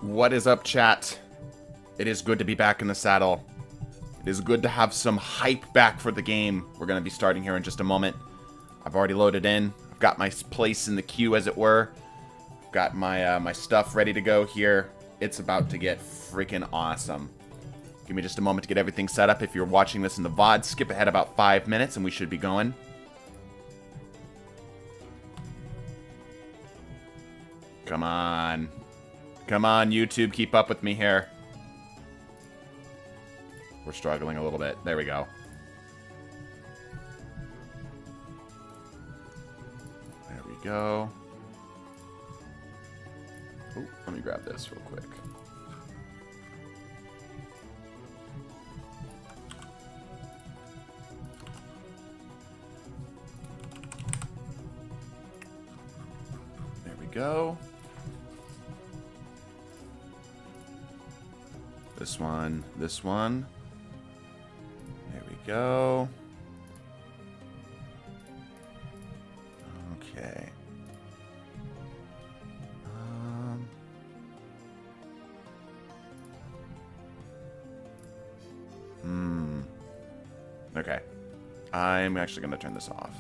What is up, chat? It is good to be back in the saddle. It is good to have some hype back for the game. We're going to be starting here in just a moment. I've already loaded in. I've got my place in the queue, as it were. I've got my my stuff ready to go here. It's about to get freaking awesome. Give me just a moment to get everything set up. If you're watching this in the VOD, skip ahead about 5 minutes and we should be going. Come on. Come on, YouTube. Keep up with me here. We're struggling a little bit. There we go. There we go. Oh, let me grab this real quick. There we go. This one, this one. There we go. Okay. Okay. I'm actually going to turn this off.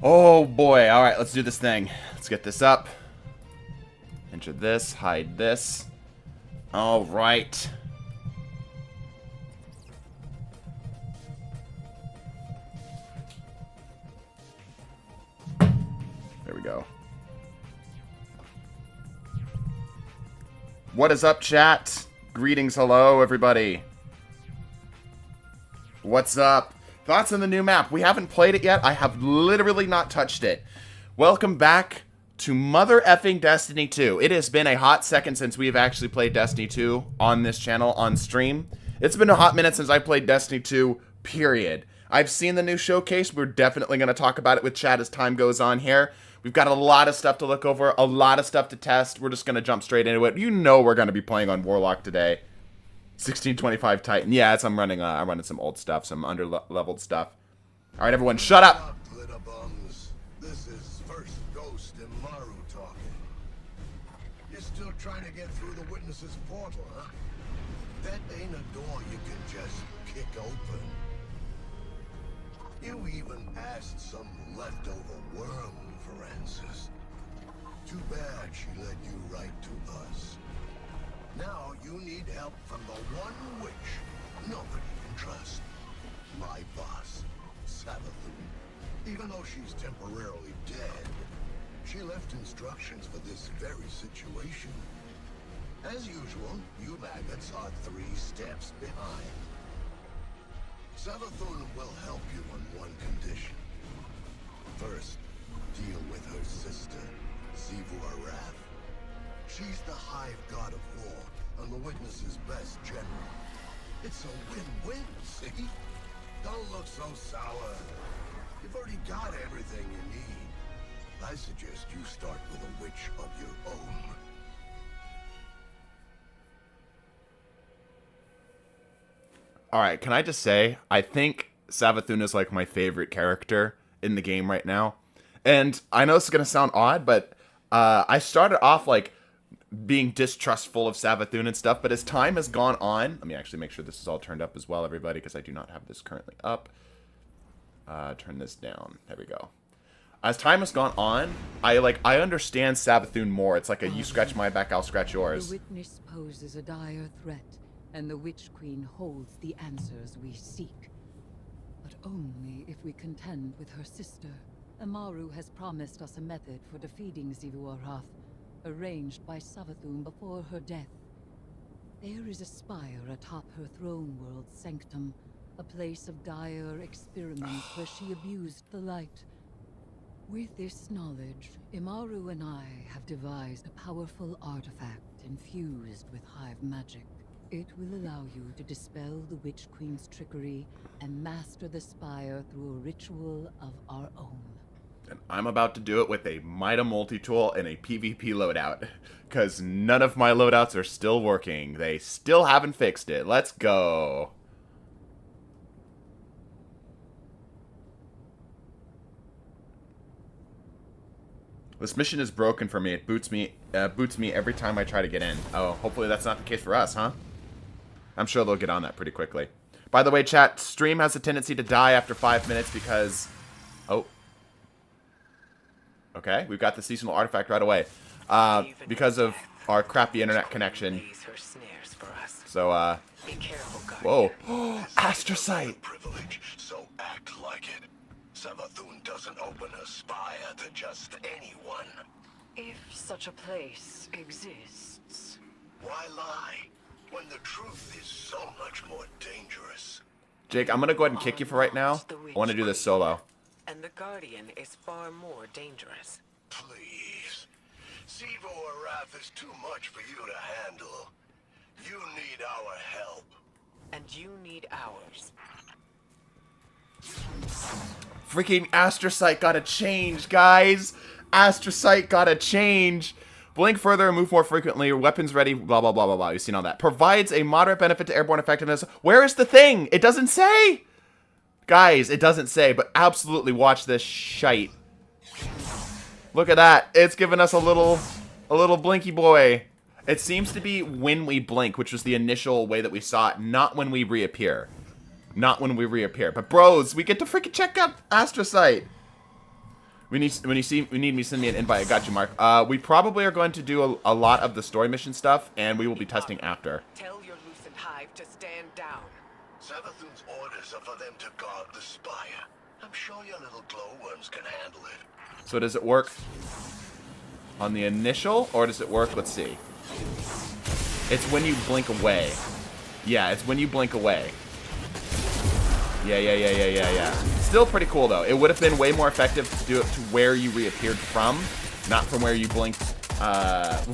Oh boy, alright, let's do this thing. Let's get this up. Enter this, hide this. Alright. There we go. What is up, chat? Greetings, hello, everybody. What's up? Thoughts on the new map? We haven't played it yet. I have literally not touched it. Welcome back to mother effing Destiny 2. It has been a hot second since we've actually played Destiny 2 on this channel, on stream. It's been a hot minute since I played Destiny 2, period. I've seen the new showcase. We're definitely going to talk about it with chat as time goes on here. We've got a lot of stuff to look over, a lot of stuff to test. We're just going to jump straight into it. You know we're going to be playing on Warlock today. 1625 Titan. Yeah, I'm running some old stuff, some under-leveled stuff. All right, everyone, shut up. This is first Ghost and Maru talking. You're still trying to get through the witness's portal, huh? That ain't a door you can just kick open. You even asked some leftover worm for answers. Too bad she led you right to us. Now you need help from the one witch nobody can trust. My boss, Savathun. Even though she's temporarily dead, she left instructions for this very situation. As usual, you maggots are 3 steps behind. Savathun will help you on one condition. First, deal with her sister, Sivu Arath. She's the hive god of war and the witness's best general. It's a win-win, see? Don't look so sour. You've already got everything you need. I suggest you start with a witch of your own. Alright, can I just say, I think Savathun is like my favorite character in the game right now. And I know this is going to sound odd, but I started off like being distrustful of Savathun and stuff, but as time has gone on, let me actually make sure this is all turned up as well, everybody, because I do not have this currently up. Turn this down. There we go. As time has gone on, I understand Savathun more. It's like a you scratch my back, I'll scratch yours. The witness poses a dire threat, and the Witch Queen holds the answers we seek. But only if we contend with her sister. Amaru has promised us a method for defeating Sivu Arath, arranged by Savathun before her death. There is a spire atop her throne world sanctum, a place of dire experiments where she abused the light. With this knowledge, Imaru and I have devised a powerful artifact infused with hive magic. It will allow you to dispel the Witch Queen's trickery and master the Spire through a ritual of our own. And I'm about to do it with a Mida multi-tool and a PvP loadout. Because none of my loadouts are still working. They still haven't fixed it. Let's go. This mission is broken for me. It boots me every time I try to get in. Oh, hopefully that's not the case for us, huh? I'm sure they'll get on that pretty quickly. By the way, chat, stream has a tendency to die after 5 minutes because... Oh. Okay, we've got the seasonal artifact right away. Because of our crappy internet connection. So, whoa. Astrocyte! Privilege, so act like it. Savathun doesn't open a spire to just anyone. If such a place exists. Why lie when the truth is so much more dangerous? Jake, I'm gonna go ahead and kick you for right now. I want to do this solo. And the Guardian is far more dangerous. Please. Sivo Arath is too much for you to handle. You need our help. And you need ours. Freaking Astrocyte gotta change, guys! Astrocyte gotta change! Blink further and move more frequently. Weapons ready, blah, blah, blah, blah, blah. You've seen all that. Provides a moderate benefit to airborne effectiveness. Where is the thing? It doesn't say! Guys, it doesn't say, but absolutely watch this shite. Look at that. It's giving us a little blinky boy. It seems to be when we blink, which was the initial way that we saw it, not when we reappear. Not when we reappear. But bros, we get to freaking check out Astrocyte. When you need me, send me an invite. I got you, Mark. We probably are going to do a lot of the story mission stuff, and we will be testing after. Tell your Lucent Hive to stand down. Savathun's orders are for them to guard the spire. I'm sure your little glowworms can handle it. So does it work on the initial, or does it work? Let's see. It's when you blink away. Yeah, it's when you blink away. Yeah. Still pretty cool, though. It would have been way more effective to do it to where you reappeared from, not from where you blinked,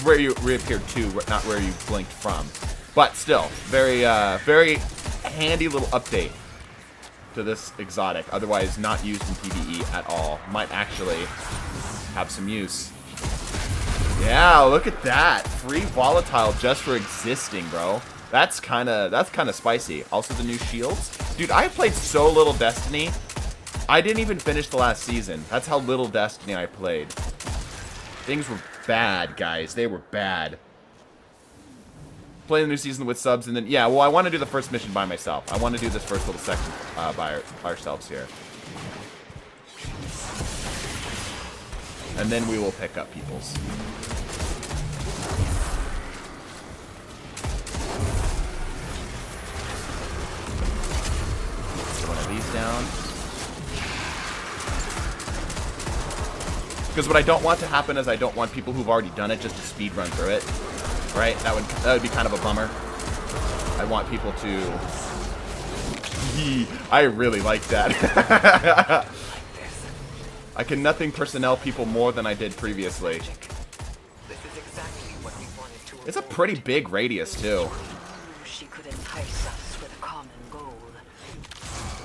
where you reappeared to, not where you blinked from. But still, very handy little update to this exotic, otherwise not used in PvE at all. Might actually have some use. Yeah, look at that. Free volatile just for existing, bro. That's kind of spicy. Also the new shields. Dude, I played so little Destiny. I didn't even finish the last season. That's how little Destiny I played. Things were bad, guys. They were bad. Play the new season with subs, and then, yeah, well, I want to do the first mission by myself. I want to do this first little section by ourselves here. And then we will pick up people's. One of these down. Because what I don't want to happen is I don't want people who've already done it just to speed run through it. Right? That would be kind of a bummer. I want people to... I really like that. I can nothing personnel people more than I did previously. It's a pretty big radius, too. She could entice us with a common goal.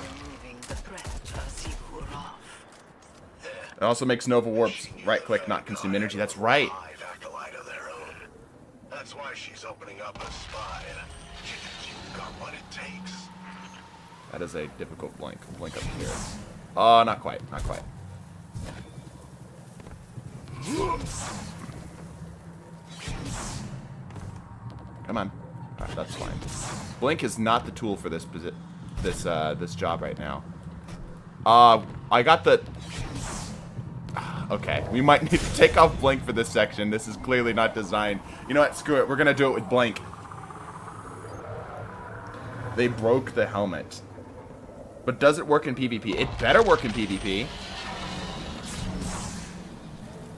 Removing the threat of Ziggurat. It also makes Nova Warps right-click, not consume energy. That's right. That's why she's opening up a spire. You've got what it takes. That is a difficult blink. Blink up here. Oh, not quite. Not quite. Come on. Alright, that's fine. Blink is not the tool for this job right now. I got the... Okay, we might need to take off Blink for this section. This is clearly not designed. You know what? Screw it. We're going to do it with Blink. They broke the helmet. But does it work in PvP? It better work in PvP.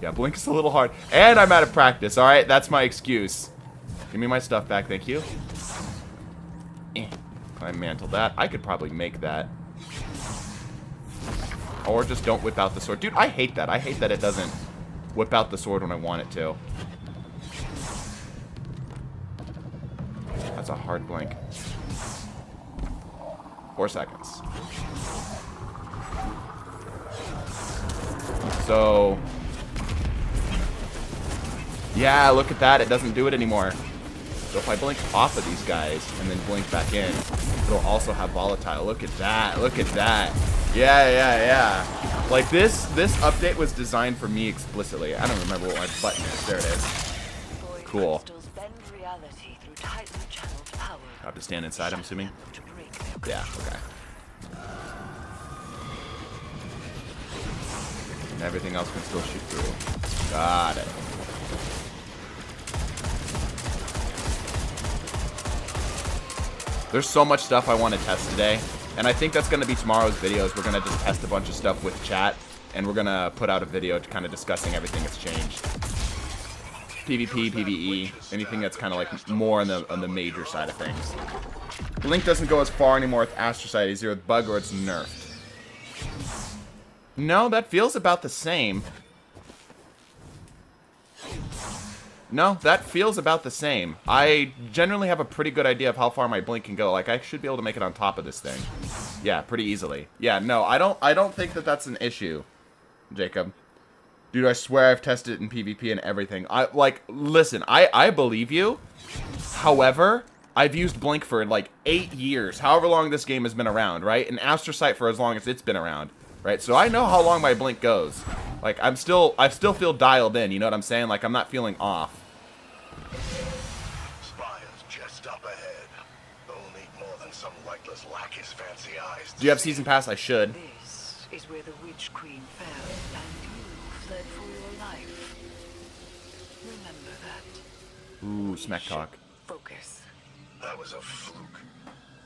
Yeah, Blink is a little hard. And I'm out of practice, alright? That's my excuse. Give me my stuff back, thank you. I mantled that. I could probably make that. Or just don't whip out the sword. Dude, I hate that. I hate that it doesn't whip out the sword when I want it to. That's a hard blink. 4 seconds. So... yeah, look at that. It doesn't do it anymore. So if I blink off of these guys and then blink back in, it'll also have volatile. Look at that. Look at that. Yeah. Like this update was designed for me explicitly. I don't remember what my button is. There it is. Cool. I have to stand inside, I'm assuming? Yeah, okay. And everything else can still shoot through. Got it. There's so much stuff I want to test today, and I think that's going to be tomorrow's videos. We're going to just test a bunch of stuff with chat, and we're going to put out a video kind of discussing everything that's changed. PvP, PvE, anything that's kind of like more on the major side of things. Link doesn't go as far anymore with Astrocyte. It's either a bug or it's nerfed. No, that feels about the same. No, that feels about the same. I generally have a pretty good idea of how far my blink can go. Like, I should be able to make it on top of this thing. Yeah, pretty easily. Yeah, no, I don't think that that's an issue, Jacob. Dude, I swear I've tested it in PvP and everything. Listen, I believe you. However, I've used blink for like 8 years, however long this game has been around, right? And Astrocyte for as long as it's been around, right? So I know how long my blink goes. Like, I still feel dialed in, you know what I'm saying? Like, I'm not feeling off. Spires just up ahead. They'll need more than some lightless lackey's fancy eyes. Do you have Season Pass? I should. This is where the Witch Queen fell, and you fled for your life. Remember that. Ooh, smack talk. Focus. That was a fluke.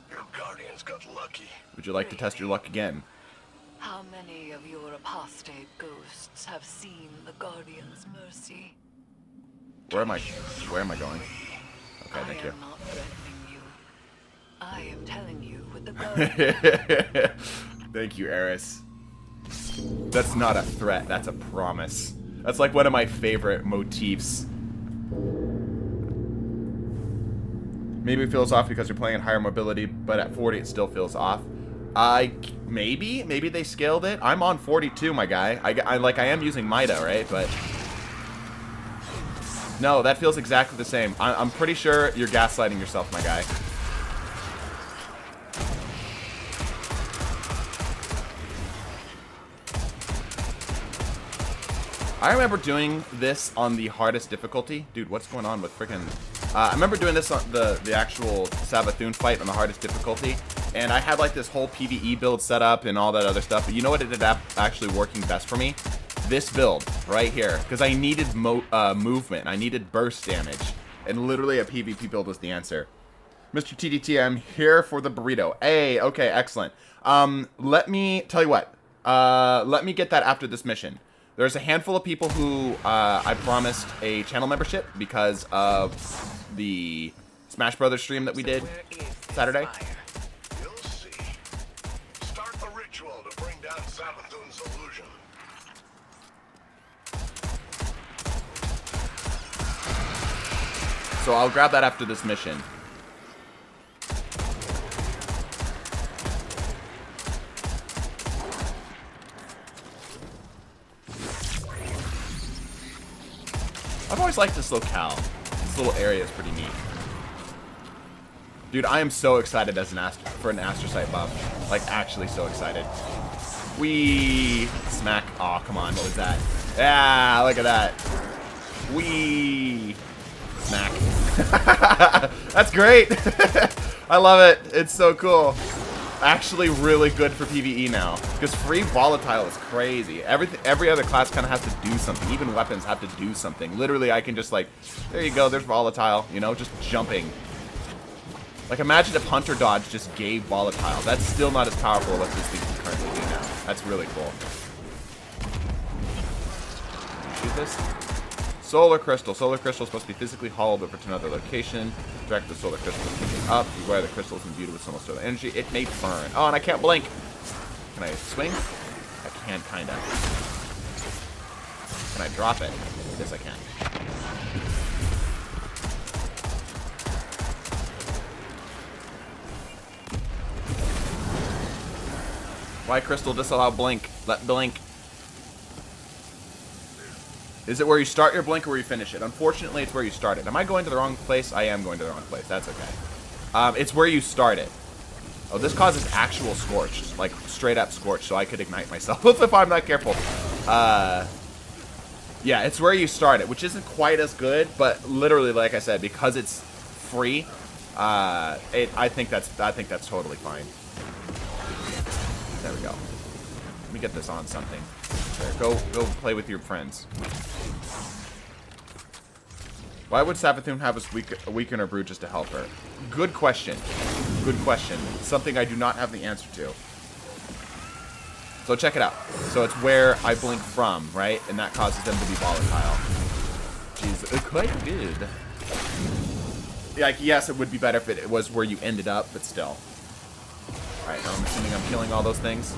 Your guardians got lucky. Would you like to test your luck again? How many of your apostate ghosts have seen the Guardian's mercy? Where am I going? Okay, thank you. I am not threatening you. I am telling you what the Guardian... Thank you, Eris. That's not a threat, that's a promise. That's like one of my favorite motifs. Maybe it feels off because you're playing at higher mobility, but at 40 it still feels off. Maybe they scaled it. I'm on 42, my guy. I am using Mida, right? But no, that feels exactly the same. I'm pretty sure you're gaslighting yourself, my guy. I remember doing this on the hardest difficulty. Dude, what's going on with freaking... I remember doing this on the actual Savathun fight on the hardest difficulty. And I had like this whole PvE build set up and all that other stuff. But you know what ended up actually working best for me? This build right here. Because I needed movement. I needed burst damage. And literally a PvP build was the answer. Mr. TDT, I'm here for the burrito. Hey, okay, excellent. Let me tell you what. Let me get that after this mission. There's a handful of people who I promised a channel membership because of the Smash Brothers stream that we did Saturday. You'll see. Start the ritual to bring down Savathun's illusion. So I'll grab that after this mission. I've always liked this locale. This little area is pretty neat. Dude, I am so excited as for an Astrocyte buff. Like, actually so excited. Wee! Smack. Aw, oh, come on. What was that? Yeah, look at that. Wee! Smack. That's great! I love it. It's so cool. Actually really good for PvE now. Because free volatile is crazy. Every other class kind of has to do something. Even weapons have to do something. Literally, I can just like, there you go, there's volatile. You know, just jumping. Like, imagine if Hunter Dodge just gave volatile. That's still not as powerful as this thing can currently do now. That's really cool. Shoot this? Solar Crystal. Solar Crystal is supposed to be physically hauled over to another location. Direct the Solar Crystal up. Beware the crystal is imbued with so much solar energy. It may burn. Oh, and I can't blink. Can I swing? I can, kinda. Can I drop it? Yes, I can. Why crystal disallow blink? Let blink. Is it where you start your blink or where you finish it? Unfortunately, it's where you start it. Am I going to the wrong place? I am going to the wrong place. That's okay. It's where you start it. Oh, this causes actual scorch. Like, straight up scorch, so I could ignite myself if I'm not careful. Yeah, it's where you start it, which isn't quite as good, but literally, like I said, because it's free, I think that's totally fine. There we go. Let me get this on something. There, go play with your friends. Why would Savathun have us weaken her brew just to help her? Good question. Good question. Something I do not have the answer to. So check it out. So it's where I blink from, right? And that causes them to be volatile. Jeez, quite good. Like, yes, it would be better if it was where you ended up, but still. Alright, now I'm assuming I'm killing all those things.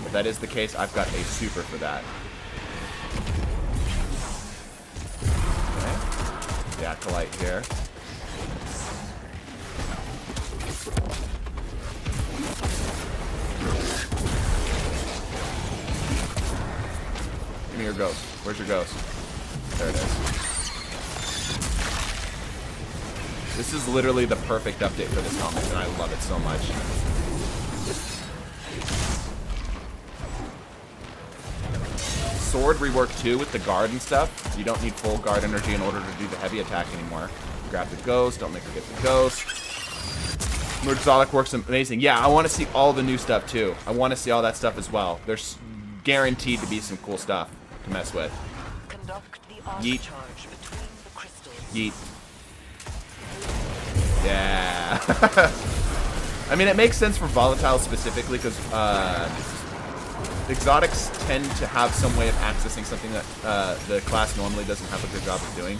If that is the case, I've got a super for that. Okay. The Acolyte here. Give me your ghost. Where's your ghost? There it is. This is literally the perfect update for this helmet, and I love it so much. Sword rework too with the guard and stuff. You don't need full guard energy in order to do the heavy attack anymore. Grab the ghost. Don't make her get the ghost. More exotic works amazing. Yeah, I want to see all the new stuff too. I want to see all that stuff as well. There's guaranteed to be some cool stuff to mess with. Conduct the arc Yeet. charge between the crystals. Yeet. Yeah. I mean, it makes sense for volatile specifically because exotics tend to have some way of accessing something that the class normally doesn't have a good job of doing.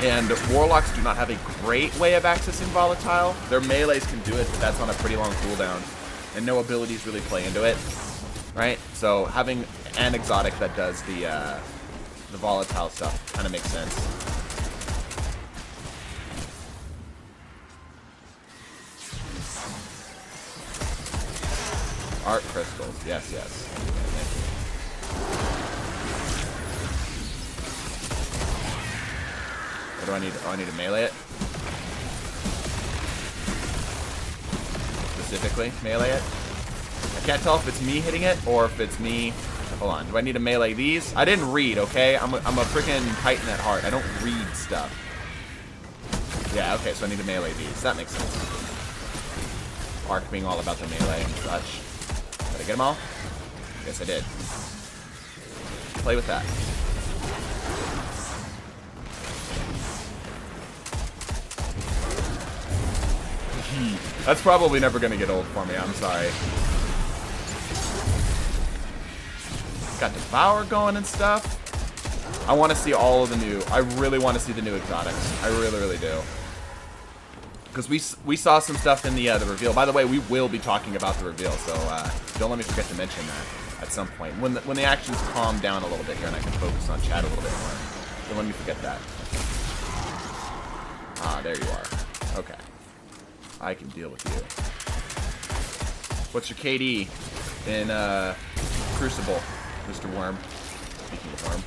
And warlocks do not have a great way of accessing volatile. Their melees can do it, but that's on a pretty long cooldown. And no abilities really play into it. Right? So having an exotic that does the volatile stuff kind of makes sense. Art crystals. Yes, yes. Okay, thank you. What do I need? Oh, I need to melee it? Specifically, melee it? I can't tell if it's me hitting it or if it's me... Hold on. Do I need to melee these? I didn't read, okay? I'm a freaking titan at heart. I don't read stuff. Yeah, okay, so I need to melee these. That makes sense. Arc being all about the melee and such. Did I get them all? Yes, I did. Play with that. That's probably never going to get old for me. I'm sorry. Got Devour going and stuff. I want to see all of the new... I really want to see the new exotics. I really, really do. Because we saw some stuff in the reveal. By the way, we will be talking about the reveal, so don't let me forget to mention that at some point. When the actions calm down a little bit here and I can focus on chat a little bit more. Don't let me forget that. Ah, there you are. Okay. I can deal with you. What's your KD in Crucible, Mr. Worm? Speaking of Worm.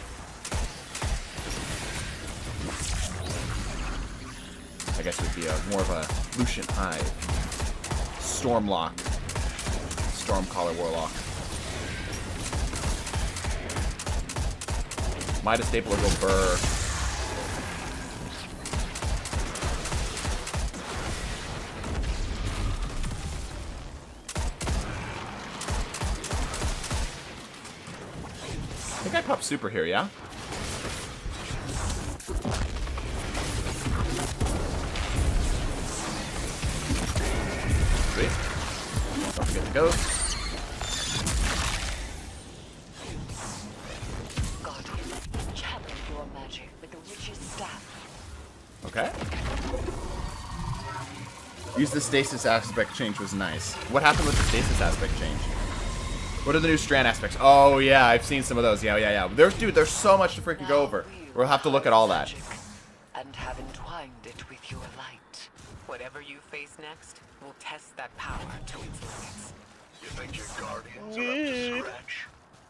I guess it would be more of a Lucian Hive. Stormlock. Stormcaller Warlock. Midas Stapler go Burr. I think I popped super here, yeah? Sweet. Don't forget the ghost. God, channel your magic with the witch's staff. Okay. Use the stasis aspect change was nice. What happened with the stasis aspect change? What are the new strand aspects? Oh, yeah, I've seen some of those. Yeah. There's so much to freaking go over. We'll have to look at all that. And have entwined it with your light. Whatever you face next, we'll test that power to its limits. You think your guardians are up to scratch?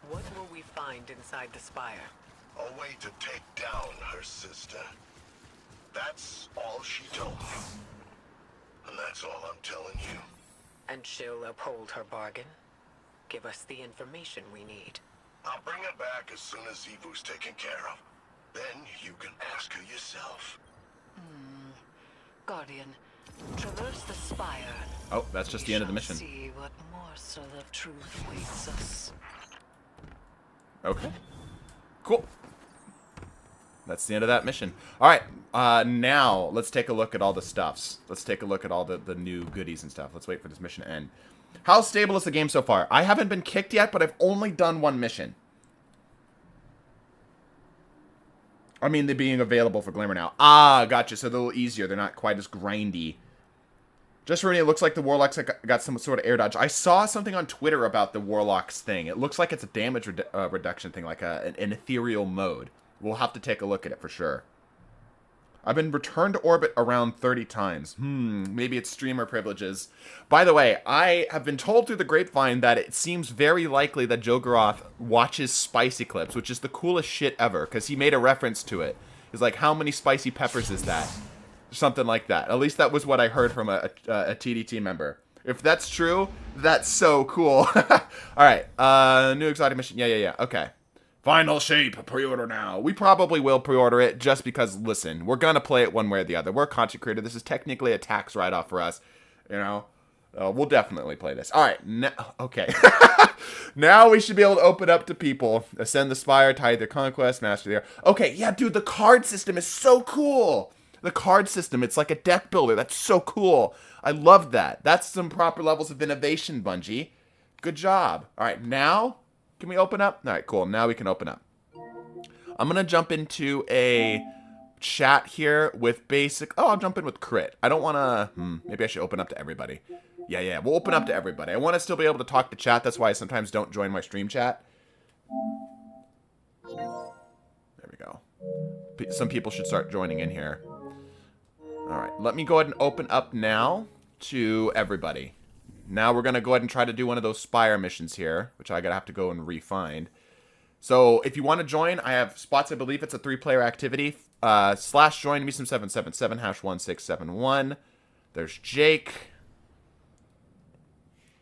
What will we find inside the spire? A way to take down her sister. That's all she told me. And that's all I'm telling you. And she'll uphold her bargain? Give us the information we need. I'll bring her back as soon as Evu's taken care of. Then you can ask her yourself. Guardian, traverse the spire. Oh, that's just the end of the mission. See what morsel of truth waits us. Okay. Cool. That's the end of that mission. All right, now let's take a look at all the stuffs. Let's take a look at all the new goodies and stuff. Let's wait for this mission to end. How stable is the game so far? I haven't been kicked yet, but I've only done one mission. I mean, they're being available for Glamour now. Ah, gotcha. So they're a little easier. They're not quite as grindy. Just for me, it looks like the Warlocks got some sort of air dodge. I saw something on Twitter about the Warlocks thing. It looks like it's a damage reduction thing, like an ethereal mode. We'll have to take a look at it for sure. I've been returned to orbit around 30 times. Maybe it's streamer privileges. By the way, I have been told through the grapevine that it seems very likely that Jogoroth watches Spicy Clips, which is the coolest shit ever, because he made a reference to it. He's like, how many spicy peppers is that? Something like that. At least that was what I heard from a TDT member. If that's true, that's so cool. Alright, new exotic mission. Yeah. Okay. Final shape, pre-order now. We probably will pre-order it just because, listen, we're going to play it one way or the other. We're a content creator. This is technically a tax write-off for us. You know, we'll definitely play this. All right, okay. Now we should be able to open up to people. Ascend the Spire, Tithe their Conquest, Master the Air. Okay, yeah, dude, the card system is so cool. The card system, it's like a deck builder. That's so cool. I love that. That's some proper levels of innovation, Bungie. Good job. All right, now... Can we open up? All right, cool. Now we can open up. I'm going to jump into a chat here with basic... Oh, I'll jump in with crit. I don't want to... Maybe I should open up to everybody. Yeah. We'll open up to everybody. I want to still be able to talk to chat. That's why I sometimes don't join my stream chat. There we go. Some people should start joining in here. All right. Let me go ahead and open up now to everybody. Now we're going to go ahead and try to do one of those Spire missions here, which I gotta have to go and re-find. So if you want to join, I have spots. I believe it's a 3-player activity. /join me777 #1671. There's Jake.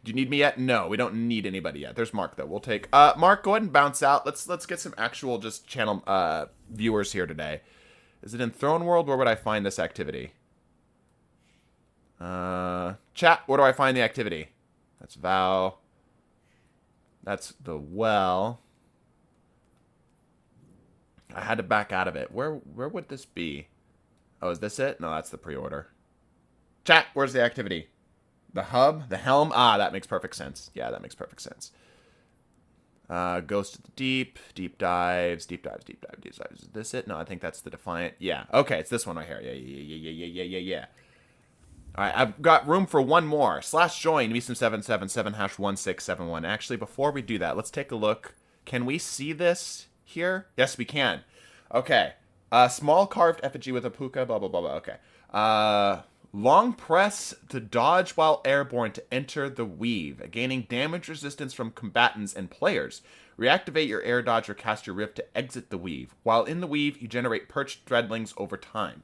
Do you need me yet? No, we don't need anybody yet. There's Mark though. We'll take Mark. Go ahead and bounce out. Let's get some actual just channel viewers here today. Is it in Throne World? Where would I find this activity? Chat, where do I find the activity? That's Vow. That's the well. I had to back out of it. Where would this be? Oh, is this it? No, that's the pre-order. Chat, where's the activity? The hub? The helm? Ah, that makes perfect sense. Yeah, that makes perfect sense. Ghost of the Deep. Deep dives. Is this it? No, I think that's the Defiant. Yeah. Okay, it's this one right here. Yeah. Alright, I've got room for one more. /join me777 #1671. Actually, before we do that, let's take a look. Can we see this here? Yes, we can. Okay. Small carved effigy with a puka, blah, blah, blah, blah. Okay. Long press to dodge while airborne to enter the weave, gaining damage resistance from combatants and players. Reactivate your air dodge or cast your rift to exit the weave. While in the weave, you generate perched threadlings over time.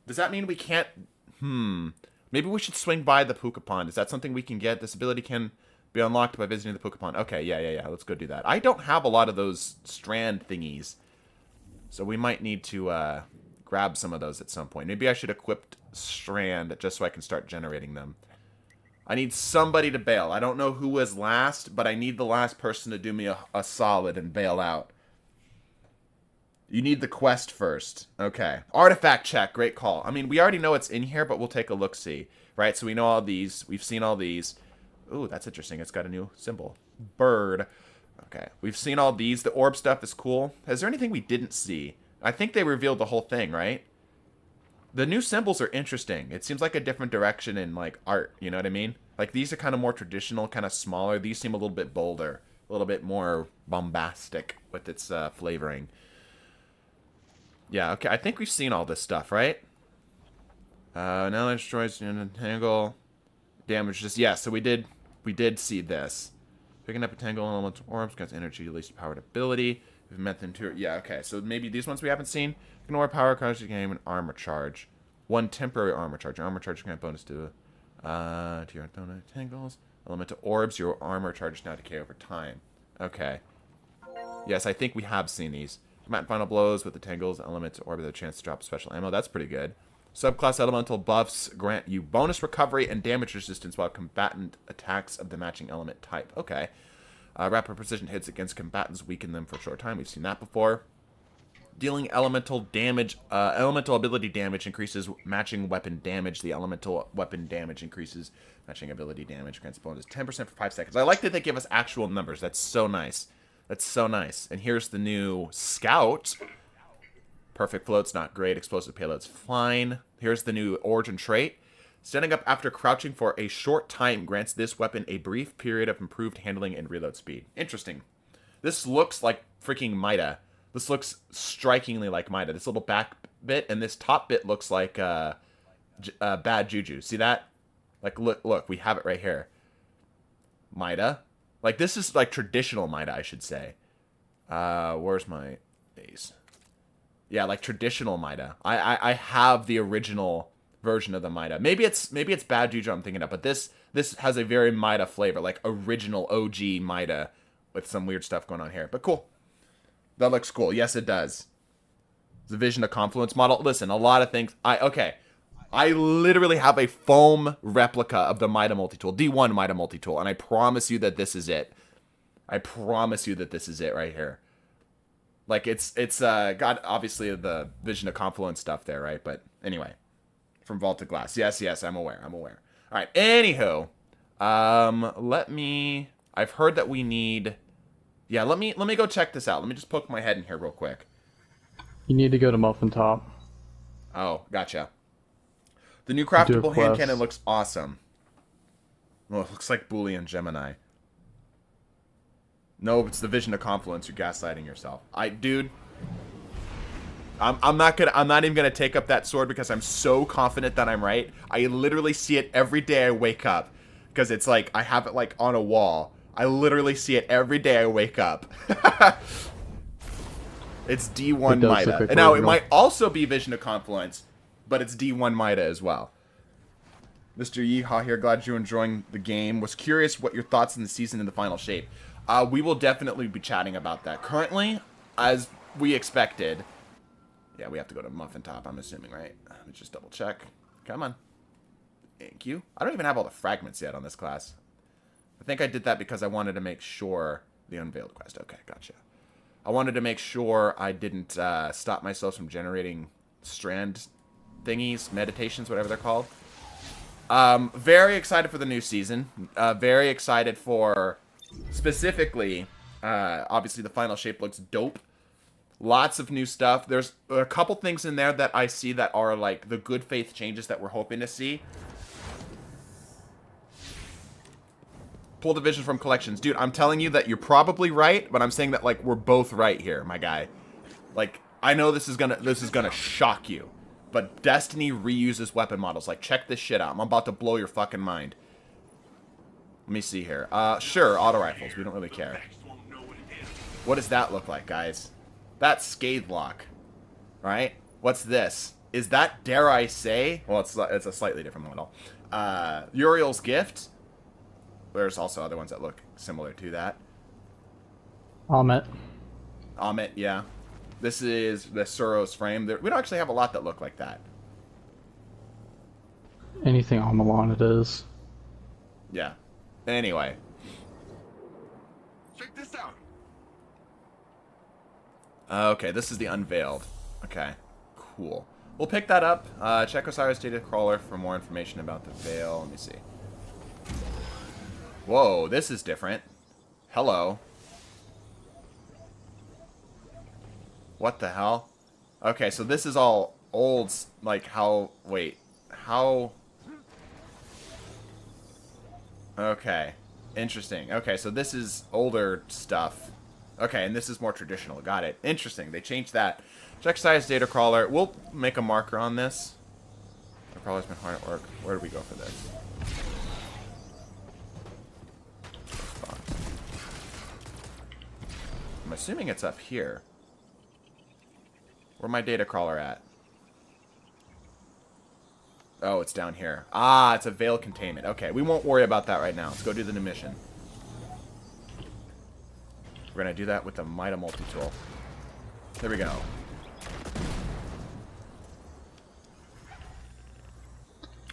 Does that mean we can't... Maybe we should swing by the puka pond. Is that something we can get? This ability can be unlocked by visiting the puka pond. Okay, yeah. Let's go do that. I don't have a lot of those strand thingies. So we might need to grab some of those at some point. Maybe I should equip strand just so I can start generating them. I need somebody to bail. I don't know who was last, but I need the last person to do me a solid and bail out. You need the quest first. Okay. Artifact check. Great call. I mean, we already know it's in here, but we'll take a look-see. Right? So we know all these. We've seen all these. Ooh, that's interesting. It's got a new symbol. Bird. Okay. We've seen all these. The orb stuff is cool. Is there anything we didn't see? I think they revealed the whole thing, right? The new symbols are interesting. It seems like a different direction in, like, art. You know what I mean? Like, these are kind of more traditional, kind of smaller. These seem a little bit bolder, a little bit more bombastic with its flavoring. Yeah, okay, I think we've seen all this stuff, right? Now it destroys entangle. Damage just, yeah, so we did see this. Picking up a tangle elemental orbs, gets energy, release powered ability. Method to, yeah, okay, so maybe these ones we haven't seen. Ignore power cards, you gain an armor charge. 1 temporary armor charge. Your armor charge grant bonus to your tangles. Elemental orbs, your armor charge now decay over time. Okay. Yes, I think we have seen these. Combatant final blows with the tangles, elemental orb with a chance to drop special ammo. That's pretty good. Subclass elemental buffs grant you bonus recovery and damage resistance while combatant attacks of the matching element type. Okay. Rapid precision hits against combatants weaken them for a short time. We've seen that before. Dealing elemental damage, elemental ability damage increases matching weapon damage. The elemental weapon damage increases matching ability damage. Grants bonus 10% for 5 seconds. I like that they give us actual numbers. That's so nice. That's so nice. And here's the new Scout. Perfect float's not great. Explosive payload's fine. Here's the new origin trait. Standing up after crouching for a short time grants this weapon a brief period of improved handling and reload speed. Interesting. This looks like freaking Mida. This looks strikingly like Mida. This little back bit and this top bit looks like bad juju. See that? Like, look, we have it right here. Mida. Like, this is like traditional Mida, I should say. Where's my ace? Yeah, like traditional Mida. I have the original version of the Mida. Maybe it's bad juju I'm thinking of, but this has a very Mida flavor, like original OG Mida with some weird stuff going on here. But cool. That looks cool. Yes, it does. The Vision of Confluence model. Listen, a lot of things. I literally have a foam replica of the Mida multi-tool, D1 Mida multi-tool, and I promise you that this is it. I promise you that this is it right here. Like, it's got, obviously, the Vision of Confluence stuff there, right? But, anyway. From Vault to Glass. Yes, I'm aware. Alright, anywho. I've heard that we need... Yeah, let me go check this out. Let me just poke my head in here real quick. You need to go to Muffin Top. Oh, gotcha. The new craftable hand cannon looks awesome. Oh, it looks like Boolean Gemini. No, it's the Vision of Confluence. You're gaslighting yourself. Dude, I'm not even gonna take up that sword because I'm so confident that I'm right. I literally see it every day I wake up because it's like I have it like on a wall. I literally see it every day I wake up. It's D1 Mida. And now it might also be Vision of Confluence, but it's D1 Mida as well. Mr. Yeehaw here, glad you're enjoying the game. Was curious what your thoughts on the season and the final shape. We will definitely be chatting about that. Currently, as we expected... Yeah, we have to go to Muffin Top, I'm assuming, right? Let me just double check. Come on. Thank you. I don't even have all the fragments yet on this class. I think I did that because I wanted to make sure... The Unveiled quest. Okay, gotcha. I wanted to make sure I didn't stop myself from generating strand thingies, meditations, whatever they're called. Very excited for the new season. Very excited for... Specifically, obviously the final shape looks dope. Lots of new stuff. There's a couple things in there that I see that are like the good faith changes that we're hoping to see. Pull division from collections. Dude, I'm telling you that you're probably right, but I'm saying that like we're both right here, my guy. Like, I know this is gonna shock you. But Destiny reuses weapon models. Like, check this shit out. I'm about to blow your fucking mind. Let me see here. Sure, auto rifles. We don't really care. What does that look like, guys? That's Scathe Lock. Right? What's this? Is that, dare I say... Well, it's a slightly different model. Uriel's Gift. There's also other ones that look similar to that. Amit, yeah. This is the Suros frame. We don't actually have a lot that look like that. anything Amalon it is. Yeah. Anyway. Check this out. Okay, this is the Unveiled. Okay, cool. We'll pick that up. Check Osiris Data Crawler for more information about the Veil. Let me see. Whoa, this is different. Hello. What the hell? Okay, so this is all old, like how... Wait. How... Okay. Interesting. Okay, so this is older stuff. Okay, and this is more traditional. Got it. Interesting. They changed that. Check size data crawler. We'll make a marker on this. The crawler's been hard at work. Where do we go for this? I'm assuming it's up here. Where's my data crawler at? Oh, it's down here. Ah, it's a veil containment. Okay, we won't worry about that right now. Let's go do the new mission. We're going to do that with the Mida multi-tool. There we go.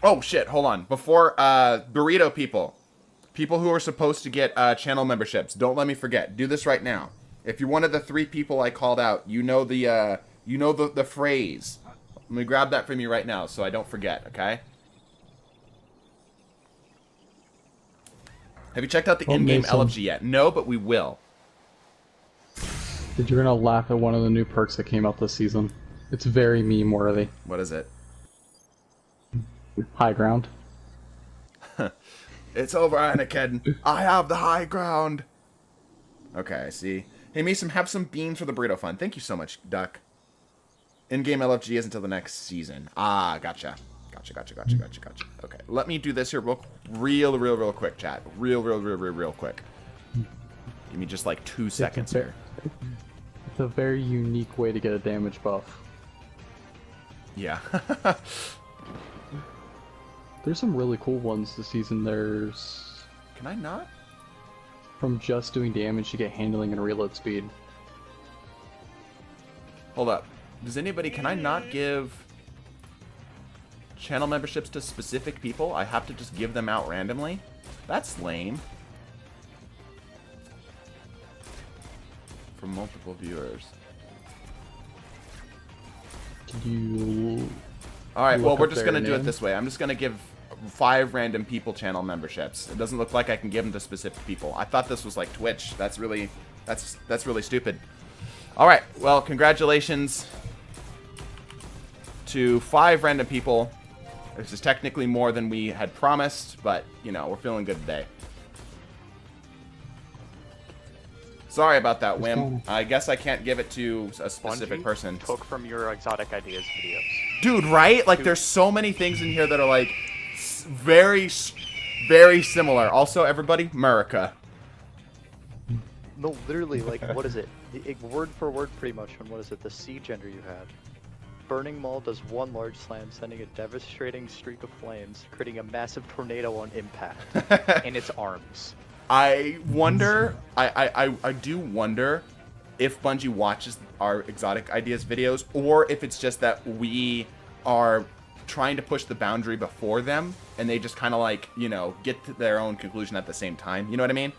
Oh, shit. Hold on. Before, Burrito people. People who are supposed to get channel memberships. Don't let me forget. Do this right now. If you're one of the 3 people I called out, you know the phrase. Let me grab that from you right now so I don't forget, okay? Have you checked out the in-game LFG yet? No, but we will. Did you gonna laugh at one of the new perks that came out this season? It's very meme-worthy. What is it? High ground. It's over, Anakin. I have the high ground. Okay, I see. Hey, Mason, have some beans for the Burrito Fund. Thank you so much, Duck. In-game LFG is until the next season. Ah, gotcha. Gotcha. Okay, let me do this here real quick, chat. Real quick. Give me just like 2 seconds here. It's a very unique way to get a damage buff. Yeah. There's some really cool ones this season. There's... Can I not? From just doing damage, you get handling and reload speed. Hold up. Can I not give channel memberships to specific people? I have to just give them out randomly? That's lame. For multiple viewers. Did you... Alright, well, we're just going to do it this way. I'm just going to give 5 random people channel memberships. It doesn't look like I can give them to specific people. I thought this was like Twitch. That's really stupid. Alright, well, congratulations to 5 random people. This is technically more than we had promised, but, you know, we're feeling good today. Sorry about that, Wim. I guess I can't give it to a specific person. Took from your exotic ideas videos. Dude, right? Like, there's so many things in here that are, like, very similar. Also, everybody, America. No, literally, like, what is it? Word for word, pretty much, on what is it? The siege ender you had. Burning Maul does 1 large slam, sending a devastating streak of flames, creating a massive tornado on impact in its arms. I wonder, I do wonder if Bungie watches our exotic ideas videos, or if it's just that we are trying to push the boundary before them, and they just kind of like, you know, get to their own conclusion at the same time. You know what I mean?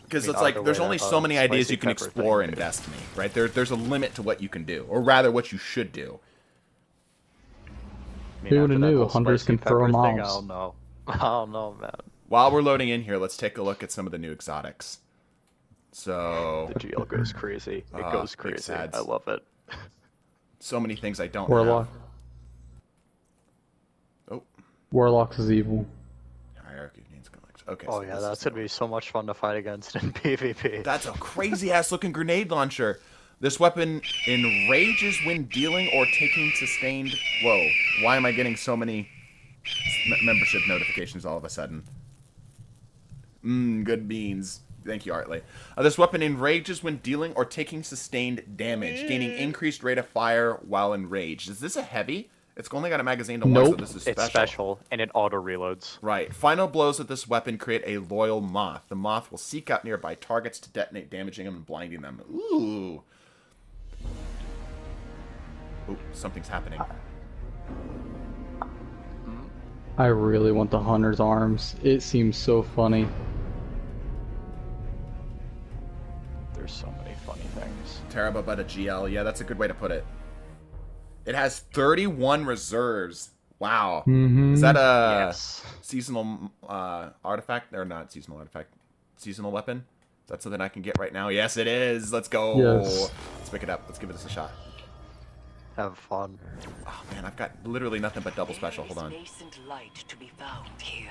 Because it's like, there's only so many ideas you can explore in Destiny, right? There's a limit to what you can do, or rather what you should do. Who would have knew? Hunters can throw mobs. I don't know, man. While we're loading in here, let's take a look at some of the new exotics. So... The GL goes crazy. It goes crazy. I love it. So many things I don't Warlock. have. Oh. Warlocks is evil. Hierarchy means collects. Okay. Oh so yeah, that's gonna be so much fun to fight against in PvP. That's a crazy ass looking grenade launcher. This weapon enrages when dealing or taking sustained... Whoa. Why am I getting so many membership notifications all of a sudden? Good beans. Thank you, Artley. This weapon enrages when dealing or taking sustained damage, gaining increased rate of fire while enraged. Is this a heavy? It's only got a magazine to launch, so this is special. It's special, and it auto-reloads. Right. Final blows of this weapon create a loyal moth. The moth will seek out nearby targets to detonate, damaging them and blinding them. Ooh. Ooh, something's happening. I really want the Hunter's arms. It seems so funny. There's so many funny things. Teraba but a GL. Yeah, that's a good way to put it. It has 31 reserves. Wow. Is that a seasonal artifact? Or not seasonal artifact. Seasonal weapon? Is that something I can get right now? Yes, it is. Let's go. Yes. Let's pick it up. Let's give this a shot. Have fun. Oh man, I've got literally nothing but double special. Hold on. There is nascent light to be found here.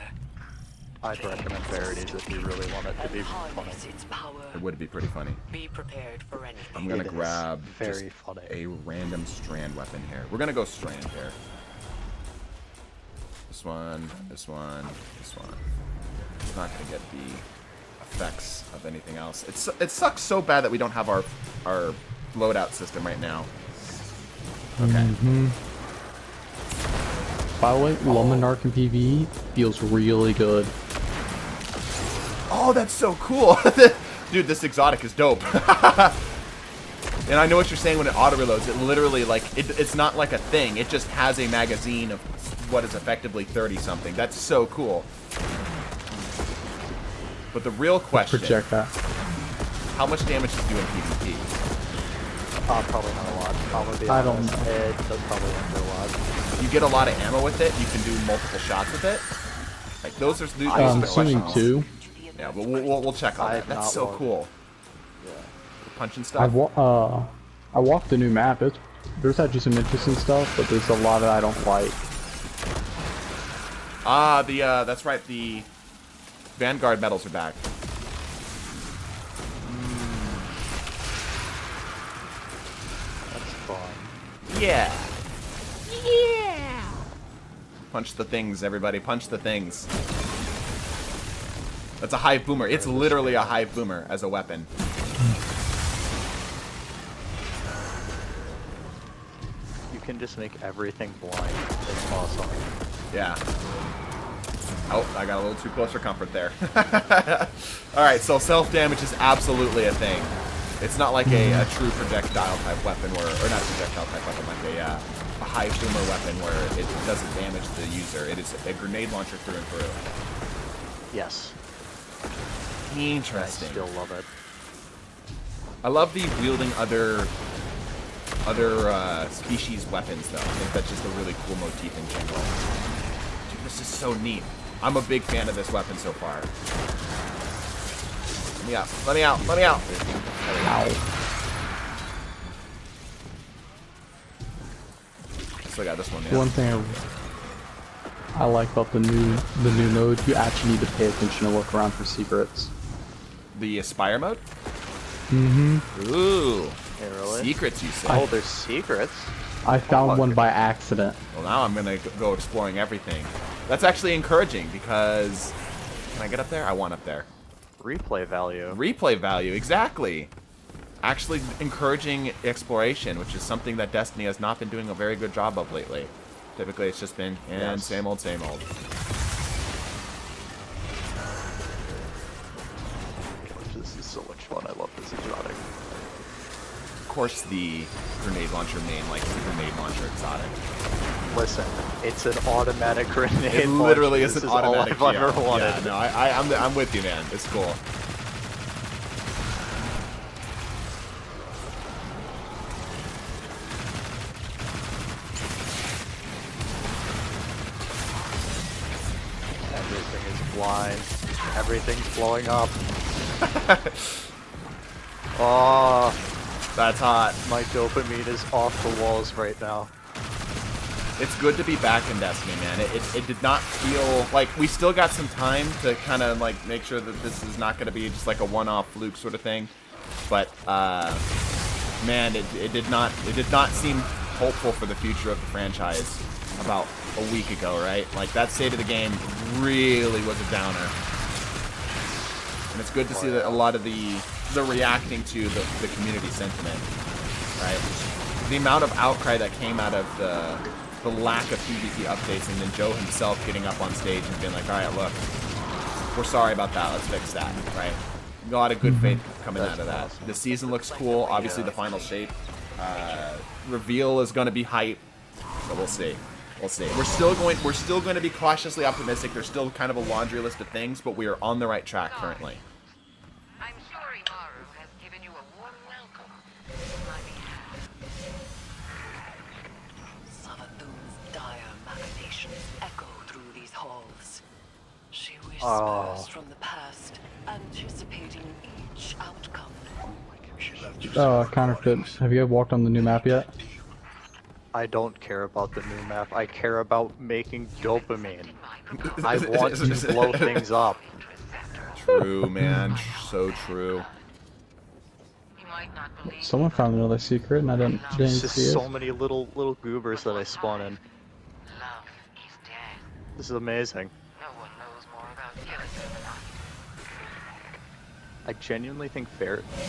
I'd recommend Verities if you really want it to be And funny. harness its power. It would be pretty funny. Be prepared for anything. I'm gonna It is grab very just funny. a random strand weapon here. We're gonna go strand here. This one, this one, this one. It's not gonna get the effects of anything else. It sucks so bad that we don't have our loadout system right now. Okay. By the way, Luminark in PvE feels really good. Oh, that's so cool. Dude, this exotic is dope. And I know what you're saying when it auto-reloads. It literally, like, it's not like a thing. It just has a magazine of what is effectively 30-something. That's so cool. But the real question... Project that. How much damage does it do in PvP? Probably not a lot. I'm gonna be I don't honest. know. It does probably not do a lot. You get a lot of ammo with it. You can do multiple shots with it. Like, those are the Assuming questions. 2. Yeah, but we'll check on I that. have That's not so looked. cool. Yeah. Punching stuff. I walked the new map. There's actually some interesting stuff, but there's a lot that I don't like. Ah, that's right. The Vanguard medals are back. That's fun. Yeah. Yeah. Punch the things, everybody. Punch the things. That's a hive boomer. It's literally a hive boomer as a weapon. You can just make everything blind. It's awesome. Yeah. Oh, I got a little too close for comfort there. Alright, so self-damage is absolutely a thing. It's not like a true projectile type weapon where, or not projectile type weapon, like a hive boomer weapon where it doesn't damage the user. It is a grenade launcher through and through. Yes. Interesting. I still love it. I love the wielding other species weapons though. I think that's just a really cool motif in general. Dude, this is so neat. I'm a big fan of this weapon so far. Let me out. Let me out. Let me out. Ow. Still got this one, yeah. One thing I like about the new mode, you actually need to pay attention to look around for secrets. The Aspire mode? Mm-hmm. Ooh. Hey, really? Secrets, you say? Oh, there's secrets? I found one by accident. Well, now I'm going to go exploring everything. That's actually encouraging because... Can I get up there? I want up there. Replay value. Replay value, exactly. Actually encouraging exploration, which is something that Destiny has not been doing a very good job of lately. Typically, it's just been, Yes. same old, same old. This is so much fun. I love this exotic. Of course, the grenade launcher main likes the grenade launcher exotic. Listen, it's an automatic grenade. It literally launcher. is an This automatic. all I've ever wanted. Yeah, no, I'm with you, man. It's cool. Everything is blind. Everything's blowing up. Oh, That's hot. my dopamine is off the walls right now. It's good to be back in Destiny, man. It did not feel like we still got some time to kind of like make sure that this is not going to be just like a one-off fluke sort of thing. But man, it did not seem hopeful for the future of the franchise about a week ago, right? Like that state of the game really was a downer. And it's good to see that a lot of the reacting to the community sentiment, right? The amount of outcry that came out of the lack of PvP updates, and then Joe himself getting up on stage and being like, all right, look, we're sorry about that. Let's fix that, right? A lot of good faith coming out of that. awesome. The season looks cool. Obviously, the final shape reveal is going to be hype, but we'll see. We'll see. We're still going to be cautiously optimistic. There's still kind of a laundry list of things, but we are on the right track currently. I'm sure Imaru has given you a warm welcome on my behalf. Savathun's dire machinations echo through these halls. She whispers Oh. from the past, anticipating each outcome. She left you Counterfeit. Have you walked on the new map yet? I don't care about the new map. I care about making dopamine. I want to blow things up. True, man. So true. Someone found another secret and I didn't There's just see it. so many little goobers that I spawn in. This is amazing. I genuinely think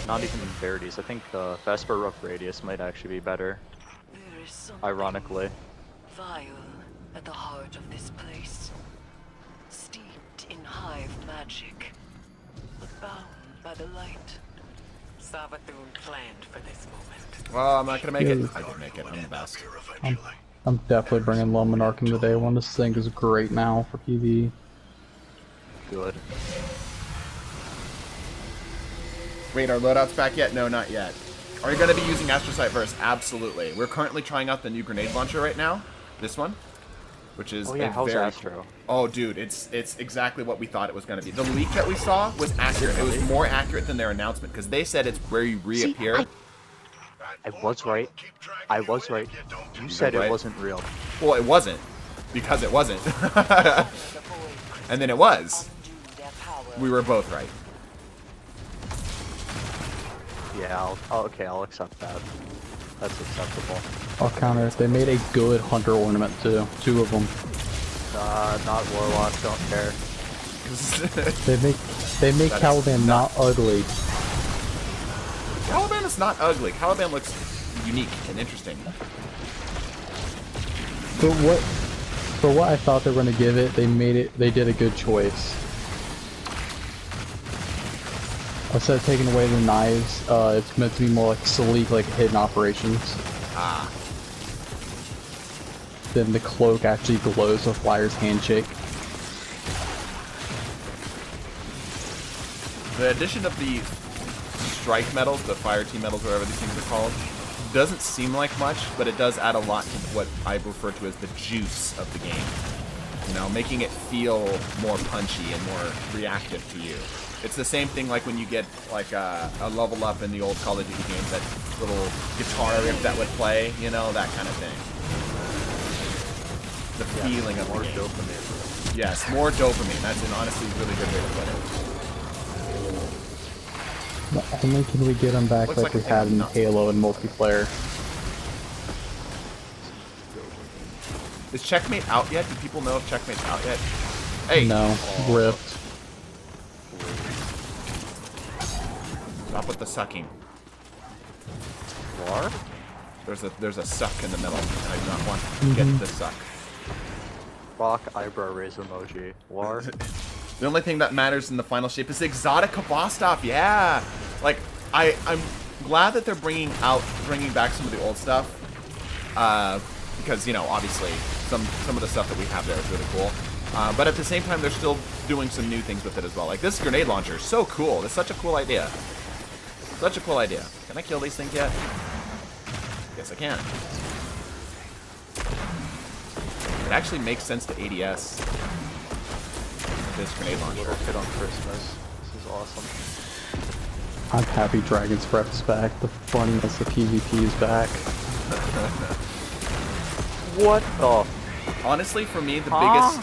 not even Verities, I think Vesper Rough Radius might actually be better. There is something Ironically. vile at the heart of this place. Steeped in hive magic, but bound by the light. Savathun planned for this moment. Well, I'm not gonna make it. I did make it. I'm the best. I'm definitely bringing Luminark into day one. This thing is great now for PvE. Good. Wait, are loadouts back yet? No, not yet. Are you going to be using Astrocyte Verse? Absolutely. We're currently trying out the new grenade launcher right now. This one. Which is how's very Astro? cool. Oh, dude, it's exactly what we thought it was going to be. The leak that we saw was accurate. It was more accurate than their announcement, because they said it's where you reappear. I was right. I was right. You said right. it wasn't real. Well, it wasn't. Because it wasn't. And then it was. We were both right. Yeah, okay, I'll accept that. That's acceptable. I'll counter it. They made a good hunter ornament too. 2 of them. Not Warlock, don't care. They make Caliban not ugly. Caliban is not ugly. Caliban looks unique and interesting. For what I thought they were gonna give it, they did a good choice. Instead of taking away the knives, it's meant to be more like sleek, like hidden operations. Ah. Then the cloak actually glows with Flyer's handshake. The addition of the strike medals, the fire team medals, whatever these things are called, doesn't seem like much, but it does add a lot to what I refer to as the juice of the game. You know, making it feel more punchy and more reactive to you. It's the same thing like when you get like a level up in the old Call of Duty games, that little guitar riff that would play, you know, that kind of thing. The feeling of more dopamine. Yes, more dopamine. That's an honestly really good way to put it. Not only can we get them back Looks like like we had in nuts. Halo and multiplayer. Is Checkmate out yet? Do people know if Checkmate's out yet? Hey! No, ripped. Stop with the sucking. War? There's a suck in the middle, and I do not want to get the suck. Rock eyebrow raise emoji. War? The only thing that matters in the final shape is exotic Kabostov. Yeah, like I'm glad that they're bringing back some of the old stuff, because you know obviously some of the stuff that we have there is really cool. But at the same time, they're still doing some new things with it as well. Like this grenade launcher is so cool. It's such a cool idea. Such a cool idea. Can I kill these things yet? Yes, I can. It actually makes sense to ADS. This grenade launcher. Little kid on Christmas. This is awesome. I'm happy Dragon's Breath is back. The funniness of PvP is back. What the? Honestly, for me, the biggest...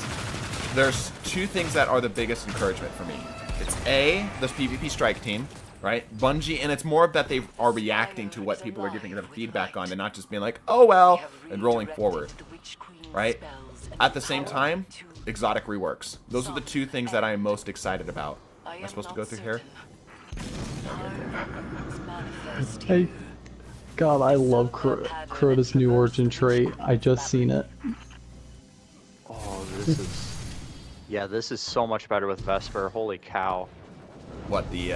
There's 2 things that are the biggest encouragement for me. It's A, this PvP strike team, right? Bungie, and it's more of that they are reacting to what people are giving them feedback on and not just being like, oh well, and rolling forward, right? At the same time, exotic reworks. Those are the 2 things that I am most excited about. Am I supposed to go through here? Hey, God, I love Crota's new origin trait. I just seen it. Oh, this is... Yeah, this is so much better with Vesper. Holy cow. What, the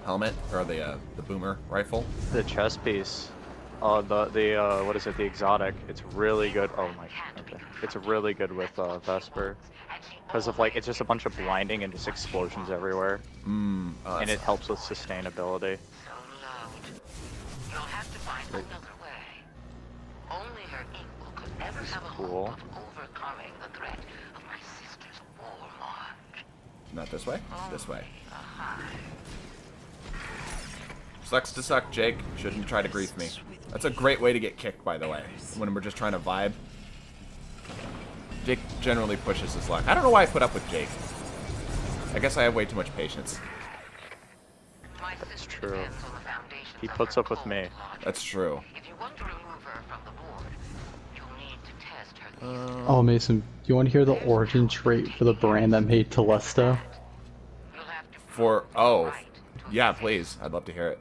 helmet? Or the boomer rifle? The chest piece. What is it? The exotic. It's really good. Oh my, okay. It's really good with Vesper. Because of like, it's just a bunch of blinding and just explosions everywhere. And it helps with sustainability. You'll have to find another way. Only her equal could ever have a cool. hope of overcoming the threat of my sister's warlord. Not this way? This way. Sucks to suck, Jake. Shouldn't try to grief me. That's a great way to get kicked, by the way, when we're just trying to vibe. Jake generally pushes his luck. I don't know why I put up with Jake. I guess I have way too much patience. That's true. He puts up with me. That's true. If you want to remove her from the board, you'll need to test her. Oh, Mason, do you want to hear the origin trait for the brand that made Telesto? You'll have to For, oh, yeah, please. I'd love to hear it.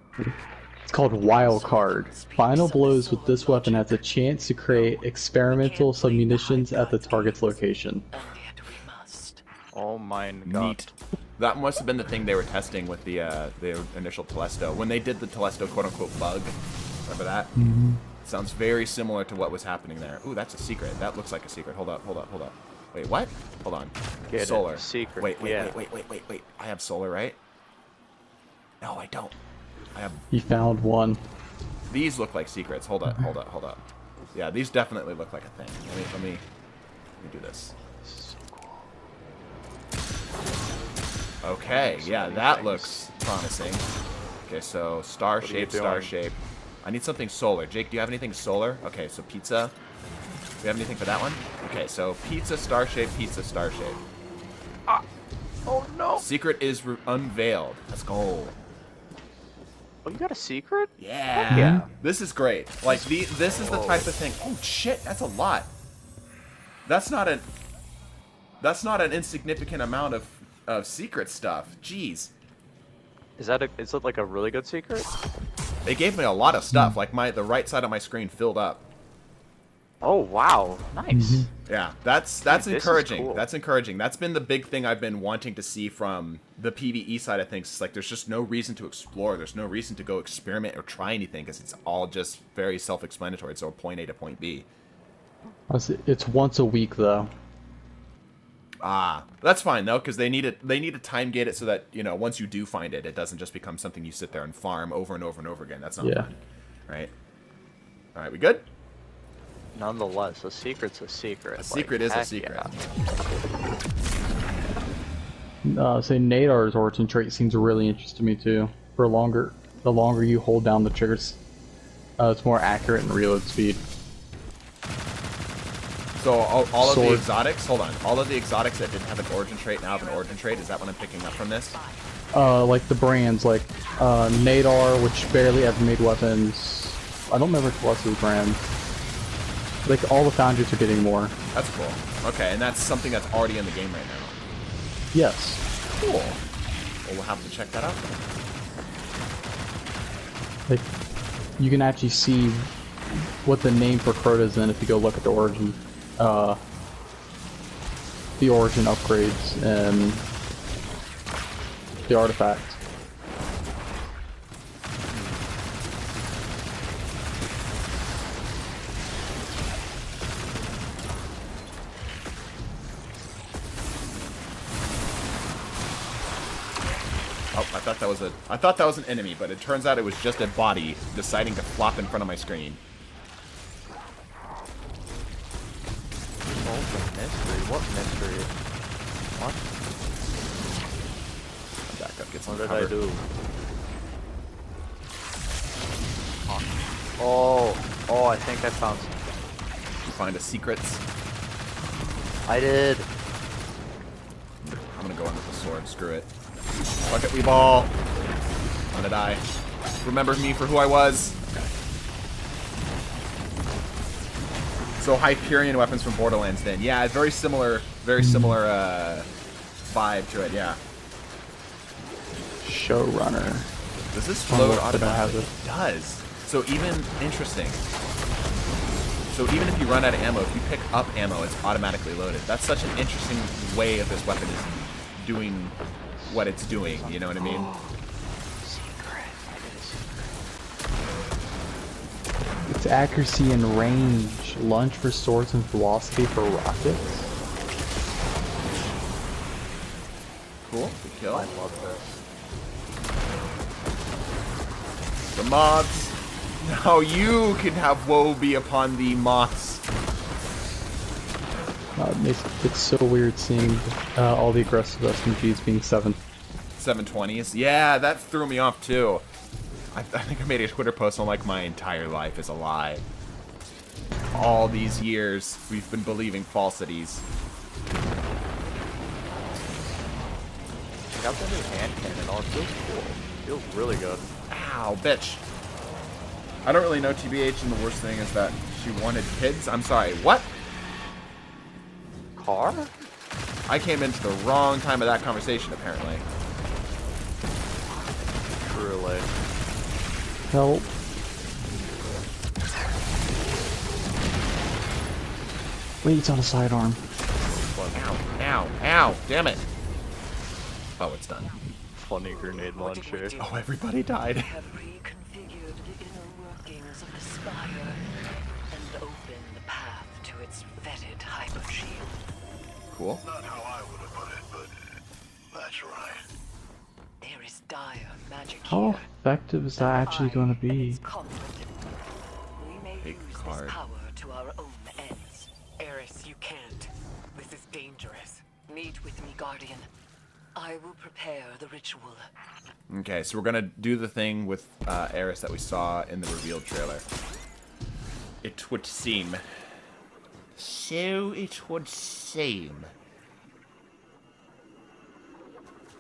It's called Wild Card. Final blows with this weapon has a chance to create experimental submunitions at the target's location. And yet we must. Oh my god. Neat. That must have been the thing they were testing with the initial Telesto. When they did the Telesto quote-unquote bug. Remember that? Mm-hmm. Sounds very similar to what was happening there. Ooh, that's a secret. That looks like a secret. Hold up, hold up, hold up. Wait, what? Hold on. Get it, solar. secret, Wait, wait, yeah. wait. I have solar, right? No, I don't. I have... You found one. These look like secrets. Hold up, hold up, hold up. Yeah, these definitely look like a thing. Let me do this. Okay, yeah, that looks promising. Okay, so star shape, star shape. I need something solar. Jake, do you have anything solar? Okay, so pizza. Do you have anything for that one? Okay, so pizza, star shape, pizza, star shape. Ah. Oh no! Secret is unveiled. Let's go. Oh, you got a secret? Yeah. Yeah. This is great. Like this is the type of thing. Oh shit, that's a lot. That's not an insignificant amount of secret stuff. Jeez. Is it like a really good secret? They gave me a lot of stuff. Like the right side of my screen filled up. Oh wow, nice. Yeah, that's Dude, this is encouraging. cool. That's encouraging. That's been the big thing I've been wanting to see from the PvE side of things. It's like there's just no reason to explore. There's no reason to go experiment or try anything because it's all just very self-explanatory. So point A to point B. It's once a week though. Ah, that's fine though, because they need to time gate it so that, you know, once you do find it, it doesn't just become something you sit there and farm over and over and over again. That's not fun, right? All right, we good? Nonetheless, a secret's a secret. A secret is a heck secret. yeah. Say Nadar's origin trait seems really interesting to me too. The longer you hold down the triggers, it's more accurate in reload speed. So all of the Sword. exotics, hold on, all of the exotics that didn't have an origin trait now have an origin trait. Is that what I'm picking up from this? Like the brands, like Nadar, which barely ever made weapons. I don't remember Teles's brand. Like all the foundries are getting more. That's cool. Okay, and that's something that's already in the game right now. Yes. Cool. Well, we'll have to check that out. Like you can actually see what the name for Crota is in if you go look at the origin upgrades and the artifacts. Oh, I thought that was an enemy, but it turns out it was just a body deciding to flop in front of my screen. Oh, the mystery. What mystery? What? Back up, get some What did cover. I do? Oh, I think I found something. Did you find a secrets? I did. I'm gonna go in with the sword. Screw it. Bucket we ball. I'm gonna die. Remember me for who I was. So Hyperion weapons from Borderlands then. Yeah, very similar vibe to it, yeah. Showrunner. Does this load look, but I have automatically? It does. So even, interesting. So even if you run out of ammo, if you pick up ammo, it's automatically loaded. That's such an interesting way of this weapon is doing what it's doing, you know what I mean? Its accuracy and range. Lunge for swords and velocity for rockets. Cool, good kill. I love this. The moths. Now you can have woe be upon the moths. It's so weird seeing all the aggressive SMGs being 7. 720s. Yeah, that threw me off too. I think I made a Twitter post on like my entire life is a lie. All these years, we've been believing falsities. I got the new hand cannon. All it feels cool. Feels really good. Ow, bitch. I don't really know TBH, and the worst thing is that she wanted kids. I'm sorry, what? Car? I came into the wrong time of that conversation, apparently. Truly. Help. Leads on a sidearm. Ow, ow, ow, damn it. Oh, it's done. Funny grenade launcher. Oh, everybody died. Have reconfigured the inner workings of the spire and opened the path to its vetted hyper shield. Cool. Not how I would have put it, but that's right. There is dire magic How here. effective is that actually going to be? It's conflict. We may Big use card. this power to our own ends. Eris, you can't. This is dangerous. Meet with me, Guardian. I will prepare the ritual. Okay, so we're gonna do the thing with Eris that we saw in the revealed trailer. It would seem. So it would seem.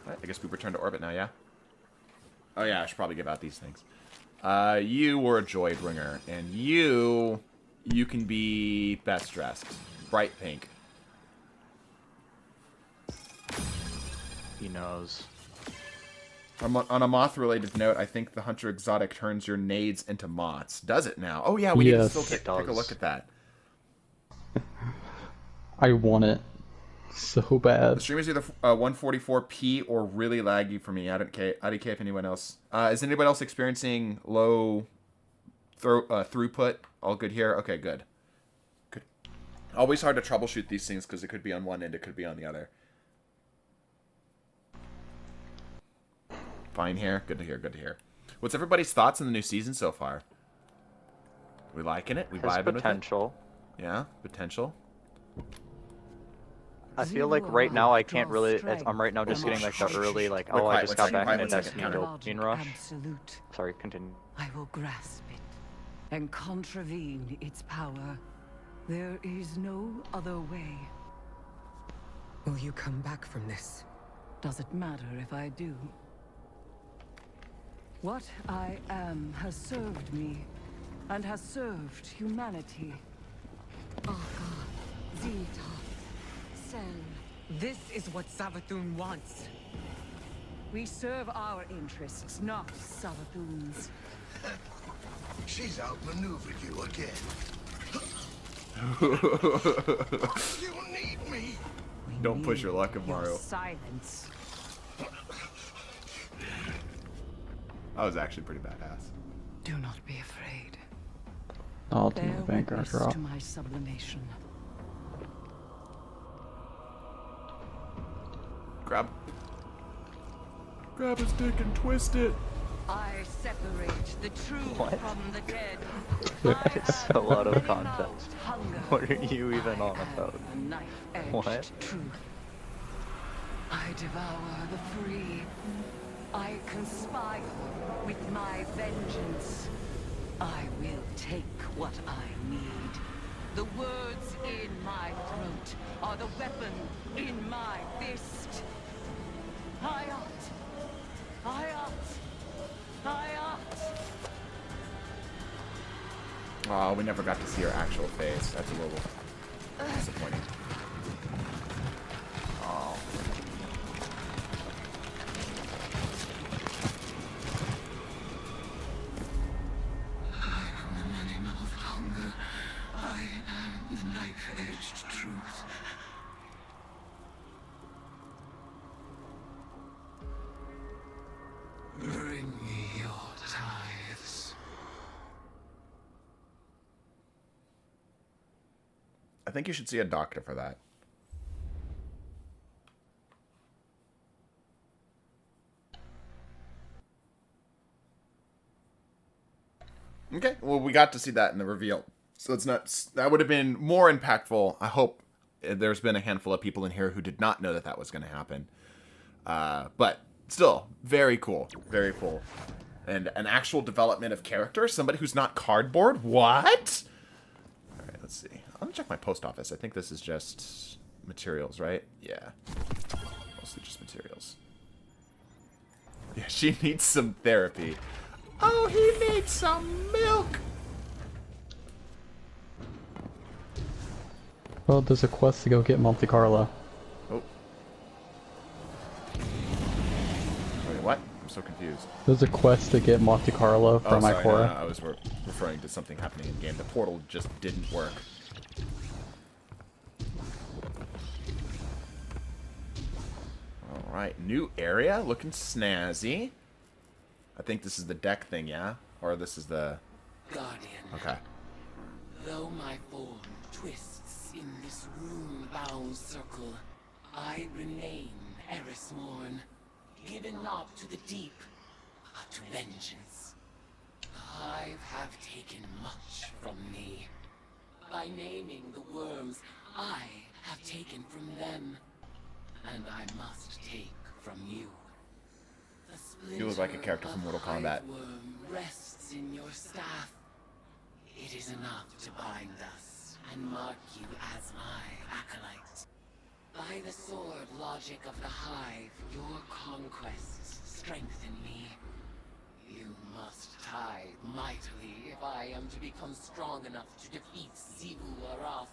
Right, I guess we return to orbit now, yeah? Oh yeah, I should probably give out these things. You were a Joybringer, and you can be best dressed. Bright pink. He knows. On a moth-related note, I think the Hunter Exotic turns your nades into moths. Does it now? Oh yeah, we need to Yes. still It take a does. look at that. I want it so The bad. stream is either 144p or really laggy for me. I don't care if anyone else. Is anybody else experiencing low throughput? All good here? Okay, good. Good. Always hard to troubleshoot these things because it could be on one end, it could be on the other. Fine here. Good to hear, good to hear. What's everybody's thoughts on the new season so far? We liking it? We Has vibing with it? potential. Yeah, potential. I feel like right now I can't really. I'm right now just getting like the early like, Wait, oh, I quiet, just one got second, back quiet, into one second, Destiny Hunter. dopamine rush. Absolute. Sorry, continue. I will grasp it and contravene its power. There is no other way. Will you come back from this? Does it matter if I do? What I am has served me, and has served humanity. Arca, Zeta, Cell. This is what Savathun wants. We serve our interests, not Savathun's. She's outmaneuvered you again. You need me. Don't push your luck, Your Amaru. silence. That was actually pretty badass. Do not be afraid. I'll do Bear my Vanguard witness drop. to my sublimation. Grab his dick and twist it. I separate the true What? from the dead. That is so out of Letting context. out hunger. What are you even I on have about? the knife-edged What? truth. I devour the free. I conspire with my vengeance. I will take what I need. The words in my throat are the weapon in my fist. Hayat! Hayat! Hayat! Oh, we never got to see her actual face. That's a little disappointing. Oh. Knife-edged truth. Bring me your tithes. I think you should see a doctor for that. Okay, well, we got to see that in the reveal. So it's not, that would have been more impactful. I hope there's been a handful of people in here who did not know that that was going to happen. But still, very cool. Very cool. And an actual development of character? Somebody who's not cardboard? What? Alright, let's see. I'm gonna check my post office. I think this is just materials, right? Yeah. Mostly just materials. Yeah, she needs some therapy. Oh, he needs some milk! Well, there's a quest to go get Monte Carlo. Oh. Wait, what? I'm so confused. There's a quest to get Monte Carlo from sorry, Ikora. no, I was referring to something happening in game. The portal just didn't work. Alright, new area, looking snazzy. I think this is the deck thing, yeah? Or this is the... Guardian. Okay. Though my form twists in this rune-bound circle, I remain Erismorn, given not to the deep, but to vengeance. The Hive have taken much from me. By naming the worms, I have taken from them, and I must take from you. The You look like a character from Mortal Kombat. worm rests in your staff. It is enough to bind us and mark you as my acolyte. By the sword logic of the Hive, your conquests strengthen me. You must tithe mightily if I am to become strong enough to defeat Sivu Arath.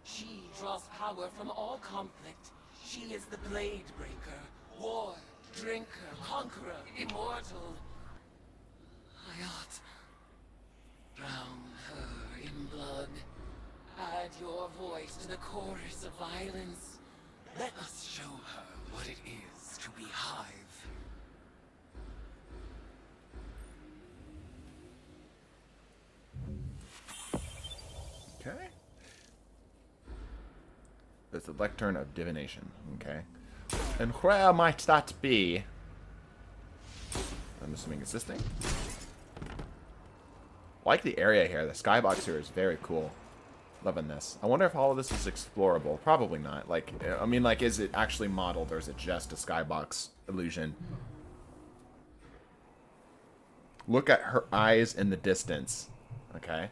She draws power from all conflict. She is the Blade Breaker, war, drinker, conqueror, immortal. I ought drown her in blood. Add your voice to the chorus of violence. Let us show her what it is to be Hive. Okay. There's the Lectern of Divination. Okay. And where might that be? I'm assuming it's this thing. Like the area here. The skybox here is very cool. Loving this. I wonder if all of this is explorable. Probably not. Like, I mean, like, is it actually modeled or is it just a skybox illusion? Look at her eyes in the distance. Okay.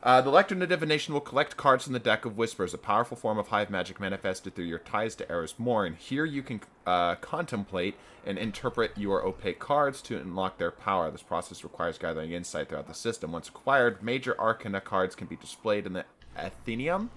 The Lectern of Divination will collect cards from the deck of Whispers, a powerful form of Hive magic manifested through your ties to Eris Morn. Here you can contemplate and interpret your opaque cards to unlock their power. This process requires gathering insight throughout the system. Once acquired, major arcana cards can be displayed in the Athenaeum.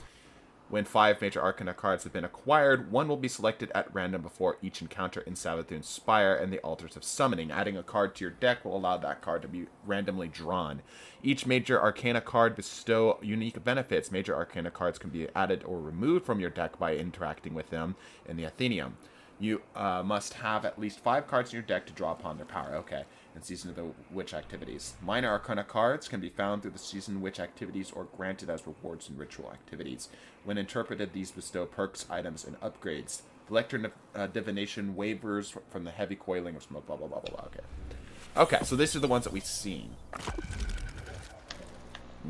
When 5 major arcana cards have been acquired, one will be selected at random before each encounter in Savathun's Spire and the Altars of Summoning. Adding a card to your deck will allow that card to be randomly drawn. Each major arcana card bestow unique benefits. Major arcana cards can be added or removed from your deck by interacting with them in the Athenaeum. You must have at least 5 cards in your deck to draw upon their power. Okay. And Season of the Witch activities. Minor Arcana cards can be found through the Season Witch activities or granted as rewards in ritual activities. When interpreted, these bestow perks, items, and upgrades. The Lectern of Divination wavers from the heavy coiling of smoke, blah, blah, blah, blah, blah. Okay. Okay, so these are the ones that we've seen.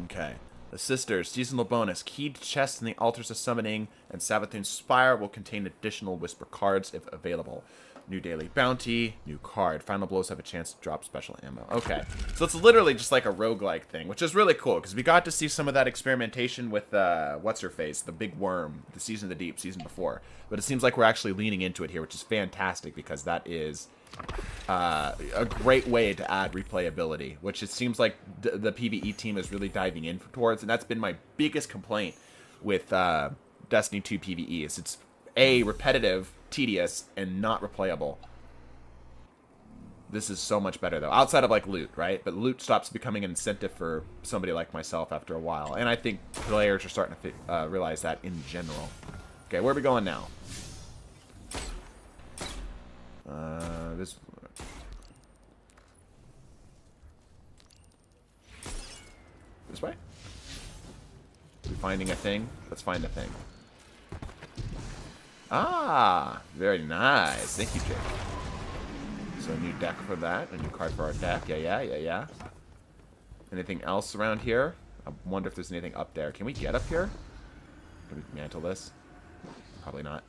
Okay. The Sisters, seasonal bonus. Keyed chests in the Altars of Summoning and Savathun's Spire will contain additional Whisper cards if available. New daily bounty, new card. Final blows have a chance to drop special ammo. Okay, so it's literally just like a roguelike thing, which is really cool, because we got to see some of that experimentation with, what's-her-face, the big worm, the Season of the Deep, season before. But it seems like we're actually leaning into it here, which is fantastic, because that is a great way to add replayability, which it seems like the PvE team is really diving in towards, and that's been my biggest complaint with Destiny 2 PvE, is it's, A, repetitive, tedious, and not replayable. This is so much better, though. Outside of, like, loot, right? But loot stops becoming an incentive for somebody like myself after a while. And I think players are starting to realize that in general. Okay, where are we going now? This... This way? Are we finding a thing? Let's find a thing. Ah, very nice. Thank you, Jake. So a new deck for that, a new card for our deck. Yeah. Anything else around here? I wonder if there's anything up there. Can we get up here? Can we mantle this? Probably not.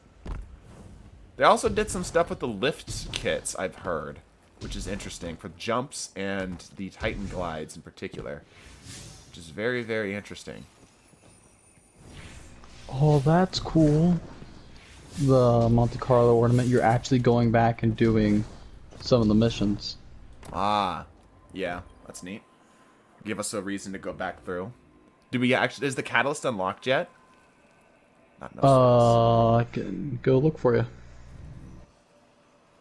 They also did some stuff with the lift kits, I've heard. which is interesting for jumps and the Titan glides in particular, which is very, very interesting. Oh, that's cool. The Monte Carlo ornament, you're actually going back and doing some of the missions. Ah, yeah, that's neat. Give us a reason to go back through. Do we actually? Is the catalyst unlocked yet? Not I can go look for you.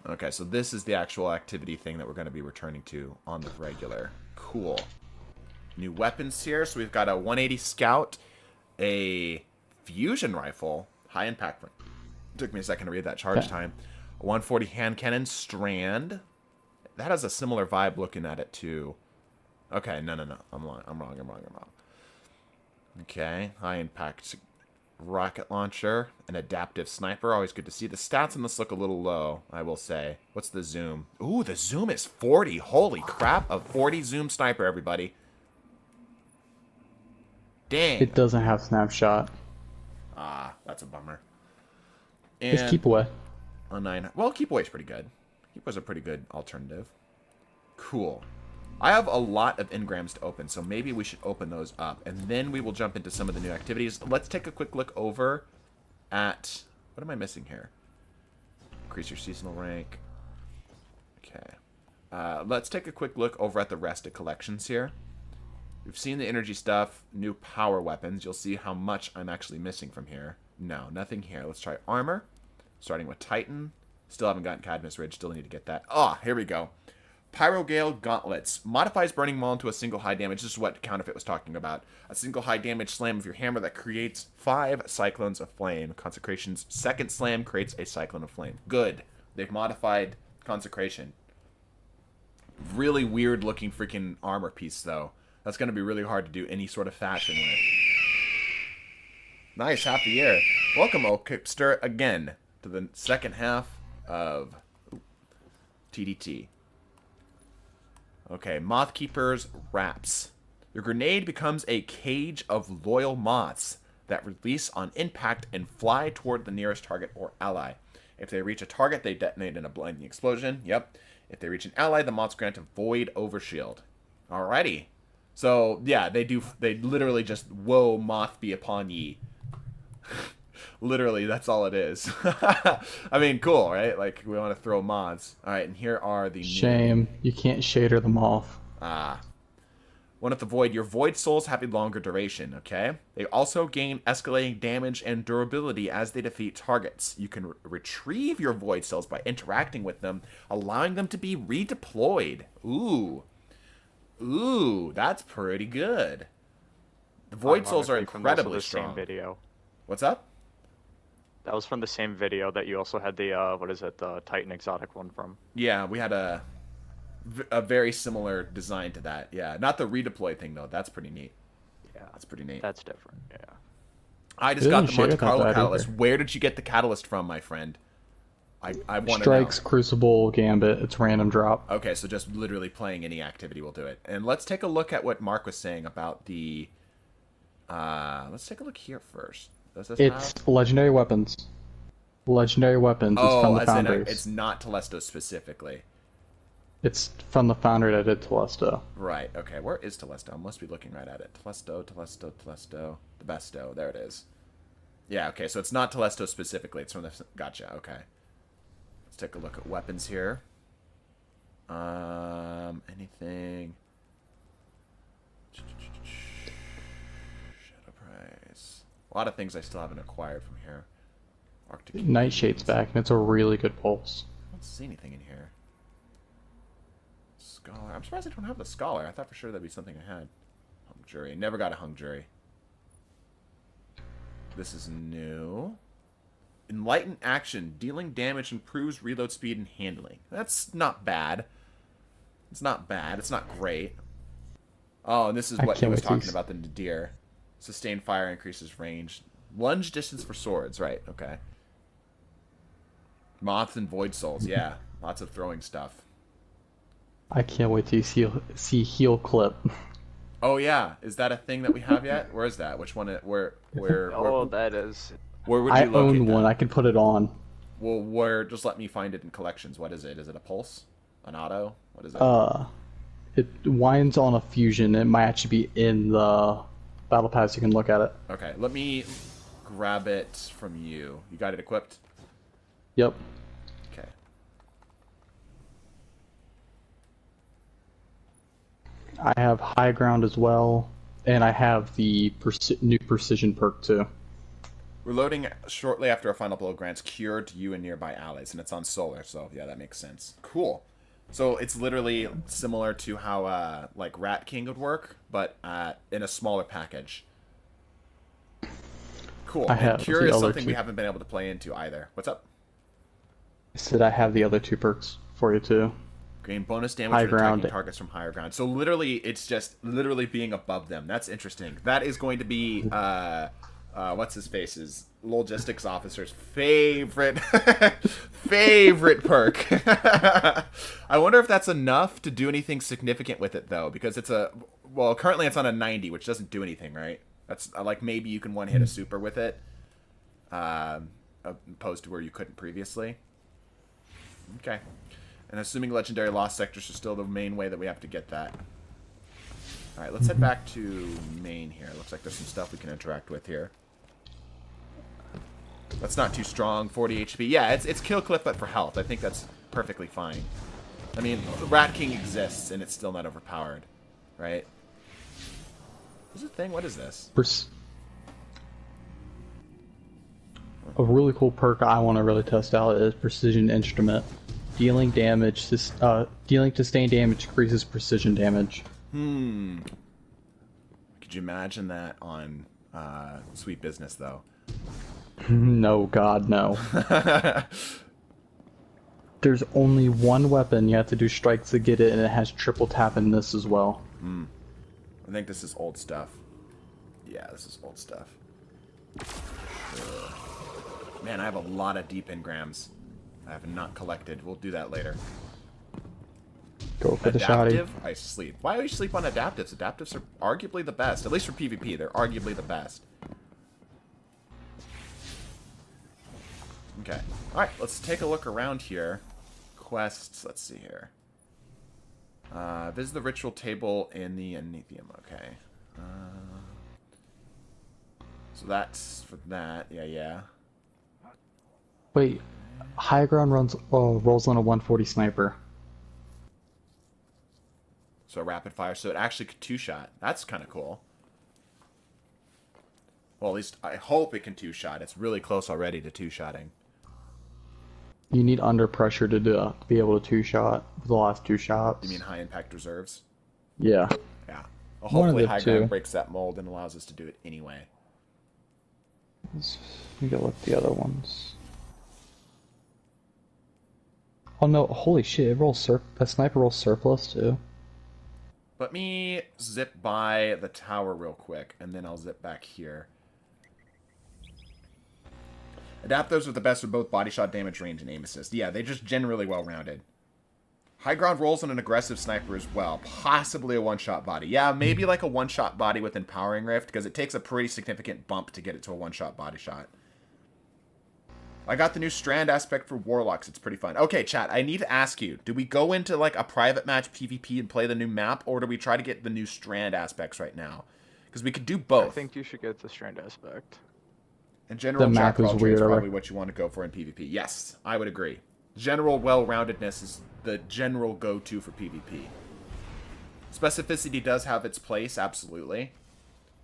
Okay, so this is the actual activity thing that we're going to be returning to on the regular. Cool. New weapons here. So we've got a 180 Scout, a fusion rifle, high impact. Took me a second to read that charge time. A 140 hand cannon, Strand. That has a similar vibe looking at it too. Okay, no. I'm wrong. Okay, high impact rocket launcher, an adaptive sniper. Always good to see. The stats on this look a little low, I will say. What's the zoom? Ooh, the zoom is 40. Holy crap, a 40 zoom sniper, everybody. Dang. It doesn't have snapshot. Ah, that's a bummer. And Just keep away. a 9. Well, keep away is pretty good. Keep away is a pretty good alternative. Cool. I have a lot of engrams to open, so maybe we should open those up, and then we will jump into some of the new activities. Let's take a quick look over at... What am I missing here? Increase your seasonal rank. Okay. Let's take a quick look over at the rest of collections here. We've seen the energy stuff, new power weapons. You'll see how much I'm actually missing from here. No, nothing here. Let's try armor, starting with Titan. Still haven't gotten Cadmus Ridge. Still need to get that. Oh, here we go. Pyrogale Gauntlets. Modifies Burning Maul into a single high damage. This is what Counterfeit was talking about. A single high damage slam of your hammer that creates 5 Cyclones of Flame. Consecration's second slam creates a Cyclone of Flame. Good. They've modified Consecration. Really weird looking freaking armor piece, though. That's going to be really hard to do any sort of fashion with. Nice. Happy year. Welcome, Okipster, again to the second half of TDT. Okay, Mothkeeper's Wraps. Your grenade becomes a cage of loyal moths that release on impact and fly toward the nearest target or ally. If they reach a target, they detonate in a blinding explosion. Yep. If they reach an ally, the moths grant a void overshield. Alrighty. So, yeah, they literally just, woe, moth be upon ye. Literally, that's all it is. I mean, cool, right? Like, we want to throw mods. Alright, and here are the Shame. You can't shader them off. Ah. One of the Void. Your Void Souls have a longer duration, okay? They also gain escalating damage and durability as they defeat targets. You can retrieve your Void Souls by interacting with them, allowing them to be redeployed. Ooh. Ooh, that's pretty good. The Void Souls are incredibly strong. Same video. What's up? That was from the same video that you also had the, the Titan Exotic one from. Yeah, we had a very similar design to that. Yeah, not the redeploy thing, though. That's pretty neat. Yeah. That's pretty neat. That's different, yeah. I just got the Monte Carlo Catalyst. Where did you get the Catalyst from, my friend? I want to know. Strikes, Crucible, Gambit. It's random drop. Okay, so just literally playing any activity will do it. And let's take a look at what Mark was saying about the... let's take a look here first. It's legendary weapons. Legendary weapons. It's from the founders. It's not Telesto specifically. It's from the founder that did Telesto. Right. Okay. Where is Telesto? I must be looking right at it. Telesto. The Besto. There it is. Yeah. Okay. So it's not Telesto specifically. It's from the. Gotcha. Okay. Let's take a look at weapons here. Anything. A lot of things I still haven't acquired from here. Arctic Nightshade's back, and it's a really good pulse. I don't see anything in here. Scholar. I'm surprised I don't have the Scholar. I thought for sure that'd be something I had. Hung Jury. Never got a Hung Jury. This is new. Enlightened Action. Dealing damage improves reload speed and handling. That's not bad. It's not bad. It's not great. Oh, and this is what he was talking about, the Nadir. Sustained fire increases range. Lunge distance for swords. Right, okay. Moths and Void Souls. Yeah, lots of throwing stuff. I can't wait to see heal clip. Oh, yeah. Is that a thing that we have yet? Where is that? Which one? Where That is... Where would you I locate own one. that? I can put it on. Well, just let me find it in collections. What is it? Is it a pulse? An auto? What is it? It winds on a fusion. It might actually be in the battle pass. You can look at it. Okay, let me grab it from you. You got it equipped? Yep. Okay. I have high ground as well, and I have the new precision perk too. Reloading shortly after a final blow grants cure to you and nearby allies, and it's on solar, so yeah, that makes sense. Cool. So it's literally similar to how like Rat King would work, but in a smaller package. Cool. And cure is something we haven't been able to play into either. What's up? I said I have the other 2 perks for you too. Gain bonus damage for attacking targets from higher ground. So literally, it's just literally being above them. That's interesting. That is going to be what's his face's logistics officer's favorite favorite perk. I wonder if that's enough to do anything significant with it though, because it's currently it's on a 90, which doesn't do anything, right? That's like maybe you can one hit a super with it, opposed to where you couldn't previously. Okay. And assuming legendary lost sectors are still the main way that we have to get that. Alright, let's head back to main here. Looks like there's some stuff we can interact with here. That's not too strong. 40 HP. Yeah, it's kill clip, but for health. I think that's perfectly fine. I mean, Rat King exists, and it's still not overpowered. Right? What's the thing? What is this? A really cool perk I want to really test out is Precision Instrument. Dealing sustained damage increases precision damage. Could you imagine that on Sweet Business, though? No, God, no. There's only one weapon. You have to do strikes to get it, and it has triple tap in this as well. I think this is old stuff. Yeah, this is old stuff. Ugh. Man, I have a lot of deep engrams I have not collected. We'll do that later. Go for the shoddy. Adaptive? I sleep. Why do you sleep on adaptives? Adaptives are arguably the best. At least for PvP, they're arguably the best. Okay. Alright, let's take a look around here. Quests, let's see here. Visit the ritual table in the Anethium. Okay. So that's for that. Yeah. Wait. High ground rolls on a 140 sniper. So rapid fire. So it actually could 2-shot. That's kind of cool. Well, at least I hope it can 2-shot. It's really close already to 2-shotting. You need under pressure to be able to 2-shot with the last 2 shots. You mean high impact reserves? Yeah. Yeah. Well, hopefully high ground breaks that mold and allows us to do it anyway. Let me go look at the other ones. Oh no! Holy shit! It rolls that sniper rolls surplus too. Let me zip by the tower real quick, and then I'll zip back here. Adaptives are the best for both body shot damage range and aim assist. Yeah, they're just generally well-rounded. High ground rolls on an aggressive sniper as well. Possibly a one-shot body. Yeah, maybe like a one-shot body with Empowering Rift, because it takes a pretty significant bump to get it to a one-shot body shot. I got the new Strand aspect for Warlocks. It's pretty fun. Okay, chat, I need to ask you, do we go into like a private match PvP and play the new map, or do we try to get the new Strand aspects right now? Because we could do both. I think you should get the Strand aspect. And general the map is weird. Is probably what you want to go for in PvP. Yes, I would agree. General well-roundedness is the general go-to for PvP. Specificity does have its place, absolutely.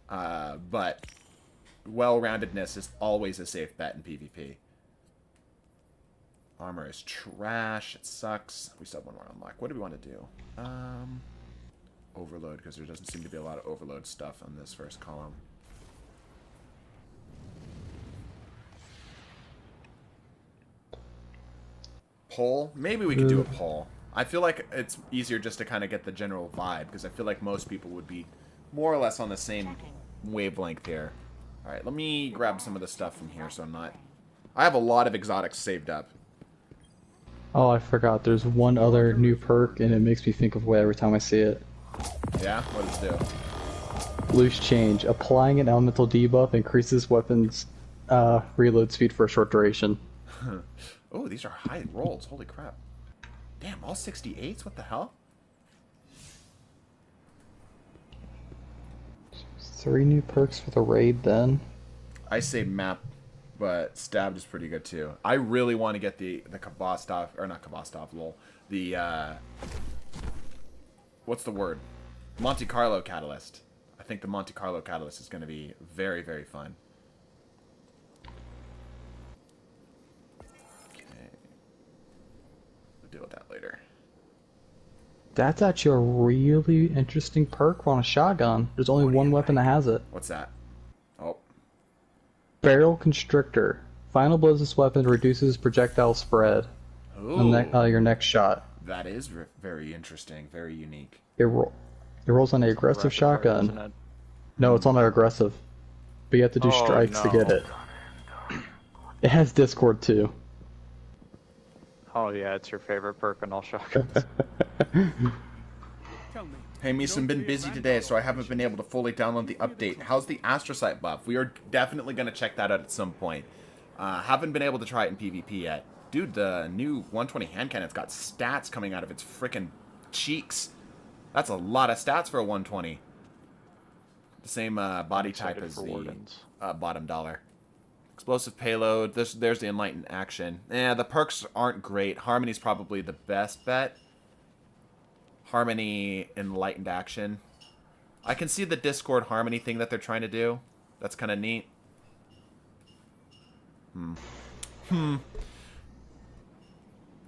But well-roundedness is always a safe bet in PvP. Armor is trash. It sucks. We still have one more unlock. What do we want to do? Overload, because there doesn't seem to be a lot of overload stuff on this first column. Poll? Maybe we could do a poll. I feel like it's easier just to kind of get the general vibe, because I feel like most people would be more or less on the same wavelength here. Alright, let me grab some of the stuff from here so I'm not... I have a lot of exotics saved up. Oh, I forgot. There's one other new perk, and it makes me think of Way every time I see it. Yeah? What does it do? Loose Change. Applying an elemental debuff increases weapons reload speed for a short duration. Oh, these are high rolls. Holy crap. Damn, all 68s? What the hell? 3 new perks for the raid then. I say map, but stabbed is pretty good too. I really want to get the Kabastov, or not Kabastov, lol. The, what's the word? Monte Carlo Catalyst. I think the Monte Carlo Catalyst is going to be very, very fun. Okay. We'll deal with that later. That's actually a really interesting perk on a shotgun. There's only one weapon that has it. What's that? Oh. Barrel Constrictor. Final blows this weapon reduces projectile spread on your next shot. That is very interesting, very unique. It rolls on an aggressive shotgun. Isn't it? No, it's on an aggressive. But you have to do strikes to get it. It has Discord too. Oh yeah, it's your favorite perk on all shotguns. Hey, Meeson, been busy today, so I haven't been able to fully download the update. How's the Astrocyte buff? We are definitely going to check that out at some point. Haven't been able to try it in PvP yet. Dude, the new 120 hand cannon's got stats coming out of its frickin' cheeks. That's a lot of stats for a 120. The same body type as the bottom dollar. Explosive payload. There's the enlightened action. The perks aren't great. Harmony's probably the best bet. Harmony, enlightened action. I can see the Discord Harmony thing that they're trying to do. That's kind of neat.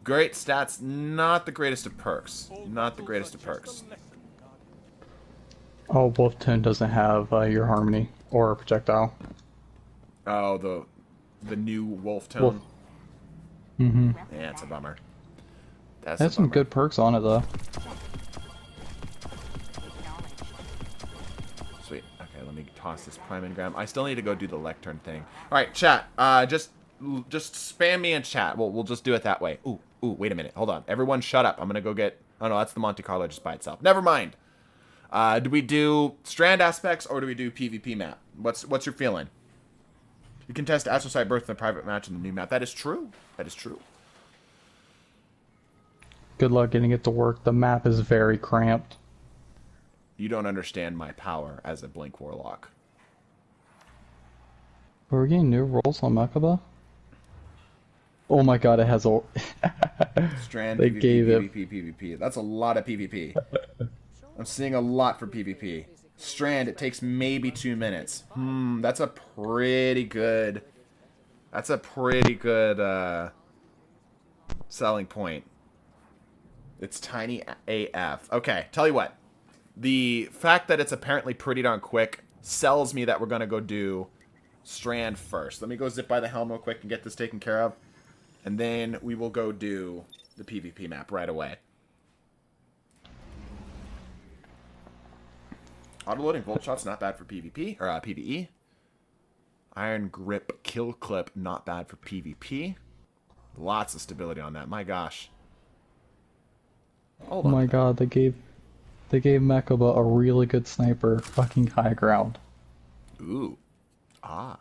Great stats. Not the greatest of perks. Not the greatest of perks. Oh, Wolf Tone doesn't have your Harmony or projectile. Oh, the new Wolf Tone. Mm-hmm. Yeah, it's a bummer. That's some good perks on it though. Sweet. Okay, let me toss this Prime Engram. I still need to go do the lectern thing. All right, chat. Just spam me in chat. We'll just do it that way. Ooh, wait a minute. Hold on. Everyone shut up. I'm gonna go get... Oh no, that's the Monte Carlo just by itself. Never mind. Do we do Strand aspects or do we do PvP map? What's your feeling? You can test Astrocyte Birth in a private match in the new map. That is true. That is true. Good luck getting it to work. The map is very cramped. You don't understand my power as a Blink Warlock. Are we getting new rolls on Mechaba? Oh my god, it has a... Strand, they PvP, gave it... PvP, PvP. That's a lot of PvP. I'm seeing a lot for PvP. Strand, it takes maybe 2 minutes. That's a pretty good... That's a pretty good selling point. It's tiny AF. Okay, tell you what. The fact that it's apparently pretty darn quick sells me that we're going to go do Strand first. Let me go zip by the helm real quick and get this taken care of. And then we will go do the PvP map right away. Autoloading Volt Shot's not bad for PvP, or PvE. Iron Grip Kill Clip, not bad for PvP. Lots of stability on that, my gosh. Oh my god, they gave Mechaba a really good sniper, fucking high ground. Ooh. Ah.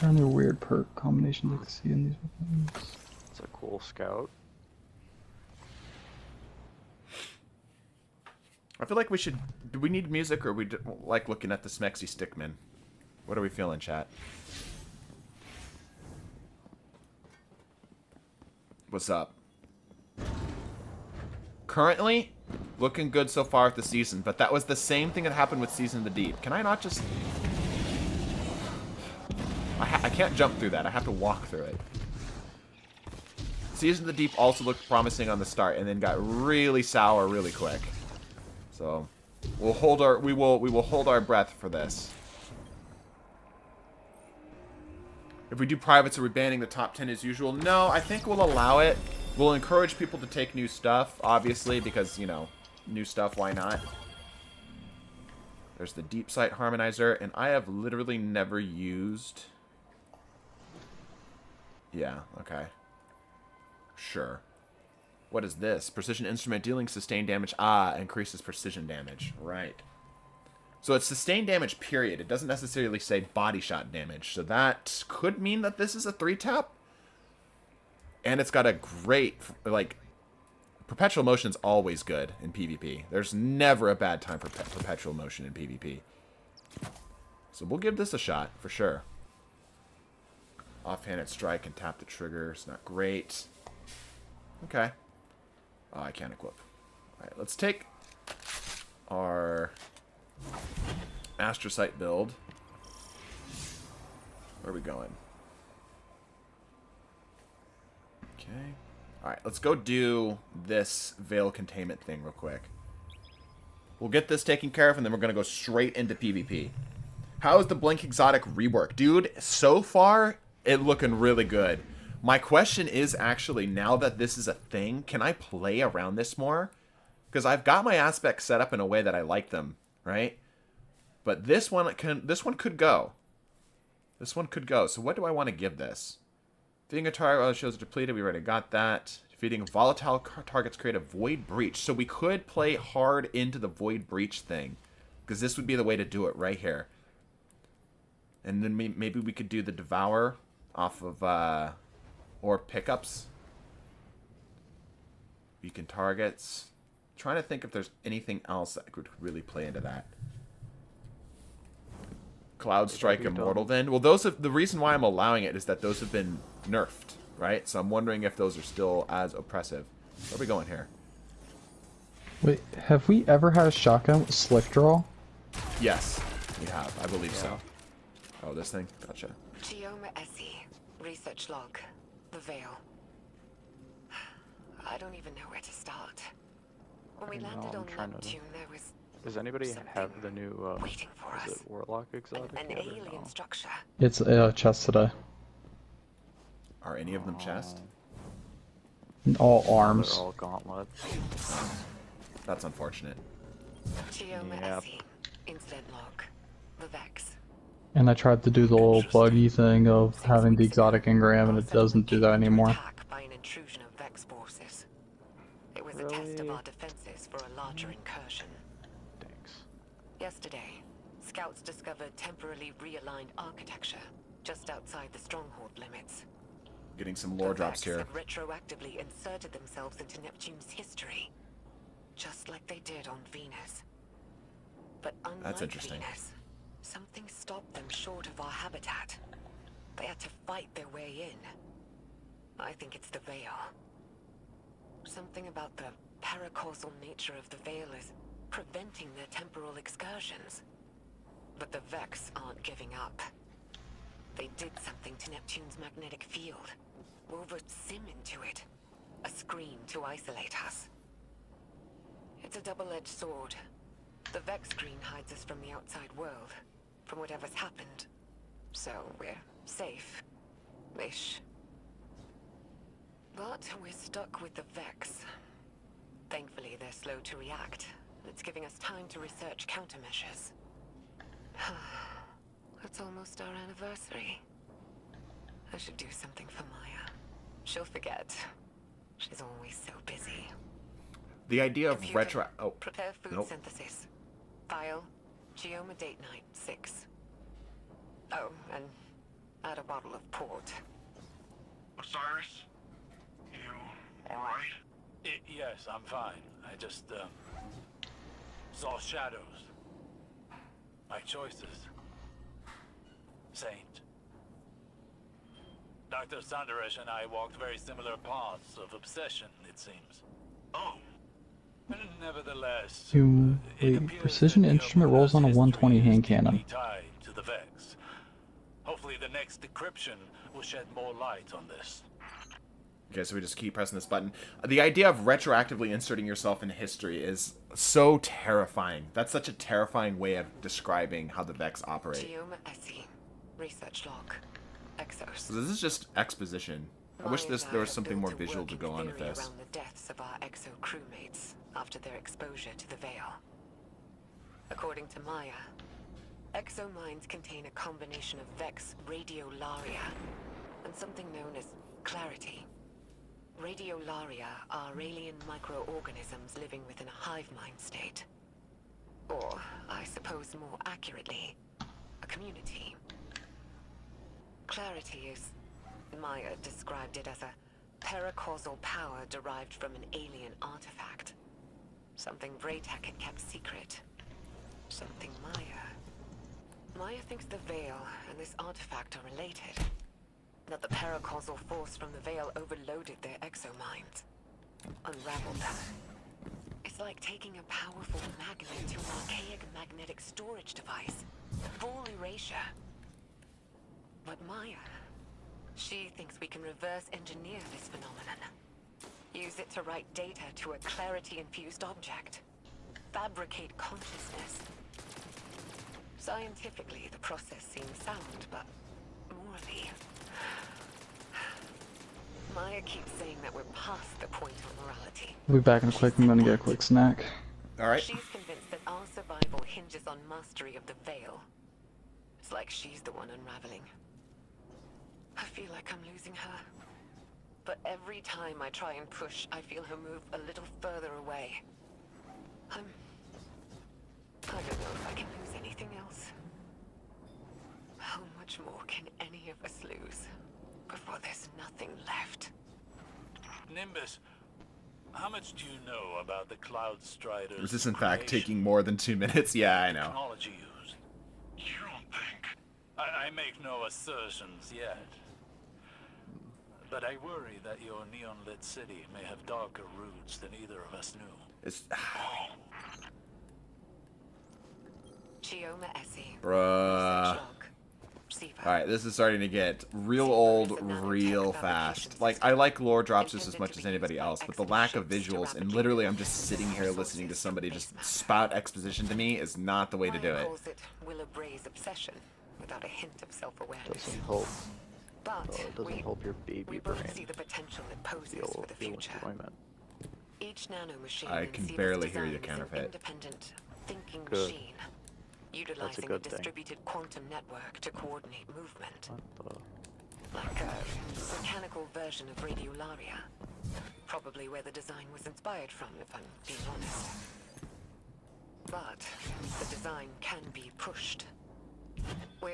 Are there weird perk combinations I can see in these weapons? It's a cool scout. I feel like we should... Do we need music, or we like looking at the Smexy Stickman? What are we feeling, chat? What's up? Currently, looking good so far with the season, but that was the same thing that happened with Season of the Deep. Can I not just... I can't jump through that. I have to walk through it. Season of the Deep also looked promising on the start, and then got really sour really quick. So, we will hold our breath for this. If we do privates, are we banning the top 10 as usual? No, I think we'll allow it. We'll encourage people to take new stuff, obviously, because, you know, new stuff, why not? There's the Deep Sight Harmonizer, and I have literally never used... Yeah, okay. Sure. What is this? Precision instrument dealing sustained damage. Ah, increases precision damage. Right. So it's sustained damage, period. It doesn't necessarily say body shot damage. So that could mean that this is a 3-tap. And it's got a great, like, perpetual motion's always good in PvP. There's never a bad time for perpetual motion in PvP. So we'll give this a shot, for sure. Offhanded strike and tap the trigger. It's not great. Okay. Oh, I can't equip. Alright, let's take our astrocyte build. Where are we going? Okay. Alright, let's go do this veil containment thing real quick. We'll get this taken care of, and then we're going to go straight into PvP. How is the Blink Exotic rework? Dude, so far, it looking really good. My question is actually, now that this is a thing, can I play around this more? Because I've got my aspects set up in a way that I like them, right? But this one could go. This one could go. So what do I want to give this? Defeating a target while the shields are depleted. We already got that. Defeating volatile targets create a void breach. So we could play hard into the void breach thing. Because this would be the way to do it right here. And then maybe we could do the devour off of or pickups. Beacon targets. Trying to think if there's anything else that could really play into that. Cloud Strike Immortal then. Well, those have, the reason why I'm allowing it is that those have been nerfed, right? So I'm wondering if those are still as oppressive. Where are we going here? Wait, have we ever had a shotgun with slick draw? Yes, we have. I believe so. Oh, this thing? Gotcha. Chioma Essie, research log, the Veil. I don't even know where to start. When we landed on Neptune, there was... Does anybody have the new, waiting for is us. it Warlock Exotic? An alien structure. It's chest today. Are any of them chest? All arms. They're all gauntlet. That's unfortunate. Chioma Yep. Essie, incident log, the Vex. And I tried to do the little buggy thing of having the exotic engram, and it doesn't do that anymore. Attack by an intrusion of Vex forces. It was a test of our defenses for a larger incursion. Thanks. Yesterday, scouts discovered temporarily realigned architecture just outside the stronghold limits. Getting some lore drops here. The Vex have retroactively inserted themselves into Neptune's history, just like they did on Venus. But unlike That's interesting. Venus, something stopped them short of our habitat. They had to fight their way in. I think it's the Veil. Something about the paracausal nature of the Veil is preventing their temporal excursions. But the Vex aren't giving up. They did something to Neptune's magnetic field. Wove a sim into it. A screen to isolate us. It's a double-edged sword. The Vex screen hides us from the outside world, from whatever's happened. So we're safe. Ish. But we're stuck with the Vex. Thankfully, they're slow to react. It's giving us time to research countermeasures. It's almost our anniversary. I should do something for Maya. She'll forget. She's always so busy. The idea of Computer, retro... Oh, prepare food nope. synthesis. File, Geoma date night 6. Oh, and add a bottle of port. Osiris? You alright? Yes, I'm fine. I just, saw shadows. My choices. Saint. Dr. Sandaresh and I walked very similar paths of obsession, it seems. Oh. Nevertheless, You it wait, appears precision that instrument rolls on a Yomuna's 120 history hand is cannon. deeply tied to the Vex. Hopefully the next decryption will shed more light on this. Okay, so we just keep pressing this button. The idea of retroactively inserting yourself in history is so terrifying. That's such a terrifying way of describing how the Vex operate. Geoma Essie, research log, Exos. So this is just exposition. I wish Maya and there was have something more built a visual to working go on with theory this. around the deaths of our Exo crewmates after their exposure to the Veil. According to Maya, Exo minds contain a combination of Vex radiolaria and something known as clarity. Radiolaria are alien microorganisms living within a hive mind state. Or, I suppose more accurately, a community. Clarity is, Maya described it as a Paracausal power derived from an alien artifact. Something Braytech had kept secret. Something Maya. Maya thinks the Veil and this artifact are related. That the paracausal force from the Veil overloaded their exominds. Unraveled them. It's like taking a powerful magnet to an archaic magnetic storage device. Full erasure. But Maya, she thinks we can reverse engineer this phenomenon. Use it to write data to a clarity-infused object. Fabricate consciousness. Scientifically, the process seems sound, but morally... Maya keeps saying that we're past the point of morality. We'll be back in a quick. I'm gonna get a quick snack. All right. She's convinced that our survival hinges on mastery of the Veil. It's like she's the one unraveling. I feel like I'm losing her. But every time I try and push, I feel her move a little further away. I don't know if I can lose anything else. How much more can any of us lose before there's nothing left? Nimbus, how much do you know about the Cloud Strider's Is this in fact creation? taking more than 2 minutes? Yeah, I know. Technology used? You don't think? I make no assertions yet. But I worry that your neon-lit city may have darker roots than either of us knew. It's Chioma Essie. bruh. All right, this is starting to get real old, real fast. Like, I like lore drops just as much as anybody else, but the lack of visuals and literally I'm just sitting here listening to somebody just spout exposition to me is not the way to do it. Calls it Willa Bray's obsession, without a hint of self-awareness. Doesn't help. But It doesn't help your baby we brain both see the potential it poses feel for the future. enjoyment. Each nanomachine I in can Siva's barely hear design you is an counterfeit. independent, thinking Good. machine, utilizing a good thing. distributed quantum network to coordinate movement. What the? Like a mechanical version of Radiolaria. Probably where the design was inspired from, if I'm being honest. But the design can be pushed.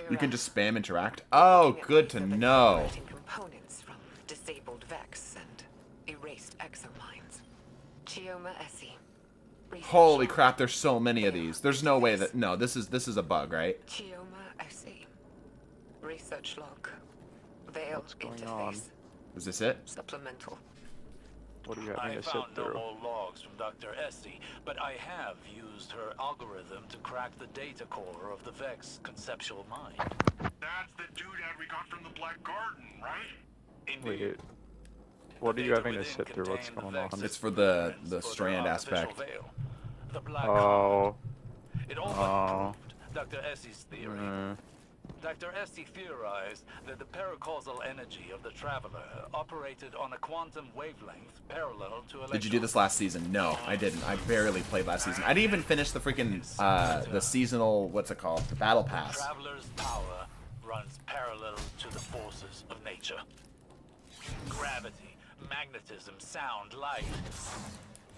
You can just spam interact. Oh, good to know. Components from disabled Vex and erased exominds. Chioma Essie. Holy crap, there's so many of these. There's no way that... No, this is a bug, right? Chioma Essie. Research log. Veil What's going interface. on? Is this it? Supplemental. What do you have I me to sit found no through? more logs from Dr. Essie, but I have used her algorithm to crack the data core of the Vex conceptual mind. That's the doodad we got from the Black Garden, right? Indeed. Wait, what are you Data having to within sit through? What's contain going the on? Vex's It's for the blueprints for strand their artificial aspect. veil, the black Oh. comet. It all Oh. but proved Dr. Essie's theory. Dr. Essie theorized that the paracausal energy of the Traveler operated on a quantum wavelength parallel to electrons. Did you do this last season? No, I didn't. I barely played last season. I didn't even finish the freaking, the seasonal, what's it called? The battle pass. Traveler's power runs parallel to the forces of nature. Gravity, magnetism, sound, light.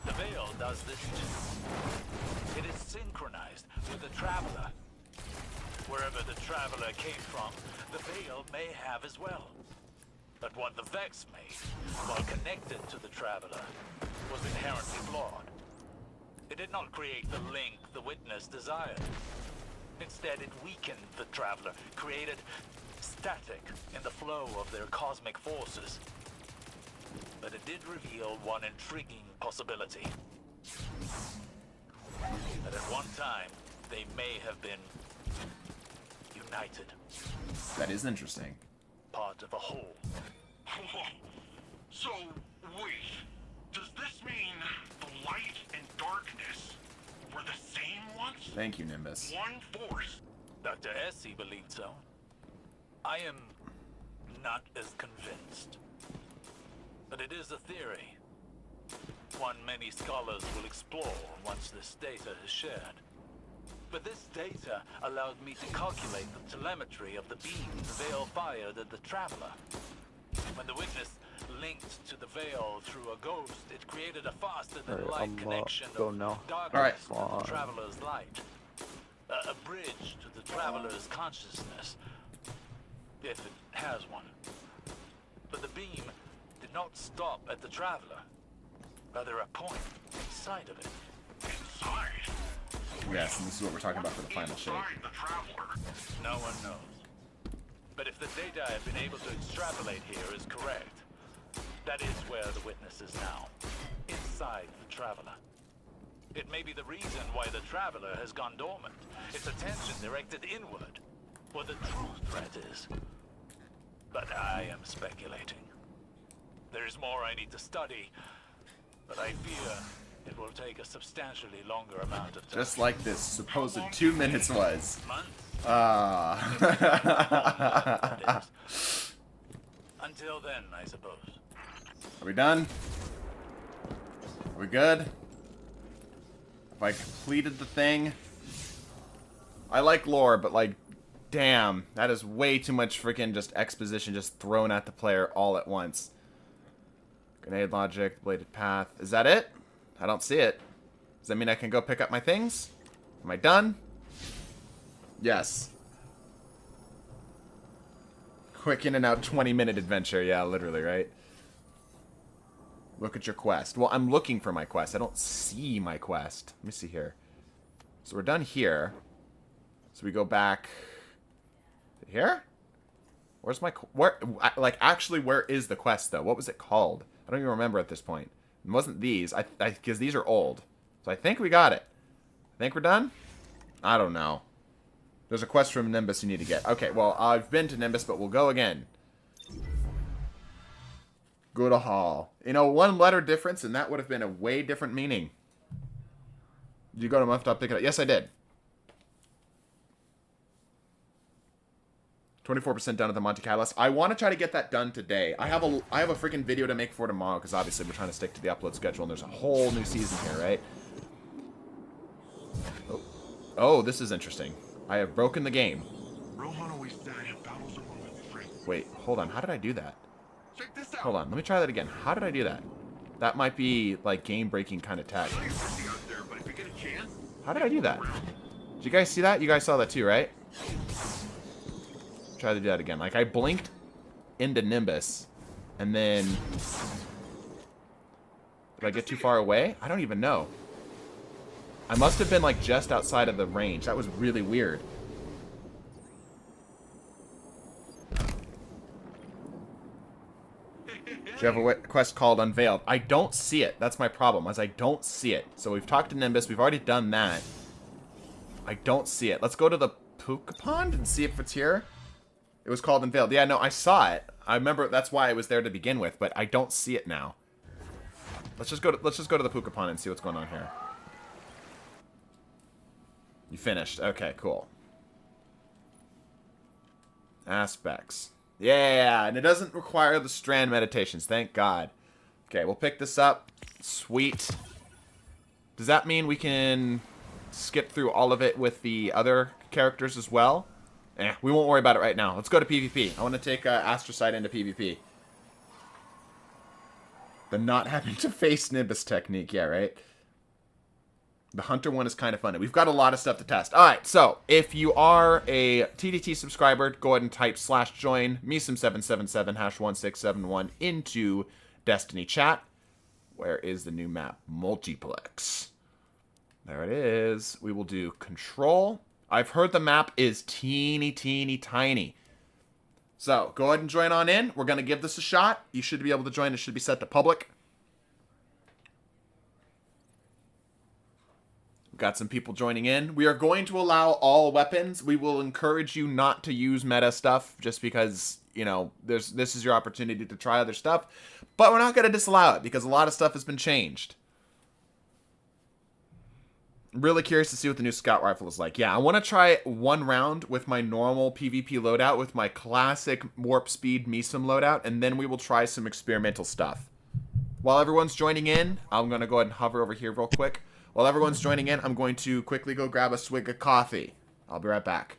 The Veil does this too. It is synchronized with the Traveler. Wherever the Traveler came from, the Veil may have as well. But what the Vex made, while connected to the Traveler, was inherently flawed. It did not create the link the Witness desired. Instead, it weakened the Traveler, created static in the flow of their cosmic forces. But it did reveal one intriguing possibility. That at one time, they may have been united, That is interesting. part of a whole. So, wait. Does this mean the light and darkness were the same once? Thank you, Nimbus. One force. Dr. Essie believed so. I am not as convinced. But it is a theory. One many scholars will explore once this data is shared. But this data allowed me to calculate the telemetry of the beam the Veil fired at the Traveler. When the Witness linked to the Veil through a ghost, it created a faster-than-light Alright, I'm, connection go of now. darkness Alright. to the Traveler's light. A bridge to the Traveler's consciousness, if it has one. But the beam did not stop at the Traveler. Rather a point inside of it. Inside? Yes, and this is what we're talking about for the final shape. The Traveler. No one knows. But if the data I've been able to extrapolate here is correct, that is where the witness is now. Inside the Traveler. It may be the reason why the Traveler has gone dormant. Its attention directed inward. What the true threat is. But I am speculating. There is more I need to study, but I fear it will take a substantially longer amount of time. Just like this supposed 2 minutes was. Months? Until then, I suppose. Are we done? Are we good? Have I completed the thing? I like lore, but like, damn, that is way too much freaking just exposition just thrown at the player all at once. Grenade logic, bladed path. Is that it? I don't see it. Does that mean I can go pick up my things? Am I done? Yes. Quick in and out 20-minute adventure. Yeah, literally, right? Look at your quest. Well, I'm looking for my quest. I don't see my quest. Let me see here. So we're done here. So we go back here? Where's my... Where, like, actually, where is the quest, though? What was it called? I don't even remember at this point. It wasn't these. Because these are old. So I think we got it. I think we're done? I don't know. There's a quest from Nimbus you need to get. Okay, well, I've been to Nimbus, but we'll go again. Go to Hall. You know, one letter difference, and that would have been a way different meaning. Did you go to Muff Top pick it up? Yes, I did. 24% done at the Monte Carlos. I want to try to get that done today. I have a freaking video to make for tomorrow, because obviously we're trying to stick to the upload schedule, and there's a whole new season here, right? Oh, this is interesting. I have broken the game. Wait, hold on. How did I do that? Hold on. Let me try that again. How did I do that? That might be, like, game-breaking kind of tech. How did I do that? Did you guys see that? You guys saw that too, right? Try to do that again. Like, I blinked into Nimbus, and then... Did I get too far away? I don't even know. I must have been, like, just outside of the range. That was really weird. Do you have a quest called Unveiled? I don't see it. That's my problem, is I don't see it. So we've talked to Nimbus. We've already done that. I don't see it. Let's go to the Puka Pond and see if it's here. It was called Unveiled. Yeah, no, I saw it. I remember that's why it was there to begin with, but I don't see it now. Let's just go to the Puka Pond and see what's going on here. You finished. Okay, cool. Aspects. Yeah, and it doesn't require the strand meditations. Thank God. Okay, we'll pick this up. Sweet. Does that mean we can skip through all of it with the other characters as well? We won't worry about it right now. Let's go to PvP. I want to take Astrocyte into PvP. The not having to face Nimbus technique. Yeah, right? The Hunter one is kind of fun. We've got a lot of stuff to test. Alright, so if you are a TDT subscriber, go ahead and type /join Meesum777 #1671 into Destiny chat. Where is the new map? Multiplex. There it is. We will do control. I've heard the map is teeny, teeny, tiny. So, go ahead and join on in. We're going to give this a shot. You should be able to join. It should be set to public. We've got some people joining in. We are going to allow all weapons. We will encourage you not to use meta stuff just because, you know, this is your opportunity to try other stuff. But we're not going to disallow it because a lot of stuff has been changed. Really curious to see what the new scout rifle is like. Yeah, I want to try one round with my normal PvP loadout with my classic warp speed Meesum loadout, and then we will try some experimental stuff. While everyone's joining in, I'm going to go ahead and hover over here real quick. While everyone's joining in, I'm going to quickly go grab a swig of coffee. I'll be right back.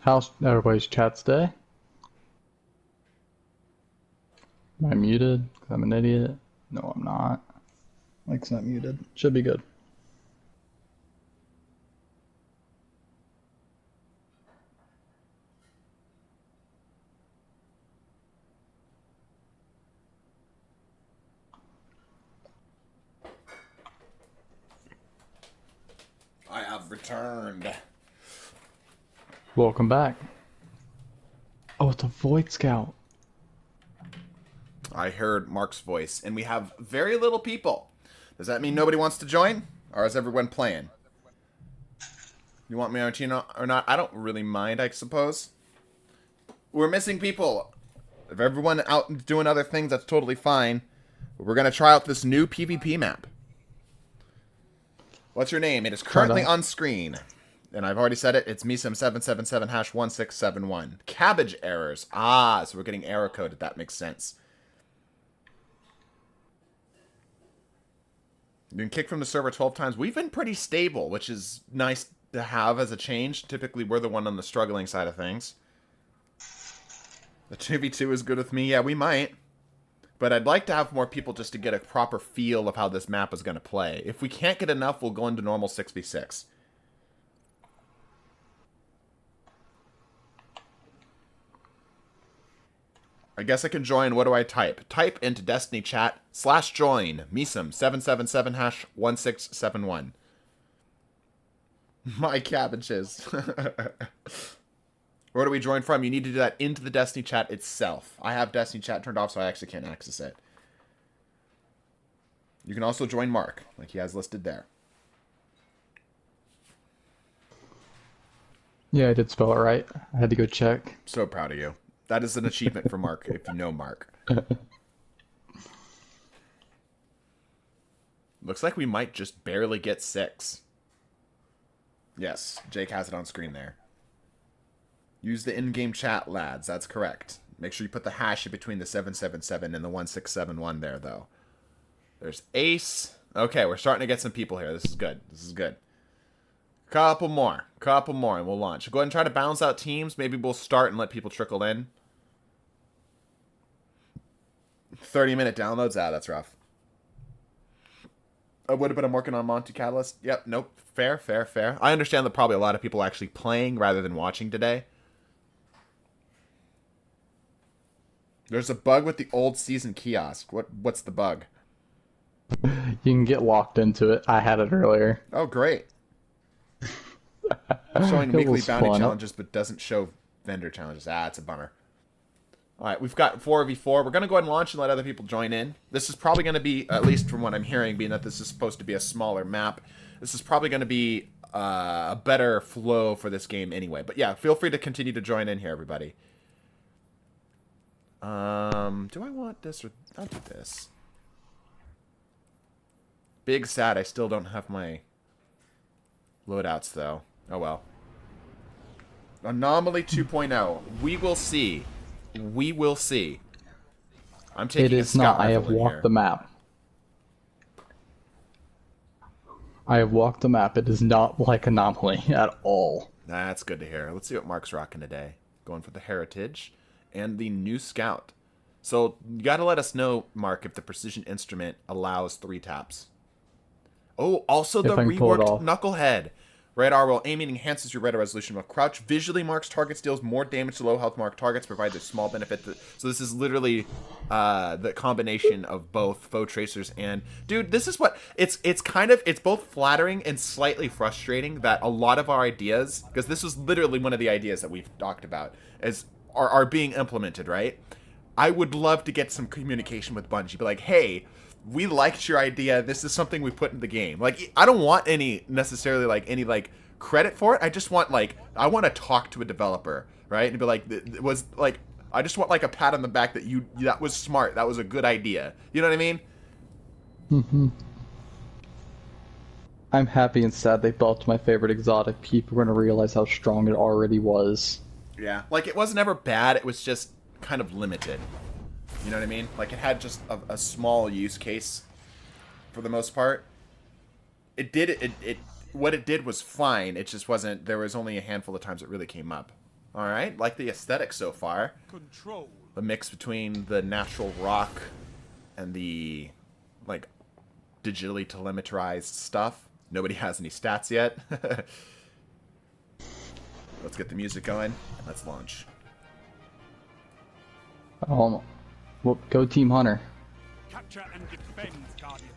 How's everybody's chat today? Am I muted? 'Cause I'm an idiot. No, I'm not. Mike's not muted. Should be good. I have returned. Welcome back. Oh, it's a Void Scout. I heard Mark's voice, and we have very little people. Does that mean nobody wants to join? Or is everyone playing? You want me on team or not? I don't really mind, I suppose. We're missing people. If everyone out doing other things, that's totally fine. But we're going to try out this new PvP map. What's your name? It is currently on screen. And I've already said it. It's MeSim777 #1671. Cabbage errors. Ah, so we're getting error coded. That makes sense. You've been kicked from the server 12 times. We've been pretty stable, which is nice to have as a change. Typically, we're the one on the struggling side of things. The 2v2 is good with me. Yeah, we might. But I'd like to have more people just to get a proper feel of how this map is going to play. If we can't get enough, we'll go into normal 6v6. I guess I can join. What do I type? Type into Destiny chat /join MeSim777 #1671. My cabbages. Where do we join from? You need to do that into the Destiny chat itself. I have Destiny chat turned off, so I actually can't access it. You can also join Mark, like he has listed there. Yeah, I did spell it right. I had to go check. So proud of you. That is an achievement for Mark, if you know Mark. Looks like we might just barely get 6. Yes, Jake has it on screen there. Use the in-game chat, lads. That's correct. Make sure you put the hash in between the 777 and the 1671 there, though. There's Ace. Okay, we're starting to get some people here. This is good. This is good. Couple more, and we'll launch. Go ahead and try to balance out teams. Maybe we'll start and let people trickle in. 30-minute downloads? Ah, that's rough. I would have been working on Monty Catalyst. Yep, nope. Fair. I understand that probably a lot of people are actually playing rather than watching today. There's a bug with the old season kiosk. What's the bug? You can get locked into it. I had it earlier. Oh, great. Showing It weekly was bounty fun. challenges, but doesn't show vendor challenges. Ah, it's a bummer. All right, we've got 4v4. We're going to go ahead and launch and let other people join in. This is probably going to be, at least from what I'm hearing, being that this is supposed to be a smaller map, this is probably going to be a better flow for this game anyway. But yeah, feel free to continue to join in here, everybody. Do I want this or... I'll do this. Big sad, I still don't have my loadouts, though. Oh, well. Anomaly 2.0. We will see. We will see. I'm taking It a is scout not. I have rifle in walked here. the map. I have walked the map. It is not like Anomaly at all. That's good to hear. Let's see what Mark's rocking today. Going for the Heritage and the new Scout. So, you gotta let us know, Mark, if the Precision Instrument allows 3 taps. Oh, also the If I can pull it reworked off. Knucklehead. Radar while aiming enhances your radar resolution. While crouch visually marks targets, deals more damage to low health marked targets, provides a small benefit. So this is literally the combination of both foe tracers and... Dude, this is what... It's both flattering and slightly frustrating that a lot of our ideas... Because this is literally one of the ideas that we've talked about, are being implemented, right? I would love to get some communication with Bungie. Be like, hey... We liked your idea. This is something we put in the game. Like, I don't want any credit for it. I just want I want to talk to a developer, right? And be like, it was like, I just want a pat on the back that that was smart. That was a good idea. You know what I mean? Mm-hmm. I'm happy and sad they buffed my favorite exotic. People are going to realize how strong it already was. Yeah. It wasn't ever bad. It was just kind of limited. You know what I mean? It had just a small use case for the most part. What it did was fine. It just wasn't, there was only a handful of times it really came up. All right, like the aesthetic so far. Control. The mix between the natural rock and the like, digitally telemetrized stuff. Nobody has any stats yet. Let's get the music going, and let's launch. Well, go Team Hunter. Capture and defend, Guardians.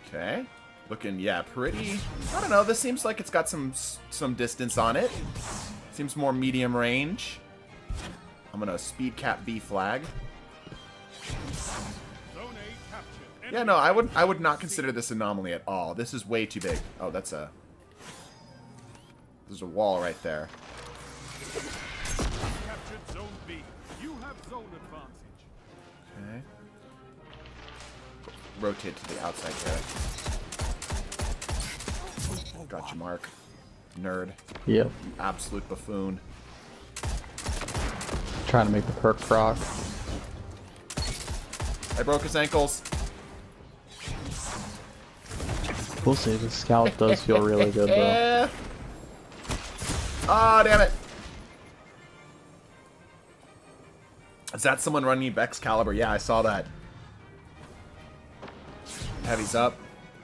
Okay. Looking, yeah, pretty... I don't know, this seems like it's got some distance on it. Seems more medium range. I'm gonna speed cap B flag. Yeah, no, I would not consider this anomaly at all. This is way too big. Oh, there's a wall right there. Captured zone B. You have zone advantage. Okay. Rotate to the outside there. Gotcha, Mark. Nerd. Yep. Absolute buffoon. Trying to make the perk proc. I broke his ankles. We'll see. The scout does feel really good though. Ah, damn it. Is that someone running Excalibur? Yeah, I saw that. Heavy's up.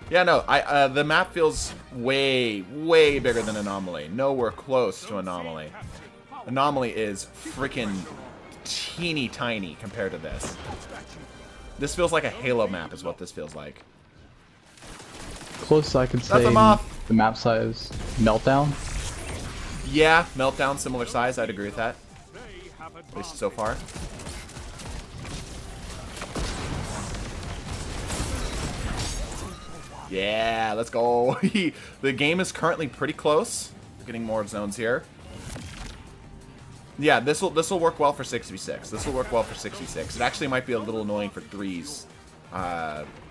Yeah, no, the map feels way bigger than Anomaly. Nowhere close to Anomaly. Anomaly is freaking teeny tiny compared to this. This feels like a Halo map is what this feels like. Close I could say That's off. the map size. Meltdown? Yeah, Meltdown, similar size. I'd agree with that. At least so far. Yeah, let's go. The game is currently pretty close. Getting more zones here. Yeah, this will work well for 6v6. This will work well for 6v6. It actually might be a little annoying for 3s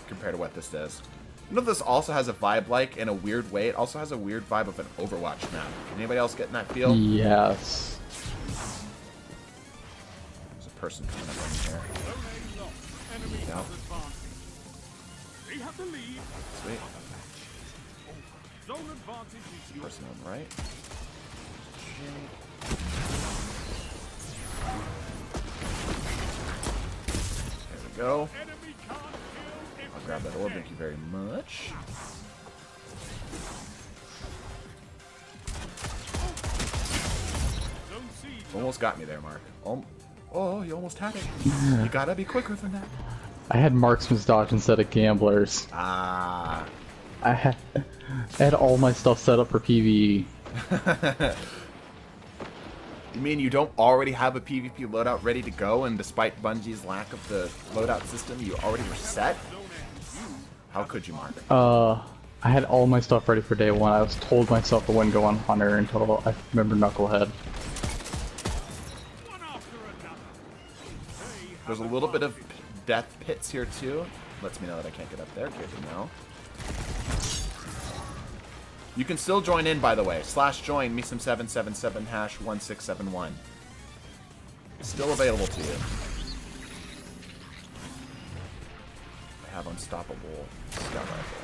compared to what this does. You know, this also has a vibe like, in a weird way, it also has a weird vibe of an Overwatch map. Anybody else getting that feel? Yes. There's a person coming up in here. No. Sweet. Person on the right. There we go. I'll grab that orb, thank you very much. Almost got me there, Mark. Oh, you almost had it. You gotta be quicker than that. I had Marksman's Dodge instead of Gamblers. Ah. I had all my stuff set up for PvE. You mean you don't already have a PvP loadout ready to go, and despite Bungie's lack of the loadout system, you already were set? How could you, Mark? I had all my stuff ready for day one. I was told myself I wouldn't go on Hunter until I remember Knucklehead. There's a little bit of death pits here too. Lets me know that I can't get up there. Good to know. You can still join in, by the way. /join me777 #1671. Still available to you. I have unstoppable scout rifle.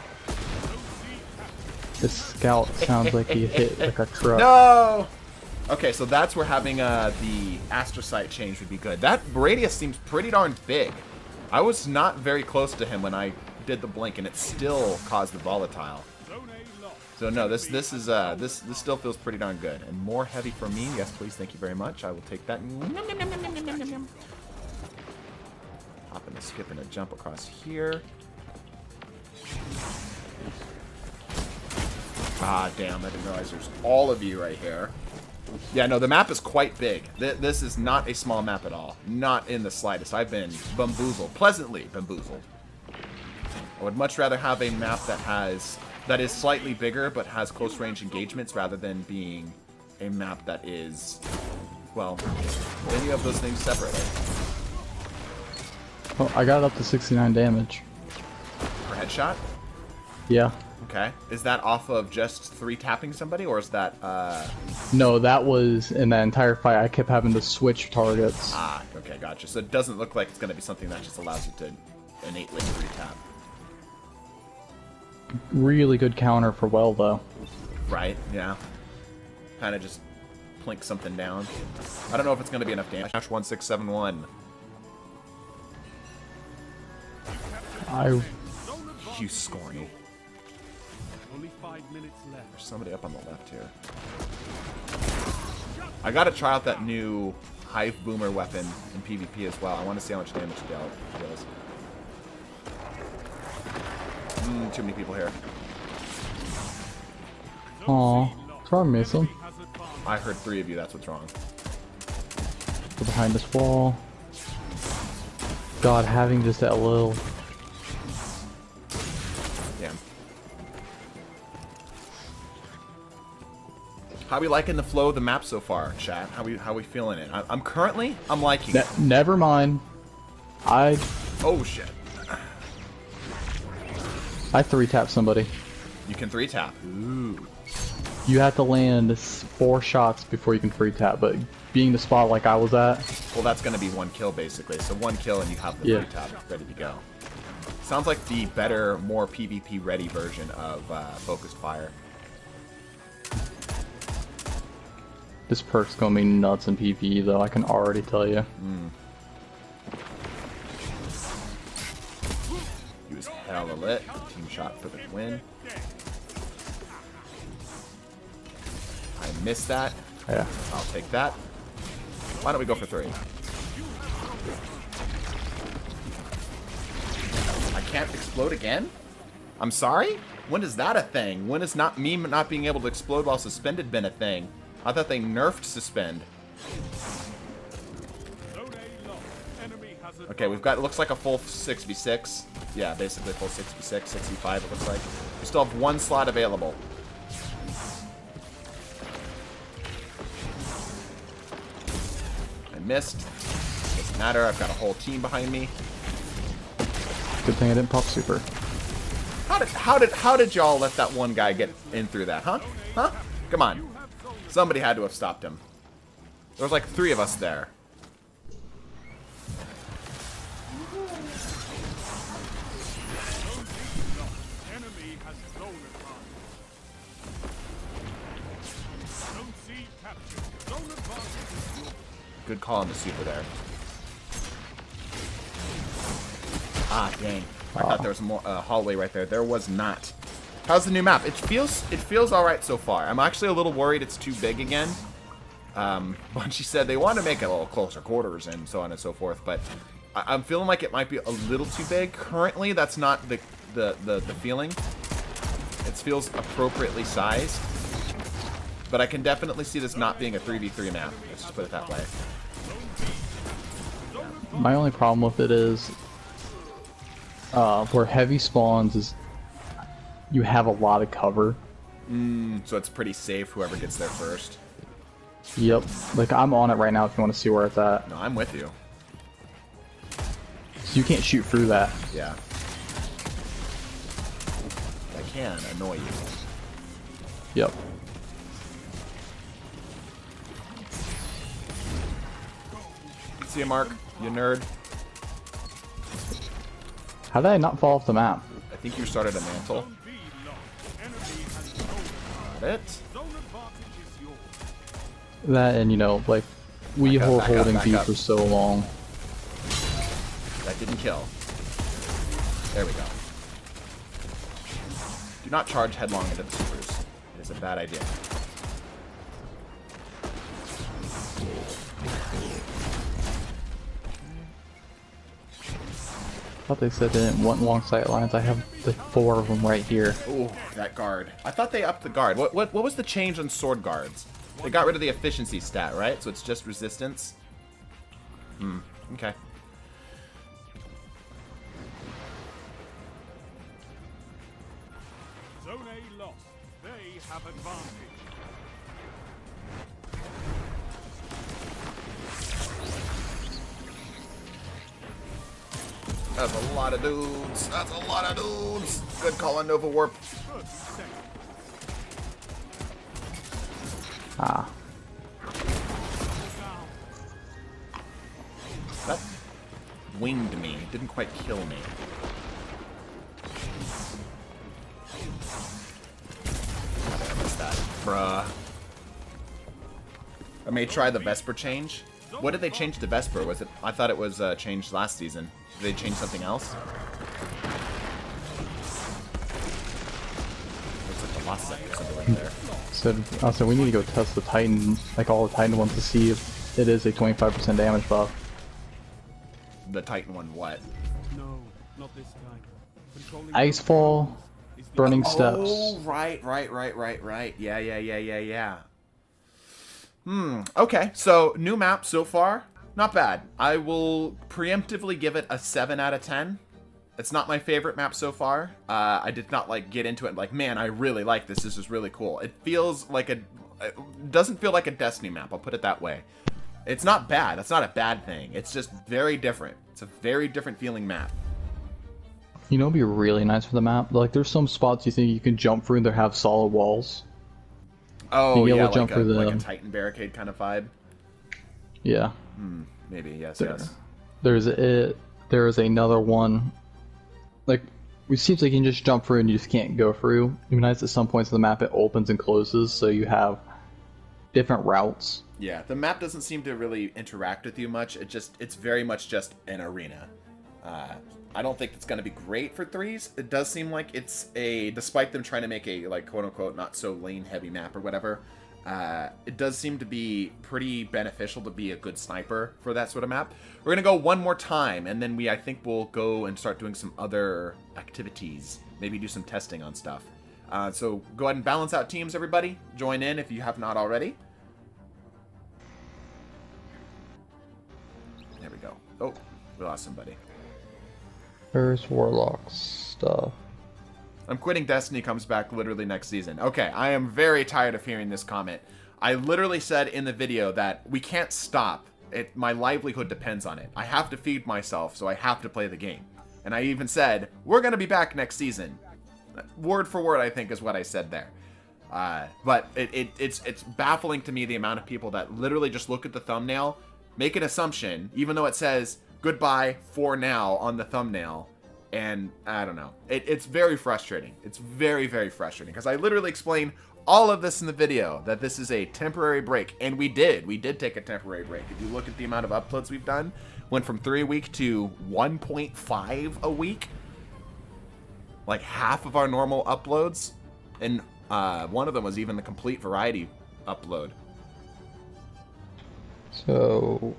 This scout sounds like he hit like a truck. No! Okay, so that's where having the astrocyte change would be good. That radius seems pretty darn big. I was not very close to him when I did the blink, and it still caused the volatile. So no, this still feels pretty darn good. And more heavy for me. Yes, please. Thank you very much. I will take that. Hop and a skip and a jump across here. Ah, damn! I didn't realize there's all of you right here. Yeah, no, the map is quite big. This is not a small map at all. Not in the slightest. I've been bamboozled, pleasantly bamboozled. I would much rather have a map that is slightly bigger but has close range engagements rather than being a map that is, well, then you have those things separately. Oh, I got up to 69 damage. For headshot? Yeah. Okay. Is that off of just 3 tapping somebody, or is that, No, that was in that entire fight. I kept having to switch targets. Ah, okay, gotcha. So it doesn't look like it's going to be something that just allows you to innately 3-tap. Really good counter for well, though. Right, yeah. Kind of just plink something down. I don't know if it's going to be enough damage. /1671. You scorny. Only 5 minutes left. There's somebody up on the left here. I gotta try out that new Hive Boomer weapon in PvP as well. I want to see how much damage it deals. Too many people here. Aw, what's wrong, Mason? I heard 3 of you, that's what's wrong. Go behind this wall. God, having just that little... Damn. How we liking the flow of the map so far, chat? How we feeling it? I'm liking it. Never mind. Oh shit. I 3-tap somebody. You can 3-tap. Ooh. You have to land 4 shots before you can 3-tap, but being the spot like I was at... Well, that's going to be 1 kill, basically. So 1 kill and you have the 3-tap ready to go. Sounds like the better, more PvP-ready version of Focused Fire. This perk's gonna be nuts in PvE, though, I can already tell you. He was hella lit. Team shot for the win. I missed that. Yeah. I'll take that. Why don't we go for 3? I can't explode again? I'm sorry? When is that a thing? When is not being able to explode while suspended been a thing? I thought they nerfed suspend. Okay, we've got, it looks like a full 6v6. Yeah, basically full 6v6, 6v5 it looks like. We still have 1 slot available. I missed. Doesn't matter, I've got a whole team behind me. Good thing I didn't pop super. How did y'all let that one guy get in through that, huh? Huh? Come on. Somebody had to have stopped him. There was like 3 of us there. Good call on the super there. Ah, dang. I thought there was a hallway right there. There was not. How's the new map? It feels all right so far. I'm actually a little worried it's too big again. Bungie said they want to make it a little closer quarters and so on and so forth, but I'm feeling like it might be a little too big. Currently, that's not the feeling. It feels appropriately sized, but I can definitely see this not being a 3v3 map. Let's just put it that way. My only problem with it is where heavy spawns is you have a lot of cover. So it's pretty safe whoever gets there first. Yep. Like, I'm on it right now if you want to see where it's at. No, I'm with you. So you can't shoot through that. Yeah. I can annoy you. Yep. See you, Mark. You nerd. How did I not fall off the map? I think you started a mantle. Got it. That and, you know, like, we were holding B up. for so long. That didn't kill. There we go. Do not charge headlong into the supers. It is a bad idea. I thought they said they didn't want long sight lines. I have like 4 of them right here. Ooh, that guard. I thought they upped the guard. What was the change on sword guards? They got rid of the efficiency stat, right? So it's just resistance? Okay. Zone A lost. They have advantage. That's a lot of dudes. That's a lot of dudes. Good call on Nova Warp. Ah. That winged me. Didn't quite kill me. I missed that. Bruh. I may try the Vesper change. What did they change to Vesper? Was it? I thought it was changed last season. Did they change something else? toss sector symbol right there. So we need to go test the Titan, like all the Titan ones, to see if it is a 25% damage buff. The Titan one, what? No, not this time. Controlling Icefall, Burning Steps. Oh, right. Yeah. Okay, so new map so far, not bad. I will preemptively give it a 7 out of 10. It's not my favorite map so far. I did not like get into it and like, man, I really like this. This is really cool. It feels like it doesn't feel like a Destiny map. I'll put it that way. It's not bad. That's not a bad thing. It's just very different. It's a very different feeling map. You know, it'd be really nice for the map. Like, there's some spots you think you can jump through that have solid walls. Oh, yeah, like a Titan barricade kind of vibe. Yeah. Maybe, yes. There is another one. Like, it seems like you can just jump through and you just can't go through. It'd be nice at some points of the map it opens and closes, so you have different routes. Yeah, the map doesn't seem to really interact with you much. It's very much just an arena. I don't think it's going to be great for threes. It does seem like it's despite them trying to make a, like, quote-unquote, not so lane-heavy map or whatever, it does seem to be pretty beneficial to be a good sniper for that sort of map. We're going to go one more time, and then I think we'll go and start doing some other activities. Maybe do some testing on stuff. So go ahead and balance out teams, everybody. Join in if you have not already. There we go. Oh, we lost somebody. There's Warlock stuff. I'm quitting Destiny comes back literally next season. Okay, I am very tired of hearing this comment. I literally said in the video that we can't stop. My livelihood depends on it. I have to feed myself, so I have to play the game. And I even said, we're going to be back next season. Word for word, I think, is what I said there. But it's baffling to me the amount of people that literally just look at the thumbnail, make an assumption, even though it says goodbye for now on the thumbnail, and I don't know. It's very frustrating. It's very, very frustrating, because I literally explained all of this in the video, that this is a temporary break, and we did take a temporary break. If you look at the amount of uploads we've done, went from 3 a week to 1.5 a week, like half of our normal uploads, and one of them was even the complete variety upload. So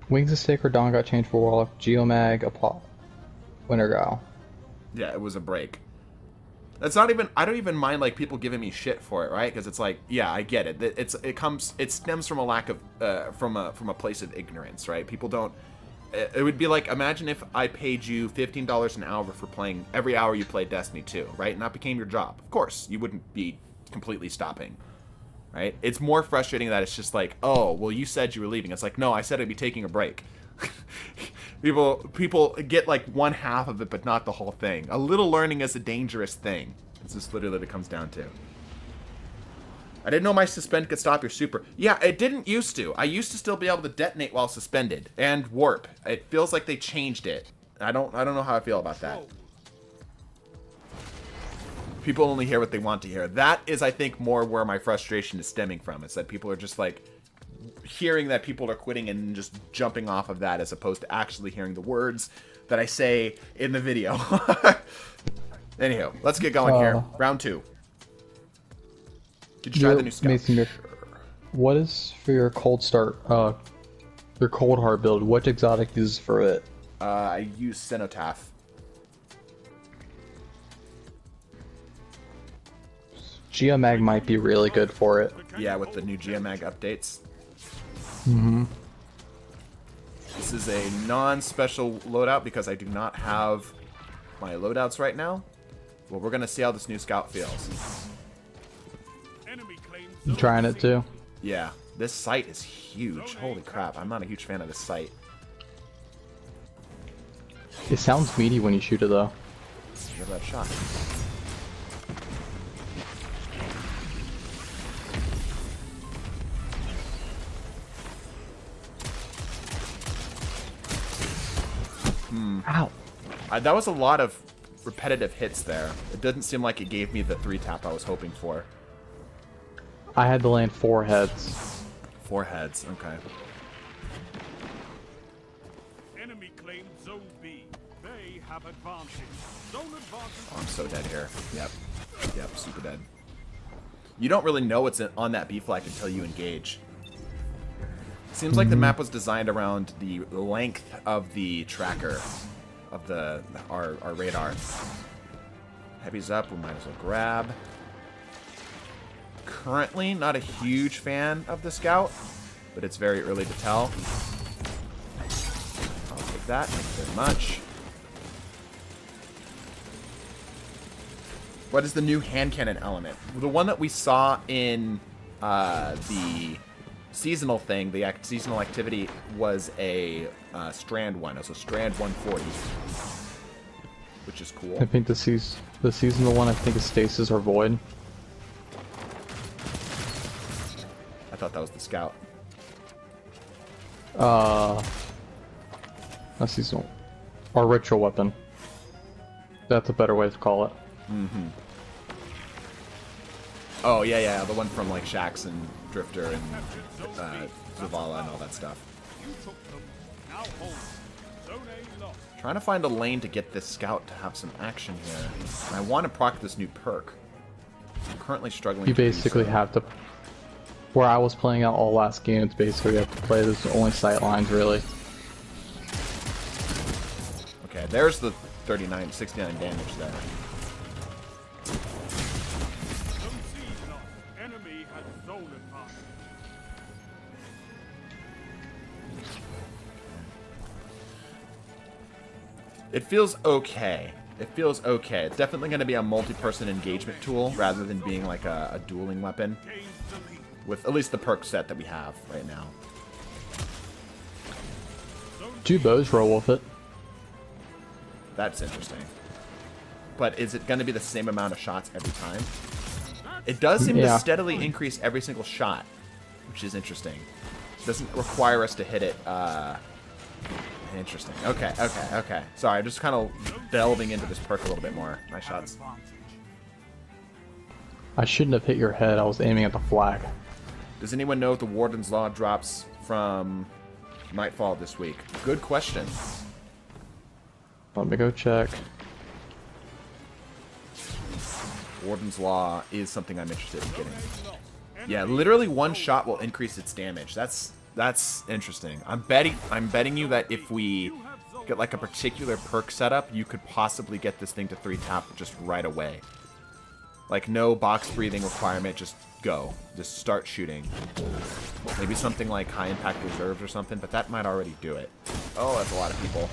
Wings of Sacred Dawn got changed for Warlock, Geomag, Winter Gal. Yeah, it was a break. That's not even. I don't even mind like people giving me shit for it, right? Because it's like, yeah, I get it. It stems from a lack of from a place of ignorance, right? People don't. It would be like, imagine if I paid you $15 an hour for playing every hour you played Destiny 2, right? And that became your job. Of course, you wouldn't be completely stopping, right? It's more frustrating that it's just like, oh, well, you said you were leaving. It's like, no, I said I'd be taking a break. People get like one half of it, but not the whole thing. A little learning is a dangerous thing. It's just literally what it comes down to. I didn't know my suspend could stop your super. Yeah, it didn't used to. I used to still be able to detonate while suspended and warp. It feels like they changed it. I don't know how I feel about that. People only hear what they want to hear. That is, I think, more where my frustration is stemming from. It's that people are just like hearing that people are quitting and just jumping off of that, as opposed to actually hearing the words that I say in the video. Anywho, let's get going here. Round 2. Did you try the new scout? Mason, what is for your cold start? Your cold heart build. What exotic is for it? I use Cenotaph. Geomag might be really good for it. Yeah, with the new Geomag updates. Mm-hmm. This is a non-special loadout because I do not have my loadouts right now. Well, we're gonna see how this new scout feels. You trying it too? Yeah, this site is huge. Holy crap, I'm not a huge fan of this site. It sounds meaty when you shoot it though. Give that a shot. Ow. That was a lot of repetitive hits there. It doesn't seem like it gave me the 3-tap I was hoping for. I had to land 4 heads. 4 heads, okay. Enemy claimed Zone B. They have advantage. Zone advantage. Oh, I'm so dead here. Yep. Yep, super dead. You don't really know what's on that B flag until you engage. Seems like the map was designed around the length of the tracker of our radar. Heavy's up, we might as well grab. Currently, not a huge fan of the scout, but it's very early to tell. I'll take that, thank you very much. What is the new hand cannon element? The one that we saw in the seasonal thing, the seasonal activity, was a strand one. It was a strand 140, which is cool. I think the seasonal one, I think, is stasis or void. I thought that was the scout. That's seasonal. Or ritual weapon. That's a better way to call it. Mm-hmm. Oh, yeah, the one from, like, Shax and Drifter and Zavala and all that stuff. Trying to find a lane to get this scout to have some action here. And I want to proc this new perk. I'm currently struggling You to do basically so. have to... Where I was playing out all last game, it's basically you have to play this only sight lines, really. Okay, there's the 69 damage there. Enemy has zone advantage. It feels okay. It feels okay. It's definitely going to be a multi-person engagement tool rather than being like a dueling weapon. With at least the perk set that we have right now. 2 bows roll with it. That's interesting. But is it going to be the same amount of shots every time? It does seem to steadily increase every single shot, which is interesting. It doesn't require us to hit it. Interesting. Okay. Sorry, I'm just kind of delving into this perk a little bit more. Nice shots. I shouldn't have hit your head. I was aiming at the flag. Does anyone know if the Warden's Law drops from Nightfall this week? Good question. Let me go check. Warden's Law is something I'm interested in getting. Yeah, literally one shot will increase its damage. That's interesting. I'm betting you that if we get like a particular perk setup, you could possibly get this thing to 3-tap just right away. Like no box breathing requirement, just go. Just start shooting. Maybe something like high impact reserves or something, but that might already do it. Oh, that's a lot of people.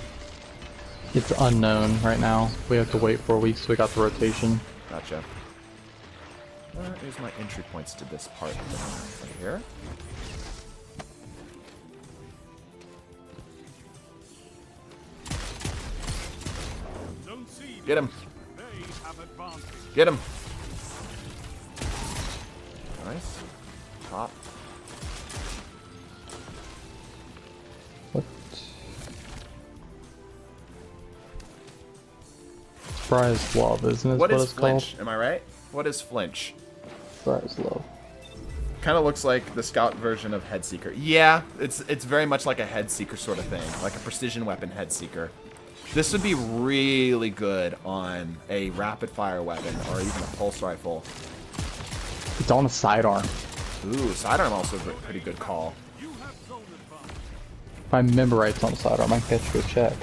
It's unknown right now. We have to wait 4 weeks so we got the rotation. Gotcha. Here's my entry points to this part of the map right here. Get him. Get him. Nice. Top. What? Surprise love, isn't it? What is it's flinch? called? Am I right? What is flinch? Surprise love. Kind of looks like the scout version of Headseeker. Yeah, it's very much like a Headseeker sort of thing, like a precision weapon Headseeker. This would be really good on a rapid fire weapon or even a pulse rifle. It's on a sidearm. Ooh, sidearm also a pretty good call. If I remember right, it's on a sidearm. I can catch you a check.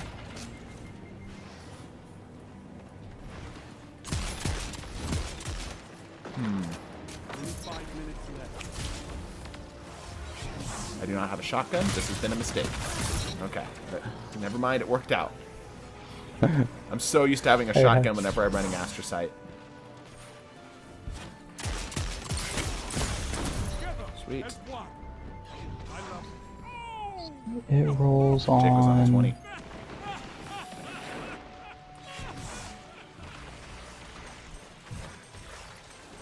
I do not have a shotgun. This has been a mistake. Okay, but never mind. It worked out. I'm so used to having a shotgun whenever I'm running Astrocyte. Sweet. It rolls Jake was on a 20. on.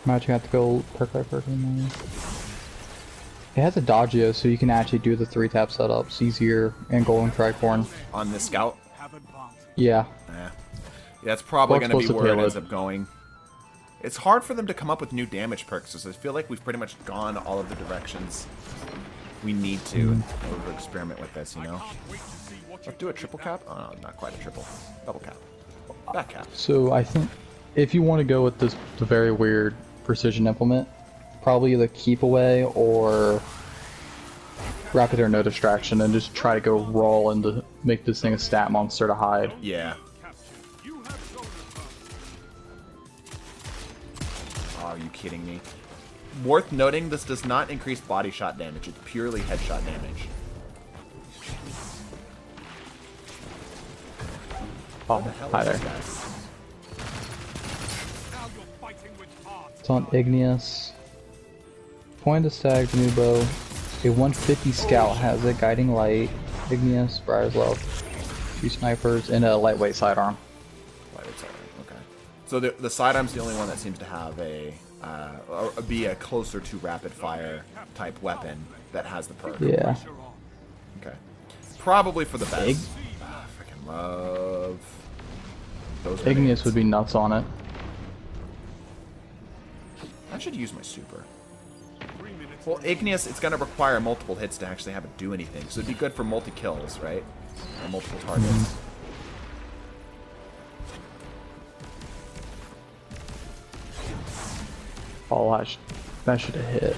Might have to go perk by perk. It has a dodgeo, so you can actually do the 3-tap setups easier and golden tricorn. On this scout? Yeah. Yeah, it's probably Well, going to be supposed to where it payload. ends up going. It's hard for them to come up with new damage perks, because I feel like we've pretty much gone all of the directions we need to in order to experiment with this, you know? Let's do a triple cap? Oh, no, not quite a triple. Double cap. Back cap. So I think if you want to go with this the very weird precision implement, probably either keep away or rapid or no distraction, and just try to go raw and to make this thing a stat monster to hide. Yeah. You have zone advantage. Oh, are you kidding me? Worth noting, this does not increase body shot damage. It's purely headshot damage. Oh, hi there. Now you're fighting with heart. It's on Igneous. Point to Stag, the new bow. A 150 scout has it, guiding light, Igneous, Briar's Love, 2 snipers, and a lightweight sidearm. Lightweight sidearm, okay. So the sidearm's the only one that seems to have or be a closer to rapid fire type weapon that has the perk. Yeah. Okay. Probably for the best. I freaking love those Igneous grenades. would be nuts on it. I should use my super. Well, Igneous, it's going to require multiple hits to actually have it do anything. So it'd be good for multi-kills, right? Or multiple targets. Oh, that should have hit.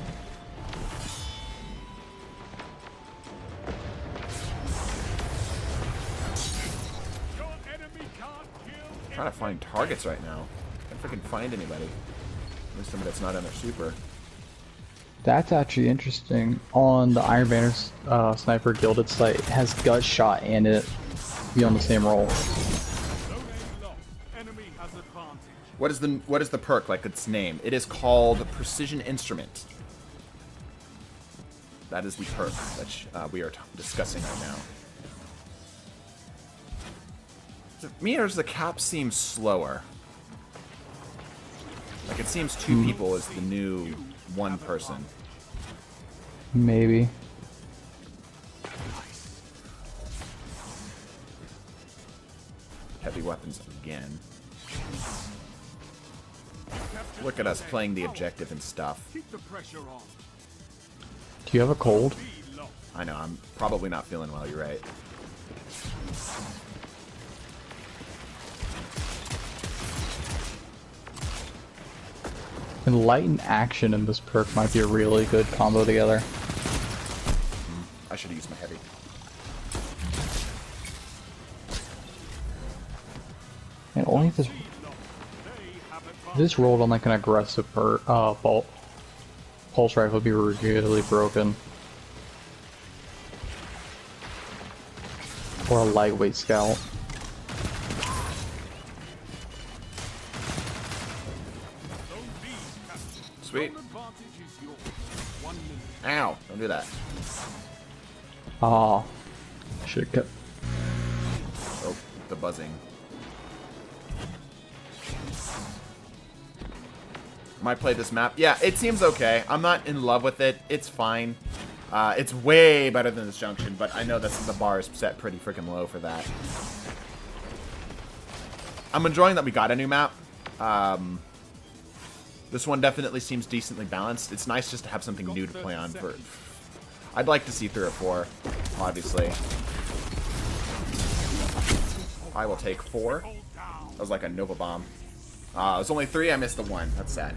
Your enemy can't kill. Trying to find targets right now. Can't freaking find anybody. At least somebody that's not on their super. That's actually interesting. On the Iron Banner Sniper Gilded site, it has Gut Shot and it be on the same roll. Zone A lost. Enemy has advantage. What is the perk like its name? It is called Precision Instrument. That is the perk that we are discussing right now. To me, or does the cap seem slower? Like it seems 2 people is the new 1 person. Maybe. Heavy weapons again. Look at us playing the objective and stuff. Keep the pressure on. Do you have a cold? B lost. I know, I'm probably not feeling well, you're right. And light and action in this perk might be a really good combo together. I should have used my heavy. And only if this rolled on like an aggressive bolt. Pulse rifle would be really broken. Or a lightweight scout. Zone B captured. Sweet. Zone advantage is yours. 1 minute. Ow! Don't do that. Ah, should have kept. Oh, the buzzing. Might play this map. Yeah, it seems okay. I'm not in love with it. It's fine. It's way better than this junction, but I know that the bar is set pretty freaking low for that. I'm enjoying that we got a new map. This one definitely seems decently balanced. It's nice just to have something new to play on. I'd like to see 3 or 4, obviously. I will take 4. That was like a Nova Bomb. It was only 3, I missed the 1. That's sad.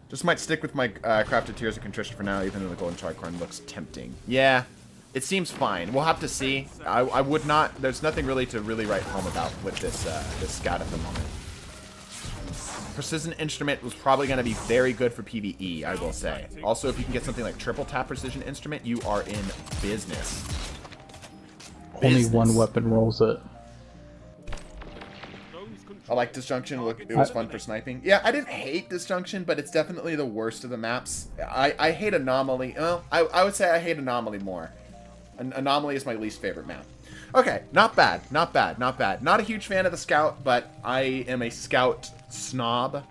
Just might stick with my Crafted Tears of Contrition for now, even though the Golden Tricorn looks tempting. Yeah, it seems fine. We'll have to see. I would not... There's nothing really to write home about with this, this scout at the moment. Precision Instrument was probably going to be very good for PvE, I will say. Also, if you can get something like Triple Tap Precision Instrument, you are in business. Only 1 weapon rolls it. I like Disjunction. Look, it was fun for sniping. Yeah, I didn't hate Disjunction, but it's definitely the worst of the maps. I hate Anomaly. Well, I would say I hate Anomaly more. Anomaly is my least favorite map. Okay, not bad, not bad, not bad. Not a huge fan of the Scout, but I am a Scout snob.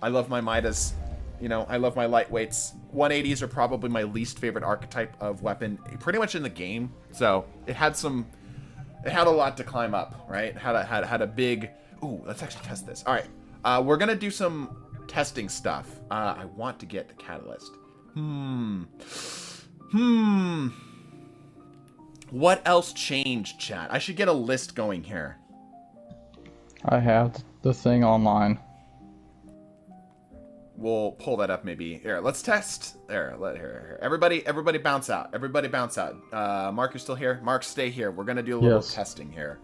I love my Midas. You know, I love my lightweights. 180s are probably my least favorite archetype of weapon, pretty much in the game. So it had a lot to climb up, right? Had a big. Ooh, let's actually test this. All right, we're gonna do some testing stuff. I want to get the catalyst. What else changed, chat? I should get a list going here. I have the thing online. We'll pull that up maybe. Here, let's test. Here. Everybody bounce out. Everybody bounce out. Mark, you're still here? Mark, stay here. We're going to do a little testing here.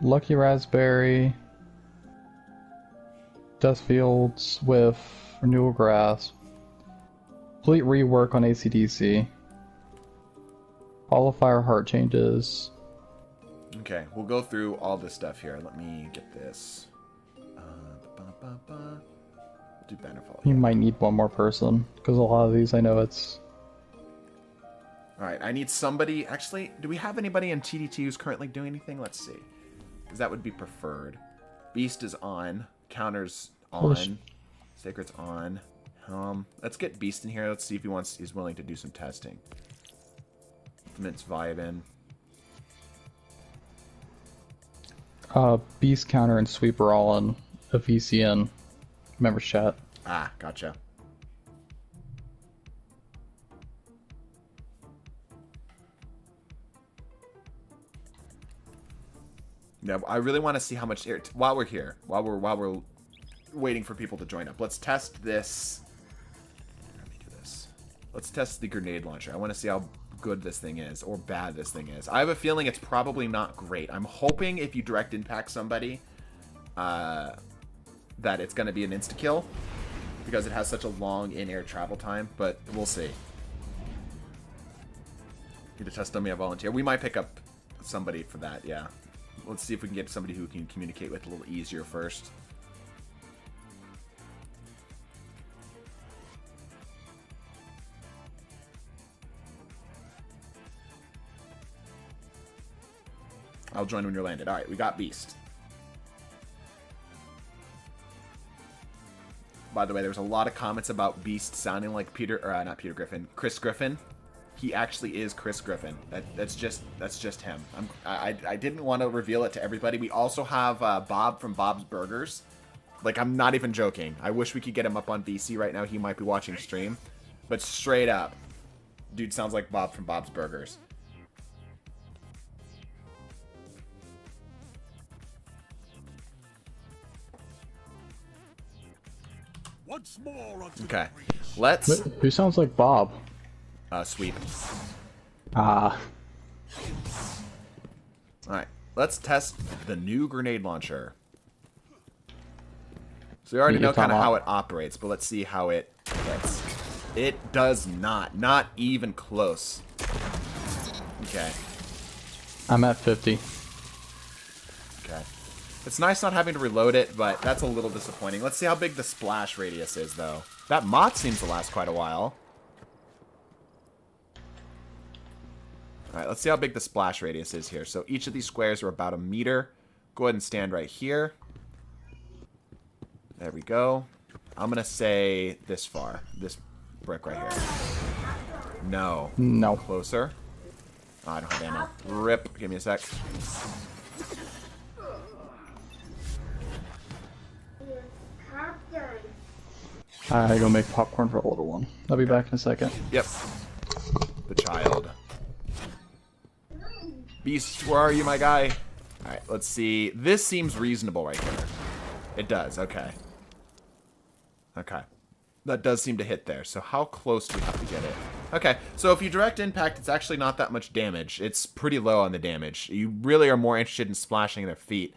Lucky Raspberry. Death Fields with Renewal Grass. Complete rework on ACDC. Hollow Fire Heart changes. Okay, we'll go through all this stuff here. Let me get this. Do Bannerfall. You might need one more person, because a lot of these I know it's... Alright, I need somebody... Actually, do we have anybody in TDT who's currently doing anything? Let's see. Because that would be preferred. Beast is on. Counter's on. Sacred's on. Let's get Beast in here. Let's see if he's willing to do some testing. Ultimate's vibing. Beast, Counter, and Sweep are all on a VCN members chat. Ah, gotcha. Yeah, I really want to see how much air while we're here, while we're waiting for people to join up. Let's test this. Let me do this. Let's test the grenade launcher. I want to see how good this thing is, or bad this thing is. I have a feeling it's probably not great. I'm hoping if you direct impact somebody, that it's going to be an insta-kill, because it has such a long in-air travel time, but we'll see. Need to test dummy a volunteer. We might pick up somebody for that, yeah. Let's see if we can get somebody who can communicate with a little easier first. I'll join when you're landed. Alright, we got Beast. By the way, there was a lot of comments about Beast sounding like Chris Griffin. He actually is Chris Griffin. That's just him. I didn't want to reveal it to everybody. We also have Bob from Bob's Burgers. Like, I'm not even joking. I wish we could get him up on VC right now. He might be watching stream. But straight up, dude sounds like Bob from Bob's Burgers. Okay, let's... Who sounds like Bob? Sweep. Ah. Alright, let's test the new grenade launcher. So we already know kind of how it operates, but let's see how it hits. It does not even close. Okay. I'm at 50. Okay. It's nice not having to reload it, but that's a little disappointing. Let's see how big the splash radius is, though. That moth seems to last quite a while. Alright, let's see how big the splash radius is here. So each of these squares are about 1 meter. Go ahead and stand right here. There we go. I'm going to say this far. This brick right here. No. No. Closer. Oh, I don't have ammo. Rip. Give me a sec. I gotta go make popcorn for a little one. I'll be back in a second. Yep. The child. Beast, where are you, my guy? Alright, let's see. This seems reasonable right here. It does, okay. Okay. That does seem to hit there. So how close do we have to get it? Okay, so if you direct impact, it's actually not that much damage. It's pretty low on the damage. You really are more interested in splashing their feet.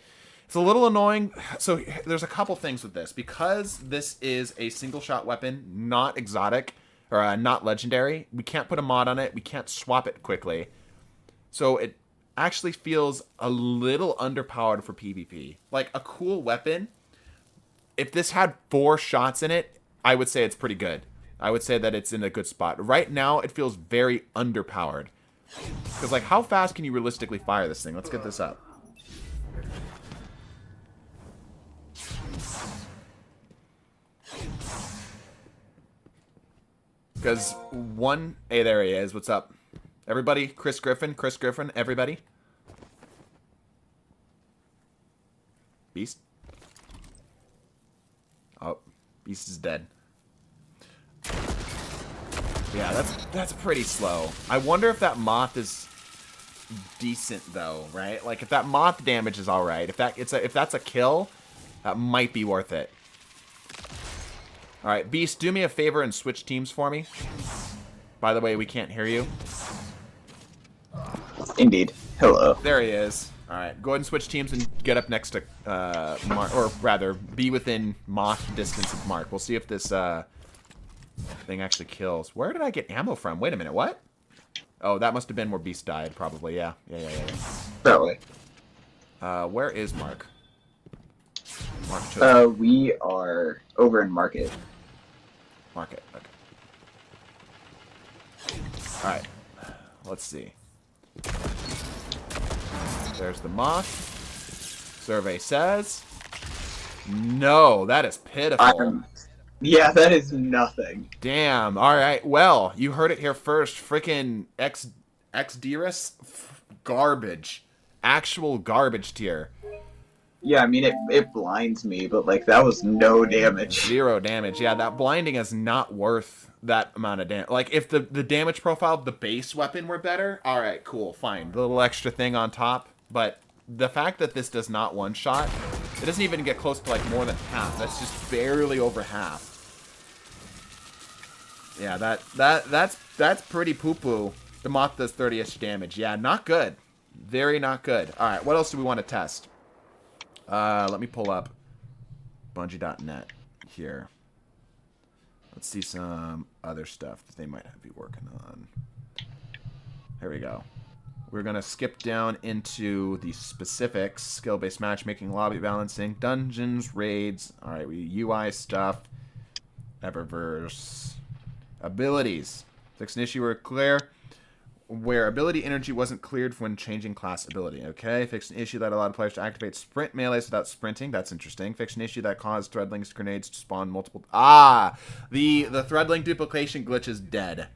It's a little annoying. So there's a couple things with this. Because this is a single-shot weapon, not exotic, or not legendary, we can't put a mod on it. We can't swap it quickly. So it actually feels a little underpowered for PvP. Like, a cool weapon, if this had 4 shots in it, I would say it's pretty good. I would say that it's in a good spot. Right now, it feels very underpowered. Because, like, how fast can you realistically fire this thing? Let's get this up. Because hey, there he is. What's up? Everybody, Chris Griffin, everybody. Beast? Oh, Beast is dead. Yeah, that's pretty slow. I wonder if that moth is decent though, right? Like if that moth damage is all right, if that's a kill, that might be worth it. All right, Beast, do me a favor and switch teams for me. By the way, we can't hear you. Indeed. Hello. There he is. All right, go ahead and switch teams and get up next to Mark, or rather, be within moth distance of Mark. We'll see if this thing actually kills. Where did I get ammo from? Wait a minute, what? Oh, that must have been where Beast died, probably. Yeah. That way. Where is Mark? We are over in Market. Market, okay. Alright. Let's see. There's the moth. Survey says... No, that is pitiful. Yeah, that is nothing. Damn. Alright, well, you heard it here first. Frickin' X-Dirus? Garbage. Actual garbage tier. Yeah, I mean, it blinds me, but, like, that was no damage. 0 damage. Yeah, that blinding is not worth that amount of damage. Like, if the damage profile of the base weapon were better, alright, cool, fine. The little extra thing on top. But the fact that this does not one-shot, it doesn't even get close to, like, more than half. That's just barely over half. Yeah, that's pretty poo-poo. The moth does 30-ish damage. Yeah, not good. Very not good. Alright, what else do we want to test? Let me pull up Bungie.net here. Let's see some other stuff that they might be working on. Here we go. We're going to skip down into the specifics. Skill-based matchmaking, lobby balancing, dungeons, raids. Alright, UI stuff. Eververse. Abilities. Fix an issue where ability energy wasn't cleared when changing class ability. Okay, fix an issue that allowed players to activate sprint melees without sprinting. That's interesting. Fix an issue that caused threadlings grenades to spawn multiple... Ah! The threadling duplication glitch is dead.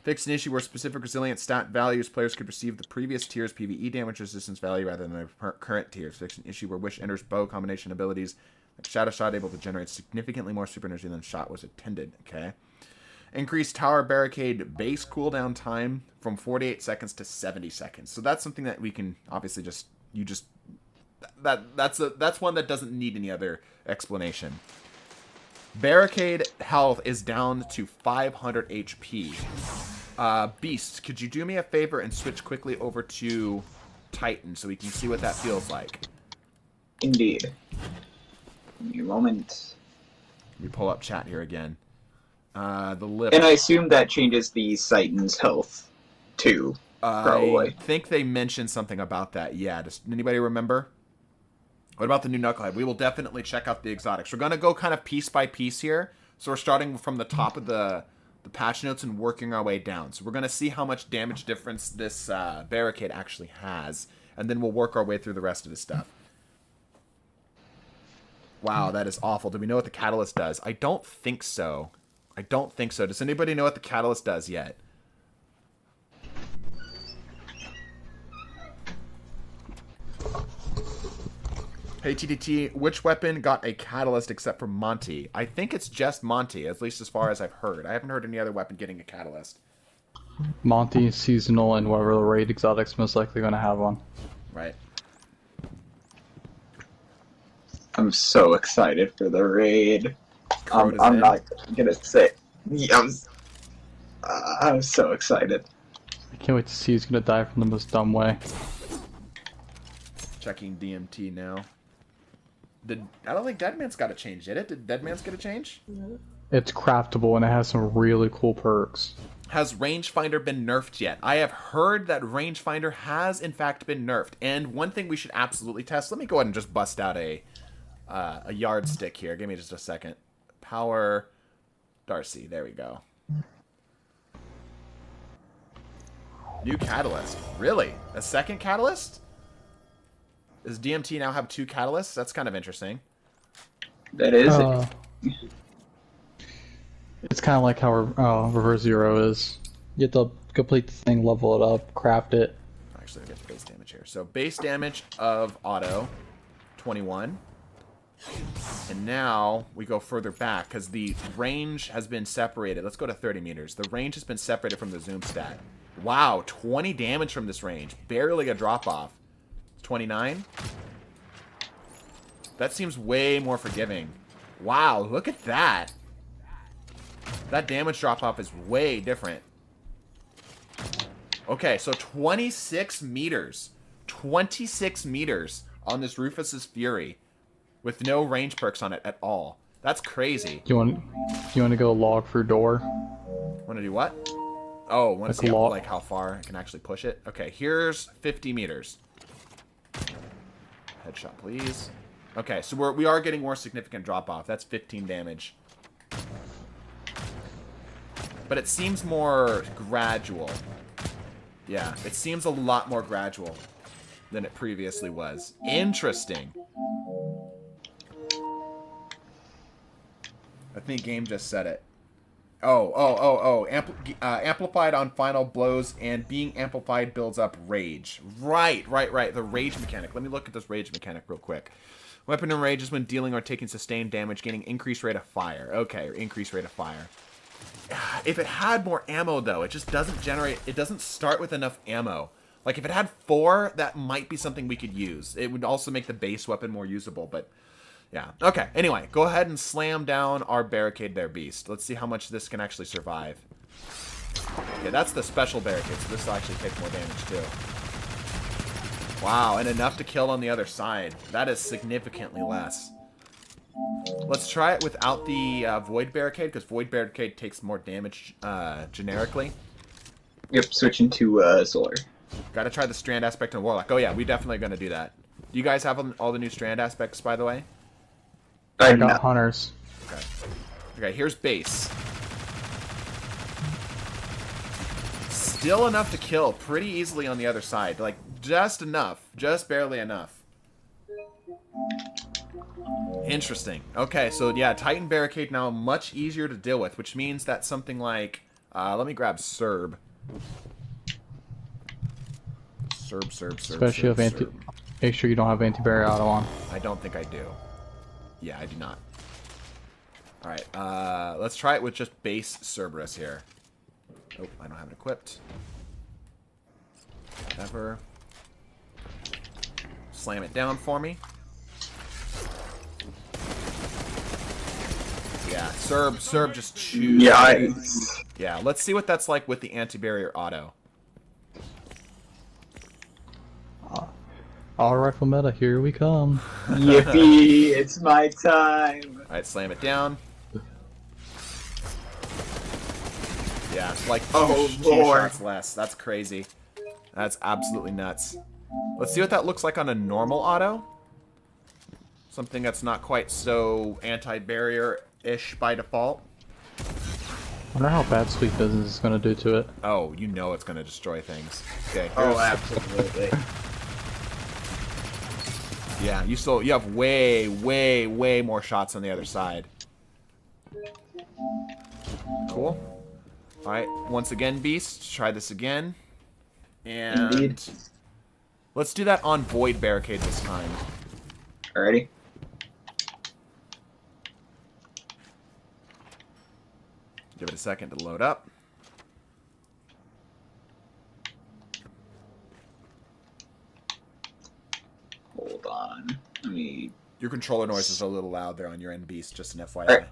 Fix an issue where specific resilient stat values players could receive the previous tier's PvE damage resistance value rather than the current tiers. Fix an issue where Wish enters bow combination abilities like Shadow Shot able to generate significantly more super energy than Shot was intended. Okay. Increase tower barricade base cooldown time from 48 seconds to 70 seconds. So that's something that we can obviously that's one that doesn't need any other explanation. Barricade health is down to 500 HP. Beast, could you do me a favor and switch quickly over to Titan so we can see what that feels like? Indeed. Give me a moment. Let me pull up chat here again. The lip. And I assume that changes the Titan's health, too, probably. I think they mentioned something about that, yeah. Does anybody remember? What about the new Knucklehead? We will definitely check out the exotics. We're going to go kind of piece by piece here. So we're starting from the top of the patch notes and working our way down. So we're going to see how much damage difference this barricade actually has. And then we'll work our way through the rest of the stuff. Wow, that is awful. Do we know what the catalyst does? I don't think so. Does anybody know what the catalyst does yet? Hey TTT, which weapon got a catalyst except for Monty? I think it's just Monty, at least as far as I've heard. I haven't heard any other weapon getting a catalyst. Monty, seasonal, and whatever the raid exotic's most likely going to have one. Right. I'm so excited for the raid. I'm not gonna say. Yeah, I'm so excited. I can't wait to see who's gonna die from the most dumb way. Checking DMT now. I don't think Deadman's got a change, did it? Did Deadman's get a change? It's craftable and it has some really cool perks. Has Rangefinder been nerfed yet? I have heard that Rangefinder has in fact been nerfed. And one thing we should absolutely test. Let me go ahead and just bust out a yardstick here. Give me just a second. Power Darcy. There we go. New catalyst. Really? A second catalyst? Does DMT now have 2 catalysts? That's kind of interesting. That is. It's kind of like how Reverse Zero is. You have to complete the thing, level it up, craft it. Actually, I get the base damage here. So base damage of auto, 21. And now we go further back because the range has been separated. Let's go to 30 meters. The range has been separated from the zoom stat. Wow, 20 damage from this range. Barely a drop-off. 29? That seems way more forgiving. Wow, look at that. That damage drop-off is way different. Okay, so 26 meters. 26 meters on this Rufus's Fury. With no range perks on it at all. That's crazy. You want to go log for door? Want to do what? Oh, want to Like see log. how far I can actually push it? Okay, here's 50 meters. Headshot, please. Okay, so we are getting more significant drop-off. That's 15 damage. But it seems more gradual. Yeah, it seems a lot more gradual than it previously was. Interesting. I think game just said it. Amplified on final blows and being amplified builds up rage. Right. The rage mechanic. Let me look at this rage mechanic real quick. Weapon enrages when dealing or taking sustained damage, gaining increased rate of fire. Okay, increased rate of fire. If it had more ammo, though, it just doesn't generate... It doesn't start with enough ammo. Like, if it had 4, that might be something we could use. It would also make the base weapon more usable, but... Yeah. Okay, anyway, go ahead and slam down our barricade there, Beast. Let's see how much this can actually survive. Okay, that's the special barricade, so this will actually take more damage, too. Wow, and enough to kill on the other side. That is significantly less. Let's try it without the Void Barricade, because Void Barricade takes more damage generically. Yep, switching to Solar. Gotta try the Strand Aspect and Warlock. Oh yeah, we're definitely gonna do that. Do you guys have all the new Strand Aspects, by the way? I got Hunters. Okay. Okay, here's base. Still enough to kill pretty easily on the other side. Like, just enough. Just barely enough. Interesting. Okay, so yeah, Titan Barricade now much easier to deal with, which means that something like... let me grab Serb. Serb. Especially if anti... Make sure you don't have anti-barrier auto on. I don't think I do. Yeah, I do not. Alright, let's try it with just base Cerberus here. Oh, I don't have it equipped. Whatever. Slam it down for me. Yeah, Serb just chews. Yeah, Yeah, let's see what that's like with the anti-barrier auto. Alright, for meta, here we come. Yippee, it's my time. Alright, slam it down. Yeah, it's like Oh, two Lord. shots less. That's crazy. That's absolutely nuts. Let's see what that looks like on a normal auto. Something that's not quite so anti-barrier-ish by default. I wonder how bad Sweet Business is going to do to it. Oh, you know it's going to destroy things. Okay. Oh, absolutely. Yeah, you have way more shots on the other side. Cool. Alright, once again, Beast, try this again. And Indeed. Let's do that on Void Barricade this time. Alrighty. Give it a second to load up. Hold on. Let me... Your controller noise is a little loud there on your end, Beast, just an FYI. Alright.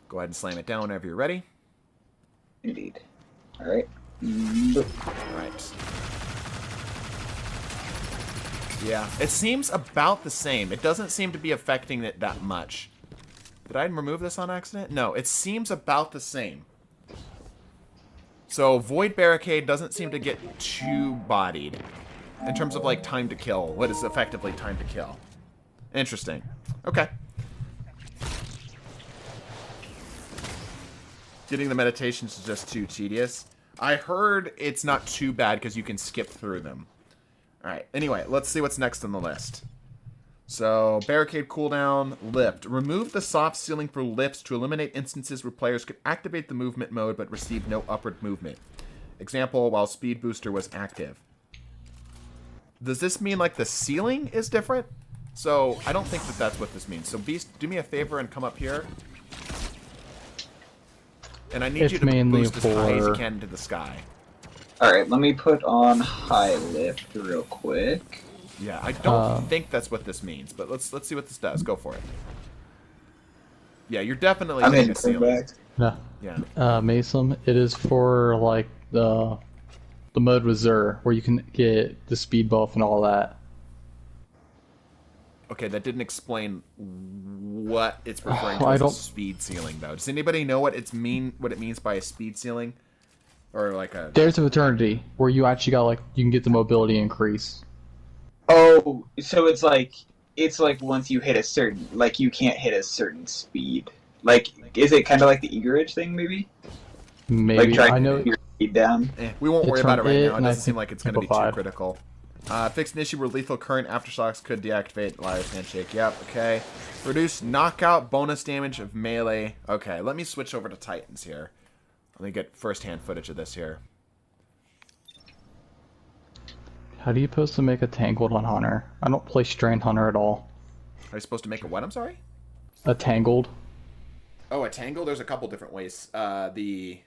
Go ahead and slam it down whenever you're ready. Indeed. Alright. Alright. Yeah, it seems about the same. It doesn't seem to be affecting it that much. Did I remove this on accident? No, it seems about the same. So, Void Barricade doesn't seem to get too bodied. In terms of, like, time to kill. What is effectively time to kill. Interesting. Okay. Getting the meditations is just too tedious. I heard it's not too bad because you can skip through them. Alright, anyway, let's see what's next on the list. So, barricade cooldown, lift. Remove the soft ceiling for lifts to eliminate instances where players could activate the movement mode but receive no upward movement. Example, while speed booster was active. Does this mean, like, the ceiling is different? So, I don't think that that's what this means. So, Beast, do me a favor and come up here. And I need It's you to mainly boost as high as you for- can into the sky. Alright, let me put on high lift real quick. Yeah, I don't think that's what this means, but let's see what this does. Go for it. Yeah, you're definitely I'm hitting in a ceiling. back. Yeah. Mason, it is for like the mode with Zur, where you can get the speed buff and all that. Okay, that didn't explain what it's referring to I as a don't- speed ceiling, though. Does anybody know what it means by a speed ceiling? Or like a... There's a eternity where you actually got like you can get the mobility increase. Oh, so it's like once you hit a certain, like you can't hit a certain speed. Like, is it kind of like the Eagerage thing, maybe? Maybe Like trying I to know. get your speed down. We won't worry about it right now. It and I doesn't seem think like it's going to be too amplified. critical. Fixed an issue where lethal current aftershocks could deactivate Liar's Handshake. Yep, okay. Reduce knockout bonus damage of melee. Okay, let me switch over to Titans here. Let me get first-hand footage of this here. How do you supposed to make a tangled on Hunter? I don't play Strained Hunter at all. Are you supposed to make a what? I'm sorry? A tangled. Oh, a tangle? There's a couple different ways. The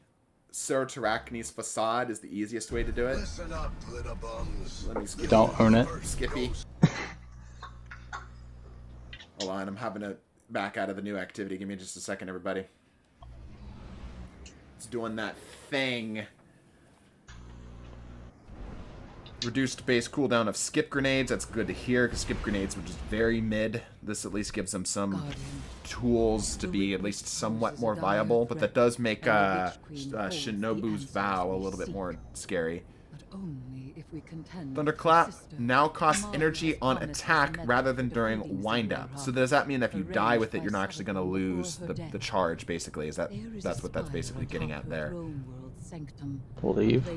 Sir Terracnes facade is the easiest way to do it. Listen up, glitter bums. Let me skip Don't own it. Skippy. Hold on, I'm having to back out of the new activity. Give me just a second, everybody. It's doing that thing. Reduced base cooldown of skip grenades. That's good to hear, because skip grenades were just very mid. This at least gives them some tools to be at least somewhat more viable. But that does make Shinobu's Vow a little bit more scary. Thunderclap now costs energy on attack rather than during wind-up. So does that mean that if you die with it, you're not actually going to lose the charge, basically? That's what that's basically getting at there. Believe.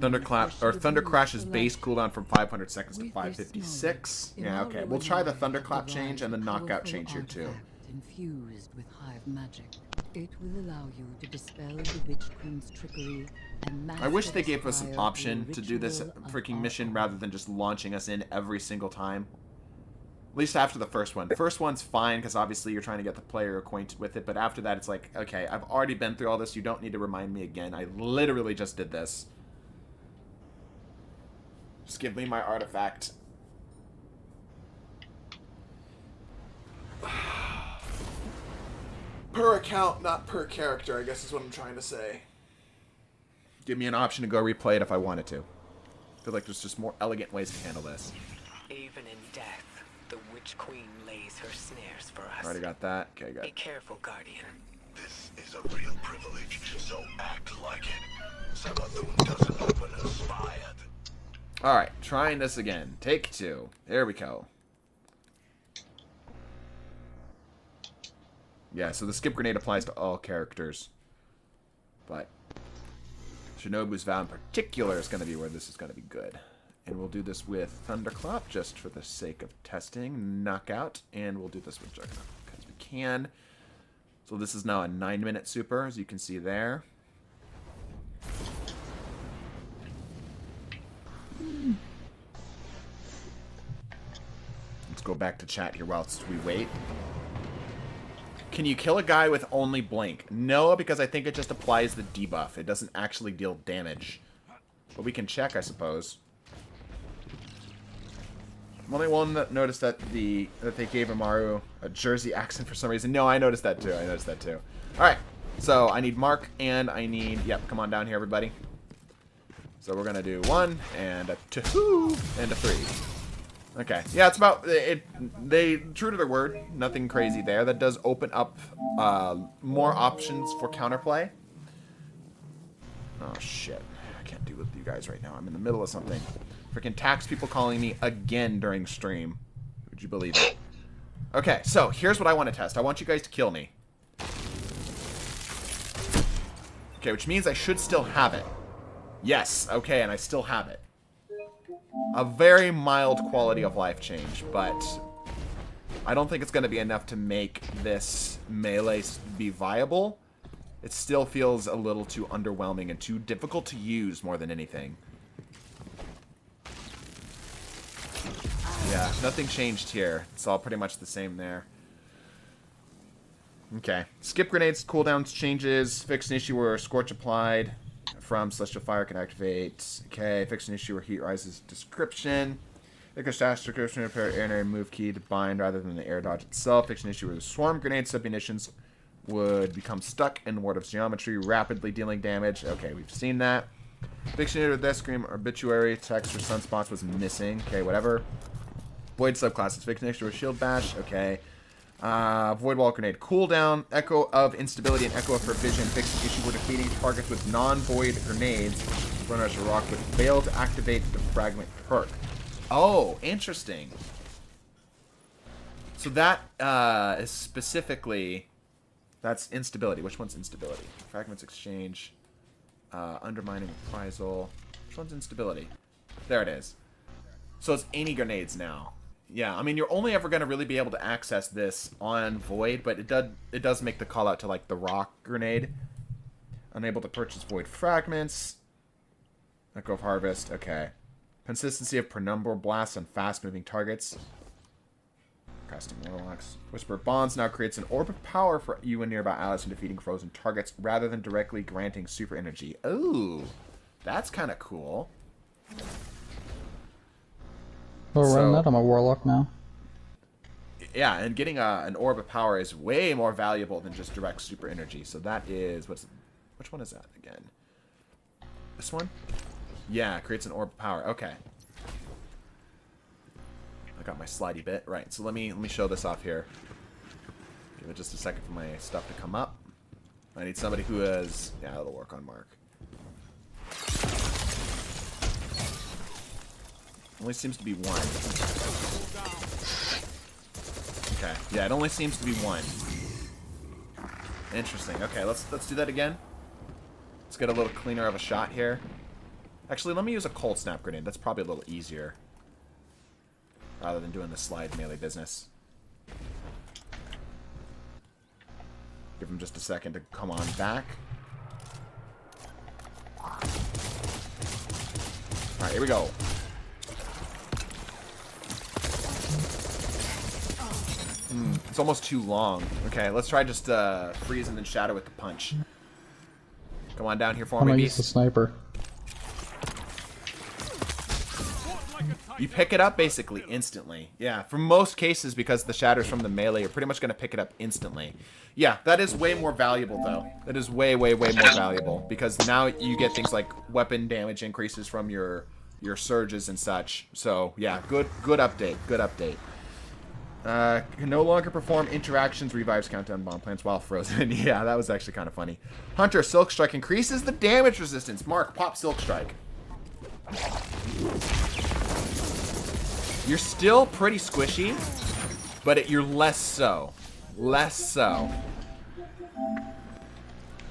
Thunderclap or Thunder Crash's base cooldown from 500 seconds to 556. Yeah, okay. We'll try the Thunderclap change and the Knockout change here too. Infused with hive magic, it will allow you to dispel the Witch Queen's trickery and I wish they gave us an option to do this freaking mission rather than just launching us in every single time. At least after the first one. The first one's fine because obviously you're trying to get the player acquainted with it, but after that it's like, okay, I've already been through all this. You don't need to remind me again. I literally just did this. Just give me my artifact. Per account, not per character, I guess is what I'm trying to say. Give me an option to go replay it if I wanted to. I feel like there's just more elegant ways to handle this. Even in death, the Witch Queen lays her snares for us. Already got that. Okay, good. Be careful, Guardian. This is a real privilege, so act like it. Savathun doesn't open aspired. Alright, trying this again. Take two. There we go. Yeah, so the skip grenade applies to all characters. But Shinobu's Vow in particular is going to be where this is going to be good. And we'll do this with Thunderclap just for the sake of testing. Knockout. And we'll do this with Juggernaut because we can. So this is now a 9-minute super, as you can see there. Let's go back to chat here whilst we wait. Can you kill a guy with only blink? No, because I think it just applies the debuff. It doesn't actually deal damage. But we can check, I suppose. I'm only one that noticed that they gave Amaru a Jersey accent for some reason. No, I noticed that too. Alright, so I need Mark and I need... Yep, come on down here, everybody. So we're going to do 1 and a 2 and a 3. Okay, yeah, it's about it. They true to their word, nothing crazy there. That does open up more options for counterplay. Oh shit, I can't deal with you guys right now. I'm in the middle of something. Freaking tax people calling me again during stream. Would you believe it? Okay, so here's what I want to test. I want you guys to kill me. Okay, which means I should still have it. Yes, okay, and I still have it. A very mild quality of life change, but I don't think it's going to be enough to make this melee be viable. It still feels a little too underwhelming and too difficult to use more than anything. Yeah, nothing changed here. It's all pretty much the same there. Okay. Skip grenades, cooldowns changes. Fix an issue where scorch applied from celestial fire can activate. Okay. Fix an issue where heat rises. Description. Pick a stash description, repair air and air move key to bind rather than the air dodge itself. Fix an issue where the swarm grenade submunitions would become stuck in Ward of Geometry, rapidly dealing damage. Okay, we've seen that. Fix an issue with Death Scream, Obituary, text for Sunspots was missing. Okay, whatever. Void subclasses. Fix an issue with Shield Bash. Okay. Void Wall Grenade cooldown, Echo of Instability, and Echo of Provision. Fix an issue where defeating targets with non-void grenades, Runners or Rock, would fail to activate the Fragment perk. Oh, interesting. So that is specifically, that's Instability. Which one's Instability? Fragments Exchange, Undermining Reprisal. Which one's Instability? There it is. So it's any grenades now. Yeah, I mean, you're only ever going to really be able to access this on Void, but it does make the call out to, like, the Rock Grenade. Unable to purchase Void Fragments. Echo of Harvest, okay. Consistency of Penumbral Blasts on fast-moving targets. Casting Warlocks. Whisper Bonds now creates an orb of power for you and nearby allies in defeating frozen targets, rather than directly granting super energy. Ooh, that's kind of cool. Well, running that, I'm a warlock now. Yeah, and getting an orb of power is way more valuable than just direct super energy. So that is which one is that again? This one? Yeah, it creates an orb of power. Okay. I got my slidey bit. Right. So let me show this off here. Give it just a second for my stuff to come up. I need somebody who is, yeah, that'll work on Mark. Only seems to be one. Okay. Yeah, it only seems to be one. Interesting. Okay, let's do that again. Let's get a little cleaner of a shot here. Actually, let me use a cold snap grenade. That's probably a little easier. Rather than doing the slide melee business. Give him just a second to come on back. Alright, here we go. It's almost too long. Okay, let's try just freeze and then shadow with the punch. Come on down here for I'm me, gonna Beast. use the sniper. You pick it up basically instantly. Yeah, for most cases, because the shatters from the melee, you're pretty much going to pick it up instantly. Yeah, that is way more valuable, though. That is way, way, way more valuable. Because now you get things like weapon damage increases from your surges and such. So, yeah, good update. Good update. Can no longer perform interactions, revives countdown bomb plants while frozen. Yeah, that was actually kind of funny. Hunter, Silk Strike increases the damage resistance. Mark, pop Silk Strike. You're still pretty squishy, but you're less so. Less so.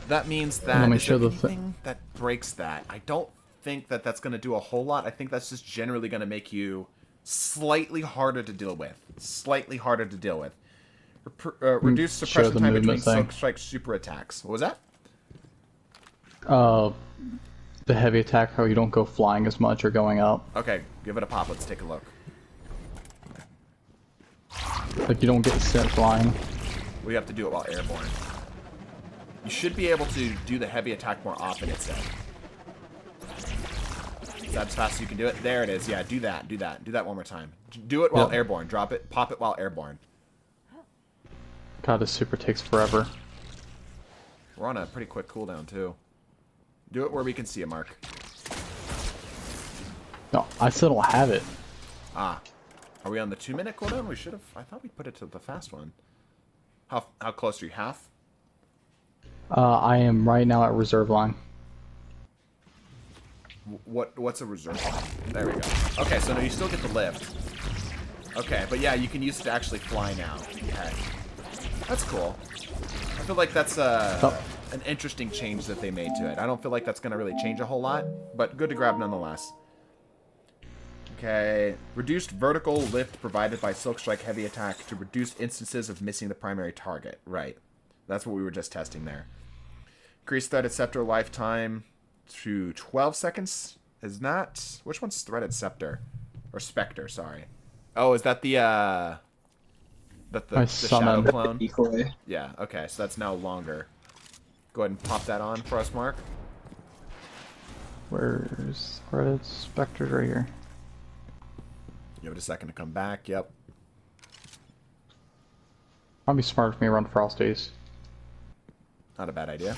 That means that Let me is show there the anything that breaks that. I don't think that that's going to do a whole lot. I think that's just generally going to make you slightly harder to deal with. Slightly harder to deal with. Reduce suppression time between Silk Strike super attacks. What was that? The heavy attack, how you don't go flying as much or going up. Okay, give it a pop. Let's take a look. Like you don't get sent flying. We have to do it while airborne. You should be able to do the heavy attack more often, it said. Is that as fast as you can do it? There it is. Yeah, do that. Do that. Do that one more time. Do it while airborne. Drop it. Pop it while airborne. God, this super takes forever. We're on a pretty quick cooldown, too. Do it where we can see it, Mark. No, I still don't have it. Ah. Are we on the 2-minute cooldown? We should have... I thought we put it to the fast one. How close are you? Half? I am right now at reserve line. What's a reserve line? There we go. Okay, so no, you still get the lift. Okay, but yeah, you can use it to actually fly now. Okay. That's cool. I feel like that's an interesting change that they made to it. I don't feel like that's going to really change a whole lot, but good to grab nonetheless. Okay. Reduced vertical lift provided by Silk Strike Heavy Attack to reduce instances of missing the primary target. Right. That's what we were just testing there. Increased Threaded Scepter lifetime to 12 seconds. Is that... Which one's Threaded Scepter? Or Spectre, sorry. Oh, is that the I the shadow summoned. clone? Decoy. Yeah, okay, so that's now longer. Go ahead and pop that on for us, Mark. Where's Credits? Spectre's right here. Give it a second to come back, yep. I'll be smart for me to run Frost Ace. Not a bad idea.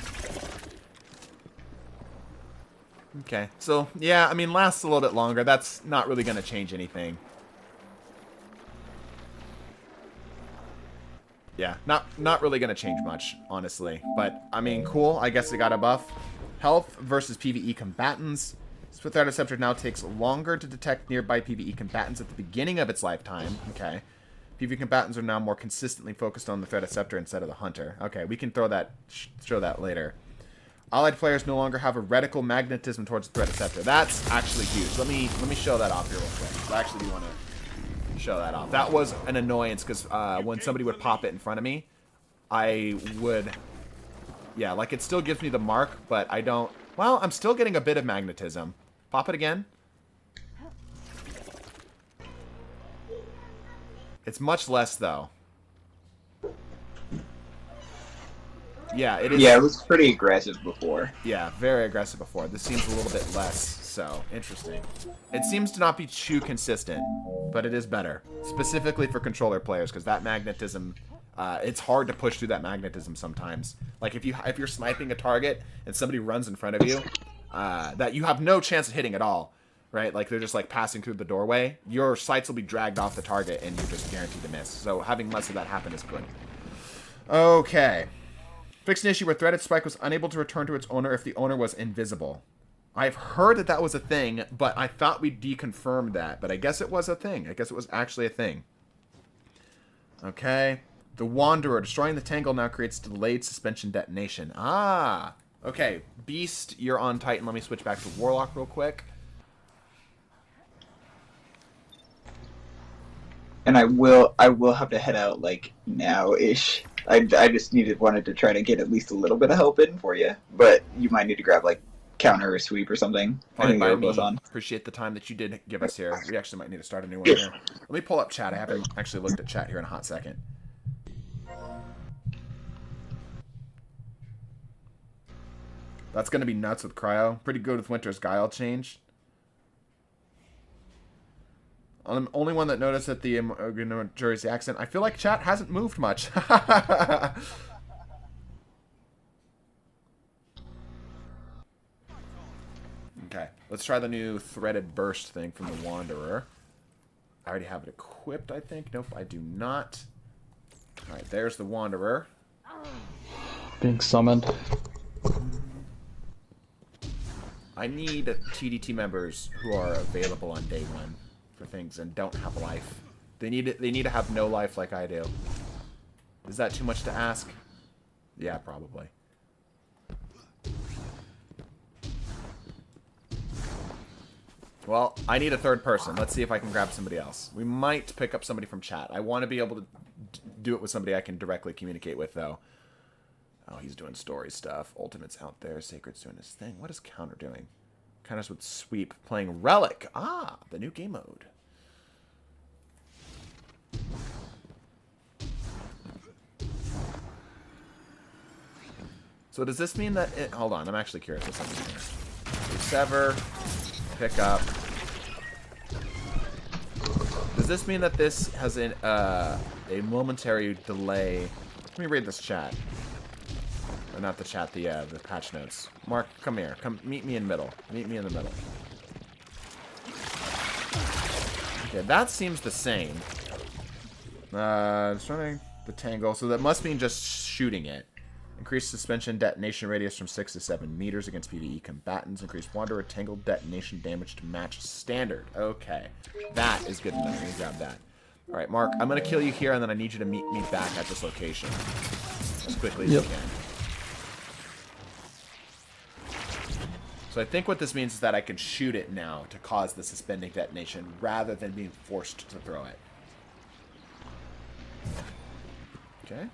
Okay, so, yeah, I mean, lasts a little bit longer. That's not really going to change anything. Yeah, not really going to change much, honestly. But, I mean, cool. I guess it got a buff. Health versus PvE combatants. Threat Scepter now takes longer to detect nearby PvE combatants at the beginning of its lifetime. Okay. PvE combatants are now more consistently focused on the Threat Scepter instead of the Hunter. Okay, we can show that later. Allied players no longer have a reticle magnetism towards the Threat Scepter. That's actually huge. Let me show that off here real quick. I actually do want to show that off. That was an annoyance because when somebody would pop it in front of me, I would... Yeah, like it still gives me the mark, but I don't... Well, I'm still getting a bit of magnetism. Pop it again. It's much less, though. Yeah, it is. Yeah, it was pretty aggressive before. Yeah, very aggressive before. This seems a little bit less, so interesting. It seems to not be too consistent, but it is better. Specifically for controller players, because that magnetism... it's hard to push through that magnetism sometimes. Like if you're sniping a target and somebody runs in front of you, that you have no chance of hitting at all, right? Like they're just like passing through the doorway. Your sights will be dragged off the target and you're just guaranteed to miss. So having less of that happen is good. Okay. Fixed an issue where Threaded Spike was unable to return to its owner if the owner was invisible. I've heard that was a thing, but I thought we deconfirmed that. But I guess it was a thing. I guess it was actually a thing. Okay. The Wanderer. Destroying the Tangle now creates delayed suspension detonation. Ah! Okay. Beast, you're on Titan. Let me switch back to Warlock real quick. And I will have to head out, like, now-ish. I just wanted to try to get at least a little bit of help in for you. But you might need to grab, like, counter or sweep or something. I think they're both on. Appreciate the time that you did give us here. We actually might need to start a new one here. Let me pull up chat. I haven't actually looked at chat here in a hot second. That's going to be nuts with Cryo. Pretty good with Winter's Guile change. I'm the only one that noticed that the Jersey accent. I feel like chat hasn't moved much. Okay, let's try the new Threaded Burst thing from the Wanderer. I already have it equipped, I think. Nope, I do not. Alright, there's the Wanderer. Being summoned. I need TDT members who are available on day one for things and don't have life. They need to have no life like I do. Is that too much to ask? Yeah, probably. Well, I need a third person. Let's see if I can grab somebody else. We might pick up somebody from chat. I want to be able to do it with somebody I can directly communicate with, though. Oh, he's doing story stuff. Ultimate's out there. Sacred's doing his thing. What is Counter doing? Counter's with Sweep. Playing Relic. Ah, the new game mode. So does this mean that it... Hold on, I'm actually curious what's happening here. We sever. Pick up. Does this mean that this has a momentary delay? Let me read this chat. Or not the chat, the patch notes. Mark, come here. Come meet me in the middle. Meet me in the middle. Okay, that seems the same. Starting the tangle. So that must mean just shooting it. Increased suspension detonation radius from 6 to 7 meters against PvE combatants. Increased Wanderer tangle detonation damage to match standard. Okay. That is good enough. Let me grab that. Alright, Mark, I'm going to kill you here, and then I need you to meet me back at this location. As quickly as you can. So I think what this means is that I can shoot it now to cause the suspending detonation rather than being forced to throw it. Okay.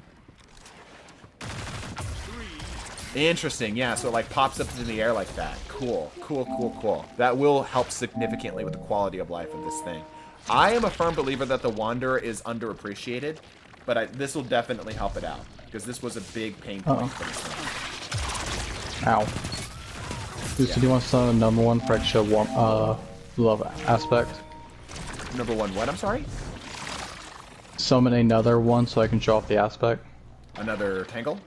Interesting, yeah, so it like pops up into the air like that. Cool, cool, cool, cool. That will help significantly with the quality of life of this thing. I am a firm believer that the Wanderer is underappreciated, but this will definitely help it out because this was a big pain point for this one. Ow. So do you want to summon number one for extra warm, love aspect? Number one, what? I'm sorry? Summon another one so I can show off the aspect. Another Tangle?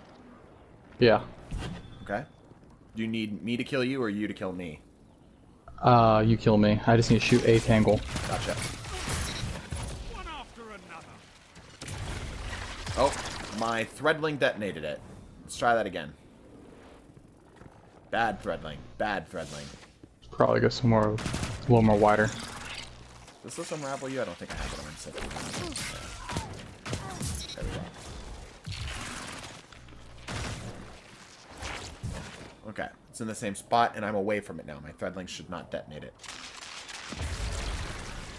Yeah. Okay. Do you need me to kill you or you to kill me? You kill me. I just need to shoot a Tangle. Gotcha. One after another. Oh, my Threadling detonated it. Let's try that again. Bad Threadling. Bad Threadling. Probably go somewhere a little more wider. Does this unravel you? I don't think I have it on set. There we go. Okay, it's in the same spot, and I'm away from it now. My Threadling should not detonate it.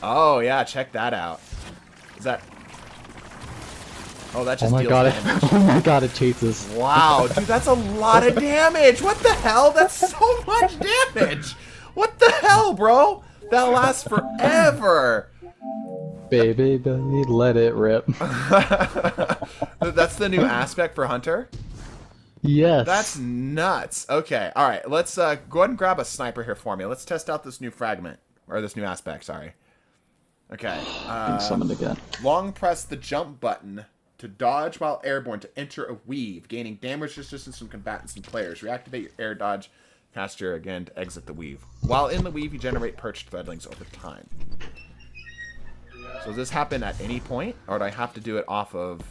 Oh, yeah, check that out. Is that... Oh, that just deals damage. Oh my god, it chases. Wow, dude, that's a lot of damage. What the hell? That's so much damage. What the hell, bro? That lasts forever. Baby, let it rip. That's the new aspect for Hunter? Yes. That's nuts. Okay, all right. Let's go ahead and grab a sniper here for me. Let's test out this new fragment. Or this new aspect, sorry. Okay. Being summoned again. Long press the jump button to dodge while airborne to enter a weave, gaining damage resistance from combatants and players. Reactivate your air dodge caster again to exit the weave. While in the weave, you generate perched threadlings over time. So does this happen at any point, or do I have to do it off of...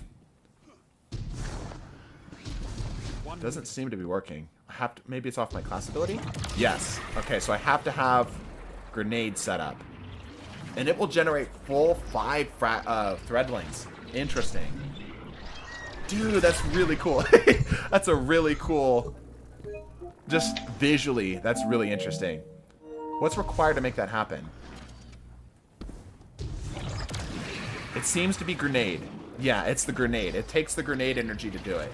Doesn't seem to be working. I have to... Maybe it's off my class ability? Yes. Okay, so I have to have grenade set up. And it will generate full 5 threadlings. Interesting. Dude, that's really cool. That's a really cool... Just visually, that's really interesting. What's required to make that happen? It seems to be grenade. Yeah, it's the grenade. It takes the grenade energy to do it.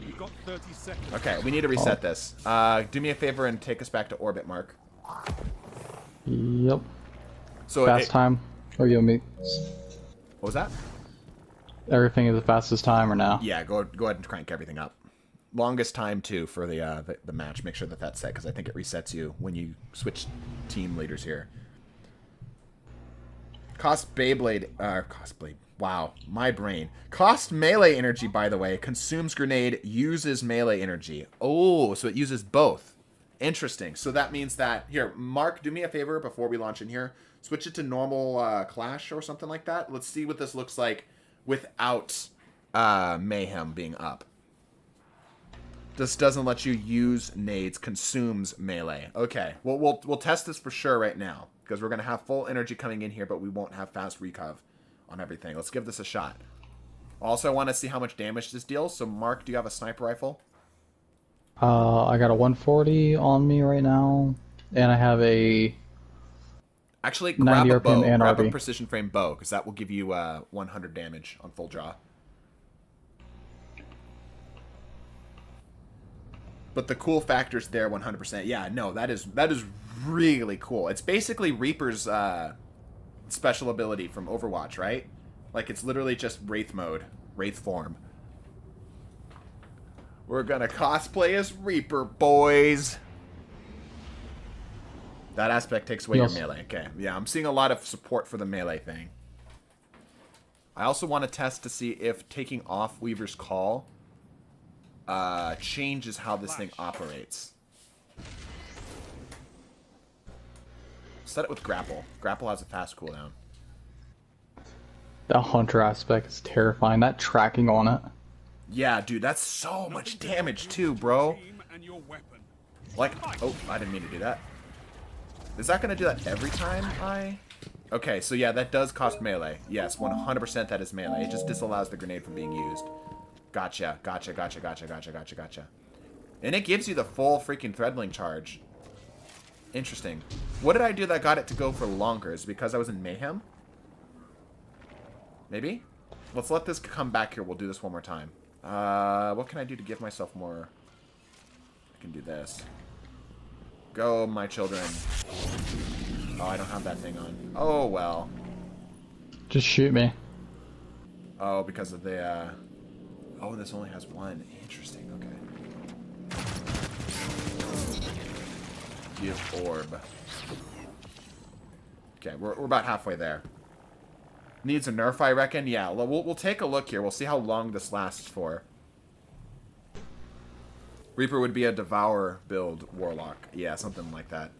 You've got 30 seconds. Okay, we need to reset this. Do me a favor and take us back to orbit, Mark. Yep. So fast time. Or you want me? What was that? Everything is the fastest time or now? Yeah, go ahead and crank everything up. Longest time too for the match. Make sure that that's set because I think it resets you when you switch team leaders here. Cost Beyblade. Cost Blade. Wow, my brain. Cost melee energy, by the way. Consumes grenade. Uses melee energy. Oh, so it uses both. Interesting. So that means that here, Mark, do me a favor before we launch in here. Switch it to normal clash or something like that. Let's see what this looks like without mayhem being up. This doesn't let you use nades. Consumes melee. Okay. Well, we'll test this for sure right now because we're gonna have full energy coming in here, but we won't have fast recov on everything. Let's give this a shot. Also, I want to see how much damage this deals. So, Mark, do you have a sniper rifle? I got a 140 on me right now, and I have a. Actually, grab a bow. RPM Grab a RB. precision frame bow because that will give you 100 damage on full draw. But the cool factor's there 100%. Yeah, no, that is really cool. It's basically Reaper's special ability from Overwatch, right? Like, it's literally just Wraith mode. Wraith form. We're gonna cosplay as Reaper, boys! That aspect takes away your melee. Okay, yeah, I'm seeing a lot of support for the melee thing. I also want to test to see if taking off Weaver's Call changes how this thing operates. Set it with Grapple. Grapple has a fast cooldown. That Hunter aspect is terrifying. That tracking on it. Yeah, dude, that's so much damage too, bro. Like, oh, I didn't mean to do that. Is that going to do that every time I... Okay, so yeah, that does cost melee. Yes, 100% that is melee. It just disallows the grenade from being used. Gotcha, gotcha, gotcha, gotcha, gotcha, gotcha, gotcha. And it gives you the full freaking Threadling charge. Interesting. What did I do that got it to go for longer? Is it because I was in Mayhem? Maybe? Let's let this come back here. We'll do this one more time. What can I do to give myself more? I can do this. Go, my children. Oh, I don't have that thing on. Oh, well. Just shoot me. Oh, because of the, oh, this only has one. Interesting, okay. Give orb. Okay, we're about halfway there. Needs a nerf, I reckon. Yeah, we'll take a look here. We'll see how long this lasts for. Reaper would be a Devour build Warlock. Yeah, something like that.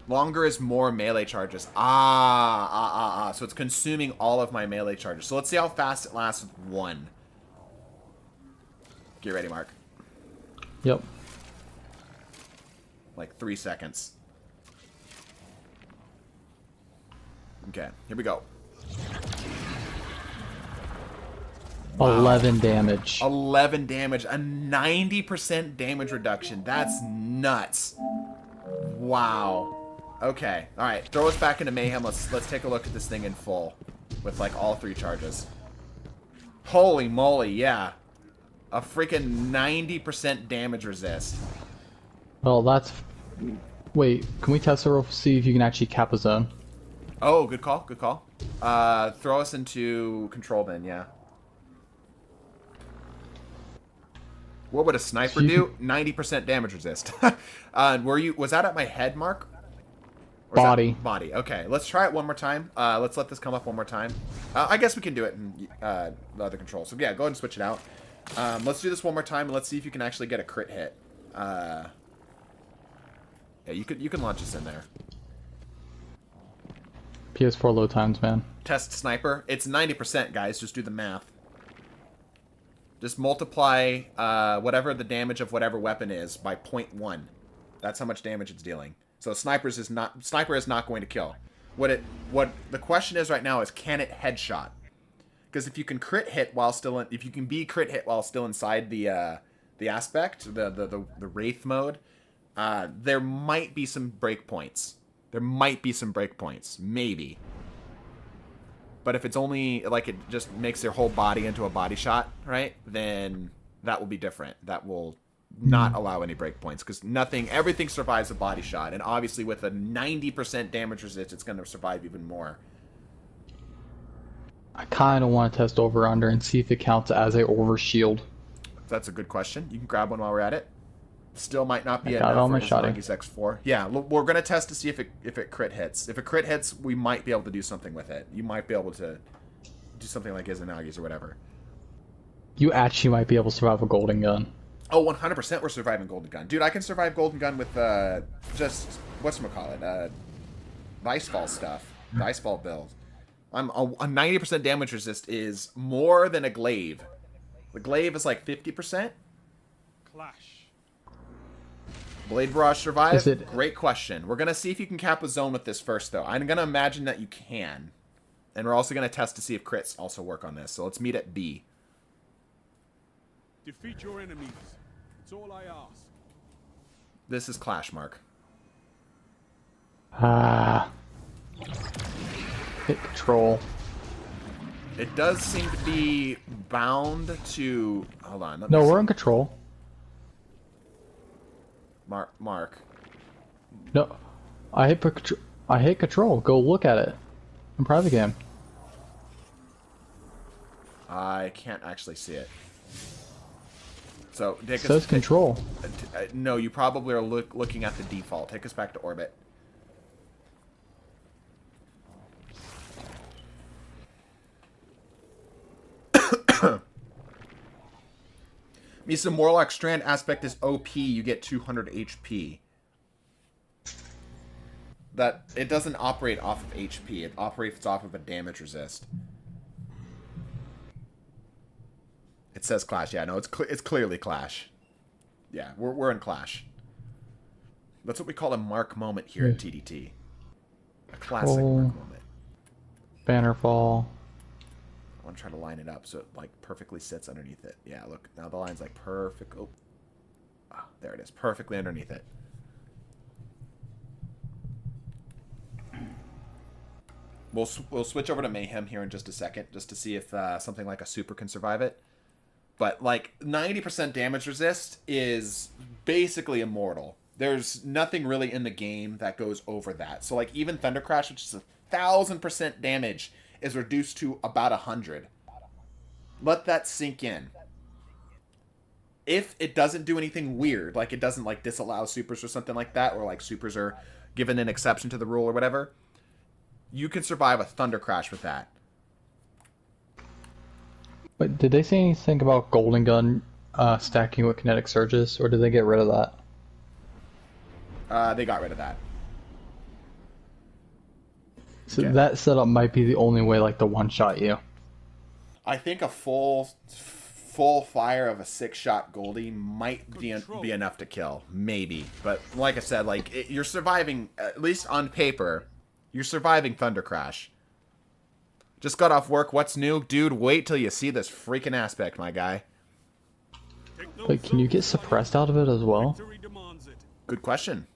Longer is more melee charges. So it's consuming all of my melee charges. So let's see how fast it lasts with one. Get ready, Mark. Yep. Like 3 seconds. Okay, here we go. 11 damage. 11 damage. A 90% damage reduction. That's nuts. Wow. Okay. Alright. Throw us back into Mayhem. Let's take a look at this thing in full. With like all 3 charges. Holy moly, yeah. A freaking 90% damage resist. Well, that's... Wait, can we test it, see if you can actually cap a zone? Oh, good call. Good call. Throw us into control then, yeah. What would a sniper do? 90% damage resist. Was that at my head, Mark? Or body. Body. Okay, let's try it one more time. Let's let this come up one more time. I guess we can do it in the other control. So yeah, go ahead and switch it out. Let's do this one more time and let's see if you can actually get a crit hit. Yeah, you can launch this in there. PS4 low times, man. Test sniper. It's 90%, guys. Just do the math. Just multiply whatever the damage of whatever weapon is by 0.1. That's how much damage it's dealing. So sniper is not going to kill. What the question is right now is, can it headshot? Because if you can crit hit while still in, if you can be crit hit while still inside the aspect, the wraith mode, there might be some breakpoints. There might be some breakpoints, maybe. But if it's only, like, it just makes their whole body into a body shot, right? Then that will be different. That will not allow any breakpoints. Because everything survives a body shot. And obviously with a 90% damage resist, it's going to survive even more. I kind of want to test over-under and see if it counts as a overshield. That's a good question. You can grab one while we're at it. Still might not be enough for Maggie's X4. Yeah, we're going to test to see if it crit hits. If it crit hits, we might be able to do something with it. You might be able to do something like Izanagi's or whatever. You actually might be able to survive a golden gun. Oh, 100% we're surviving golden gun. Dude, I can survive golden gun with just, whatchamacallit, Icefall stuff. The Icefall build. A 90% damage resist is more than a glaive. The glaive is like 50%. Clash. Blade Barrage survive? Great question. We're going to see if you can cap a zone with this first, though. I'm going to imagine that you can. And we're also going to test to see if crits also work on this. So let's meet at B. Defeat your enemies. That's all I ask. This is Clash, Mark. Hit control. It does seem to be bound to... Hold on. No, we're in control. Mark. No, I hit control. Go look at it in private game. I can't actually see it. So It says control. No, you probably are looking at the default. Take us back to orbit. Some Warlock Strand aspect is OP. You get 200 HP. That it doesn't operate off of HP. It operates off of a damage resist. It says Clash. Yeah, no, it's clearly Clash. Yeah, we're in Clash. That's what we call a Mark moment here at TDT. A classic Mark moment. Bannerfall. I want to try to line it up so it like perfectly sits underneath it. Yeah, look, now the line's like perfect. Oh, there it is, perfectly underneath it. We'll switch over to Mayhem here in just a second, just to see if something like a super can survive it. But like 90% damage resist is basically immortal. There's nothing really in the game that goes over that. So like even Thunder Crash, which is 1,000% damage, is reduced to about 100. Let that sink in. If it doesn't do anything weird, like it doesn't like disallow supers or something like that, or like supers are given an exception to the rule or whatever, you can survive a thunder crash with that. But did they say anything about Golden Gun stacking with kinetic surges, or did they get rid of that? They got rid of that. So Yeah. that setup might be the only way, like, to one-shot you. I think a full fire of a 6-shot Goldie might be enough to kill, maybe. But like I said, like you're surviving, at least on paper, you're surviving Thunder Crash. Just got off work. What's new, dude? Wait till you see this freaking aspect, my guy. Like, can you get suppressed out of it as well? Good question.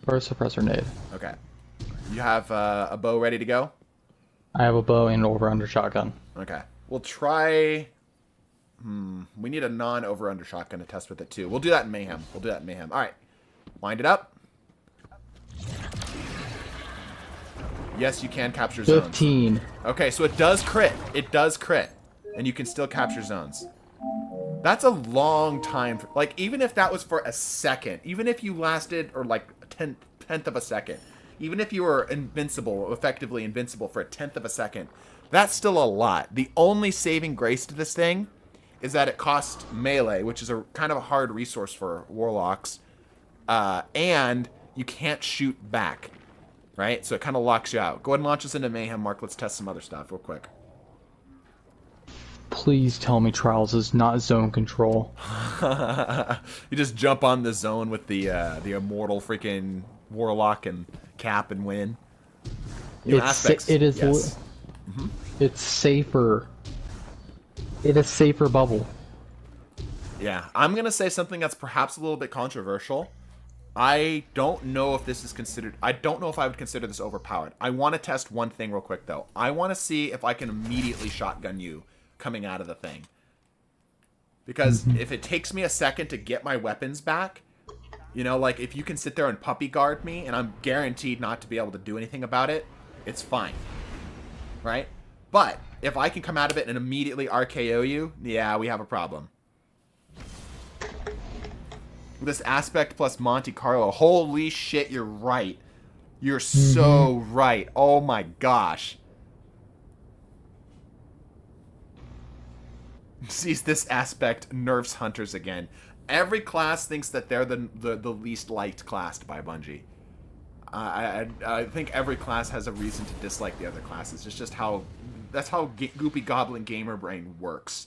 Or a suppressor nade? Okay. You have a bow ready to go? I have a bow and an over-under shotgun. Okay. We'll try... We need a non-over-under shotgun to test with it, too. We'll do that in Mayhem. All right. Wind it up. Yes, you can capture zones. 15. Okay, so it does crit. And you can still capture zones. That's a long time. Like, even if that was for a second, even if you lasted, or like a tenth of a second, even if you were invincible, effectively invincible for a 1/10 of a second, that's still a lot. The only saving grace to this thing is that it costs melee, which is a kind of a hard resource for warlocks, and you can't shoot back, right? So it kind of locks you out. Go ahead and launch us into Mayhem, Mark. Let's test some other stuff real quick. Please tell me Trials is not zone control. You just jump on the zone with the immortal freaking warlock and cap and win. You know, aspects. It is. Yes. It's safer. It is safer bubble. Yeah, I'm gonna say something that's perhaps a little bit controversial. I don't know if this is considered. I don't know if I would consider this overpowered. I want to test one thing real quick though. I want to see if I can immediately shotgun you coming out of the thing. Because if it takes me a second to get my weapons back, you know, like if you can sit there and puppy guard me and I'm guaranteed not to be able to do anything about it, it's fine. Right? But if I can come out of it and immediately RKO you, yeah, we have a problem. This aspect plus Monte Carlo. Holy shit, you're right. You're so right. Oh my gosh. Sees this aspect nerfs hunters again. Every class thinks that they're the least liked class by Bungie. I think every class has a reason to dislike the other classes. It's just how that's how Goopy Goblin gamer brain works.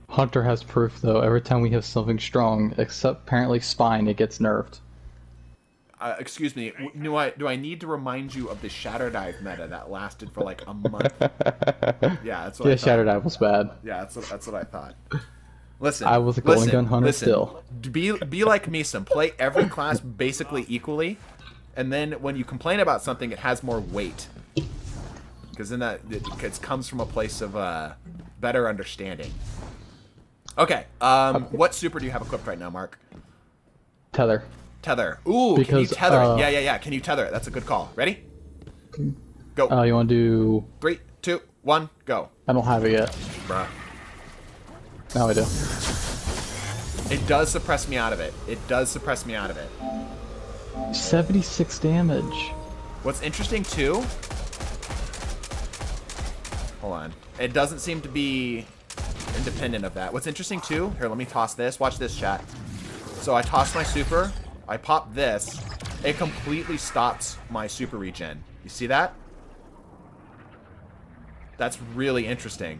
Hunter has proof though. Every time we have something strong, except apparently Spine, it gets nerfed. Excuse me. Do I need to remind you of the Shatter Dive meta that lasted for like a month? Yeah, that's what I thought. Shatter Dive was bad. Yeah, that's what I thought. Listen, I was a Golden Gun hunter still. Be like me, some play every class basically equally, and then when you complain about something, it has more weight. Because then it comes from a place of better understanding. Okay, what super do you have equipped right now, Mark? Tether. Tether. Ooh, because, can you tether it? Yeah. Can you tether it? That's a good call. Ready? Go. You want to do... 3, 2, 1, go. I don't have it yet. Bruh. Now I do. It does suppress me out of it. 76 damage. What's interesting, too... Hold on. It doesn't seem to be independent of that. What's interesting, too... Here, let me toss this. Watch this, chat. So I toss my super... I pop this, it completely stops my super regen. You see that? That's really interesting.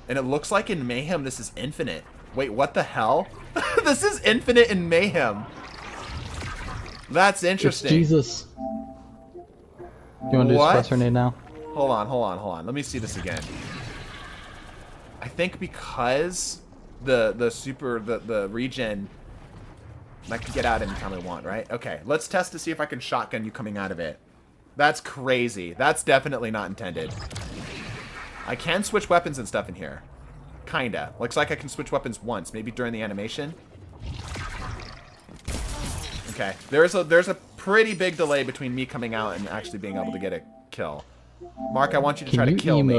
And it looks like in Mayhem this is infinite. Wait, what the hell? This is infinite in Mayhem. That's interesting. It's Jesus. You want to do suppressor nade now? Hold on. Let me see this again. I think because the regen... I can get out anytime I want, right? Okay, let's test to see if I can shotgun you coming out of it. That's crazy. That's definitely not intended. I can switch weapons and stuff in here. Kinda. Looks like I can switch weapons once, maybe during the animation. Okay, there's a pretty big delay between me coming out and actually being able to get a kill. Mark, I want you to try to kill me.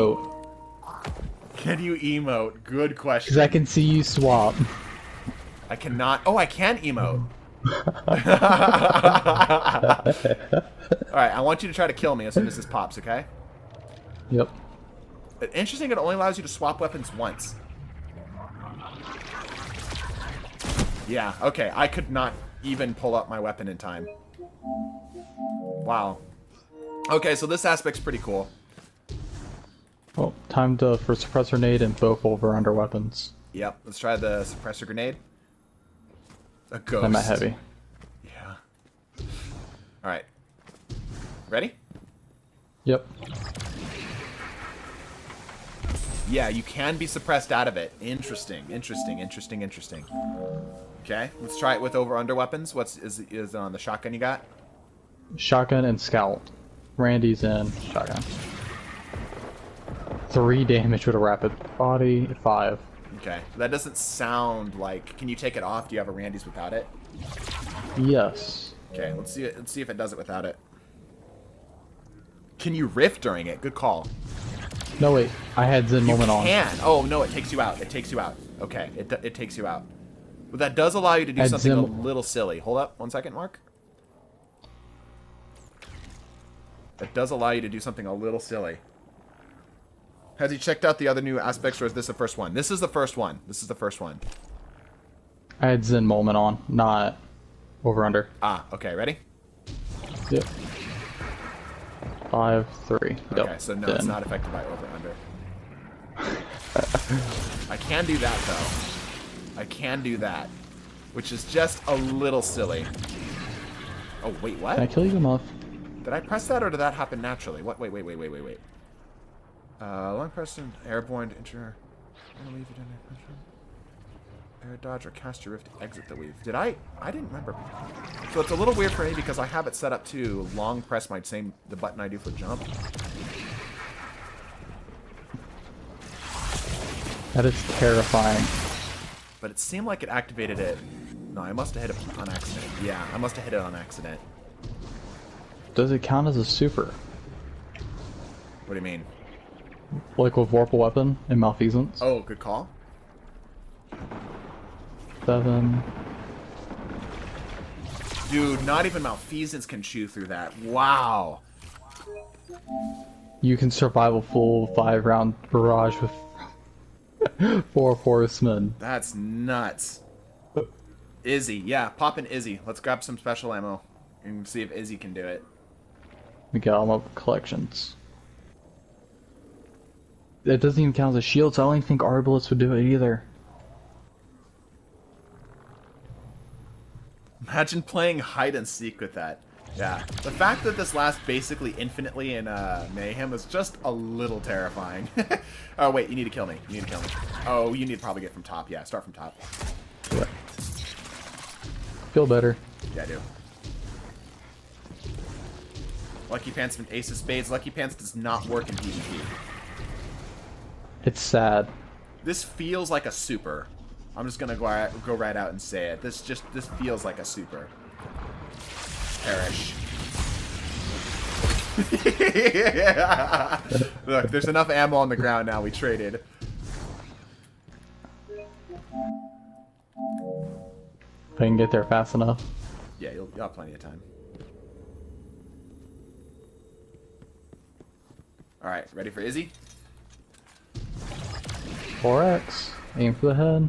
Can you emote? Good question. Because I can see you swap. I cannot. Oh, I can emote. Alright, I want you to try to kill me as soon as this pops, okay? Yep. Interesting, it only allows you to swap weapons once. Yeah, okay. I could not even pull up my weapon in time. Wow. Okay, so this aspect's pretty cool. Well, time for suppressor grenade and both over under weapons. Yep, let's try the suppressor grenade. A ghost. I'm at heavy. Yeah. Alright. Ready? Yep. Yeah, you can be suppressed out of it. Interesting, interesting, interesting, interesting. Okay, let's try it with over-under weapons. Is it on the shotgun you got? Shotgun and scout. Randy's in shotgun. 3 damage with a rapid body, 5. Okay, that doesn't sound like... Can you take it off? Do you have a Randy's without it? Yes. Okay, let's see if it does it without it. Can you riff during it? Good call. No, wait. I had Zen moment on. You can. Oh, no, it takes you out. It takes you out. Okay, it takes you out. But that does allow you to do something a little silly. Hold up 1 second, Mark. That does allow you to do something a little silly. Has he checked out the other new aspects, or is this the first one? This is the first one. This is the first one. I had Zen moment on, not over under. Ah, okay, ready? Yep. 5, 3. Okay, Yep. so no, it's not affected by over under. I can do that though. I can do that, which is just a little silly. Oh wait, what? Can I kill you enough? Did I press that or did that happen naturally? What? Wait. Long press and airborne to enter. Air dodge or cast your rift to exit the weave. Did I? I didn't remember. So it's a little weird for me because I have it set up to long press the button I do for jump. That is terrifying. But it seemed like it activated it. No, I must have hit it on accident. Yeah, I must have hit it on accident. Does it count as a super? What do you mean? Like with Vorpal Weapon and Malfeasance? Oh, good call. 7. Dude, not even Malfeasance can chew through that. Wow. You can survive a full 5-round barrage with 4 horsemen. That's nuts. Izzy. Yeah, pop in Izzy. Let's grab some special ammo and see if Izzy can do it. We got them up collections. It doesn't even count as a shield, so I don't even think Arbalest would do it either. Imagine playing hide and seek with that. Yeah. The fact that this lasts basically infinitely in Mayhem is just a little terrifying. Oh, wait. You need to kill me. You need to kill me. Oh, you need to probably get from top. Yeah, start from top. Yeah. Feel better. Yeah, I do. Lucky Pants and Ace of Spades. Lucky Pants does not work in PvP. It's sad. This feels like a super. I'm just gonna go right out and say it. This feels like a super. Perish. Look, there's enough ammo on the ground now. We traded. If I can get there fast enough. Yeah, you'll have plenty of time. Alright, ready for Izzy? 4x. Aim for the head.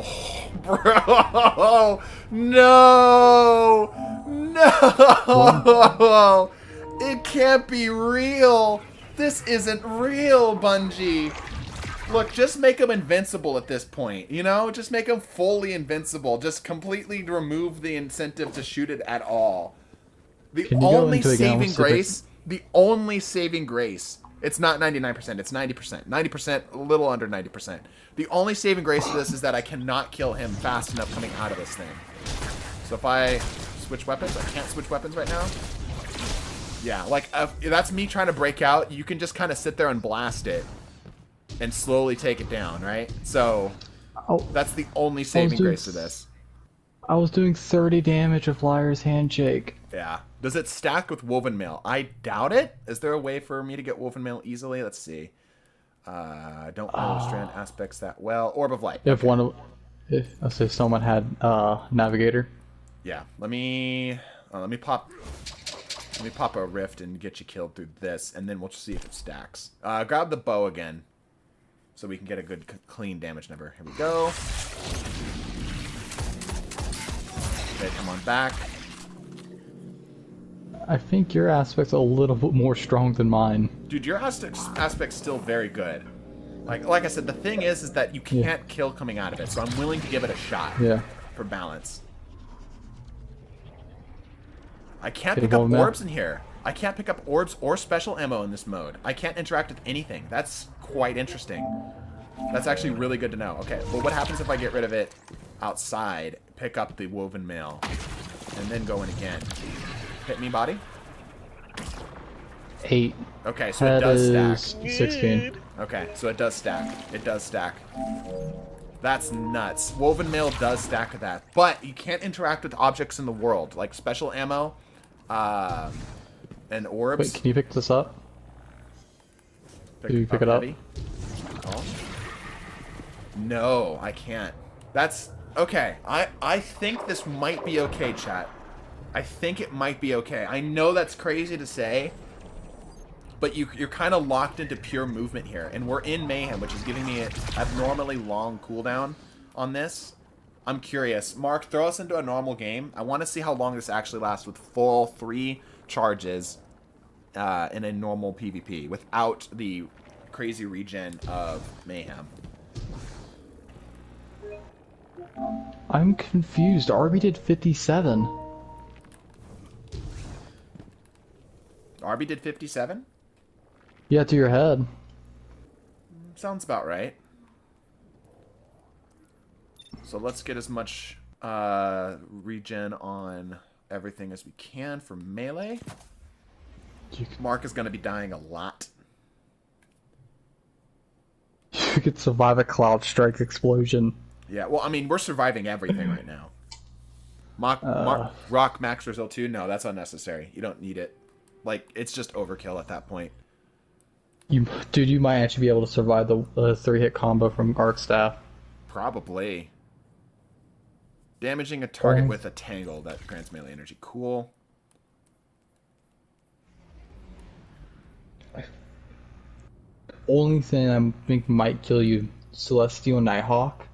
Oh, bro! No! No! It can't be real! This isn't real, Bungie! Look, just make him invincible at this point, you know? Just make him fully invincible. Just completely remove the incentive to shoot it at all. The only saving grace... The only saving grace, it's not 99%, it's 90%. 90%, a little under 90%. The only saving grace to this is that I cannot kill him fast enough coming out of this thing. So if I switch weapons, I can't switch weapons right now. Yeah, like, that's me trying to break out. You can just kind of sit there and blast it and slowly take it down, right? So, that's the only saving grace to this. I was doing 30 damage with Liar's Handshake. Yeah. Does it stack with Woven Mail? I doubt it. Is there a way for me to get Woven Mail easily? Let's see. Don't know strand aspects that well. Orb of Light. If let's say someone had Navigator. Yeah. Let me pop a rift and get you killed through this, and then we'll see if it stacks. Grab the bow again, so we can get a good clean damage number. Here we go. Okay, come on back. I think your aspect's a little bit more strong than mine. Dude, your aspect's still very good. Like I said, the thing is that you can't kill coming out of it, so I'm willing to give it a shot. Yeah. For balance. I can't pick up orbs in here. I can't pick up orbs or special ammo in this mode. I can't interact with anything. That's quite interesting. That's actually really good to know. Okay, well, what happens if I get rid of it outside, pick up the Woven Mail, and then go in again? Hit me, body? 8. Okay, so it does stack. 16. Okay, so it does stack. It does stack. That's nuts. Woven Mail does stack to that. But you can't interact with objects in the world, like special ammo and orbs. Wait, can you pick this up? Can you pick it up? Oh. No, I can't. That's... Okay, I think this might be okay, chat. I think it might be okay. I know that's crazy to say, but you're kind of locked into pure movement here. And we're in Mayhem, which is giving me an abnormally long cooldown on this. I'm curious. Mark, throw us into a normal game. I want to see how long this actually lasts with full 3 charges in a normal PvP without the crazy regen of Mayhem. I'm confused. Arby did 57. Arby did 57? Yeah, to your head. Sounds about right. So let's get as much regen on everything as we can for melee. Mark is going to be dying a lot. You could survive a Cloud Strike explosion. Yeah, well, I mean, we're surviving everything right now. Rock Max Result 2? No, that's unnecessary. You don't need it. Like, it's just overkill at that point. Dude, you might actually be able to survive the 3-hit combo from Arc Staff. Probably. Damaging a target with a tangle that grants melee energy. Cool. Only thing I think might kill you, Celestial Nighthawk.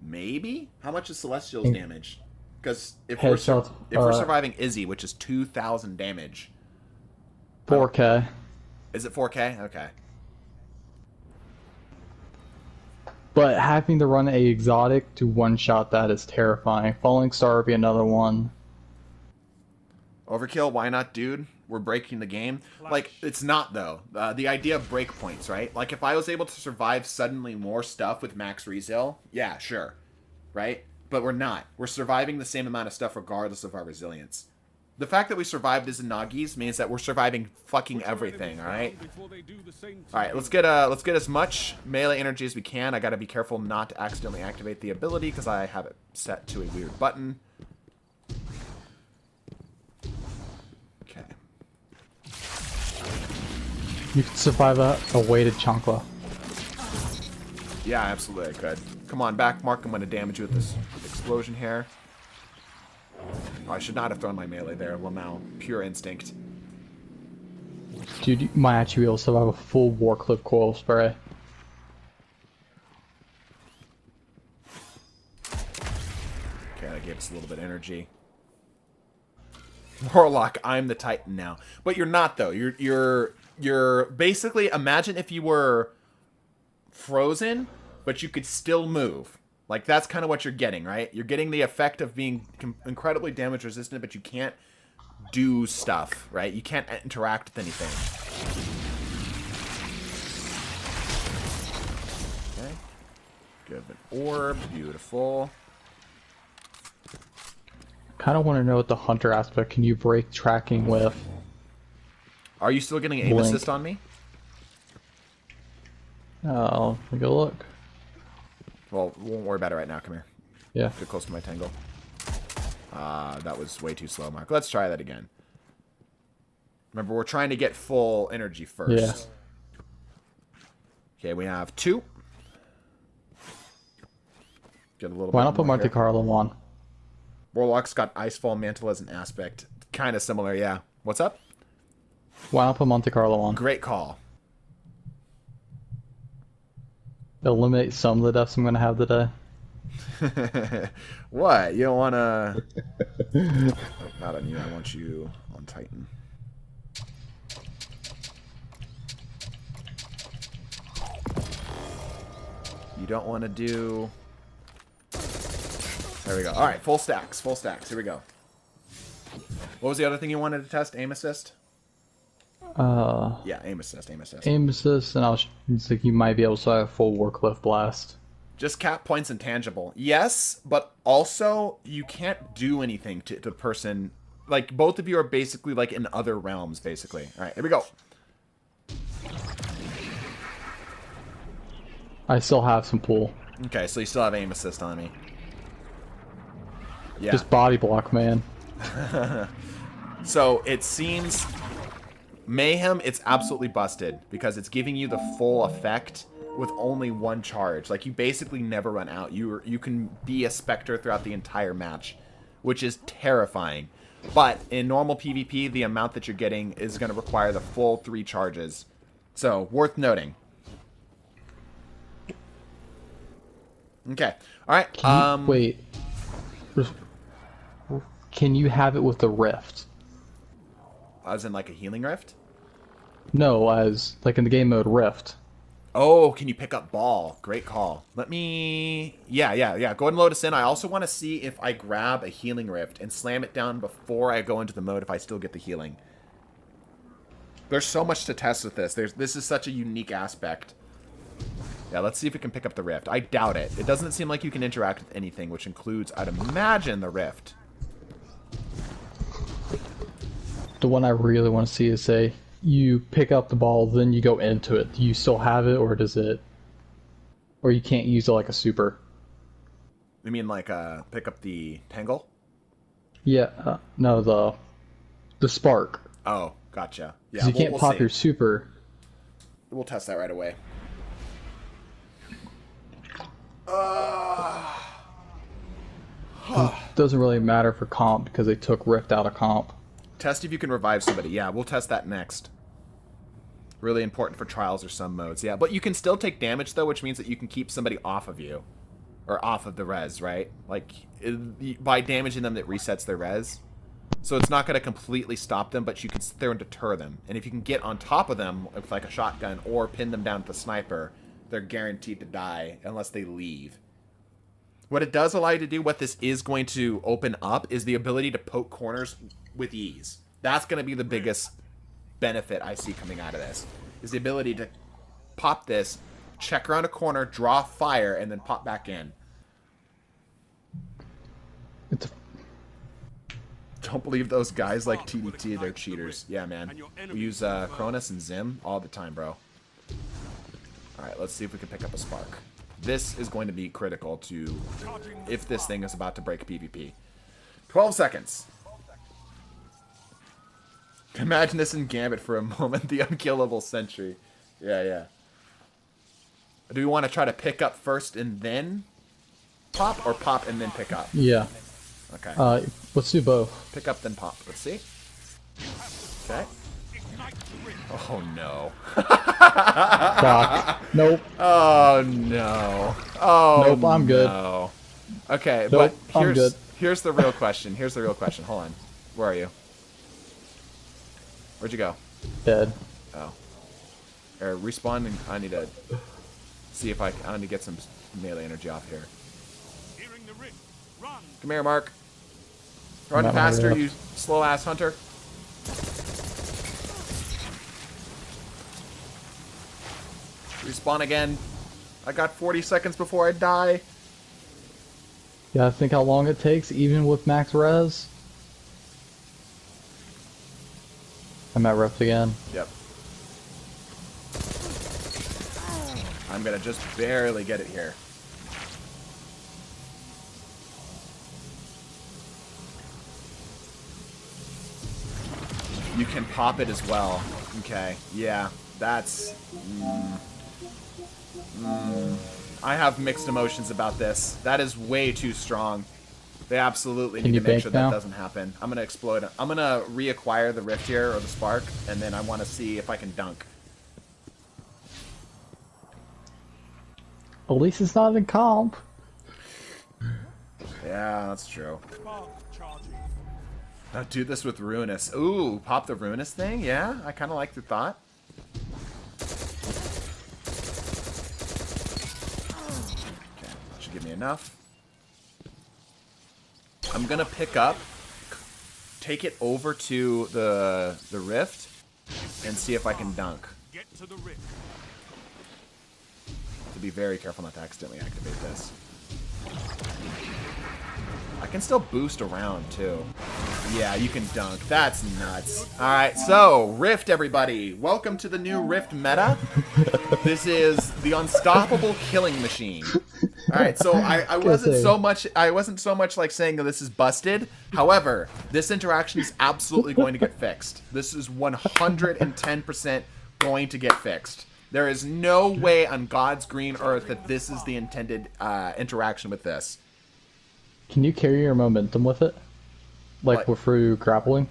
Maybe? How much is Celestial's damage? Because if we're surviving Izzy, which is 2,000 damage. 4K. Is it 4K? Okay. But having to run a exotic to one-shot that is terrifying. Falling Star would be another one. Overkill, why not, dude? We're breaking the game. Like, it's not, though. The idea of breakpoints, right? Like, if I was able to survive suddenly more stuff with max resil, yeah, sure. Right? But we're not. We're surviving the same amount of stuff regardless of our resilience. The fact that we survived as Inagis means that we're surviving fucking everything, alright? Alright, let's get as much melee energy as we can. I gotta be careful not to accidentally activate the ability because I have it set to a weird button. Okay. You could survive a weighted Chancla. Yeah, absolutely I could. Come on back, Mark. I'm gonna damage you with this explosion here. Oh, I should not have thrown my melee there. Well, now, pure instinct. Dude, you might actually be able to survive a full Warcliffe Coil Spray. Okay, that gave us a little bit of energy. Warlock, I'm the Titan now. But you're not, though. You're basically, imagine if you were frozen, but you could still move. Like, that's kind of what you're getting, right? You're getting the effect of being incredibly damage resistant, but you can't do stuff, right? You can't interact with anything. Okay. Give an orb. Beautiful. Kind of want to know what the Hunter aspect. Can you break tracking with? Are you still getting aim assist on me? I'll take a look. Well, we won't worry about it right now. Come here. Yeah. Too close to my tangle. That was way too slow, Mark. Let's try that again. Remember, we're trying to get full energy first. Yeah. Okay, we have 2. Get a little Why bit not put more Monte here. Carlo on? Warlock's got Icefall Mantle as an aspect. Kind of similar, yeah. What's up? Why not put Monte Carlo on? Great call. Eliminate some of the deaths I'm gonna have today. What? You don't want to... Not on you. I want you on Titan. You don't want to do... There we go. All right, full stacks. Full stacks. Here we go. What was the other thing you wanted to test? Aim assist? Yeah, aim assist. Aim assist. Aim assist, and I was thinking you might be able to have a full Warcliff blast. Just cap points intangible. Yes, but also you can't do anything to the person. Like, both of you are basically like in other realms, basically. All right, here we go. I still have some pull. Okay, so you still have aim assist on me. Yeah. Just body block, man. So it seems Mayhem, it's absolutely busted because it's giving you the full effect with only 1 charge. Like, you basically never run out. You can be a Spectre throughout the entire match, which is terrifying. But in normal PvP, the amount that you're getting is going to require the full 3 charges. So, worth noting. Okay. All right. Wait. Can you have it with the rift? As in like a healing rift? No, as like in the game mode rift. Oh, can you pick up ball? Great call. Let me... Yeah. Go ahead and load us in. I also want to see if I grab a healing rift and slam it down before I go into the mode if I still get the healing. There's so much to test with this. This is such a unique aspect. Yeah, let's see if we can pick up the rift. I doubt it. It doesn't seem like you can interact with anything, which includes, I'd imagine, the rift. The one I really want to see is, say, you pick up the ball, then you go into it. Do you still have it, or does it... Or you can't use it like a super? You mean like pick up the tangle? Yeah, no, the spark. Oh, gotcha. Yeah, 'Cause you can't pop see. your super. We'll test that right away. It doesn't really matter for comp because they took Rift out of comp. Test if you can revive somebody. Yeah, we'll test that next. Really important for trials or some modes. Yeah, but you can still take damage, though, which means that you can keep somebody off of you. Or off of the res, right? Like, by damaging them, it resets their res. So it's not going to completely stop them, but you can sit there and deter them. And if you can get on top of them with, like, a shotgun or pin them down with a sniper, they're guaranteed to die unless they leave. What it does allow you to do, what this is going to open up, is the ability to poke corners with ease. That's going to be the biggest benefit I see coming out of this, is the ability to pop this, check around a corner, draw fire, and then pop back in. Don't believe those guys like TDT, they're cheaters. Yeah, man. We use Cronus and Zim all the time, bro. Alright, let's see if we can pick up a spark. This is going to be critical to if this thing is about to break PvP. 12 seconds. Imagine this in Gambit for a moment. The unkillable sentry. Yeah. Do we want to try to pick up first and then pop, or pop and then pick up? Yeah. Okay. Let's do both. Pick up, then pop. Let's see. Okay. Oh, no. Fuck. Nope. Oh, no. Oh, nope, I'm good. No. Okay, nope, but here's the real question. Here's the real question. Hold on. Where are you? Where'd you go? Dead. Oh. Respawn, and I need to see if I need to get some melee energy off here. Come here, Mark. Run faster, you slow-ass hunter. Respawn again. I got 40 seconds before I die. Yeah, I think how long it takes, even with max res. I'm at Rift again. Yep. I'm gonna just barely get it here. You can pop it as well. Okay, yeah, that's... I have mixed emotions about this. That is way too strong. They absolutely need to make sure that doesn't happen. I'm going to explode. I'm going to reacquire the rift here, or the spark, and then I want to see if I can dunk. At least it's not in comp. Yeah, that's true. Now do this with Ruinous. Ooh, pop the Ruinous thing? Yeah, I kind of like the thought. Okay, that should give me enough. I'm gonna pick up, take it over to the rift, and see if I can dunk. Get to the rift. To be very careful not to accidentally activate this. I can still boost around too. Yeah, you can dunk. That's nuts. Alright, so, Rift, everybody. Welcome to the new Rift meta. This is the unstoppable killing machine. Alright, so I wasn't so much like saying that this is busted. However, this interaction is absolutely going to get fixed. This is 110% going to get fixed. There is no way on God's green earth that this is the intended interaction with this. Can you carry your momentum with it? Like through grappling?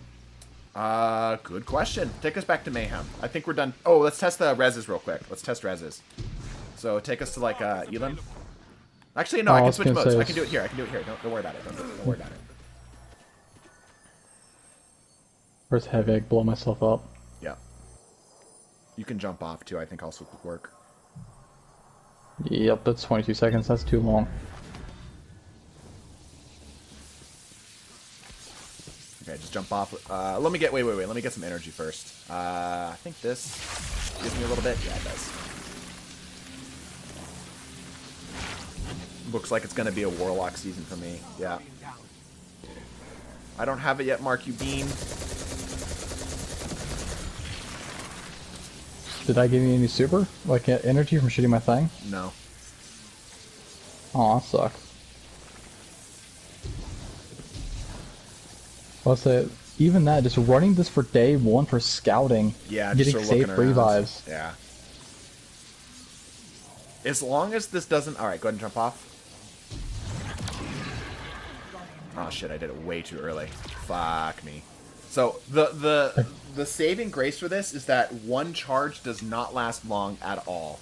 Good question. Take us back to Mayhem. I think we're done. Oh, let's test the reses real quick. Let's test reses. So take us to like Elam. Actually, no, I can switch modes. I can do it here. I can do it here. Don't worry about it. Don't worry about it. Where's Heavy Egg? Blow myself up. Yeah. You can jump off too. I think also would work. Yep, that's 22 seconds. That's too long. Okay, just jump off. Let me get, wait. Let me get some energy first. I think this gives me a little bit. Yeah, it does. Looks like it's going to be a Warlock season for me. Yeah. I don't have it yet, Mark, you bean. Did I give you any super? Like energy from shooting my thing? No. Aw, that sucks. I'll say, even that, just running this for day one for scouting, yeah, getting safe revives. Yeah. As long as this doesn't... Alright, go ahead and jump off. Oh shit, I did it way too early. Fuck me. So, the saving grace for this is that one charge does not last long at all.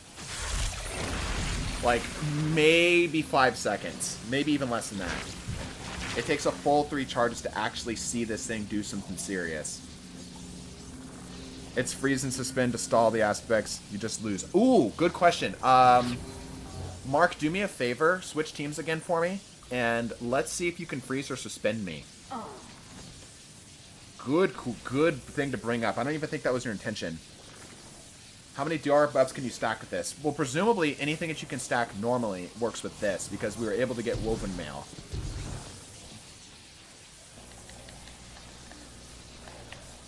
Like, maybe 5 seconds. Maybe even less than that. It takes a full 3 charges to actually see this thing do something serious. It's freeze and suspend to stall the aspects. You just lose. Ooh, good question. Mark, do me a favor. Switch teams again for me. And let's see if you can freeze or suspend me. Good thing to bring up. I don't even think that was your intention. How many DR buffs can you stack with this? Well, presumably anything that you can stack normally works with this, because we were able to get Woven Mail.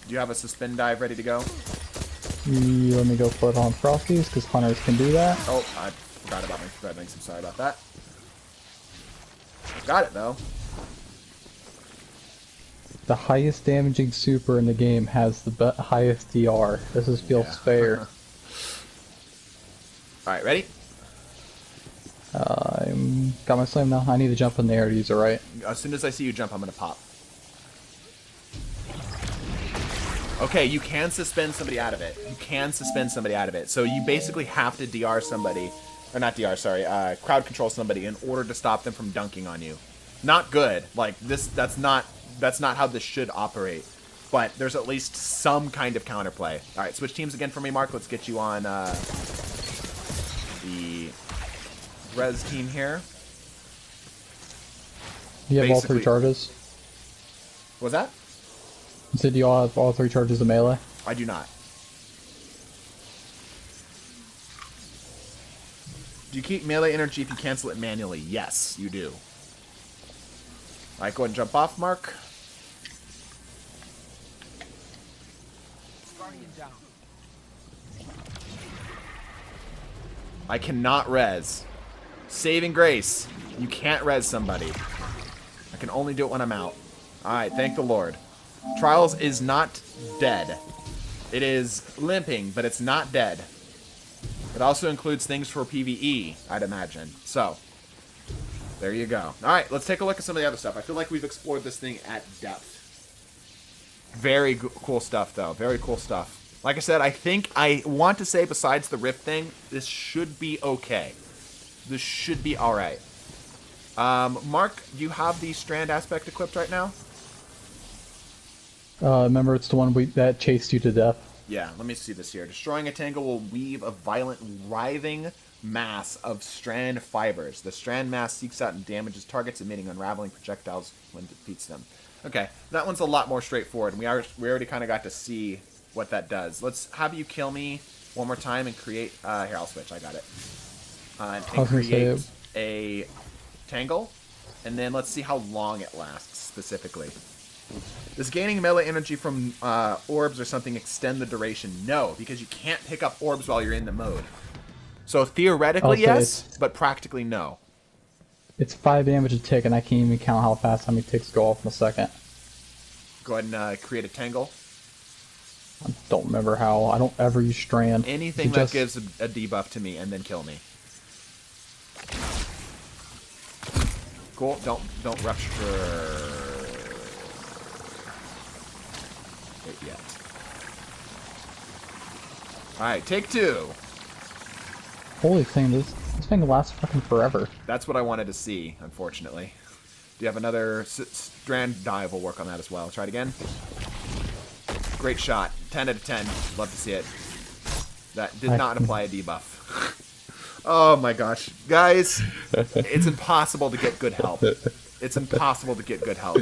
Do you have a suspend dive ready to go? Let me go put on Frosties, because hunters can do that. Oh, I forgot about my threadlings. I'm sorry about that. Got it, though. The highest damaging super in the game has the highest DR. This feels fair. Alright, ready? Got my slam now. I need to jump in the air to use it, right? As soon as I see you jump, I'm going to pop. Okay, you can suspend somebody out of it. You can suspend somebody out of it. So you basically have to DR somebody, or not DR, sorry, crowd control somebody in order to stop them from dunking on you. Not good. Like, that's not how this should operate. But there's at least some kind of counterplay. Alright, switch teams again for me, Mark. Let's get you on the res team here. You have all 3 charges? What's that? You said you all have all 3 charges of melee? I do not. Do you keep melee energy if you cancel it manually? Yes, you do. Alright, go ahead and jump off, Mark. I cannot res. Saving grace. You can't res somebody. I can only do it when I'm out. Alright, thank the Lord. Trials is not dead. It is limping, but it's not dead. It also includes things for PvE, I'd imagine. So, there you go. Alright, let's take a look at some of the other stuff. I feel like we've explored this thing at depth. Very cool stuff, though. Very cool stuff. Like I said, I want to say besides the Rift thing, this should be okay. This should be alright. Mark, do you have the Strand aspect equipped right now? Remember, it's the one that chased you to death. Yeah, let me see this here. Destroying a tangle will weave a violent, writhing mass of strand fibers. The strand mass seeks out and damages targets, emitting unraveling projectiles when it defeats them. Okay, that one's a lot more straightforward, and we already kind of got to see what that does. Let's have you kill me one more time and create... here, I'll switch. I got it. And create a tangle, and then let's see how long it lasts, specifically. Does gaining melee energy from orbs or something extend the duration? No, because you can't pick up orbs while you're in the mode. So theoretically, yes, but practically no. It's 5 damage a tick, and I can't even count how many ticks go off in a second. Go ahead and create a tangle. I don't remember how. I don't ever use Strand. Anything that gives a debuff to me, and then kill me. Cool. Don't rupture it yet. All right, take 2. Holy thing, this thing lasts fucking forever. That's what I wanted to see, unfortunately. Do you have another Strand dive? We'll work on that as well. Try it again. Great shot. 10 out of 10. Love to see it. That did not apply a debuff. Oh my gosh. Guys, it's impossible to get good help. It's impossible to get good help.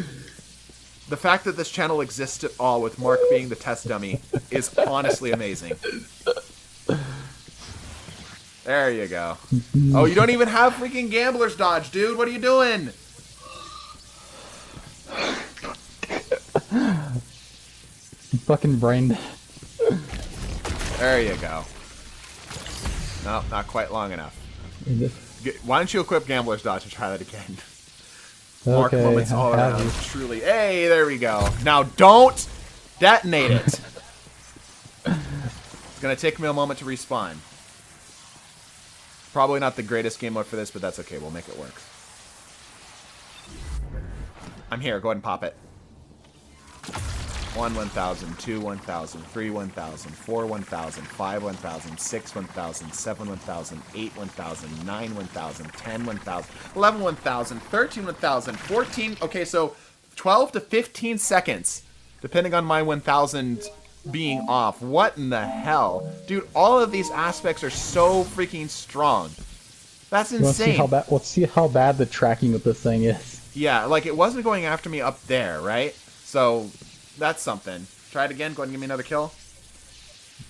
The fact that this channel exists at all with Mark being the test dummy is honestly amazing. There you go. Oh, you don't even have freaking Gambler's Dodge, dude. What are you doing? Fucking brain. There you go. No, not quite long enough. Why don't you equip Gambler's Dodge and try that again? Mark moments all around. Truly. Hey, there we go. Now don't detonate it. It's going to take me a moment to respawn. Probably not the greatest game mode for this, but that's okay. We'll make it work. I'm here. Go ahead and pop it. 1, 1,000, 2, 1,000, 3, 1,000, 4, 1,000, 5, 1,000, 6, 1,000, 7, 1,000, 8, 1,000, 9, 1,000, 10, 1,000, 11, 1,000, 13, 1,000, 14. Okay, so 12 to 15 seconds, depending on my 1,000 being off. What in the hell? Dude, all of these aspects are so freaking strong. That's insane. Let's see how bad the tracking of this thing is. Yeah, like it wasn't going after me up there, right? So... that's something. Try it again. Go ahead and give me another kill.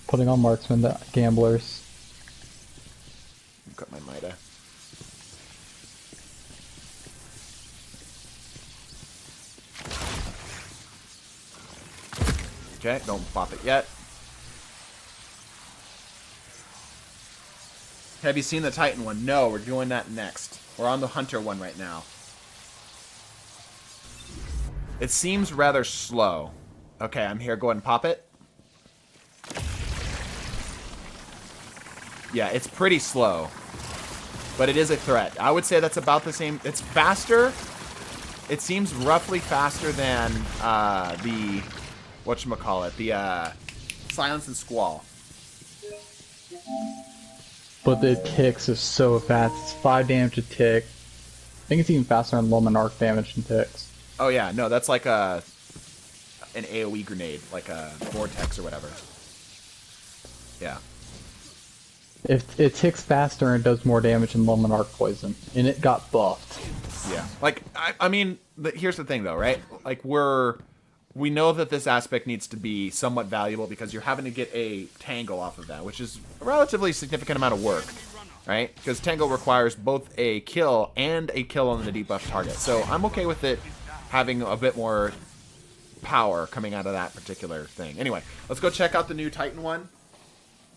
Putting on marksman, the gamblers. Got my Mida. Okay, don't pop it yet. Have you seen the Titan one? No, we're doing that next. We're on the Hunter one right now. It seems rather slow. Okay, I'm here. Go ahead and pop it. Yeah, it's pretty slow. But it is a threat. I would say that's about the same. It's faster. It seems roughly faster than the... whatchamacallit? The Silence and Squall. But the ticks is so fast. It's 5 damage a tick. I think it's even faster on Lumen Arc damage than ticks. Oh yeah, no, that's like an AoE grenade, like a vortex or whatever. Yeah. If it ticks faster and does more damage than Lumen Arc poison, and it got buffed. Yeah, like I mean, here's the thing though, right? Like we know that this aspect needs to be somewhat valuable because you're having to get a tangle off of that, which is a relatively significant amount of work. Right? Because tangle requires both a kill and a kill on the debuff target. So I'm okay with it having a bit more power coming out of that particular thing. Anyway, let's go check out the new Titan one.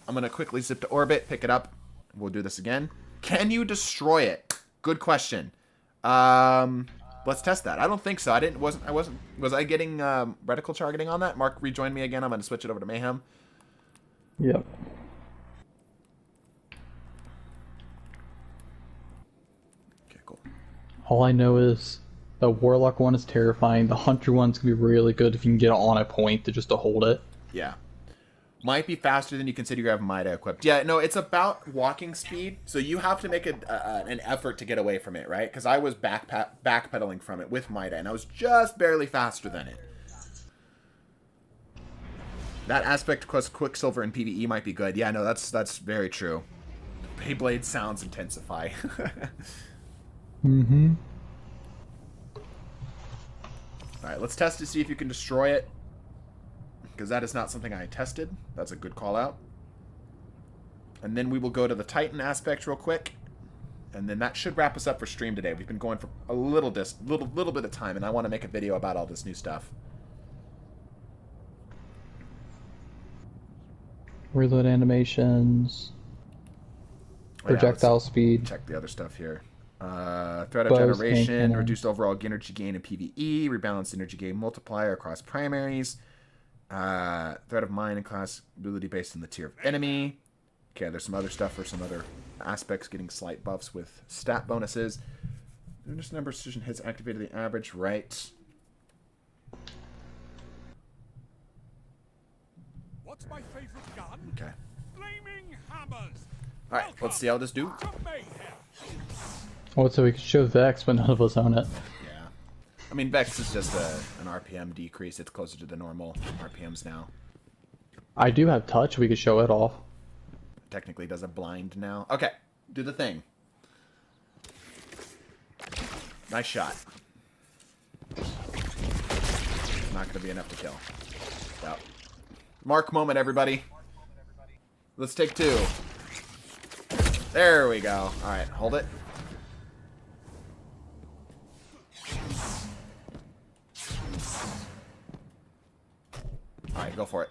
I'm going to quickly zip to orbit, pick it up. We'll do this again. Can you destroy it? Good question. Let's test that. I don't think so. Was I getting reticle targeting on that? Mark, rejoin me again. I'm going to switch it over to Mayhem. Yep. Okay, cool. All I know is the Warlock one is terrifying. The Hunter one's going to be really good if you can get it on a point to hold it. Yeah. Might be faster than you consider you have Mida equipped. Yeah, no, it's about walking speed, so you have to make an effort to get away from it, right? Because I was backpedaling from it with Mida, and I was just barely faster than it. That aspect plus Quicksilver and PvE might be good. Yeah, no, that's very true. Beyblade sounds intensify. Mm-hmm. Alright, let's test to see if you can destroy it. Because that is not something I tested. That's a good call out. And then we will go to the Titan aspect real quick. And then that should wrap us up for stream today. We've been going for a little bit of time, and I want to make a video about all this new stuff. Reload animations. Projectile speed. Check the other stuff here. Threat of Bows, generation, cannon. reduced overall energy gain in PvE, rebalanced energy gain multiplier across primaries. Threat of mine and class ability based on the tier of enemy. Okay, there's some other stuff for some other aspects getting slight buffs with stat bonuses. Notice number of precision hits activated the average, right? What's my favorite gun? Okay. Flaming hammers. Alright, let's see how this do. To mayhem. Oh, so we could show Vex, but none of us own it. Yeah. I mean, Vex is just an RPM decrease. It's closer to the normal RPMs now. I do have touch. We could show it off. Technically does a blind now. Okay, do the thing. Nice shot. Not going to be enough to kill. Yep. Mark moment, everybody. Let's take two. There we go. Alright, hold it. Alright, go for it.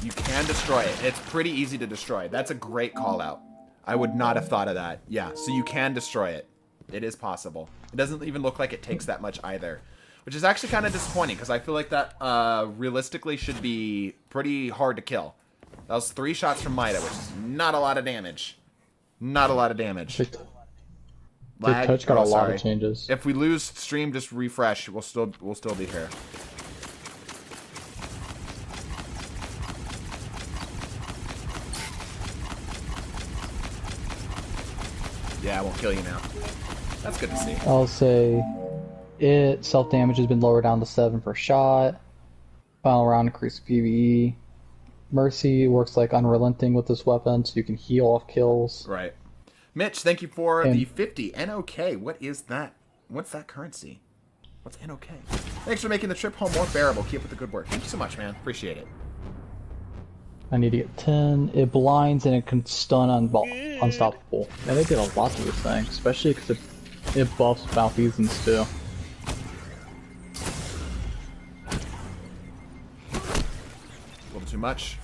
You can destroy it. It's pretty easy to destroy. That's a great call out. I would not have thought of that. Yeah, so you can destroy it. It is possible. It doesn't even look like it takes that much either. Which is actually kind of disappointing, because I feel like that realistically should be pretty hard to kill. That was 3 shots from Mida, which is not a lot of damage. Not a lot of damage. The touch got a lot of changes. If we lose stream, just refresh. We'll still be here. Yeah, I won't kill you now. That's good to see. I'll say self-damage has been lowered down to 7 per shot. Final round increased PvE. Mercy works like unrelenting with this weapon, so you can heal off kills. Right. Mitch, thank you for the 50. NOK, what is that? What's that currency? What's NOK? Thanks for making the trip home more bearable. Keep up the good work. Thank you so much, man. Appreciate it. I need to get 10. It blinds and it can stun unstoppable. Yeah, they did a lot to this thing, especially because it buffs malfeasance too. A little too much.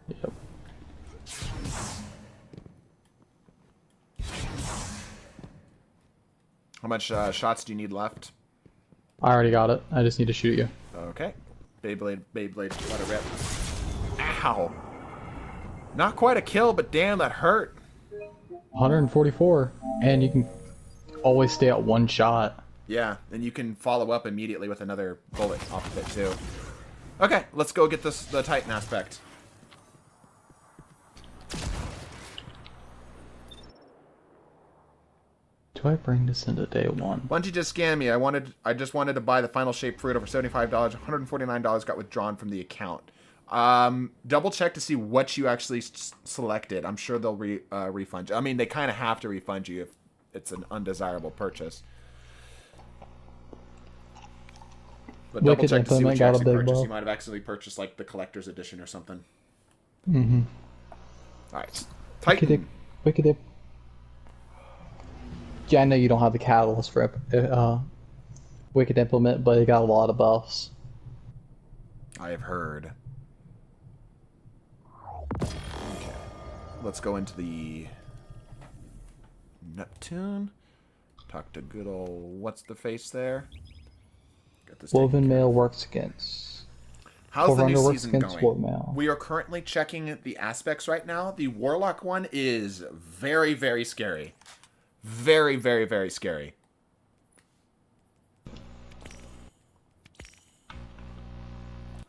Yep. How much shots do you need left? I already got it. I just need to shoot you. Okay. Beyblade, let it rip. Ow. Not quite a kill, but damn, that hurt. 144. And you can always stay at 1 shot. Yeah, and you can follow up immediately with another bullet off of it, too. Okay, let's go get the Titan aspect. Do I bring this into day 1? Bungie just scammed me. I just wanted to buy the final shape fruit over $75. $149 got withdrawn from the account. Double check to see what you actually selected. I'm sure they'll refund you. I mean, they kind of have to refund you if it's an undesirable purchase. But double check to see what you actually purchased. You might have accidentally purchased like the collector's edition or something. Mm-hmm. Alright. Titan. Wicked. Yeah, I know you don't have the catalyst for Wicked Implement, but it got a lot of buffs. I have heard. Okay. Let's go into the Neptune. Talk to good old what's the face there. Get this Woven taken care Mail of. works against. How's the new Forerunner works season against going? Warp Mail. We are currently checking the aspects right now. The Warlock one is very, very scary. Very, very, very scary.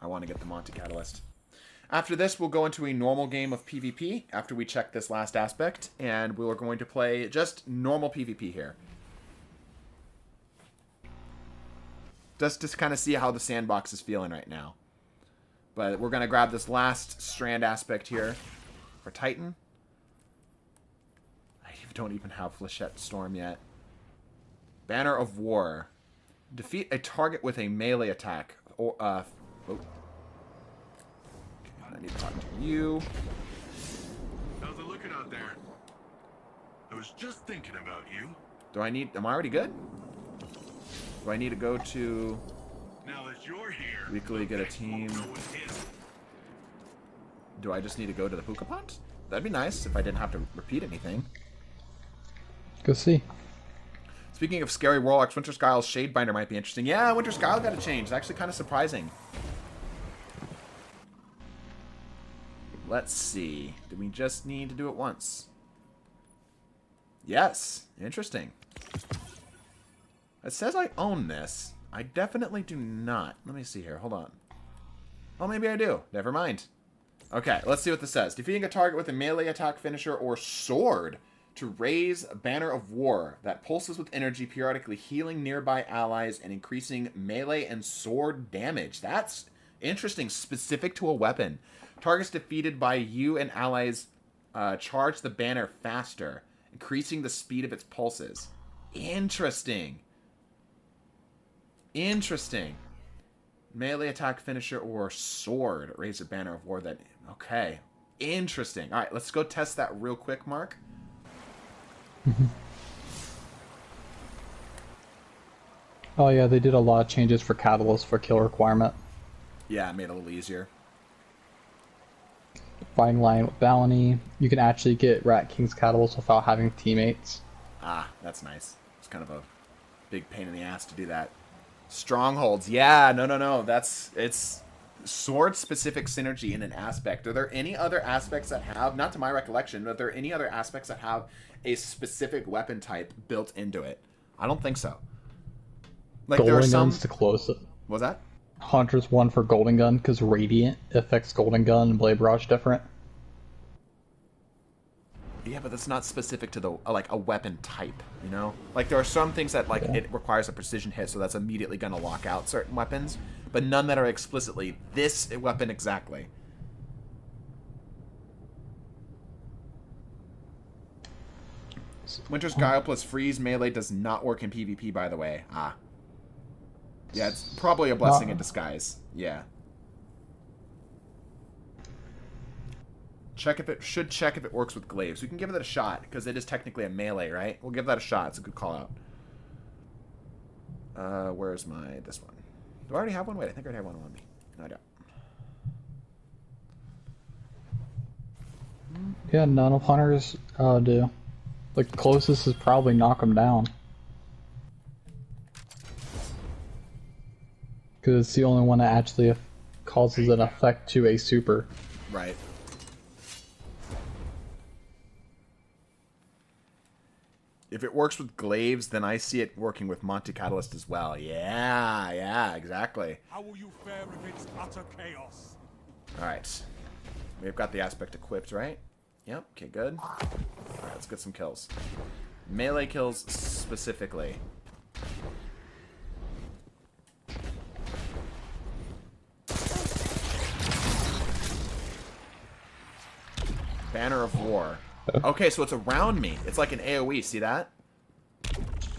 I want to get the Monty Catalyst. After this, we'll go into a normal game of PvP after we check this last aspect, and we are going to play just normal PvP here. Just to kind of see how the sandbox is feeling right now. But we're going to grab this last strand aspect here for Titan. I don't even have Flechette Storm yet. Banner of War. Defeat a target with a melee attack. Or, oh. I need to talk to you. How's it looking out there? I was just thinking about you. Am I already good? Do I need to go to Now that you're here, weekly get a team? go with him. Do I just need to go to the Puka Pond? That'd be nice if I didn't have to repeat anything. Go see. Speaking of scary warlocks, Winter Skyle's Shadebinder might be interesting. Yeah, Winter Skyle got a change. It's actually kind of surprising. Let's see. Do we just need to do it once? Yes. Interesting. It says I own this. I definitely do not. Let me see here. Hold on. Oh, maybe I do. Never mind. Okay, let's see what this says. Defeating a target with a melee attack finisher or sword to raise a banner of war that pulses with energy, periodically healing nearby allies and increasing melee and sword damage. That's interesting. Specific to a weapon. Targets defeated by you and allies charge the banner faster, increasing the speed of its pulses. Interesting. Interesting. Melee attack finisher or sword. Raise a banner of war that... Okay. Interesting. Alright, let's go test that real quick, Mark. Oh yeah, they did a lot of changes for Catalyst for kill requirement. Yeah, it made it a little easier. Fighting line with Balony. You can actually get Rat King's Catalyst without having teammates. Ah, that's nice. It's kind of a big pain in the ass to do that. Strongholds. Yeah, no. It's sword-specific synergy in an aspect. Are there any other aspects that have, not to my recollection, but are there any other aspects that have a specific weapon type built into it? I don't think so. Like Golden there are some... Gun's the closest. What was that? Hunter's one for Golden Gun because Radiant affects Golden Gun and Blade Barrage different. Yeah, but that's not specific to the like a weapon type, you know? Like there are some things that like it requires a precision hit, so that's immediately going to lock out certain weapons, but none that are explicitly this weapon exactly. Winter's Guile plus Freeze melee does not work in PvP, by the way. Ah. Yeah, it's probably a blessing in disguise. Yeah. Check if it works with glaives. We can give it a shot because it is technically a melee, right? We'll give that a shot. It's a good call out. Where's this one? Do I already have one? Wait, I think I already have one on me. No, I don't. Yeah, none of Hunters do. Like the closest is probably knock them down. Because it's the only one that actually causes an effect to a super. Right. If it works with glaives, then I see it working with Monty Catalyst as well. Yeah, exactly. How will you fare against utter chaos? Alright. We've got the aspect equipped, right? Yep, okay, good. Alright, let's get some kills. Melee kills specifically. Banner of War. Okay, so it's around me. It's like an AoE, see that?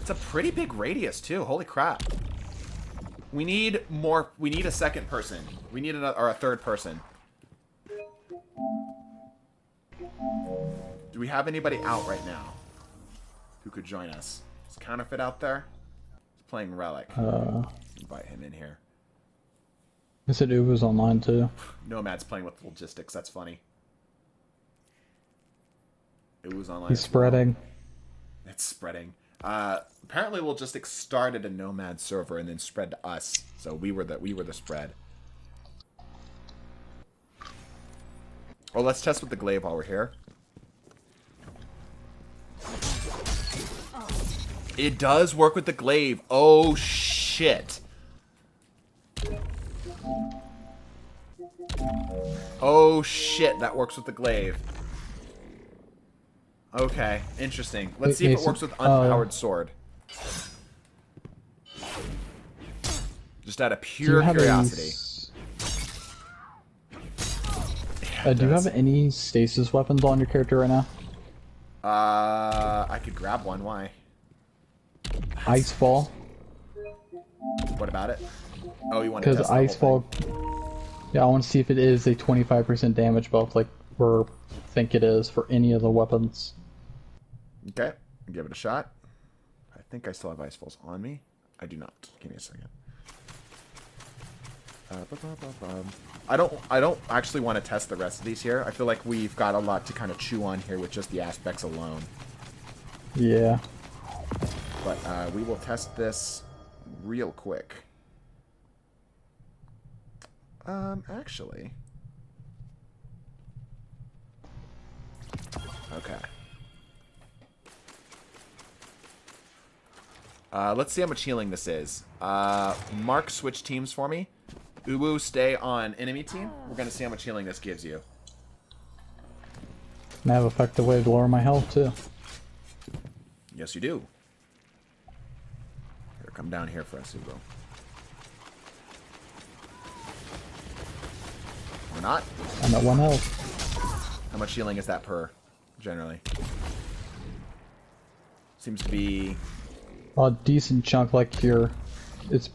It's a pretty big radius, too. Holy crap. We need a second person. We need a third person. Do we have anybody out right now who could join us? Is Counterfeit out there? He's playing Relic. Invite him in here. I said Uber's online too. Nomad's playing with logistics. That's funny. It was online. He's spreading. It's spreading. Apparently we'll just start at a nomad server and then spread to us. So we were the spread. Well, let's test with the glaive while we're here. It does work with the glaive. Oh shit. Oh shit, that works with the glaive. Okay, interesting. Let's see if it works with unpowered sword. Just out of pure curiosity. Do you have any stasis weapons on your character right now? I could grab one. Why? Icefall. What about it? Oh, you want to test the Icefall. Yeah, I want to see if it is a 25% damage buff, like we think it is for any of the weapons. Okay, give it a shot. I think I still have Icefalls on me. I do not. Give me a second. I don't actually want to test the rest of these here. I feel like we've got a lot to kind of chew on here with just the aspects alone. Yeah. But we will test this real quick. Actually. Okay. Let's see how much healing this is. Mark, switch teams for me. Uwu, stay on enemy team. We're going to see how much healing this gives you. And I have effective way to lower my health, too. Yes, you do. Here, come down here for us, Uwu. Or not. I'm at 1 health. How much healing is that per, generally? Seems to be... A decent chunk, like cure. It's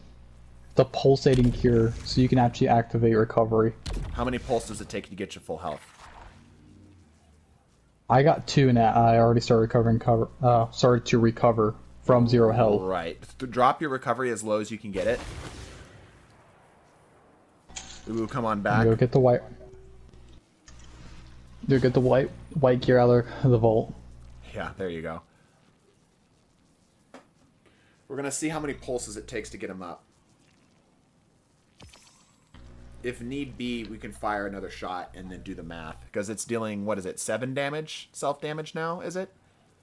the pulsating cure, so you can actually activate recovery. How many pulse does it take to get your full health? I got 2 and I already started started to recover from 0 health. Right. Drop your recovery as low as you can get it. Ooh, come on back. Go get the white. Go get the white gear out of the vault. Yeah, there you go. We're gonna see how many pulses it takes to get him up. If need be, we can fire another shot and then do the math. Because it's dealing, what is it, 7 damage? Self-damage now, is it?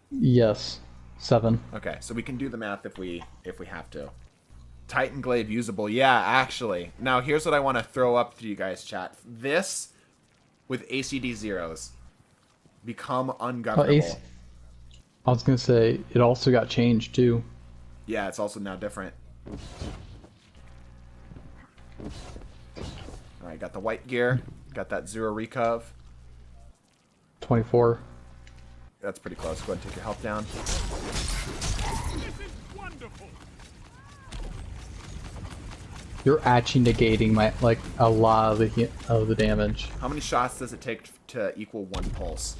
Yes. 7. Okay, so we can do the math if we have to. Titan Glaive usable. Yeah, actually. Now, here's what I want to throw up to you guys, chat. This, with ACD zeros, become ungovernable. I was going to say, it also got changed, too. Yeah, it's also now different. Alright, got the white gear. Got that 0 recov. 24. That's pretty close. Go ahead and take your health down. This is wonderful. You're actually negating a lot of the damage. How many shots does it take to equal 1 pulse?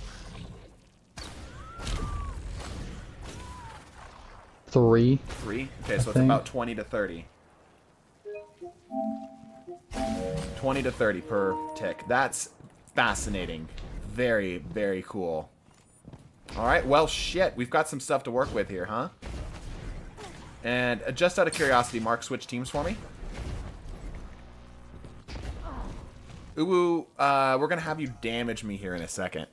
3. 3? Okay, so it's about 20 to 30. 20 to 30 per tick. That's fascinating. Very, very cool. Alright, well, shit. We've got some stuff to work with here, huh? And just out of curiosity, Mark, switch teams for me. Uwu, we're going to have you damage me here in a second.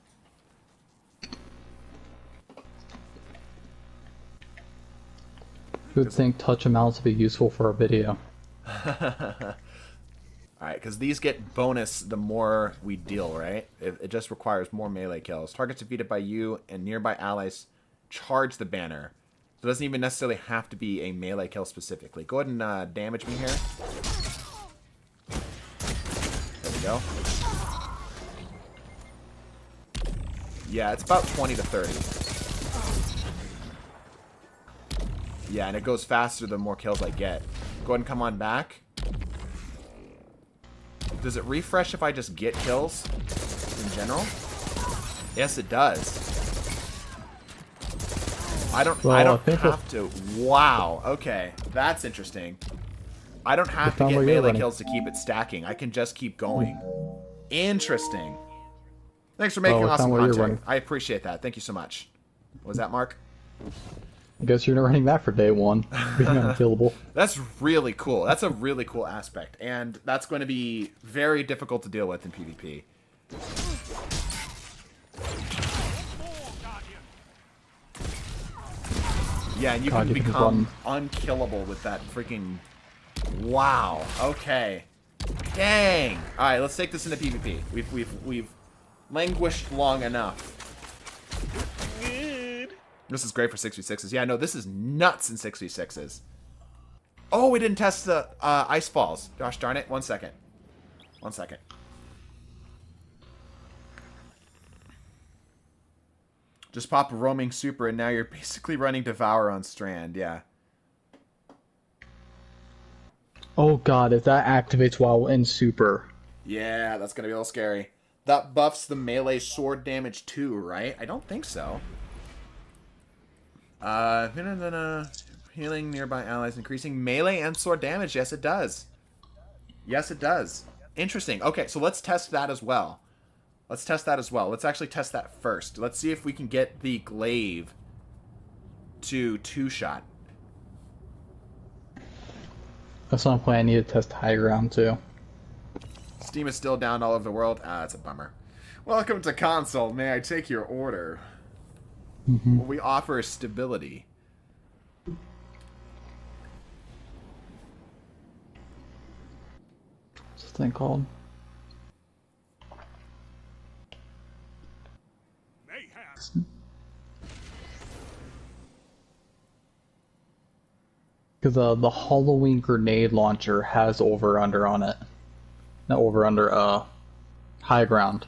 You would think touch amounts would be useful for a video. Alright, because these get bonus the more we deal, right? It just requires more melee kills. Targets defeated by you and nearby allies charge the banner. So it doesn't even necessarily have to be a melee kill specifically. Go ahead and damage me here. There we go. Yeah, it's about 20 to 30. Yeah, and it goes faster the more kills I get. Go ahead and come on back. Does it refresh if I just get kills in general? Yes, it does. I don't have to. Wow. Okay, that's interesting. I don't have to get melee kills to keep it stacking. I can just keep going. Interesting. Thanks for making awesome content. I appreciate that. Thank you so much. What was that, Mark? I guess you're running that for day one. Being unkillable. That's really cool. That's a really cool aspect. And that's going to be very difficult to deal with in PvP. Yeah, and you can become unkillable with that freaking... Wow. Okay. Dang. All right, let's take this into PvP. We've languished long enough. This is great for 6v6s. Yeah, no, this is nuts in 6v6s. Oh, we didn't test the ice falls. Gosh darn it. 1 second. 1 second. Just pop a roaming super and now you're basically running Devour on Strand. Yeah. Oh god, if that activates while in super. Yeah, that's going to be a little scary. That buffs the melee sword damage too, right? I don't think so. Healing nearby allies, increasing melee and sword damage. Yes, it does. Yes, it does. Interesting. Okay, so let's test that as well. Let's test that as well. Let's actually test that first. Let's see if we can get the glaive to 2-shot. That's not a point. I need to test high ground too. Steam is still down all over the world. Ah, that's a bummer. Welcome to console. May I take your order? Mm-hmm. We offer stability. What's this thing called? Because the Halloween grenade launcher has over-under on it. Not over-under, high ground.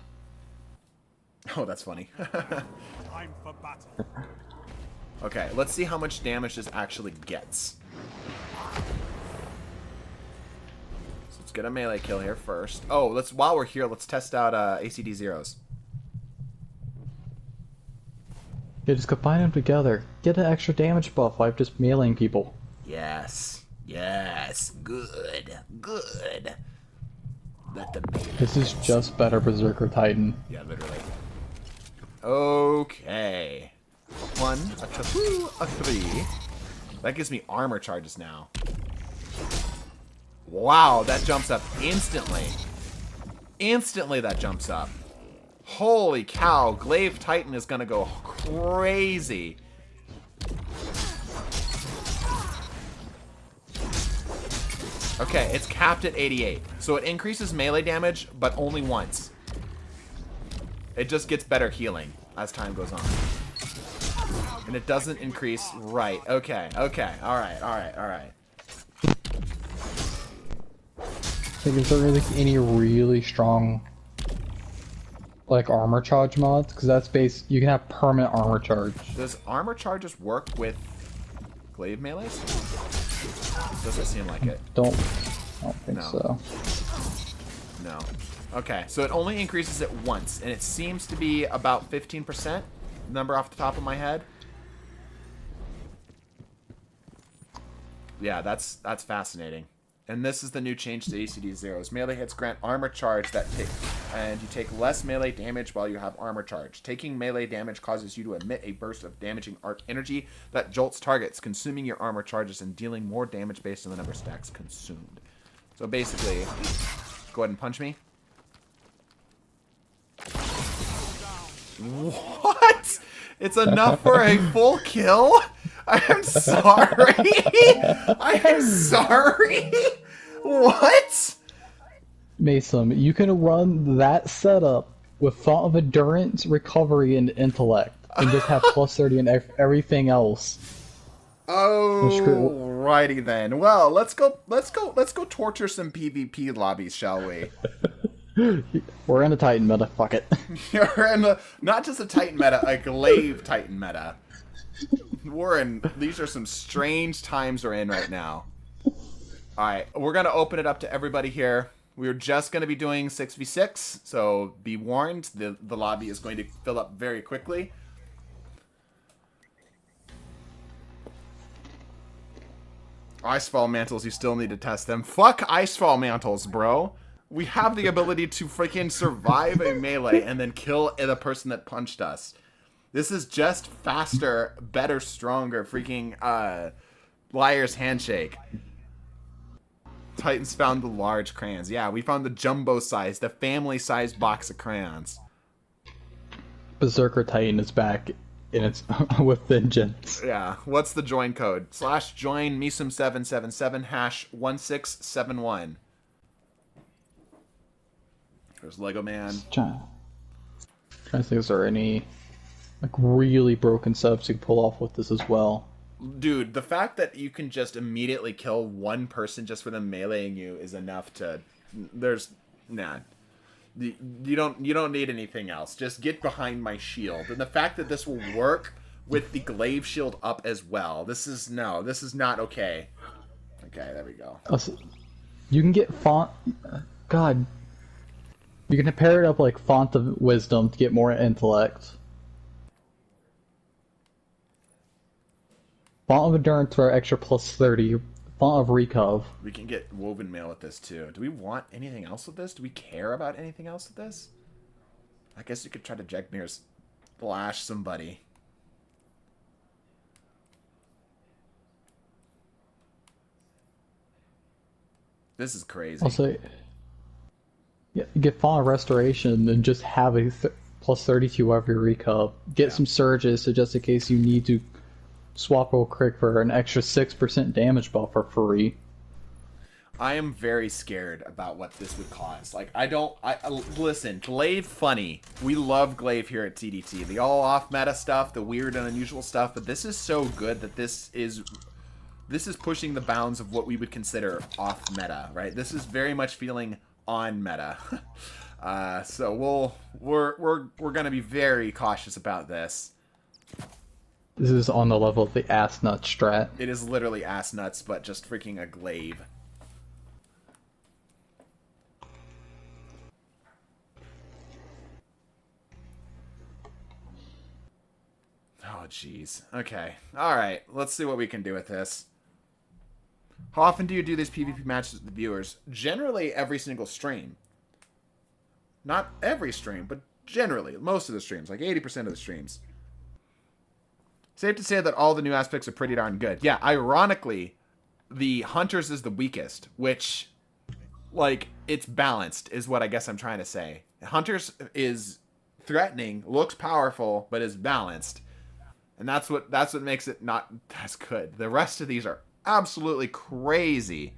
Oh, that's funny. Time for battle. Okay, let's see how much damage this actually gets. So let's get a melee kill here first. Oh, while we're here, let's test out ACD zeros. Yeah, just combine them together. Get an extra damage buff like just meleeing people. Yes. Yes. Good. Good. Let the This is just better Berserker Titan. Yeah, literally. Okay. 1, a 2, a 3. That gives me armor charges now. Wow, that jumps up instantly. Instantly that jumps up. Holy cow, Glaive Titan is gonna go crazy. Okay, it's capped at 88. So it increases melee damage, but only once. It just gets better healing as time goes on. And it doesn't increase... Right, okay, okay, alright. Is there really any really strong like armor charge mods? Because that's based, you can have permanent armor charge. Does armor charges work with glaive melees? Doesn't seem like it. I don't think so. No. Okay, so it only increases it once, and it seems to be about 15%. Number off the top of my head. Yeah, that's fascinating. And this is the new change to ACD zeros. Melee hits grant armor charge and you take less melee damage while you have armor charge. Taking melee damage causes you to emit a burst of damaging arc energy that jolts targets, consuming your armor charges and dealing more damage based on the number of stacks consumed. So basically, go ahead and punch me. What? It's enough for a full kill? I am sorry. I am sorry. What? Mason, you can run that setup with Thought of Endurance, Recovery, and Intellect, and just have plus 30 in everything else. Oh, righty then. Well, let's go torture some PvP lobbies, shall we? We're in a Titan meta. Fuck it. You're in not just a Titan meta, a Glaive Titan meta. These are some strange times we're in right now. Alright, we're going to open it up to everybody here. We're just going to be doing 6v6, so be warned, the lobby is going to fill up very quickly. Icefall mantles, you still need to test them. Fuck Icefall mantles, bro. We have the ability to freaking survive a melee and then kill the person that punched us. This is just faster, better, stronger. Freaking Liar's Handshake. Titans found the large crayons. Yeah, we found the jumbo size, the family size box of crayons. Berserker Titan is back, and it's with vengeance. Yeah. What's the join code? /join Misum777 #1671. There's Lego Man. Trying to think, is there any like really broken subs you can pull off with this as well? Dude, the fact that you can just immediately kill one person just for them meleeing you is enough to. You don't need anything else. Just get behind my shield. And the fact that this will work with the glaive shield up as well. This is not okay. Okay, there we go. Also, you can get font. God, you can pair it up like Font of Wisdom to get more intellect. Font of Endurance for extra plus 30. Font of Recov. We can get woven mail with this too. Do we want anything else with this? Do we care about anything else with this? I guess you could try to Jegmir's flash somebody. This is crazy. Also, yeah, you get Font of Restoration and just have a plus 32 of your Recov. Get some Surges, so just in case you need to swap real quick for an extra 6% damage buffer free. I am very scared about what this would cause. Like, listen, Glaive funny. We love Glaive here at TDT. The all off meta stuff, the weird and unusual stuff, but this is so good that this is pushing the bounds of what we would consider off meta, right? This is very much feeling on meta. So we're gonna be very cautious about this. This is on the level of the ass nut strat. It is literally ass nuts, but just freaking a glaive. Oh, jeez. Okay. Alright, let's see what we can do with this. How often do you do these PvP matches with the viewers? Generally, every single stream. Not every stream, but generally. Most of the streams. Like 80% of the streams. Safe to say that all the new aspects are pretty darn good. Yeah, ironically, the Hunters is the weakest, which, like, it's balanced, is what I guess I'm trying to say. Hunters is threatening, looks powerful, but is balanced. And that's what makes it not as good. The rest of these are absolutely crazy.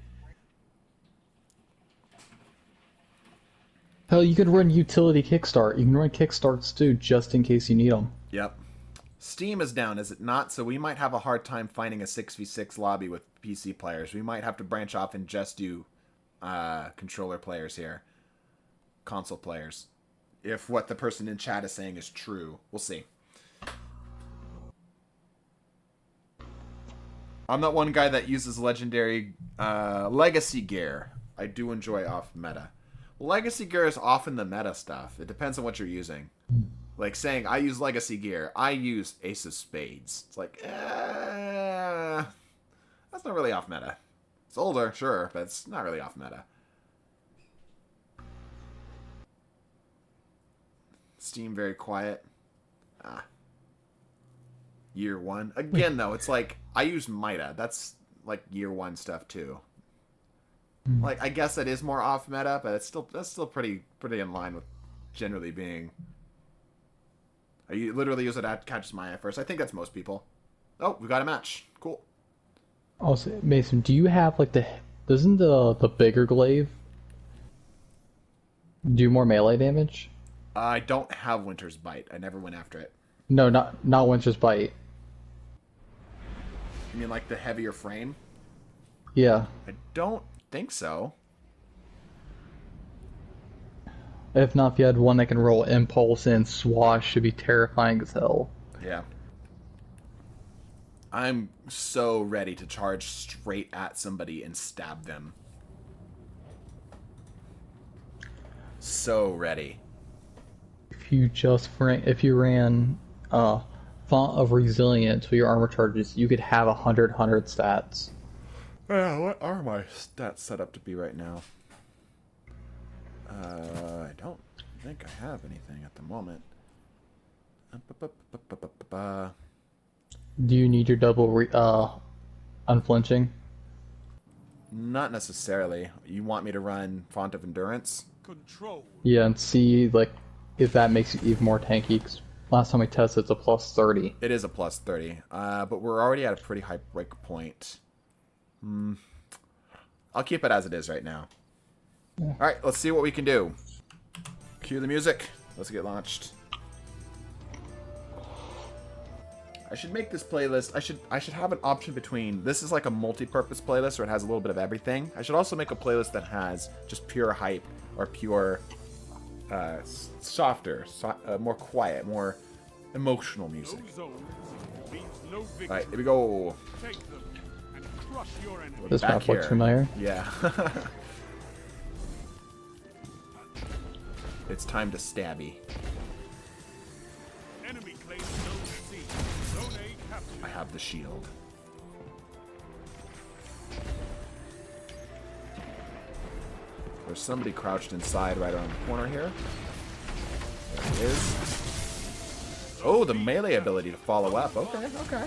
Hell, you could run utility kickstart. You can run kickstarts too, just in case you need them. Yep. Steam is down, is it not? So we might have a hard time finding a 6v6 lobby with PC players. We might have to branch off and just do controller players here. Console players. If what the person in chat is saying is true. We'll see. I'm not one guy that uses legendary legacy gear. I do enjoy off meta. Legacy gear is often the meta stuff. It depends on what you're using. Like saying, I use legacy gear. I use Ace of Spades. It's like, that's not really off meta. It's older, sure, but it's not really off meta. Steam very quiet. Year one. Again, though, it's like, I use Mida. That's like year one stuff, too. Like, I guess that is more off meta, but that's still pretty in line with generally being. I literally use it at catches my eye first. I think that's most people. Oh, we got a match. Cool. Also, Mason, do you have like doesn't the bigger glaive do more melee damage? I don't have Winter's Bite. I never went after it. No, not Winter's Bite. You mean like the heavier frame? Yeah. I don't think so. If not, if you had one that can roll Impulse and Swash, should be terrifying as hell. Yeah. I'm so ready to charge straight at somebody and stab them. So ready. If you ran Font of Resilience with your armor charges, you could have 100 stats. Yeah, what are my stats set up to be right now? I don't think I have anything at the moment. Do you need your double unflinching? Not necessarily. You want me to run Font of Endurance? Control. Yeah, and see like if that makes you even more tanky. 'Cause last time I tested, it's a plus 30. It is a plus 30, but we're already at a pretty high break point. I'll keep it as it is right now. Yeah. All right, let's see what we can do. Cue the music. Let's get launched. I should make this playlist. I should have an option between. This is like a multi-purpose playlist where it has a little bit of everything. I should also make a playlist that has just pure hype or pure, softer, more quiet, more emotional music. All right, here we go. This map looks familiar. Yeah. It's time to stabby. Enemy claims Zone C. Zone A captured. I have the shield. There's somebody crouched inside right around the corner here. There he is. Oh, the melee ability to follow up. Okay, okay.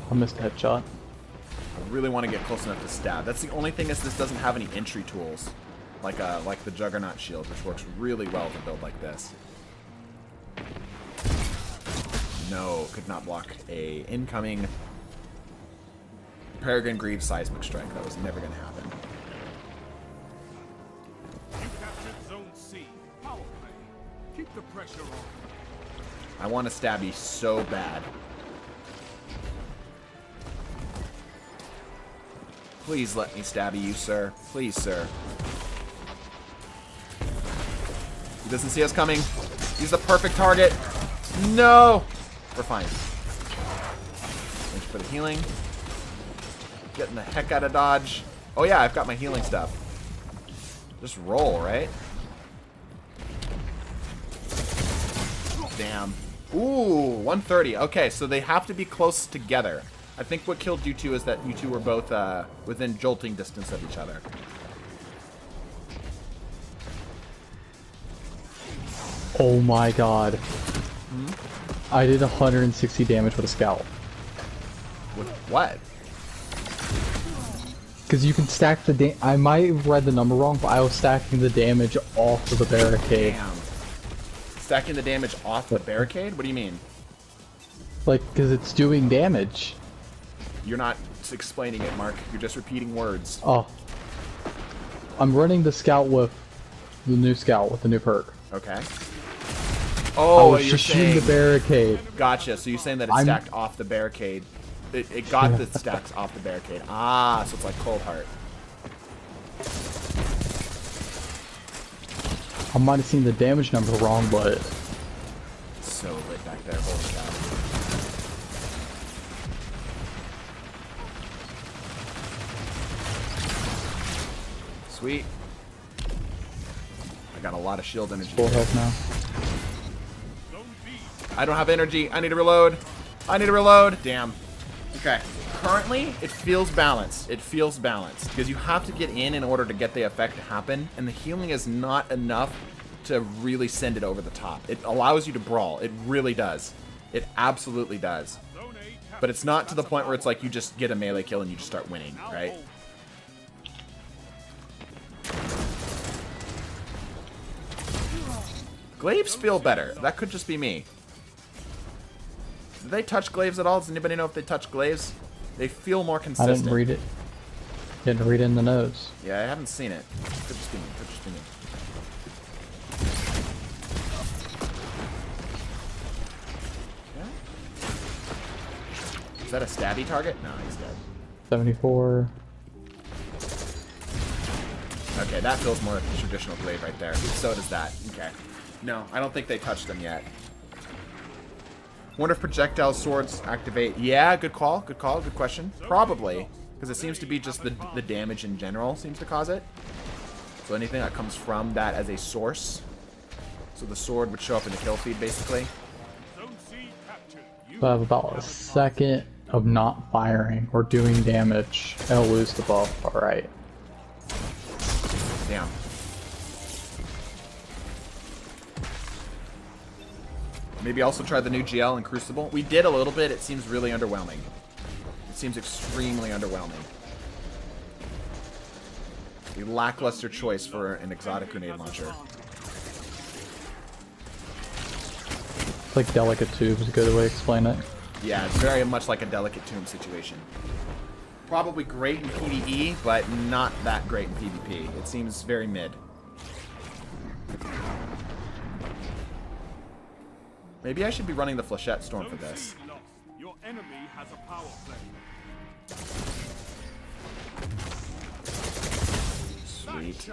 I missed a headshot. I really want to get close enough to stab. That's the only thing is this doesn't have any entry tools. Like the Juggernaut shield, which works really well to build like this. No, could not block a incoming Peregrine Greaves seismic strike. That was never going to happen. You captured Zone C. Power play. Keep the pressure on. I want to stab you so bad. Please let me stab you, sir. Please, sir. He doesn't see us coming. He's the perfect target. No! We're fine. Thanks for the healing. Getting the heck out of dodge. Oh yeah, I've got my healing stuff. Just roll, right? Damn. Ooh, 130. Okay, so they have to be close together. I think what killed you two is that you two were both within jolting distance of each other. Oh my god. I did 160 damage with a scout. With what? Because you can stack the I might have read the number wrong, but I was stacking the damage off of the barricade. Damn. Stacking the damage off the barricade? What do you mean? Like, because it's doing damage. You're not explaining it, Mark. You're just repeating words. Oh. I'm running the scout with the new scout with the new perk. Okay. Oh, I was you're just shooting saying the barricade. Gotcha. So you're saying that it's stacked off the barricade. It got the stacks off the barricade. Ah, so it's like Cold Heart. I might have seen the damage number wrong, but So lit back there. Holy cow. Sweet. I got a lot of shield energy. full health now. I don't have energy. I need to reload. I need to reload. Damn. Okay. Currently, it feels balanced. It feels balanced. Because you have to get in order to get the effect to happen. And the healing is not enough to really send it over the top. It allows you to brawl. It really does. It absolutely does. But it's not to the point where it's like you just get a melee kill and you just start winning, right? Glaives feel better. That could just be me. Did they touch glaives at all? Does anybody know if they touch glaives? They feel more consistent. I didn't read it. Didn't read it in the notes. Yeah, I haven't seen it. Could just be me. Could just be me. Okay. Is that a stabby target? No, he's dead. 74. Okay, that feels more like the traditional glaive right there. So does that. Okay. No, I don't think they touched them yet. Wonder if projectile swords activate. Yeah, good call. Good call. Good question. Probably. Because it seems to be just the damage in general seems to cause it. So anything that comes from that as a source. So the sword would show up in the kill feed, basically. So I have about a second of not firing or doing damage. I'll lose the buff. Alright. Damn. Maybe also try the new GL and Crucible. We did a little bit. It seems really underwhelming. It seems extremely underwhelming. A lackluster choice for an exotic grenade launcher. It's like delicate tube is a good way to explain it. Yeah, it's very much like a delicate tomb situation. Probably great in PvE, but not that great in PvP. It seems very mid. Maybe I should be running the Flechette Storm for this. Your enemy has a power play. Sweet.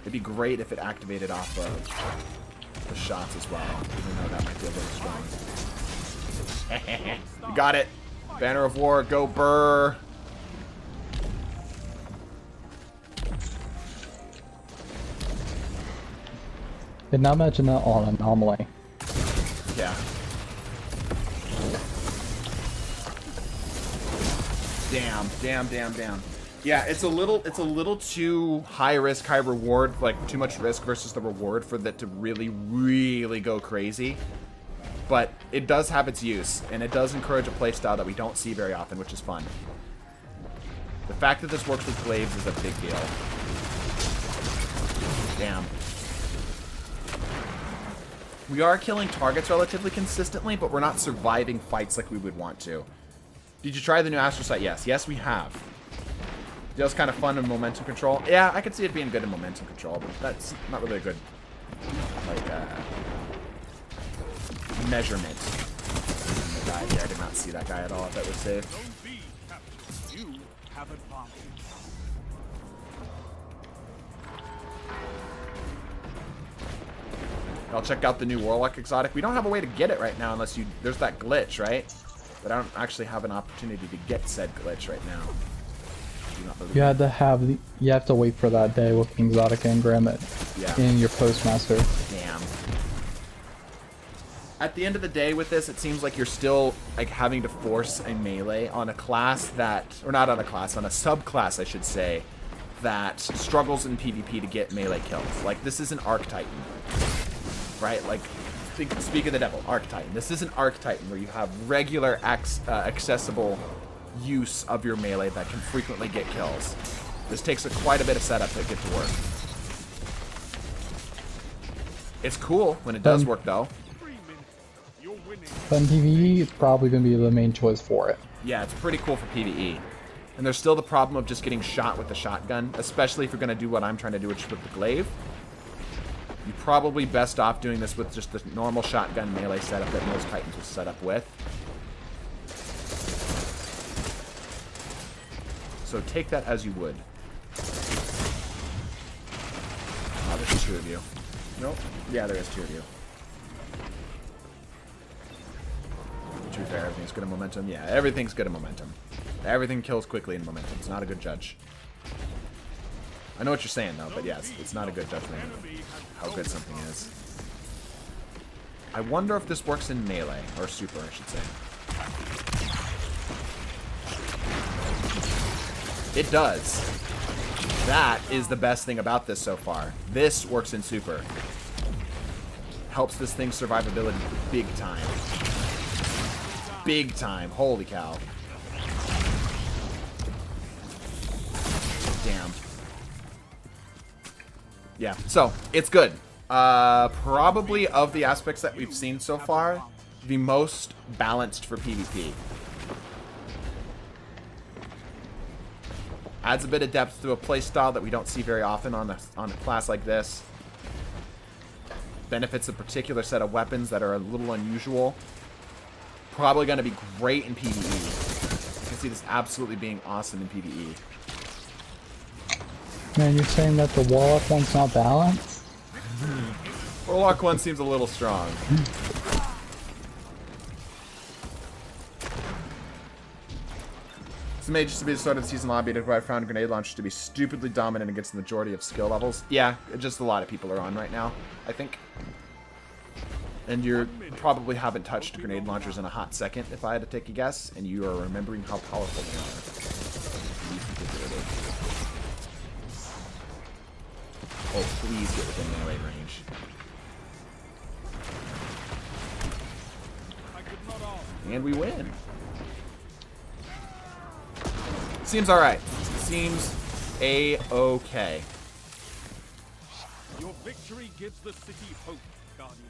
It'd be great if it activated off of the shots as well, even though that might be a little strong. You got it. Banner of War, go Burr. Did not mention that on Anomaly. Yeah. Damn. Yeah, it's a little too high risk, high reward, like too much risk versus the reward for that to really, really go crazy. But it does have its use, and it does encourage a playstyle that we don't see very often, which is fun. The fact that this works with glaives is a big deal. Damn. We are killing targets relatively consistently, but we're not surviving fights like we would want to. Did you try the new astrocyte? Yes. Yes, we have. Deals kind of fun in momentum control. Yeah, I could see it being good in momentum control, but that's not really a good, like, measurement. The guy here, I did not see that guy at all. That was safe. You have advantage. I'll check out the new Warlock exotic. We don't have a way to get it right now unless you... There's that glitch, right? But I don't actually have an opportunity to get said glitch right now. You had to have the... You have to wait for that day with the exotic engram in your postmaster. Damn. At the end of the day with this, it seems like you're still like having to force a melee on a class that... Or not on a class, on a subclass, I should say, that struggles in PvP to get melee kills. Like, this is an Arc Titan. Right? Like, speak of the devil, Arc Titan. This is an Arc Titan where you have regular accessible use of your melee that can frequently get kills. This takes quite a bit of setup to get to work. It's cool when it does work, though. But in PvE, it's probably going to be the main choice for it. Yeah, it's pretty cool for PvE. And there's still the problem of just getting shot with the shotgun, especially if you're going to do what I'm trying to do, which is with the glaive. You're probably best off doing this with just the normal shotgun melee setup that most Titans will set up with. So take that as you would. Oh, there's two of you. Nope. Yeah, there is two of you. To be fair, everything's good in momentum. Yeah, everything's good in momentum. Everything kills quickly in momentum. It's not a good judge. I know what you're saying, though, but yes, it's not a good judgment of how good something is. I wonder if this works in melee, or super, I should say. It does. That is the best thing about this so far. This works in super. Helps this thing's survivability big time. Big time. Holy cow. Damn. Yeah, so, it's good. Probably of the aspects that we've seen so far, the most balanced for PvP. Adds a bit of depth to a playstyle that we don't see very often on a class like this. Benefits a particular set of weapons that are a little unusual. Probably going to be great in PvE. You can see this absolutely being awesome in PvE. Man, you're saying that the Warlock one's not balanced? Warlock one seems a little strong. This mage used to be the start of the season lobby to where I found grenade launchers to be stupidly dominant against the majority of skill levels. Yeah, just a lot of people are on right now, I think. And you probably haven't touched grenade launchers in a hot second, if I had to take a guess, and you are remembering how powerful they are. Oh, please get within melee range. And we win. Seems alright. Seems A-okay. Your victory gives the city hope, Guardians.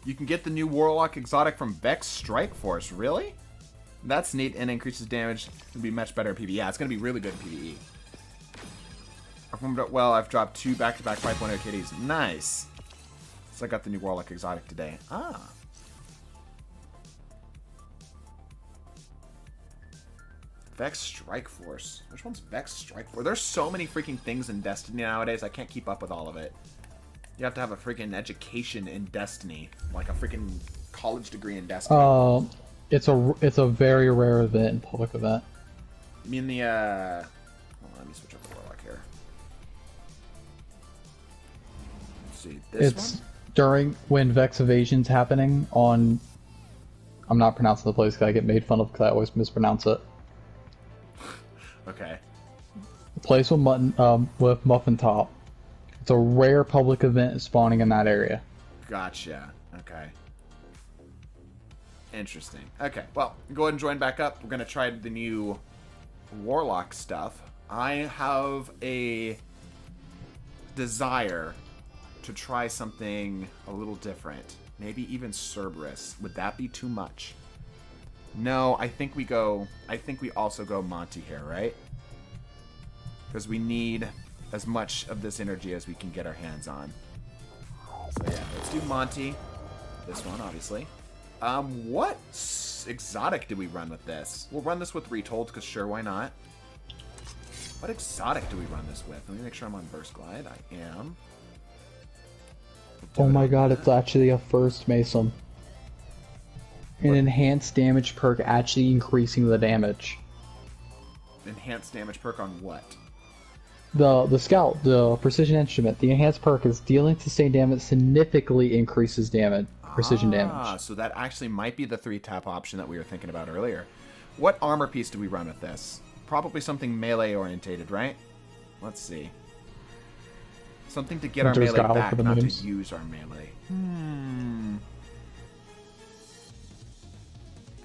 You can get the new Warlock exotic from Vex Strike Force. Really? That's neat and increases damage. It'll be much better in PvE. Yeah, it's going to be really good in PvE. Well, I've dropped 2 back-to-back 5.0 kitties. Nice. So I got the new Warlock exotic today. Ah. Vex Strike Force. Which one's Vex Strike Force? There's so many freaking things in Destiny nowadays. I can't keep up with all of it. You have to have a freaking education in Destiny. Like a freaking college degree in Destiny. It's a very rare event, public event. You mean the, hold on, let me switch up the Warlock here. Let's see, this one? During when Vex Evasion's happening on... I'm not pronouncing the place because I get made fun of because I always mispronounce it. Okay. The place with Muffin Top. It's a rare public event spawning in that area. Gotcha. Okay. Interesting. Okay, well, go ahead and join back up. We're going to try the new Warlock stuff. I have a desire to try something a little different. Maybe even Cerberus. Would that be too much? No, I think we also go Monty here, right? Because we need as much of this energy as we can get our hands on. So yeah, let's do Monty. This one, obviously. What exotic do we run with this? We'll run this with Retold, because sure, why not? What exotic do we run this with? Let me make sure I'm on Burst Glide. I am. Oh my god, it's actually a first Mason. An enhanced damage perk actually increasing the damage. Enhanced damage perk on what? The scout, the precision instrument, the enhanced perk is dealing sustained damage significantly increases damage, precision damage. So that actually might be the 3-tap option that we were thinking about earlier. What armor piece do we run with this? Probably something melee orientated, right? Let's see. Something to get our melee back, not to use our melee.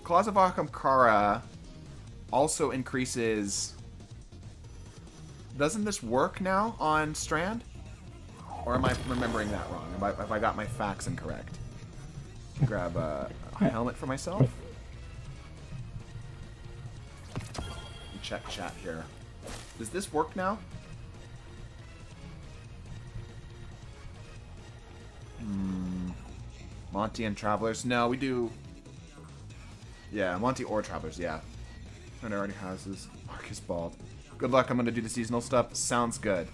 Claws of Ahamkara also increases... Doesn't this work now on Strand? Or am I remembering that wrong? Have I got my facts incorrect? Grab a helmet for myself. Check chat here. Does this work now? Monty and Travelers. No, we do... Yeah, Monty or Travelers, yeah. And already has his Marcus Bald. Good luck, I'm going to do the seasonal stuff. Sounds good.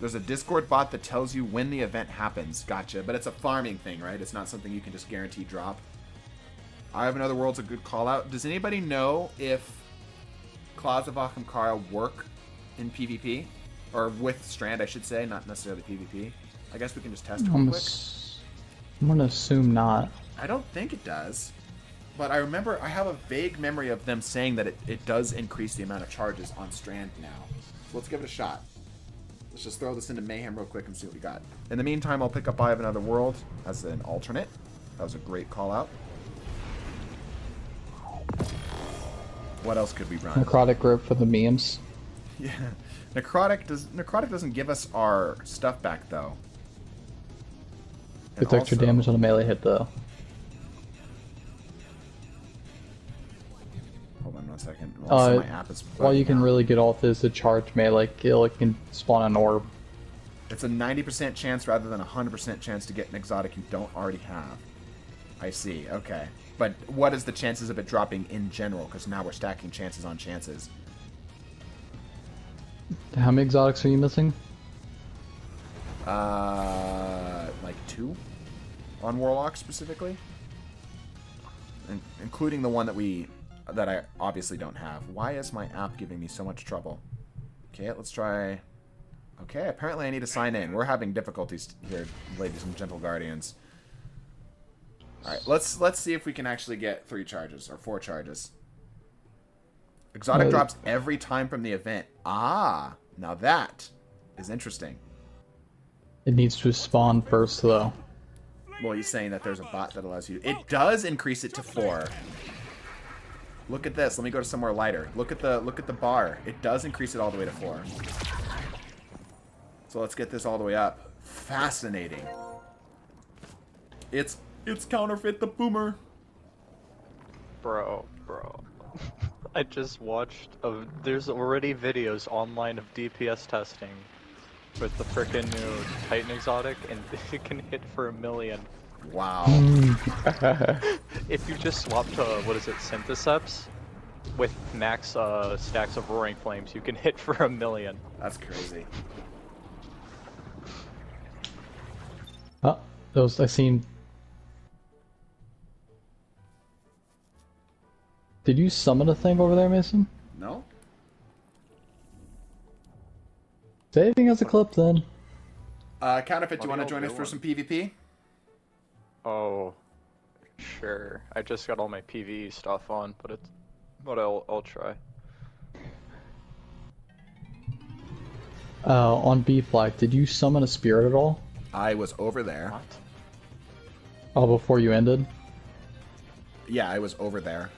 There's a Discord bot that tells you when the event happens. Gotcha. But it's a farming thing, right? It's not something you can just guarantee drop. I Have Another World's a good call out. Does anybody know if Claws of Ahamkara work in PvP? Or with Strand, I should say, not necessarily PvP. I guess we can just test it real quick. I'm going to assume not. I don't think it does. But I remember, I have a vague memory of them saying that it does increase the amount of charges on Strand now. So let's give it a shot. Let's just throw this into Mayhem real quick and see what we got. In the meantime, I'll pick up I Have Another World as an alternate. That was a great call out. What else could we run? Necrotic Grip for the memes. Yeah. Necrotic doesn't give us our stuff back, though. It's extra damage on a melee hit, though. Hold on 1 second. Also, my app is all you can really get off is a charge melee kill. It can spawn an orb. It's a 90% chance rather than a 100% chance to get an exotic you don't already have. I see. Okay. But what is the chances of it dropping in general? Because now we're stacking chances on chances. How many exotics are you missing? Like 2 on Warlock specifically, including the one that I obviously don't have. Why is my app giving me so much trouble? Okay, let's try. Okay, apparently I need to sign in. We're having difficulties here, ladies and gentle guardians. All right, let's see if we can actually get 3 charges or 4 charges. Exotic drops every time from the event. Ah, now that is interesting. It needs to spawn first, though. Well, he's saying that there's a bot that allows you. It does increase it to 4. Look at this. Let me go to somewhere lighter. Look at the bar. It does increase it all the way to 4. So let's get this all the way up. Fascinating. It's counterfeit the boomer. Bro. I just watched. There's already videos online of DPS testing with the frickin' new Titan exotic, and it can hit for 1 million. Wow. If you just swap to Syntheseps with max stacks of Roaring Flames, you can hit for 1 million. That's crazy. Those I seen. Did you summon a thing over there, Mason? No. Saving as a clip then. Counterfeit, do you want to join us for some PvP? Oh, sure. I just got all my PvE stuff on, but I'll try. On B flag, did you summon a spirit at all? I was over there. What? Oh, before you ended? Yeah, I was over there.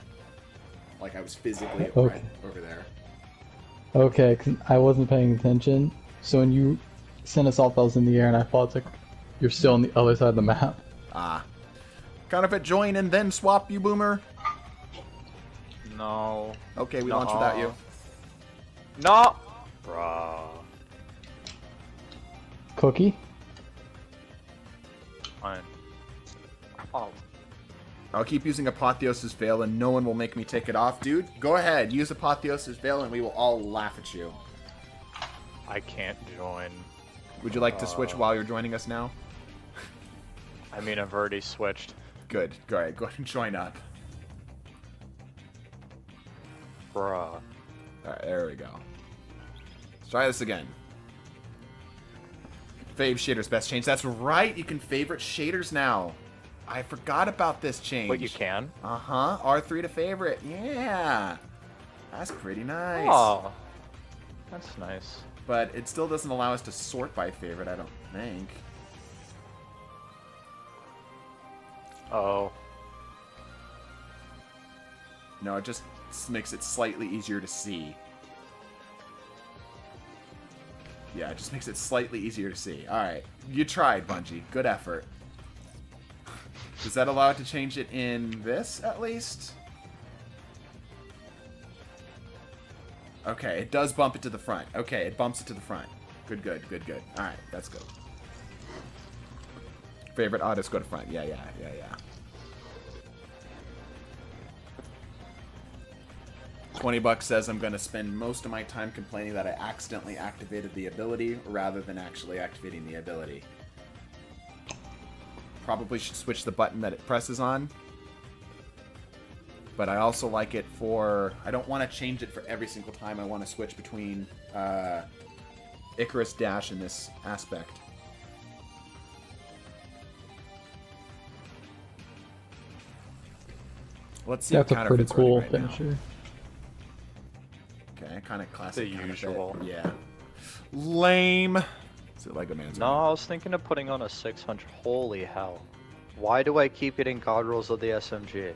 Like I was physically Okay. over there. Okay, 'cause I wasn't paying attention. So when you sent us off, I was in the air, and I thought like you're still on the other side of the map. Ah. Counterfeit, join and then swap, you boomer. No. Okay, we launched without you. No! Bruh. Cookie? Fine. Oh. I'll keep using Apotheosis Veil and no one will make me take it off. Dude, go ahead. Use Apotheosis Veil and we will all laugh at you. I can't join. Would you like to switch while you're joining us now? I mean, I've already switched. Good. Go ahead. Go ahead and join up. Bruh. Alright, there we go. Let's try this again. Fave shaders best change. That's right. You can favorite shaders now. I forgot about this change. But you can? Uh-huh. R3 to favorite. Yeah. That's pretty nice. Oh. That's nice. But it still doesn't allow us to sort by favorite, I don't think. Oh. No, it just makes it slightly easier to see. Yeah, it just makes it slightly easier to see. Alright. You tried, Bungie. Good effort. Does that allow it to change it in this, at least? Okay, it does bump it to the front. Okay, it bumps it to the front. Good, good, good, good. Alright, that's good. Favorite autos go to front. Yeah. $20 says I'm going to spend most of my time complaining that I accidentally activated the ability rather than actually activating the ability. Probably should switch the button that it presses on. But I also like it for... I don't want to change it for every single time. I want to switch between Icarus Dash in this aspect. Let's see. That's a pretty cool finisher. Okay, kind of classic. The usual. Yeah. Lame. Is it Lego Man's? No, I was thinking of putting on a 600. Holy hell. Why do I keep getting God rolls of the SMG?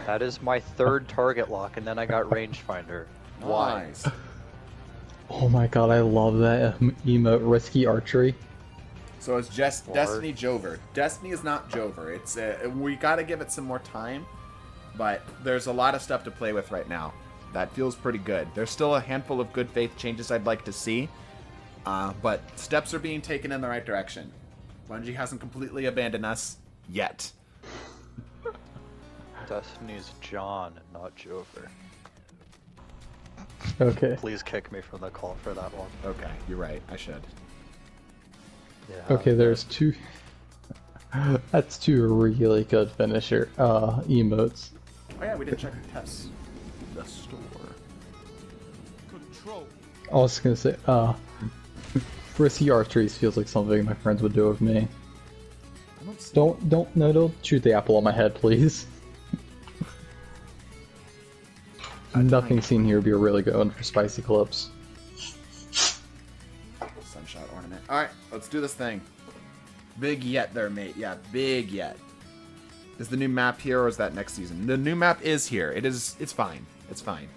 That is my third target lock, and then I got rangefinder. Why? Nice. Oh my god, I love that emote, Risky Archery. So it's just Destiny Jover. Destiny is not Jover. It's we got to give it some more time, but there's a lot of stuff to play with right now. That feels pretty good. There's still a handful of good faith changes I'd like to see, but steps are being taken in the right direction. Bungie hasn't completely abandoned us yet. Destiny's John, not Jover. Okay. Please kick me from the call for that one. Okay, you're right. I should. Yeah. Okay, there's two. That's two really good finisher emotes. Oh yeah, we didn't check the tests. The store. Control. I was gonna say, Risky Archeries feels like something my friends would do with me. Don't shoot the apple on my head, please. Nothing seen here would be a really good one for spicy clips. Sunshot ornament. Alright, let's do this thing. Big yet there, mate. Yeah, big yet. Is the new map here or is that next season? The new map is here. It's fine. It's fine.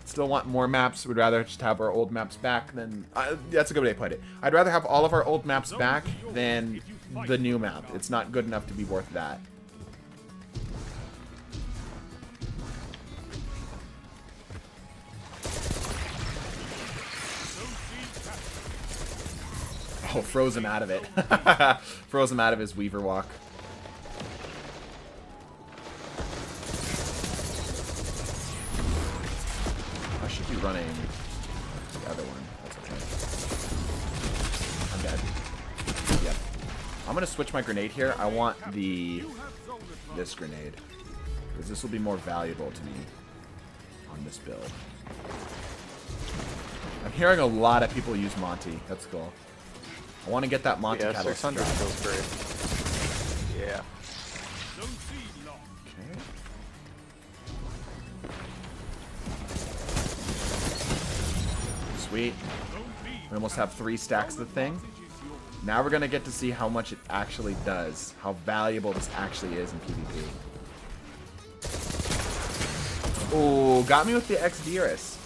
Still want more maps. Would rather just have our old maps back than... that's a good way to put it. I'd rather have all of our old maps back than the new map. It's not good enough to be worth that. Oh, froze him out of it. Froze him out of his Weaver walk. I should be running the other one. That's okay. I'm dead. Yep. I'm gonna switch my grenade here. I want this grenade. Because this will be more valuable to me on this build. I'm hearing a lot of people use Monty. That's cool. I want to get that Monty Yeah, catalyst. 600 feels great. Yeah. Okay. Sweet. We almost have 3 stacks of the thing. Now we're going to get to see how much it actually does. How valuable this actually is in PvP. Oh, got me with the X-Dearest.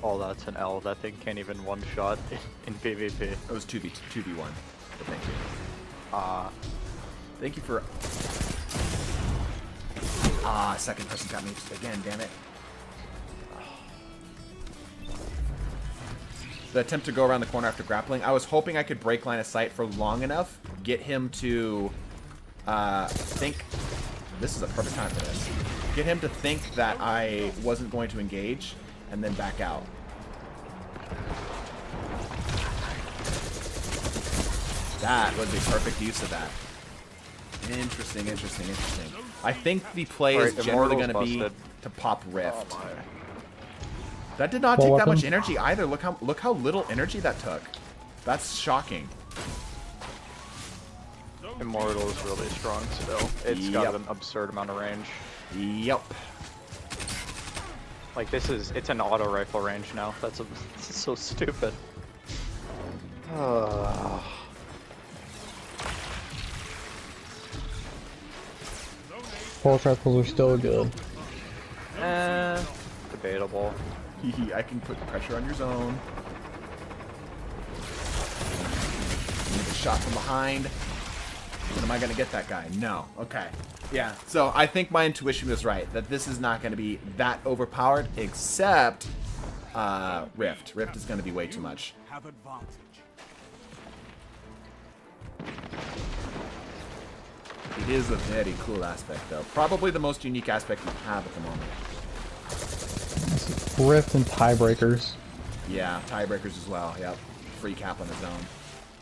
Oh, that's an L. That thing can't even one-shot in PvP. It was 2v1. But thank you. Thank you for... second person got me again, damn it. The attempt to go around the corner after grappling. I was hoping I could break line of sight for long enough, get him to think... This is a perfect time for this. Get him to think that I wasn't going to engage, and then back out. That would be perfect use of that. Interesting, interesting, interesting. I think the play is generally going to be to pop Rift. That did not take that much energy either. Look how little energy that took. That's shocking. Immortal is really strong still. It's got an absurd amount of range. Yep. Like it's an auto rifle range now. That's so stupid. Pulse rifles are still good. Debatable. I can put pressure on your zone. Get a shot from behind. When am I going to get that guy? No. Okay. Yeah. So I think my intuition was right. That this is not going to be that overpowered. Except Rift. Rift is going to be way too much. Have advantage. It is a very cool aspect, though. Probably the most unique aspect we have at the moment. Rift and tiebreakers. Yeah, tiebreakers as well. Yep. Free cap on the zone.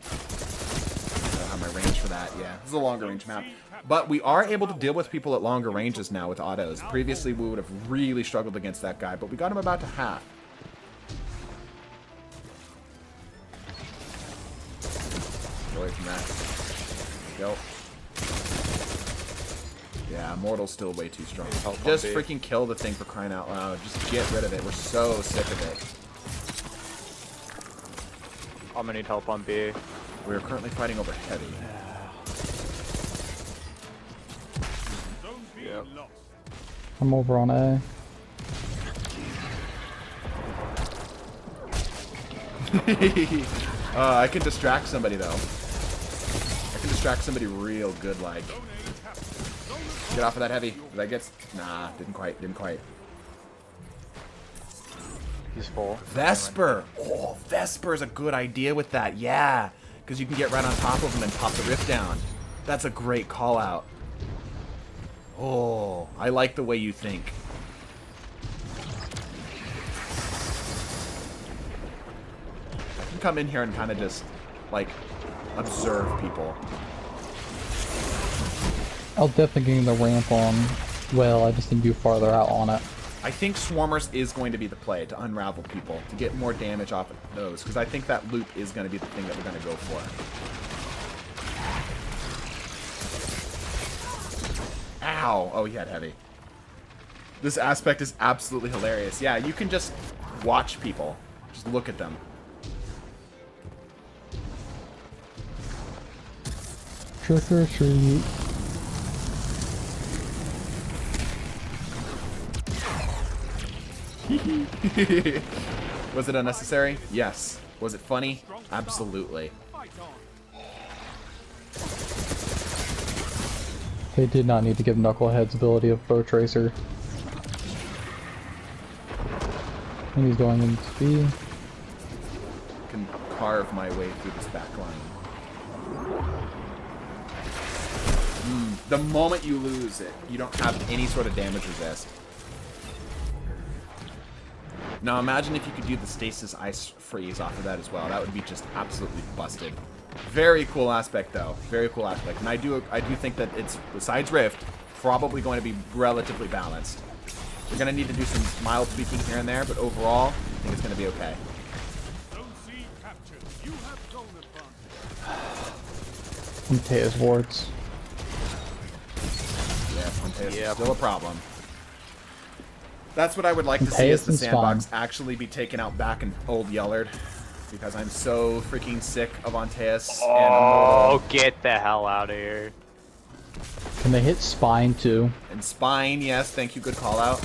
I don't have my range for that. Yeah, this is a longer range map. But we are able to deal with people at longer ranges now with autos. Previously, we would have really struggled against that guy, but we got him about to half. Get away from that. There we go. Yeah, Mortal's still way too strong. Just freaking kill the thing for crying out loud. Just get rid of it. We're so sick of it. I'm gonna need help on B. We are currently fighting over heavy. Yep. I'm over on A. I can distract somebody, though. I can distract somebody real good, like. Get off of that heavy. Did I get... Nah, didn't quite. He's full. Vesper! Oh, Vesper is a good idea with that, yeah. Because you can get right on top of him and pop the rift down. That's a great call out. Oh, I like the way you think. I can come in here and kind of just, like, observe people. I'll definitely get the ramp on. Well, I just need to do farther out on it. I think Swarmers is going to be the play to unravel people, to get more damage off of those, because I think that loop is going to be the thing that we're going to go for. Ow! Oh, he had heavy. This aspect is absolutely hilarious. Yeah, you can just watch people. Just look at them. Trick or treat. Was it unnecessary? Yes. Was it funny? Absolutely. They did not need to give Knucklehead's ability of Bow Tracer. And he's going in speed. Can carve my way through this back line. The moment you lose it, you don't have any sort of damage resist. Now imagine if you could do the stasis ice freeze off of that as well. That would be just absolutely busted. Very cool aspect though. Very cool aspect. And I do think that it's, besides Rift, probably going to be relatively balanced. You're going to need to do some mild tweaking here and there, but overall, I think it's going to be okay. Mateus wards. Yeah, Mateus is still a problem. That's what I would like to see, is the sandbox actually be taken out back in Old Yellard. Because I'm so freaking sick of Antaeus and get the hell out of here. Can they hit Spine too? And Spine, yes, thank you, good call out.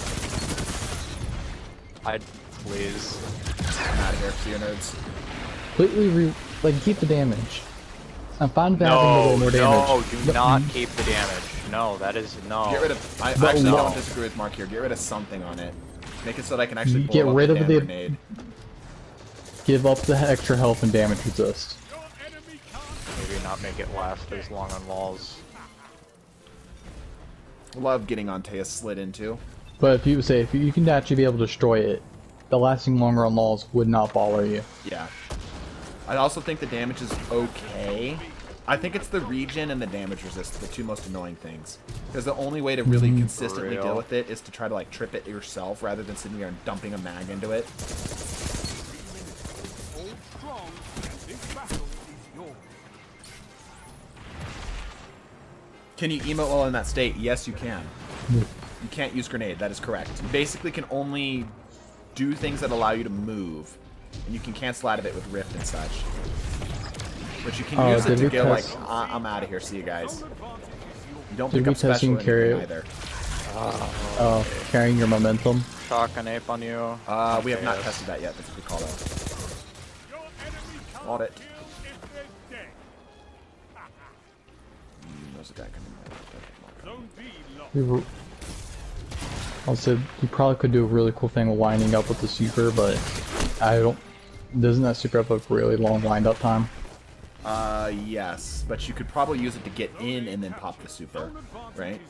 Please. I'm out of here, see you nerds. Completely keep the damage. I'm fine with having a little more damage. No, do not keep the damage. No, that is no. Get rid of. I actually don't disagree with Mark here. Get rid of something on it. Make it so that I can actually blow get up rid the of the grenade. Give up the extra health and damage resist. Maybe not make it last as long on walls. Love getting Antaeus slid into. But if you can actually be able to destroy it, the lasting longer on walls would not bother you. Yeah. I also think the damage is okay. I think it's the regen and the damage resist, the two most annoying things. Because the only way to really consistently deal with it is to try to like trip it yourself rather than sitting there and dumping a mag into it. Can you emote while in that state? Yes, you can. You can't use grenade. That is correct. You basically can only do things that allow you to move. And you can cancel out of it with Rift and such. But you can use it to go like, I'm out of here, see you guys. You don't pick up special anything either. Carrying your momentum. Shock an ape on you. We have not tested that yet. That's a good call out. Audit. There's a guy coming. Also, you probably could do a really cool thing lining up with the super, but doesn't that super have a really long wind-up time? Yes, but you could probably use it to get in and then pop the super, right?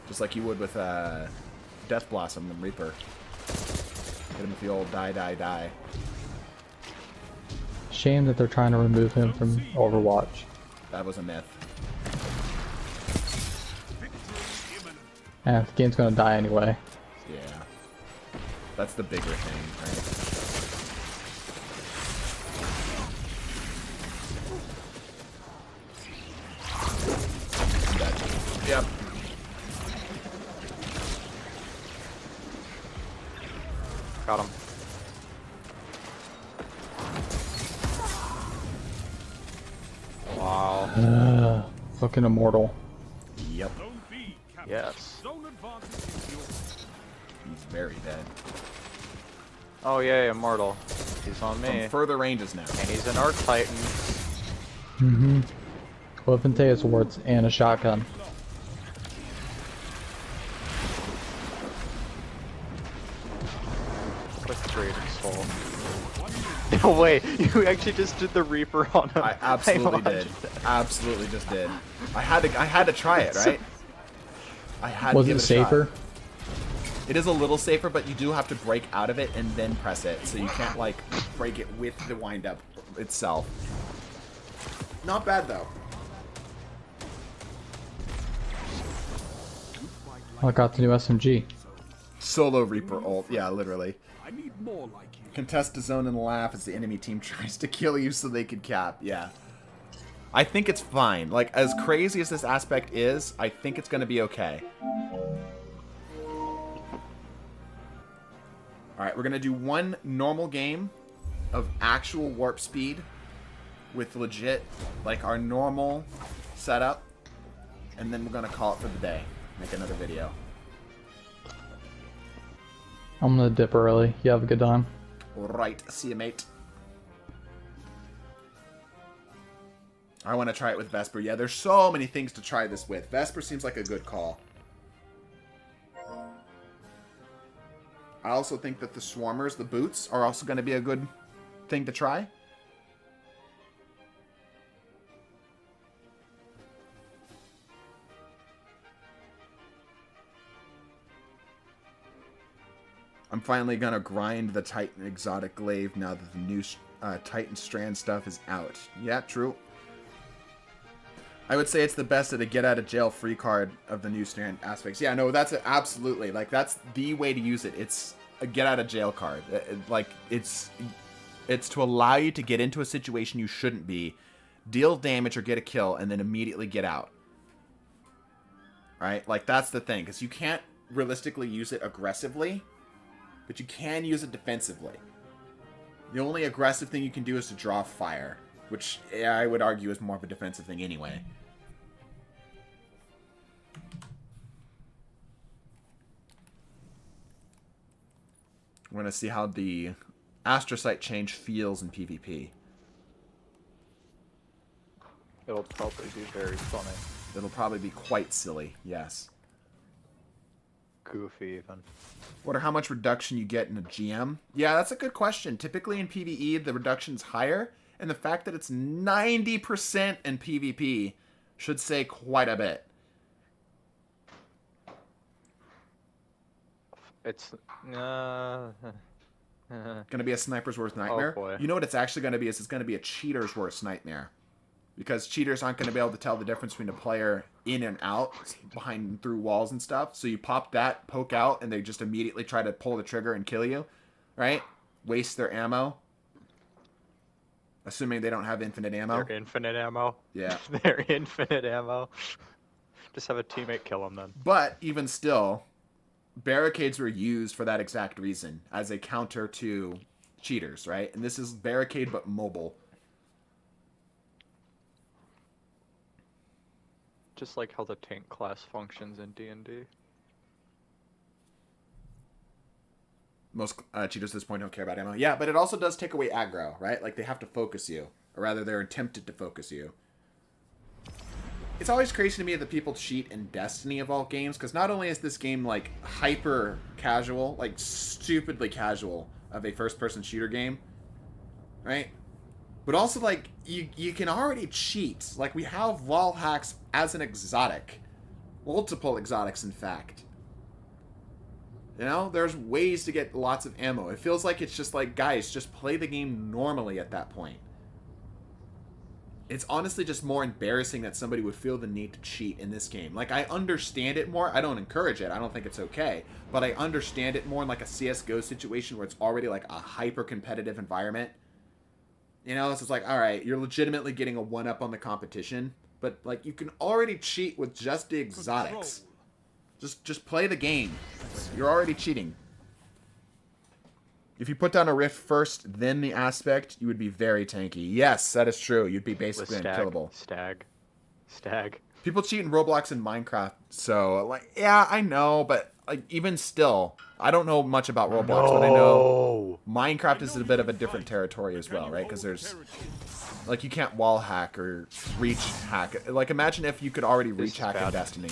Just like you would with Death Blossom and Reaper. Hit him with the old die. Shame that they're trying to remove him from Overwatch. That was a myth. Yeah, the game's gonna die anyway. Yeah. That's the bigger thing, right? Yep. Got him. Wow. Fucking immortal. Yep. Yes. He's very dead. Oh yeah, immortal. He's on me. From further ranges now. And he's an Arc Titan. Mm-hmm. With Antaeus wards and a shotgun. Quick Trader Soul. No way! You actually just did the Reaper on him. I absolutely did. Absolutely just did. I had to try it, right? I had to give it a safer? shot. It is a little safer, but you do have to break out of it and then press it. So you can't like break it with the wind up itself. Not bad though. I got the new SMG. Solo Reaper ult, yeah, literally. I need more like you. Contest a zone and laugh as the enemy team tries to kill you so they can cap, yeah. I think it's fine. Like, as crazy as this aspect is, I think it's going to be okay. Alright, we're going to do one normal game, of actual warp speed with legit, like, our normal setup. And then we're going to call it for the day. Make another video. I'm gonna dip early. You have a good time. Right. See you, mate. I want to try it with Vesper. Yeah, there's so many things to try this with. Vesper seems like a good call. I also think that the Swarmers, the boots, are also going to be a good thing to try. I'm finally going to grind the Titan Exotic Glaive now that the new Titan Strand stuff is out. Yeah, true. I would say it's the best of the get-out-of-jail-free card of the new Strand aspects. Yeah, no, that's absolutely. Like, that's the way to use it. It's a get-out-of-jail card. Like, it's to allow you to get into a situation you shouldn't be, deal damage or get a kill, and then immediately get out. Right? Like, that's the thing. Because you can't realistically use it aggressively, but you can use it defensively. The only aggressive thing you can do is to draw fire, which I would argue is more of a defensive thing anyway. We're going to see how the Astrocyte change feels in PvP. It'll probably be very funny. It'll probably be quite silly, yes. Goofy, even. Wonder how much reduction you get in a GM? Yeah, that's a good question. Typically in PvE, the reduction's higher, and the fact that it's 90% in PvP should say quite a bit. It's Gonna be a sniper's worst nightmare. Oh boy. You know what it's actually gonna be? It's gonna be a cheater's worst nightmare. Because cheaters aren't gonna be able to tell the difference between a player in and out, behind and through walls and stuff. So you pop that, poke out, and they just immediately try to pull the trigger and kill you. Right? Waste their ammo. Assuming they don't have infinite ammo. They're infinite ammo. Yeah. They're infinite ammo. Just have a teammate kill them then. But even still, barricades were used for that exact reason, as a counter to cheaters, right? And this is barricade but mobile. Just like how the tank class functions in D&D. Most cheaters at this point don't care about ammo. Yeah, but it also does take away aggro, right? Like, they have to focus you. Or rather, they're tempted to focus you. It's always crazy to me that people cheat in Destiny of all games, because not only is this game, like, hyper casual, like, stupidly casual of a first-person shooter game, right? But also, like, you can already cheat. Like, we have wall hacks as an exotic. Multiple exotics, in fact. You know, there's ways to get lots of ammo. It feels like it's just like, guys, just play the game normally at that point. It's honestly just more embarrassing that somebody would feel the need to cheat in this game. Like, I understand it more. I don't encourage it. I don't think it's okay. But I understand it more in, like, a CSGO situation where it's already, like, a hyper-competitive environment. You know, it's just like, all right, you're legitimately getting a one-up on the competition. But, like, you can already cheat with just the exotics. Just play the game. You're already cheating. If you put down a rift first, then the aspect, you would be very tanky. Yes, that is true. You'd be basically unkillable. Stag. People cheat in Roblox and Minecraft, so, like, yeah, I know, but, like, even still, I don't know much about Roblox, but I know Minecraft is a bit of a different territory as well, right? Because there's, like, you can't wall hack or reach hack. Like, imagine if you could already reach hack in Destiny.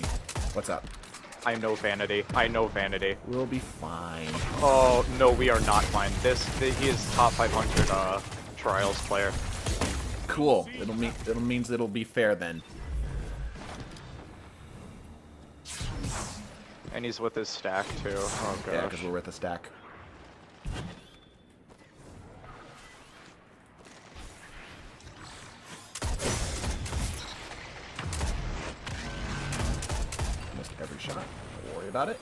What's up? I know vanity. We'll be fine. Oh, no, we are not fine. He is top 500 Trials player. Cool. It'll means it'll be fair then. And he's with his stack, too. Oh, gosh. Yeah, because we're with a stack. Missed every shot. Don't worry about it.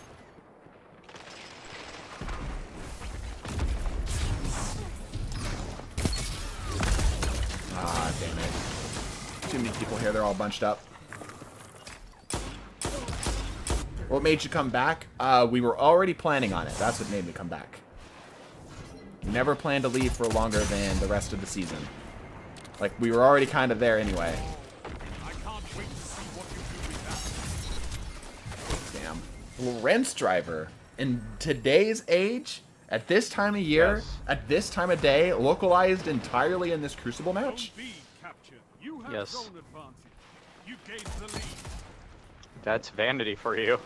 Ah, damn it. Too many people here. They're all bunched up. What made you come back? We were already planning on it. That's what made me come back. Never planned to leave for longer than the rest of the season. Like, we were already kind of there anyway. I can't wait to see what you do with that. Damn. Lorentz driver. In today's age, at this time of year, Yes. at this time of day, localized entirely in this Crucible match? Zone B captured. You have Yes. zone advantage. You gained the lead. That's vanity for you.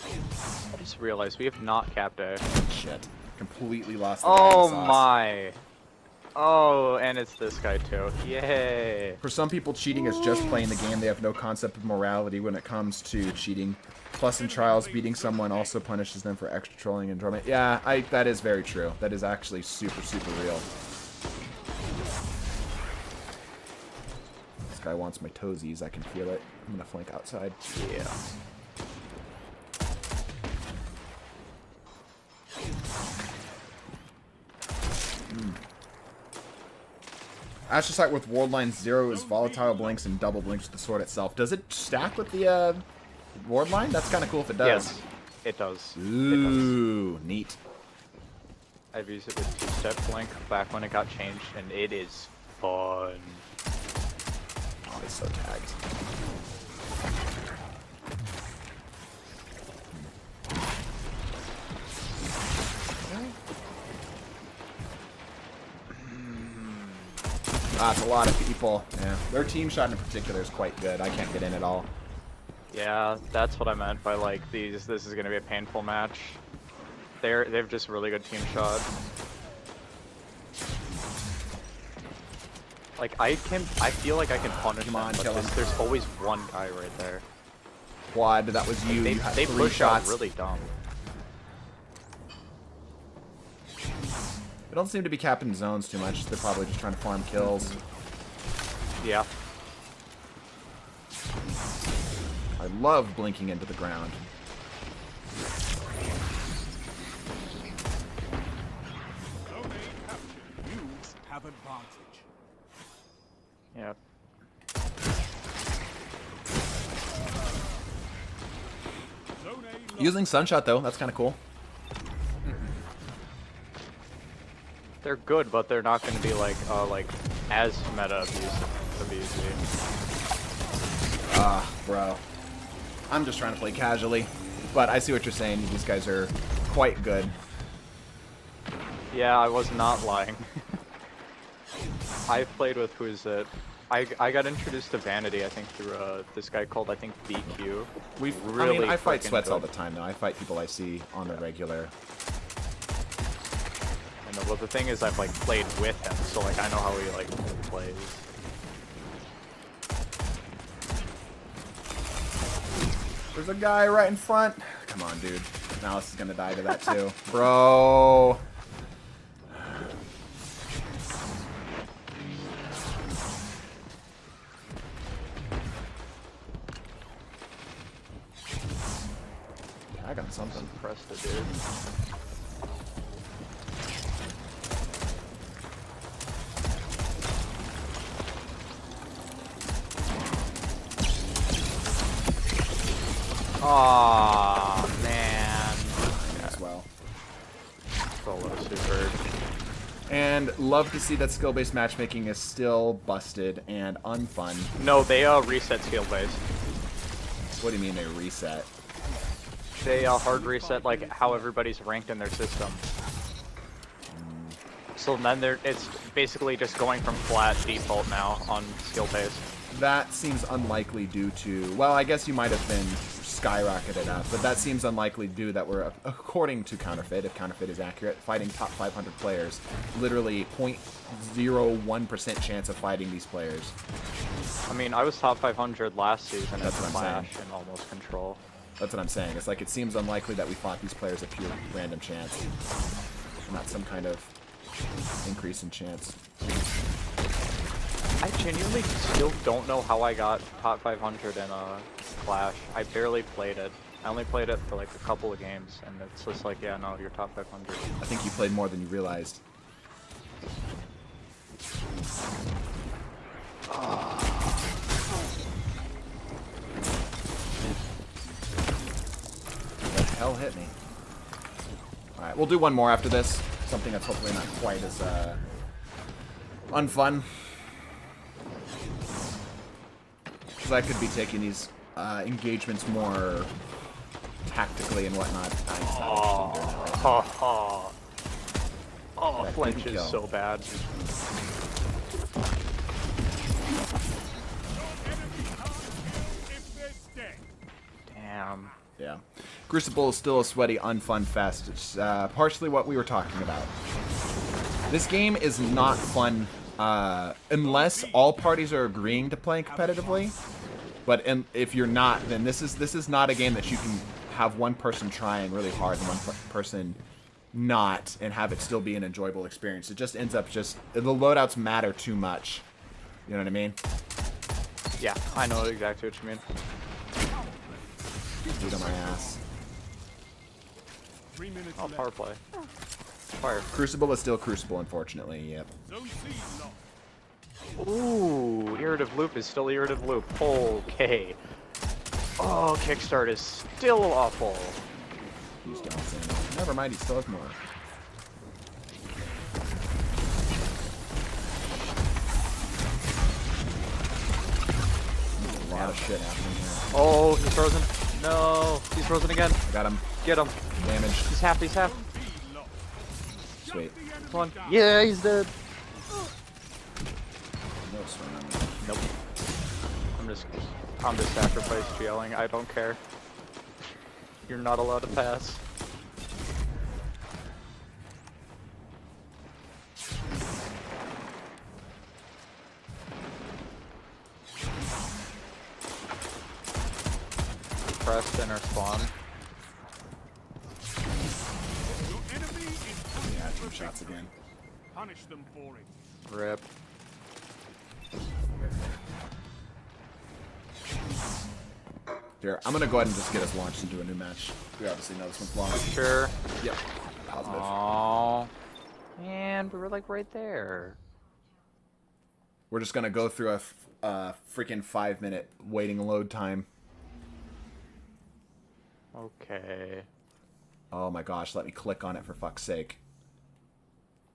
I just realized we have not capped A. Shit. Completely lost the Oh sauce. my. Oh, and it's this guy too. Yay. For some people, cheating is just playing the game. They have no concept of morality when it comes to cheating. Plus, in Trials, beating someone also punishes them for extra trolling and enjoyment. Yeah, that is very true. That is actually super, super real. This guy wants my toesies. I can feel it. I'm gonna flank outside. Yeah. Astrocyte with Wardline 0 is volatile blinks and double blinks with the sword itself. Does it stack with the Wardline? That's kind of cool if it does. Yes, it does. Ooh, neat. I've used it with two-step blink back when it got changed, and it is fun. Oh, it's so tagged. That's a lot of people. Yeah, their team shot in particular is quite good. I can't get in at all. Yeah, that's what I meant by like these. This is gonna be a painful match. They've just really good team shot. Like I feel like I can punish Come them, on, but kill him. there's always one guy right there. Quad, that was you. They You had they 3 push shots. out really dumb. They don't seem to be capping zones too much. They're probably just trying to farm kills. Yeah. I love blinking into the ground. Zone A captured. You have advantage. Yeah. Zone A lost. Using Sunshot though, that's kind of cool. They're good, but they're not going to be like as meta abusive. Ah, bro. I'm just trying to play casually, but I see what you're saying. These guys are quite good. Yeah, I was not lying. I played with who's it? I got introduced to Vanity, I think, through this guy called I think BQ. I mean, I fight frickin' sweats all good. the time though. I fight people I see on the regular. I know, well the thing is I've like played with him, so like I know how he like plays. There's a guy right in front. Come on, dude. Malice is gonna die to that too. Bro. Tag on something. Pressed it, dude. Aw, man. As well. Solo super. And love to see that skill-based matchmaking is still busted and unfun. No, they reset skill base. What do you mean they reset? They hard reset like how everybody's ranked in their system. So then it's basically just going from flat default now on skill base. That seems unlikely due to, well, I guess you might have been skyrocketed up, but that seems unlikely due that we're, according to Counterfeit, if Counterfeit is accurate, fighting top 500 players. Literally 0.01% chance of fighting these players. I mean, I was top 500 last season That's at what I'm Flash saying. and almost Control. That's what I'm saying. It's like it seems unlikely that we fought these players at pure random chance. Not some kind of increase in chance. I genuinely still don't know how I got top 500 in Flash. I barely played it. I only played it for like a couple of games, and it's just like, yeah, no, you're top 500. I think you played more than you realized. hell hit me? Alright, we'll do one more after this. Something that's hopefully not quite as unfun. Because I could be taking these engagements more tactically and whatnot. Flinch is so bad. Damn. Yeah. Crucible is still a sweaty, unfun fest. It's partially what we were talking about. This game is not fun unless all parties are agreeing to play competitively. But if you're not, then this is not a game that you can have one person trying really hard and one person not and have it still be an enjoyable experience. It just ends up the loadouts matter too much. You know what I mean? Yeah, I know exactly what you mean. Beat on my ass. Oh, power play. Fire. Crucible is still Crucible, unfortunately. Yep. Ooh, Irritive Loop is still Irritive Loop. Okay. Oh, Kickstart is still awful. He's dancing. Never mind, he still has more. There's a lot of shit happening here. Oh, he's frozen. No, he's frozen again. Got him. Get him. Damage. He's half, he's half. Sweet. Come on. Yeah, he's dead. No swing on me. Nope. I'm just sacrifice yelling. I don't care. You're not allowed to pass. Pressed in our spawn. Yeah, 2 shots again. Punish them for it. Rip. Here, I'm gonna go ahead and just get us launched into a new match. We obviously know this one's lost. Sure. Yep. Positive. Oh. And we were like right there. We're just gonna go through a freaking 5-minute waiting load time. Okay. Oh my gosh, let me click on it for fuck's sake.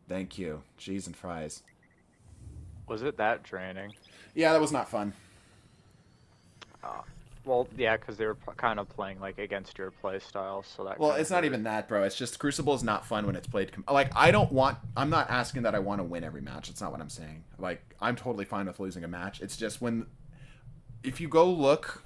Thank you. Cheese and fries. Was it that draining? Yeah, that was not fun. Well, yeah, because they were kind of playing like against your play style, so that. Well, it's not even that, bro. It's just Crucible is not fun when it's played. Like, I'm not asking that I want to win every match. That's not what I'm saying. Like, I'm totally fine with losing a match. It's just if you go,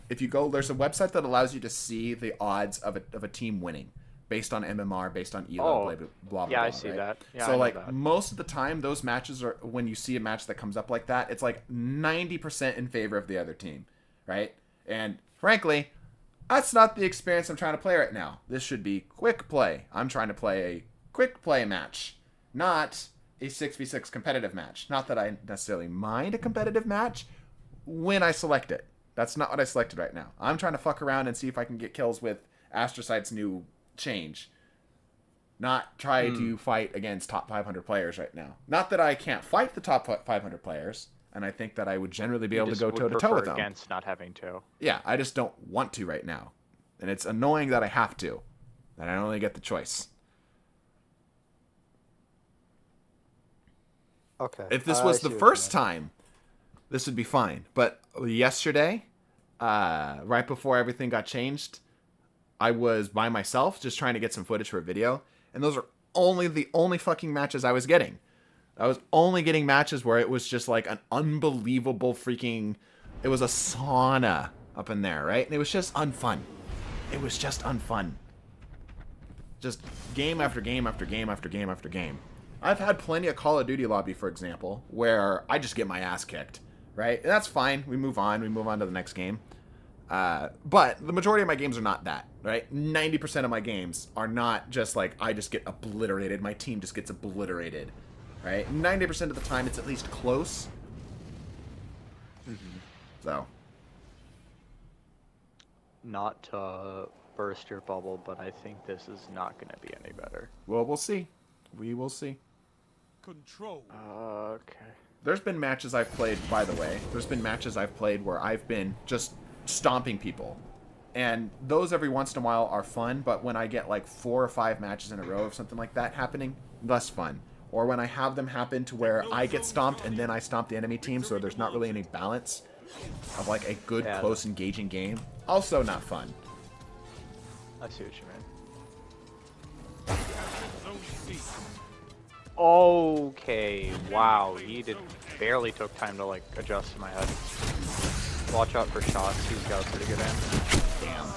there's a website that allows you to see the odds of a team winning based on MMR, based on ELO, blah, blah, blah. Yeah, blah, I see right? that. Yeah, so, I know like, that. most of the time, those matches are, when you see a match that comes up like that, it's like 90% in favor of the other team, right? And frankly, that's not the experience I'm trying to play right now. This should be quick play. I'm trying to play a quick play match, not a 6v6 competitive match. Not that I necessarily mind a competitive match when I select it. That's not what I selected right now. I'm trying to fuck around and see if I can get kills with Astrocyte's new change. Not try to fight against top 500 players right now. Not that I can't fight the top 500 players, and I think that I would generally be able to go toe-to-toe with them. Against not having to. Yeah, I just don't want to right now. And it's annoying that I have to. That I only get the choice. Okay. If this was the first time, this would be fine. But yesterday, right before everything got changed, I was by myself just trying to get some footage for a video. And those are the only fucking matches I was getting. I was only getting matches where it was just like an unbelievable freaking... It was a sauna up in there, right? And it was just unfun. It was just unfun. Just game after game after game after game after game. I've had plenty of Call of Duty lobby, for example, where I just get my ass kicked, right? And that's fine. We move on. We move on to the next game. But the majority of my games are not that, right? 90% of my games are not just like, I just get obliterated. My team just gets obliterated, right? 90% of the time, it's at least close. So. Not to burst your bubble, but I think this is not going to be any better. Well, we'll see. We will see. Control. Okay. There's been matches I've played, by the way. There's been matches I've played where I've been just stomping people. And those every once in a while are fun, but when I get like 4 or 5 matches in a row of something like that happening, less fun. Or when I have them happen to where I get stomped and then I stomp the enemy team, so there's not really any balance of like a good, close, engaging game. Also not fun. I see what you mean. Okay, wow, he barely took time to like adjust to my head. Watch out for shots, he's got a pretty good aim. Damn.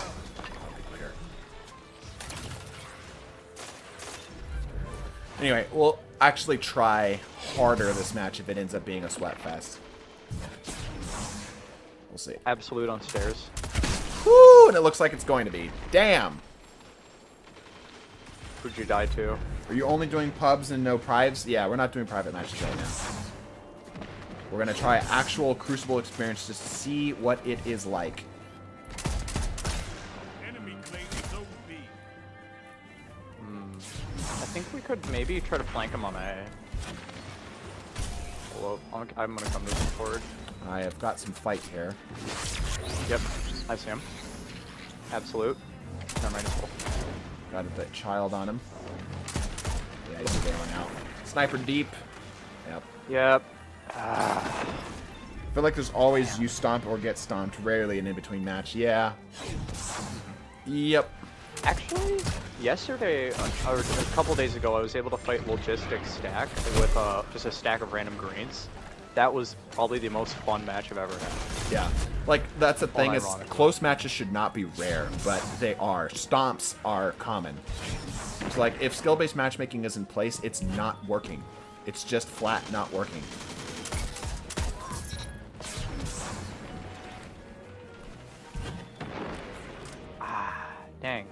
Anyway, we'll actually try harder this match if it ends up being a sweat fest. We'll see. Absolute on stairs. Woo! And it looks like it's going to be. Damn! Who'd you die to? Are you only doing pubs and no prives? Yeah, we're not doing private matches right now. We're going to try actual Crucible experience just to see what it is like. I think we could maybe try to flank him on A. Well, I'm gonna come to support. I have got some fight here. Yep, I see him. Absolute. Never mind, it's full. Got a bit child on him. Yeah, he's bailing out. Sniper deep. Yep. Yep. I feel like there's always you stomp or get stomped, rarely an in-between match. Yeah. Yep. Actually, yesterday, or a couple days ago, I was able to fight Logistics Stack with just a stack of random greens. That was probably the most fun match I've ever had. Yeah. Like, that's the thing, is close matches should not be rare, but they are. Stomps are common. So, like, if skill-based matchmaking is in place, it's not working. It's just flat not working. Dang.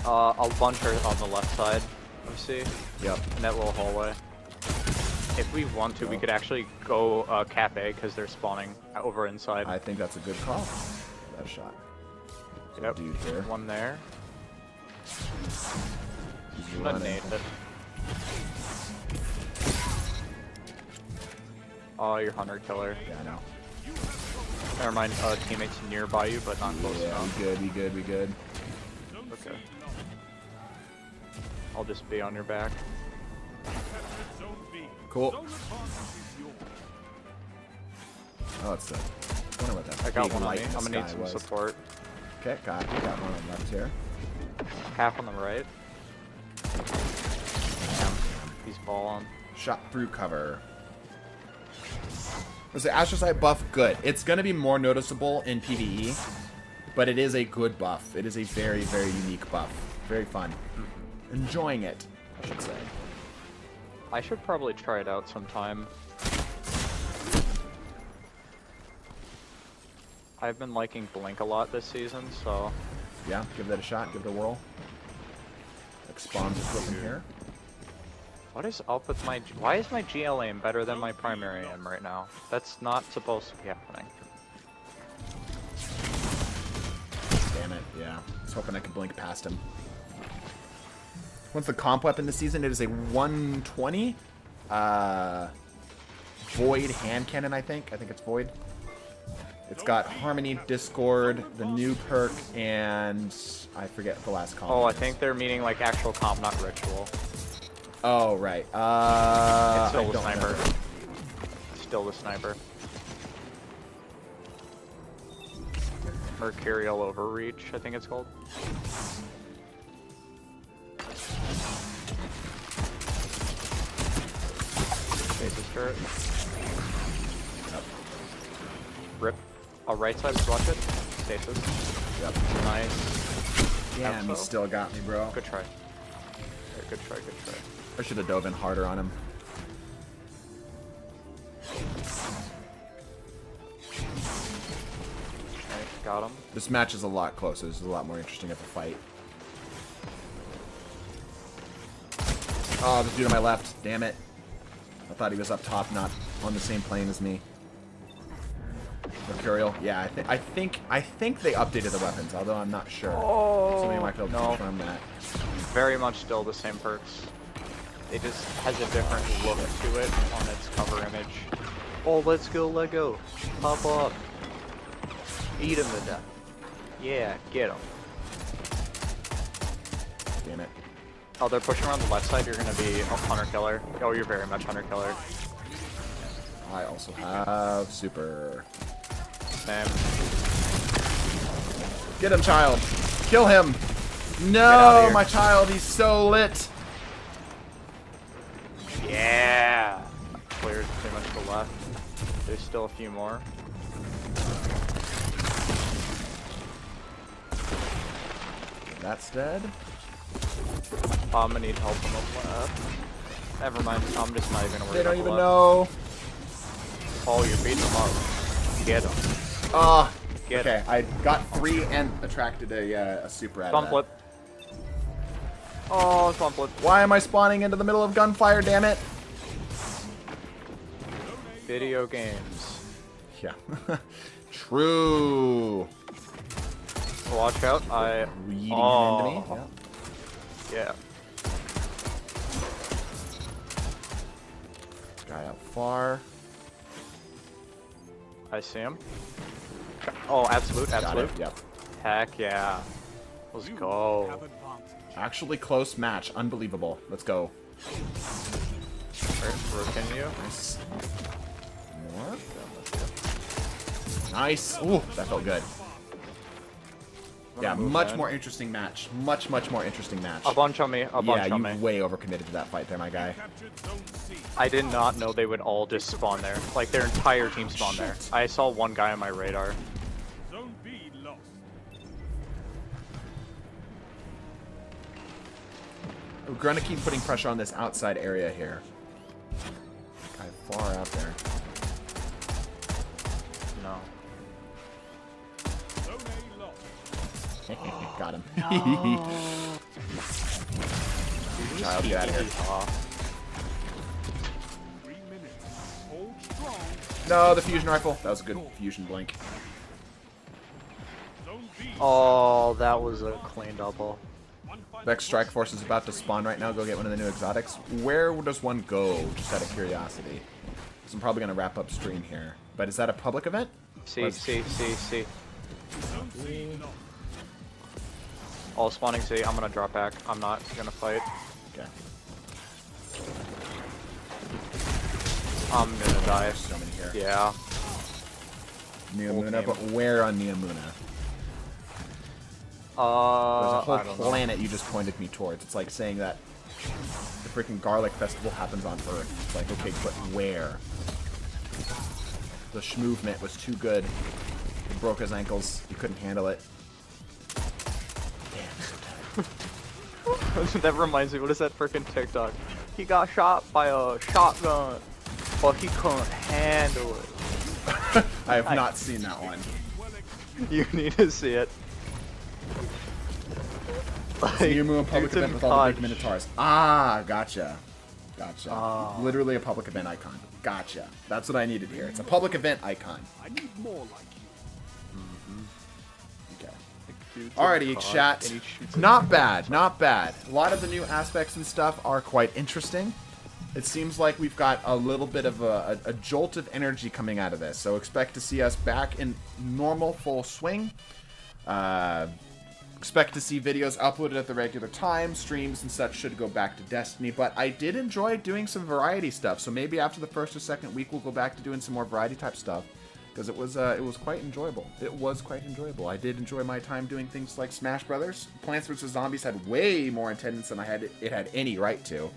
A bunch are on the left side of C. Yep. In that little hallway. If we want to, we could actually go cap A because they're spawning over inside. I think that's a good call. That shot. Yep. Dude here. One there. He's I'm gonna running. nade it. Oh, you're hunter killer. Yeah, I know. Never mind, teammates nearby you, but not close enough. We good, we good, we good. Okay. I'll just be on your back. Cool. Oh, it's a... I wonder what that I got big one on light me. in the I'm gonna need sky some was. support. Okay, got one on the left here. Half on the right. He's balling. Shot through cover. The Astrocyte buff, good. It's going to be more noticeable in PvE, but it is a good buff. It is a very, very unique buff. Very fun. Enjoying it, I should say. I should probably try it out sometime. I've been liking Blink a lot this season, so... Yeah, give that a shot, give it a whirl. Like spawns are flipping here. What is up with my... Why is my GL aim better than my primary aim right now? That's not supposed to be happening. Damn it, yeah. I was hoping I could blink past him. What's the comp weapon this season? It is a 120 Void hand cannon, I think. I think it's Void. It's got Harmony, Discord, the new perk, and I forget the last comp. Oh, I think they're meaning like actual comp, not ritual. Oh, right. It's still I the don't sniper. know. Still the sniper. Mercurial Overreach, I think it's called. Stasis turret. Rip. Oh, right side, watch it. Stasis. Yep. Nice. Damn, he still got me, bro. Good try. Yeah, good try, good try. I should have dove in harder on him. Okay, got him. This match is a lot closer. This is a lot more interesting of a fight. Oh, this dude on my left. Damn it. I thought he was up top, not on the same plane as me. Mercurial. Yeah, I think they updated the weapons, although I'm not sure. Oh, Somebody might be able to no. confirm that. Very much still the same perks. It just has a different look to it on its cover image. Oh, let's go, Lego. Pop up. Eat him to death. Yeah, get him. Damn it. Oh, they're pushing around the left side. You're gonna be a hunter killer. Oh, you're very much hunter killer. I also have super. Same. Get him, child. Kill him. outta No, here. my child. He's so lit. Yeah. Cleared pretty much to the left. There's still a few more. That's dead. I'm gonna need help on the left. Never mind. I'm just not even gonna worry They about don't the even left. know. Oh, you're beating them up. Get them. Ah. Get Okay, I got 3 and attracted a super out of Spawn that. flip. Oh, spawn flip. Why am I spawning into the middle of gunfire, damn it? Video games. Yeah. True. Watch out. Reading Oh. hand to me. Yeah. Guy out far. I see him. Oh, absolute, Got absolute. it. Yep. Heck yeah. Let's You go. have advantage. Actually close match. Unbelievable. Let's go. Alright, broken you. Nice. More. Nice. Ooh, that felt good. Yeah, move much in. more interesting match. Much more interesting match. A bunch on me. A bunch Yeah, on me. you way overcommitted to that fight there, my guy. Captured Zone C. I did not know they would all just spawn there. Like, their entire team spawned there. Shit. I saw one guy on my radar. Zone B lost. We're gonna keep putting pressure on this outside area here. Guy far out there. No. Zone A lost. Got him. Child, get out of here. 3 minutes. Hold strong. No, the fusion rifle. That was a good fusion blink. Zone B. Oh, that was a clean double. Vex Strike Force is about to spawn right now. Go get one of the new exotics. Where does one go? Just out of curiosity. So I'm probably gonna wrap up stream here. But is that a public event? See. Zone C lost. All spawning C. I'm gonna drop back. I'm not gonna fight. Okay. I'm gonna die. There's so many here. Yeah. Neomuna, team. but where on Neomuna? There's a whole I don't know. planet you just pointed me towards. It's like saying that the freaking Garlic Festival happens on Earth. It's like, okay, but where? The schmovement was too good. It broke his ankles. He couldn't handle it. Damn, so tired. That reminds me, what is that freaking TikTok? He got shot by a shotgun, but he couldn't handle it. I have not seen that one. You need to see it. Neomuna public dude's in event with all the big touch. Minotaurs. Ah, gotcha. Gotcha. Ah. Literally a public event icon. Gotcha. That's what I needed here. It's a public event icon. I need more like you. Okay. Dude's in Alrighty, touch, chat. and he shoots Not bad, not bad. A lot of the new aspects and stuff are quite interesting. It seems like we've got a little bit of a jolt of energy coming out of this. So expect to see us back in normal full swing. Expect to see videos uploaded at the regular time. Streams and such should go back to Destiny. But I did enjoy doing some variety stuff. So maybe after the first or second week, we'll go back to doing some more variety type stuff. Because it was quite enjoyable. It was quite enjoyable. I did enjoy my time doing things like Smash Brothers. Plants vs. Zombies had way more attendance than it had any right to.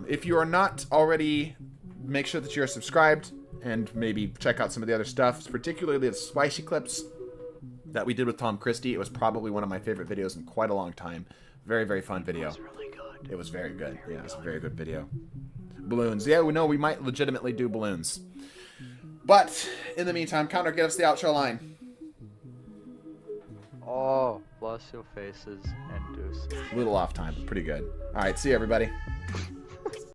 If you are not already, make sure that you're subscribed and maybe check out some of the other stuff, particularly the spicy clips that we did with Tom Christie. It was probably one of my favorite videos in quite a long time. Very, very fun video. It was really good. It was very good. Yeah, it was a very good video. Balloons. Yeah, we know we might legitimately do balloons. But, in the meantime, Counter, get us the outro line. Oh, bless your faces and deuces. A little off time, but pretty good. Alright, see you, everybody.